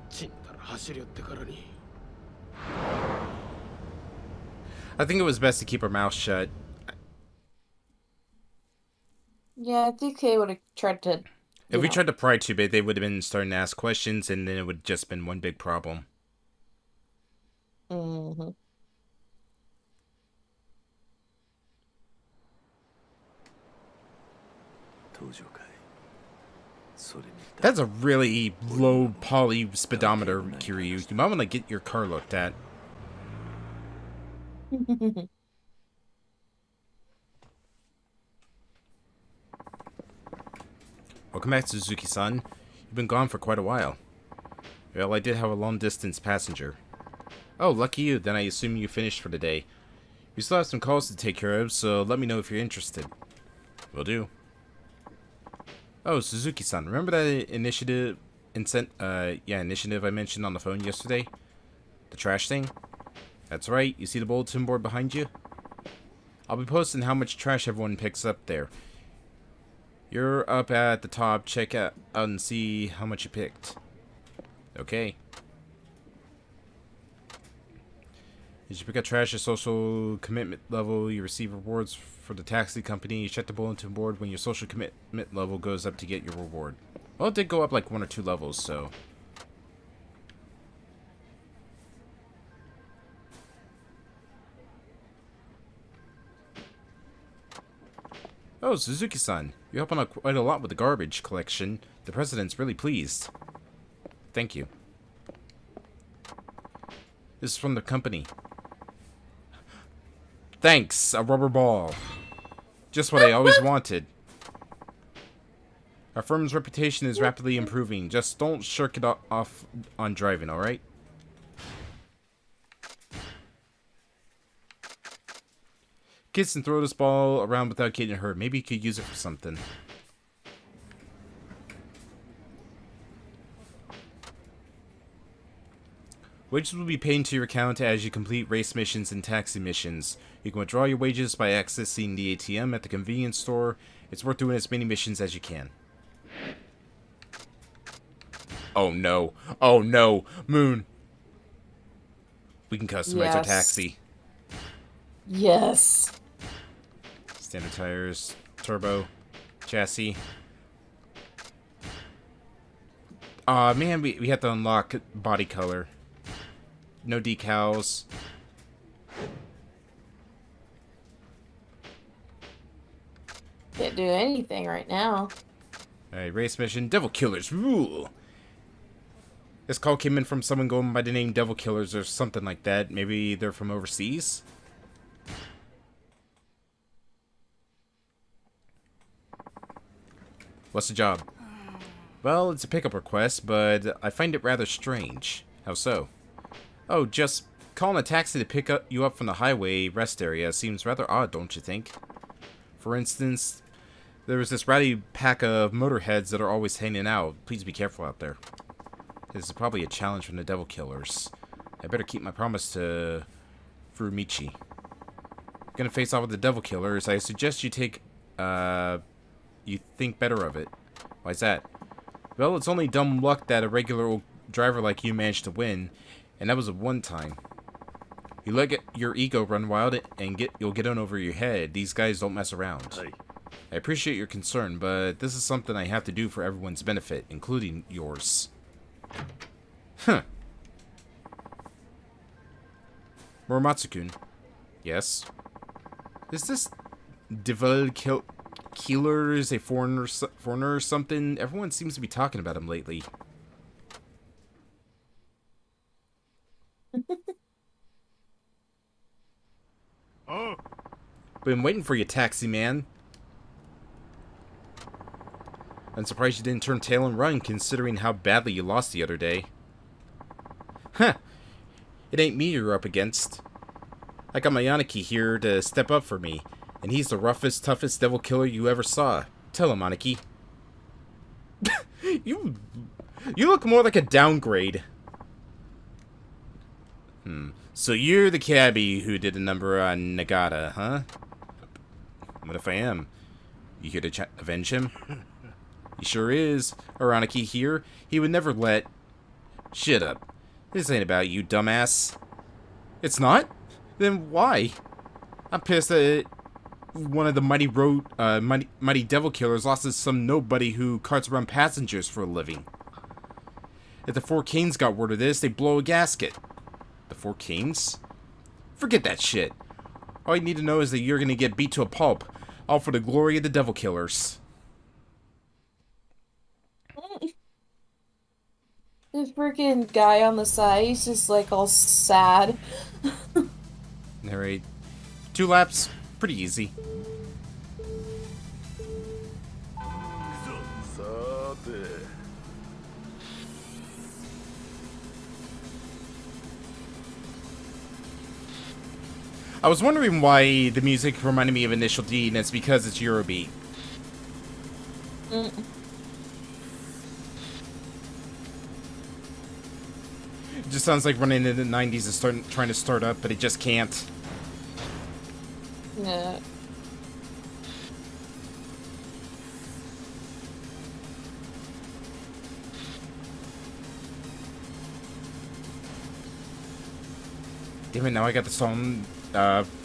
ちんたら走り寄ってからに。I think it was best to keep our mouth shut. Yeah, I think they would have tried to. If we tried to pry too big, they would have been starting to ask questions, and then it would have just been one big problem. Mm-hmm. That's a really low poly speedometer, Kiryu. You might want to get your car looked at. Welcome back, Suzuki-san. You've been gone for quite a while. Well, I did have a long-distance passenger. Oh, lucky you. Then I assume you finished for the day. We still have some calls to take care of, so let me know if you're interested. Will do. Oh, Suzuki-san, remember that initiative I mentioned on the phone yesterday? The trash thing? That's right. You see the bulletin board behind you? I'll be posting how much trash everyone picks up there. You're up at the top. Check out and see how much you picked. Okay. As you pick up trash at social commitment level, you receive rewards for the taxi company. You check the bulletin board when your social commitment level goes up to get your reward. Well, it did go up like 1 or 2 levels, so... Oh, Suzuki-san, you're helping out quite a lot with the garbage collection. The president's really pleased. Thank you. This is from the company. Thanks, a rubber ball. Just what I always wanted. Our firm's reputation is rapidly improving. Just don't shirk it off on driving, alright? Kids can throw this ball around without getting hurt. Maybe you could use it for something. Wages will be paid into your account as you complete race missions and taxi missions. You can withdraw your wages by accessing the ATM at the convenience store. It's worth doing as many missions as you can. Oh no. Oh no. Moon. We can customize our taxi. Yes. Standard tires, turbo, chassis. Aw, man, we have to unlock body color. No decals. Can't do anything right now. Alright, race mission, Devil Killers rule. This call came in from someone going by the name Devil Killers or something like that. Maybe they're from overseas? What's the job? Well, it's a pickup request, but I find it rather strange. How so? Oh, just calling a taxi to pick you up from the highway rest area seems rather odd, don't you think? For instance, there was this rowdy pack of motorheads that are always hanging out. Please be careful out there. This is probably a challenge from the Devil Killers. I better keep my promise to Furumichi. Gonna face off with the Devil Killers. I suggest you think better of it. Why's that? Well, it's only dumb luck that a regular old driver like you managed to win, and that was a one time. You let your ego run wild and you'll get on over your head. These guys don't mess around. Hey. I appreciate your concern, but this is something I have to do for everyone's benefit, including yours. Huh. Muramatsu-kun. Yes? Is this Devil Killers a foreigner or something? Everyone seems to be talking about him lately. Oh. Been waiting for you, taxi man. I'm surprised you didn't turn tail and run, considering how badly you lost the other day. Huh. It ain't me you're up against. I got my Aniki here to step up for me, and he's the roughest, toughest devil killer you ever saw. Tell him, Aniki. You look more like a downgrade. So you're the cabbie who did a number on Nagata, huh? What if I am? You here to avenge him? He sure is. Araniki here. He would never let... Shut up. This ain't about you, dumbass. It's not? Then why? I'm pissed that one of the mighty devil killers lost to some nobody who carts around passengers for a living. If the Four Kings got word of this, they'd blow a gasket. The Four Kings? Forget that shit. All you need to know is that you're gonna get beat to a pulp, all for the glory of the devil killers. This freaking guy on the side, he's just like all sad. Alright. 2 laps, pretty easy. I was wondering why the music reminded me of Initial D, and it's because it's Eurobeat. It just sounds like running in the 90s and trying to start up, but it just can't. Yeah. Damn it, now I got the song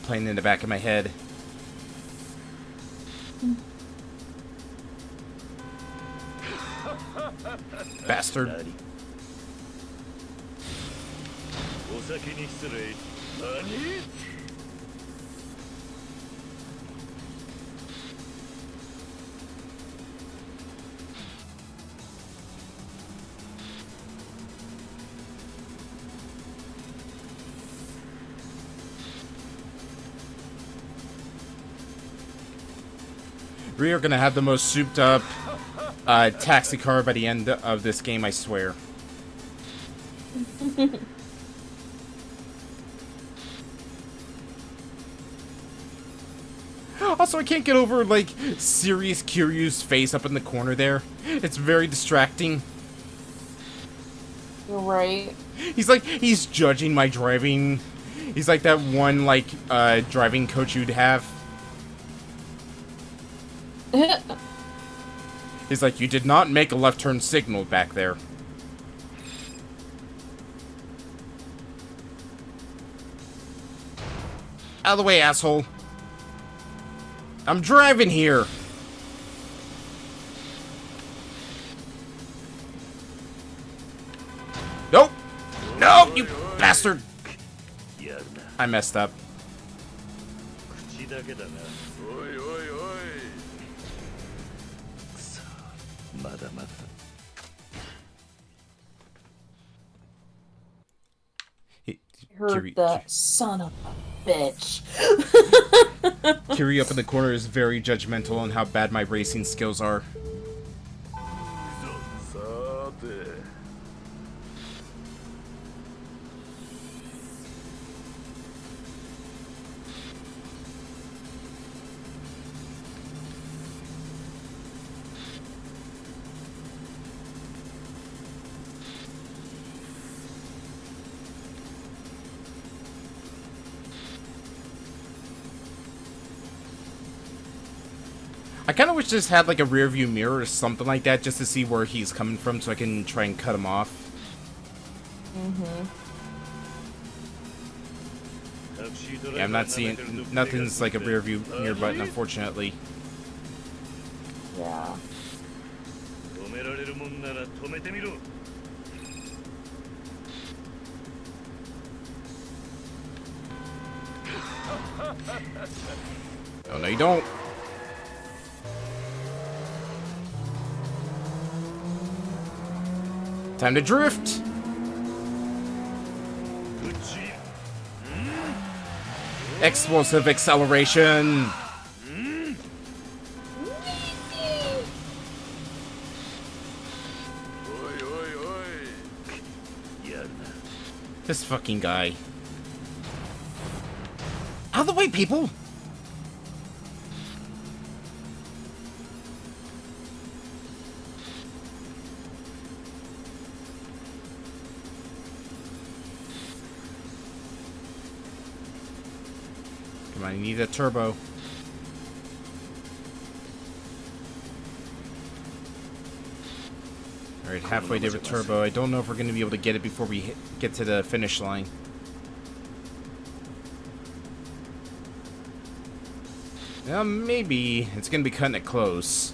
playing in the back of my head. Bastard. We are gonna have the most souped up taxi car by the end of this game, I swear. Also, I can't get over, like, serious Kiryu's face up in the corner there. It's very distracting. You're right. He's judging my driving. He's like that one, like, driving coach you'd have. He's like, you did not make a left turn signal back there. Out of the way, asshole. I'm driving here. Nope. No, you bastard. I messed up. まだまだ。Heard that son of a bitch. Kiryu up in the corner is very judgmental on how bad my racing skills are. I kind of wish this had like a rear view mirror or something like that just to see where he's coming from so I can try and cut him off. Yeah, I'm not seeing... Nothing's like a rear view mirror button, unfortunately. Yeah. Oh, no, you don't. Time to drift! Explosive acceleration! This fucking guy. Out of the way, people! Come on, you need that turbo. Alright, halfway there with turbo. I don't know if we're going to be able to get it before we get to the finish line. Maybe. It's going to be cutting it close.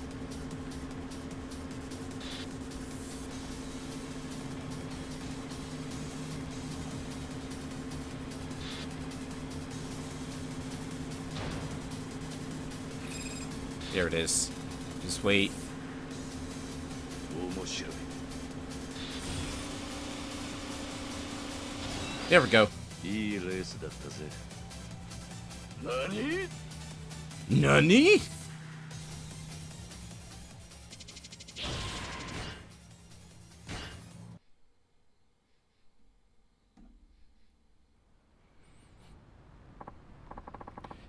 There it is. Just wait. There we go. Nani? Nani?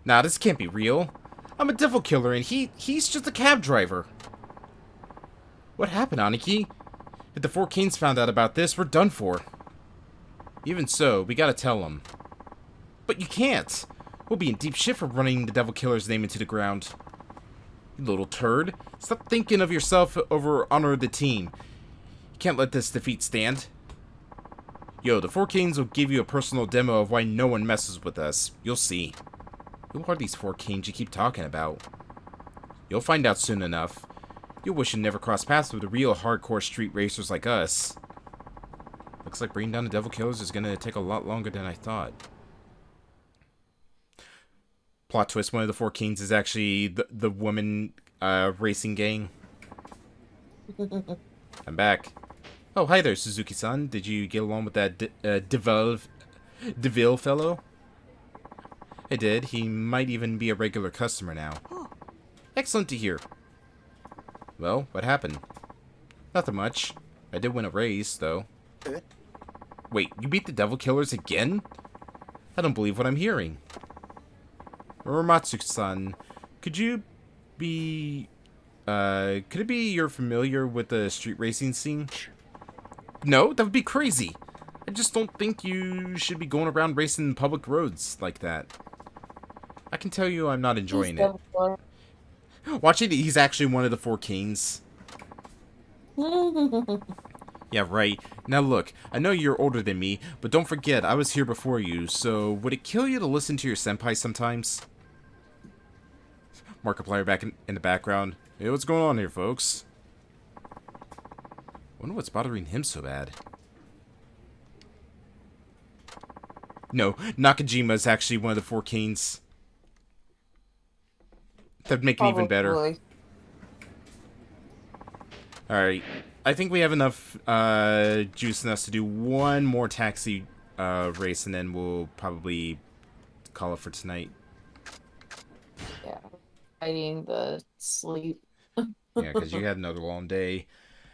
Nah, this can't be real. I'm a devil killer and he's just a cab driver. What happened, Aniki? If the Four Kings found out about this, we're done for. Even so, we gotta tell them. But you can't. We'll be in deep shit for running the devil killer's name into the ground. You little turd. Stop thinking of yourself over honor of the team. You can't let this defeat stand. Yo, the Four Kings will give you a personal demo of why no one messes with us. You'll see. Who are these Four Kings you keep talking about? You'll find out soon enough. You'll wish you never crossed paths with the real hardcore street racers like us. Looks like bringing down the devil killers is gonna take a lot longer than I thought. Plot twist, one of the Four Kings is actually the woman racing gang. I'm back. Oh, hi there, Suzuki-san. Did you get along with that DeVille fellow? I did. He might even be a regular customer now. Excellent to hear. Well, what happened? Nothing much. I did win a race, though. Wait, you beat the devil killers again? I don't believe what I'm hearing. Uematsu-san, could it be you're familiar with the street racing scene? No, that would be crazy. I just don't think you should be going around racing public roads like that. I can tell you I'm not enjoying it. Watching it, he's actually one of the Four Kings. Yeah, right. Now look, I know you're older than me, but don't forget, I was here before you, so would it kill you to listen to your senpai sometimes? Markiplier back in the background. Hey, what's going on here, folks? Wonder what's bothering him so bad. No, Nakajima is actually one of the Four Kings. That'd make it even better. Alright. I think we have enough juice in us to do one more taxi race, and then we'll probably call it for tonight. Yeah. Fighting the sleep. Yeah, because you had another long day,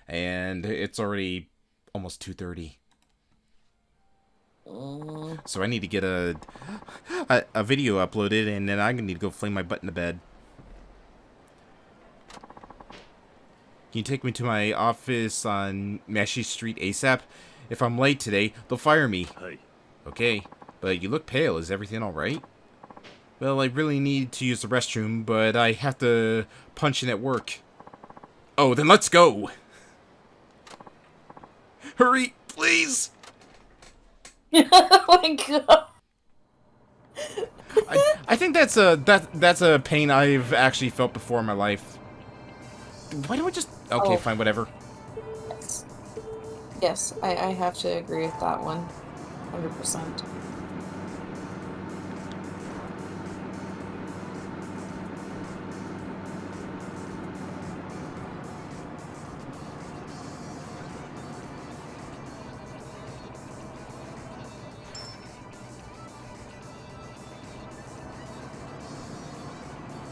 and it's already almost 2:30. So I need to get a video uploaded, and then I'm gonna need to go fling my butt in the bed. Can you take me to my office on Meshi Street ASAP? If I'm late today, they'll fire me. Hi. Okay, but you look pale. Is everything alright? Well, I really need to use the restroom, but I have to punch in at work. Oh, then let's go! Hurry, please! Oh my god. I think that's a pain I've actually felt before in my life. Why do I just... Okay, fine, whatever. Yes, I have to agree with that one. 100%.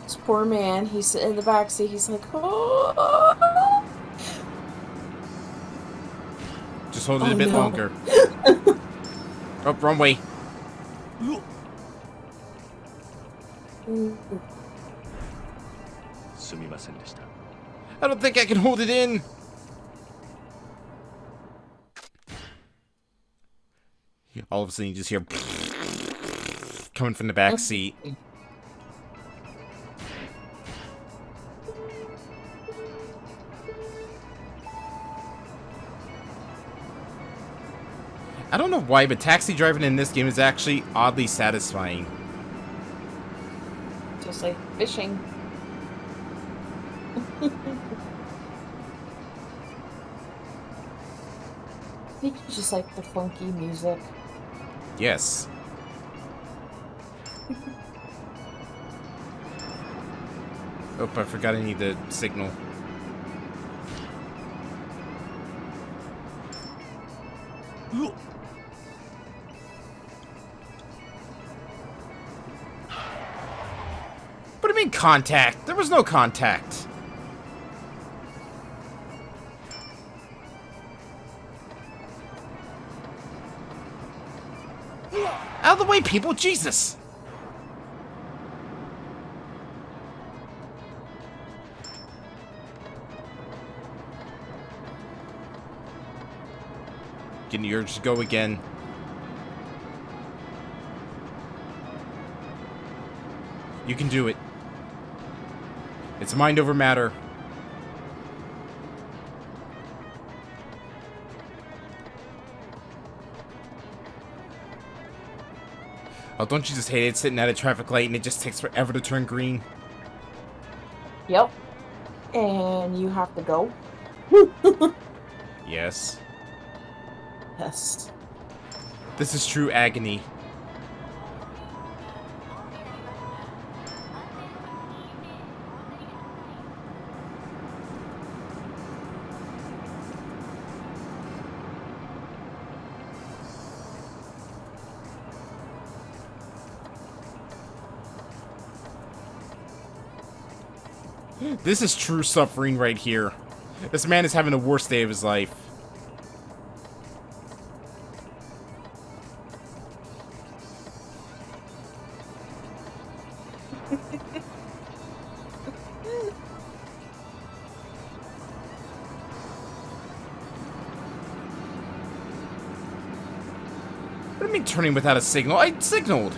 This poor man, he's sitting in the backseat, he's like, oh. Just hold it a bit longer. Oh, wrong way. I don't think I can hold it in. All of a sudden, you just hear coming from the back seat. I don't know why, but taxi driving in this game is actually oddly satisfying. Just like fishing. I think you just like the funky music. Yes. Oh, I forgot I need the signal. What do you mean contact? There was no contact. Out of the way, people! Jesus! Getting the urge to go again. You can do it. It's mind over matter. Oh, don't you just hate it sitting at a traffic light and it just takes forever to turn green? Yep. And you have to go. Yes. Yes. This is true agony. This is true suffering right here. This man is having the worst day of his life. What do you mean turning without a signal? I signaled!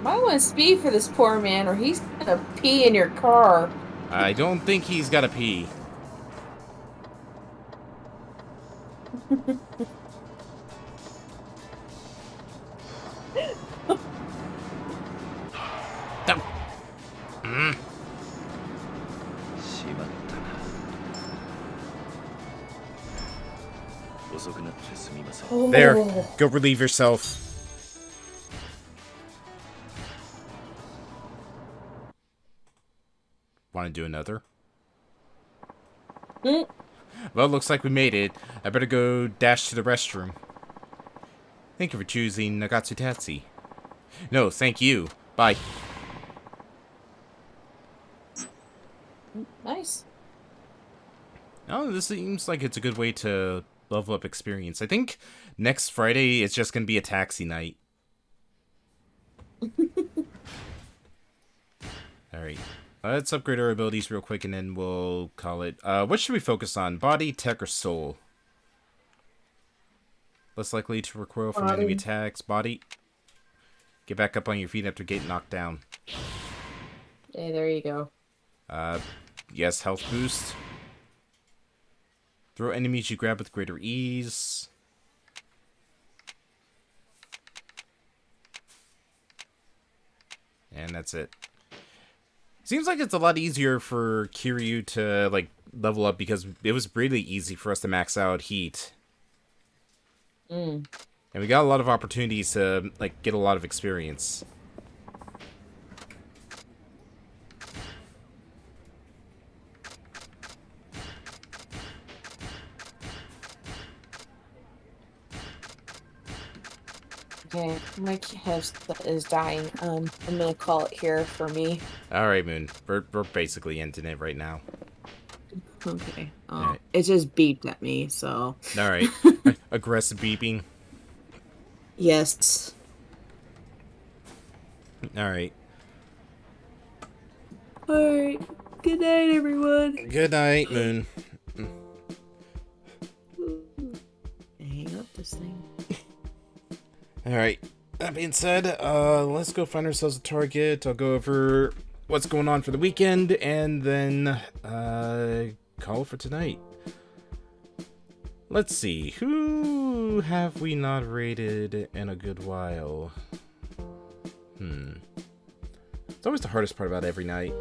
Might want to speed for this poor man or he's gonna pee in your car. I don't think he's gotta pee. There, go relieve yourself. want to do another. Mm. Well, looks like we made it. I better go dash to the restroom. Thank you for choosing Nagatsu Tatsi. No, thank you. Bye. Nice. Oh, this seems like it's a good way to level up experience. I think next Friday it's just going to be a taxi night. Alright. Let's upgrade our abilities real quick and then we'll call it. What should we focus on? Body, tech, or soul? Less likely to recoil from enemy attacks. Body. Get back up on your feet after getting knocked down. Hey, there you go. Yes, health boost. Throw enemies you grab with greater ease. And that's it. Seems like it's a lot easier for Kiryu to, like, level up because it was really easy for us to max out heat. Mm. And we got a lot of opportunities to, like, get a lot of experience. Okay, my host is dying. I'm gonna call it here for me. Alright, Moon. We're basically ending it right now. Okay. Alright. It just beeped at me, so. Alright. Aggressive beeping. Yes. Alright. Alright. Good night, everyone. Good night, Moon. Hang up this thing. Alright, that being said, let's go find ourselves a target. I'll go over what's going on for the weekend, and then, call for tonight. Let's see, who have we not rated in a good while? It's always the hardest part about every night.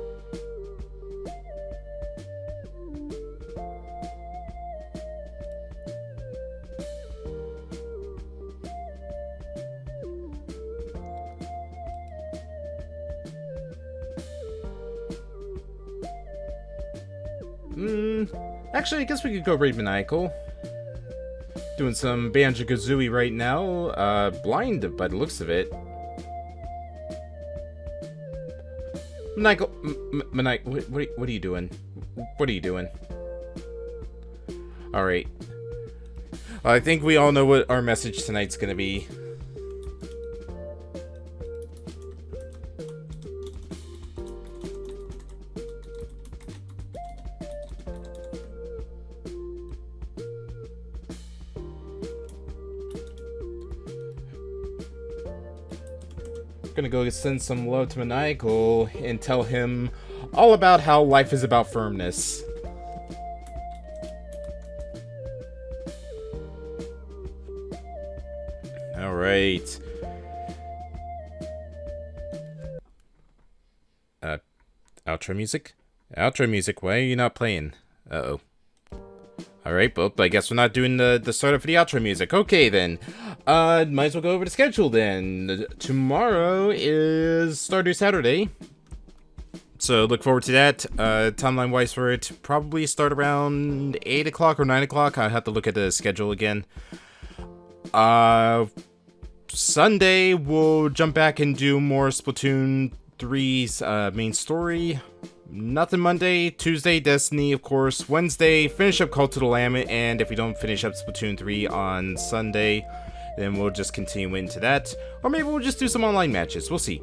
Actually, I guess we could go raid Maniacal. Doing some Banjo-Kazooie right now. Blind by the looks of it. Maniacal, what are you doing? What are you doing? Alright. I think we all know what our message tonight's gonna be. Gonna go send some love to Maniacal and tell him all about how life is about firmness. Alright. Outro music? Outro music, why are you not playing? Uh-oh. Alright, well, I guess we're not doing the startup for the outro music. Okay, then. Might as well go over the schedule, then. Tomorrow is Stardew Saturday. So, look forward to that. Timeline-wise for it, probably start around 8 o'clock or 9 o'clock. I'll have to look at the schedule again. Sunday, we'll jump back and do more Splatoon 3's main story. Nothing Monday. Tuesday, Destiny, of course. Wednesday, finish up Cult to the Lamb, and if we don't finish up Splatoon 3 on Sunday, then we'll just continue into that. Or maybe we'll just do some online matches. We'll see.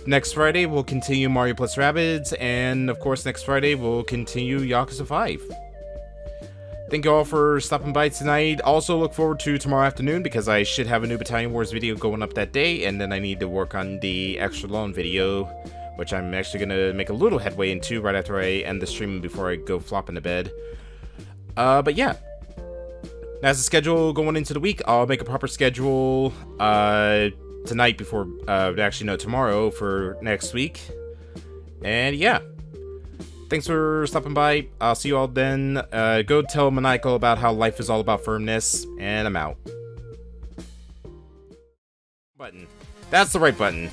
Next Friday, we'll continue Mario plus Rabbids, and of course, next Friday, we'll continue Yakuza 5. Thank you all for stopping by tonight. Also, look forward to tomorrow afternoon, because I should have a new Battalion Wars video going up that day, and then I need to work on the Extra Long video, which I'm actually going to make a little headway into right after I end the stream before I go flop into bed. But yeah. That's the schedule going into the week. I'll make a proper schedule tonight before, actually no, tomorrow for next week. And yeah. Thanks for stopping by. I'll see you all then. Go tell Maniacal about how life is all about firmness, and I'm out. Button. That's the right button.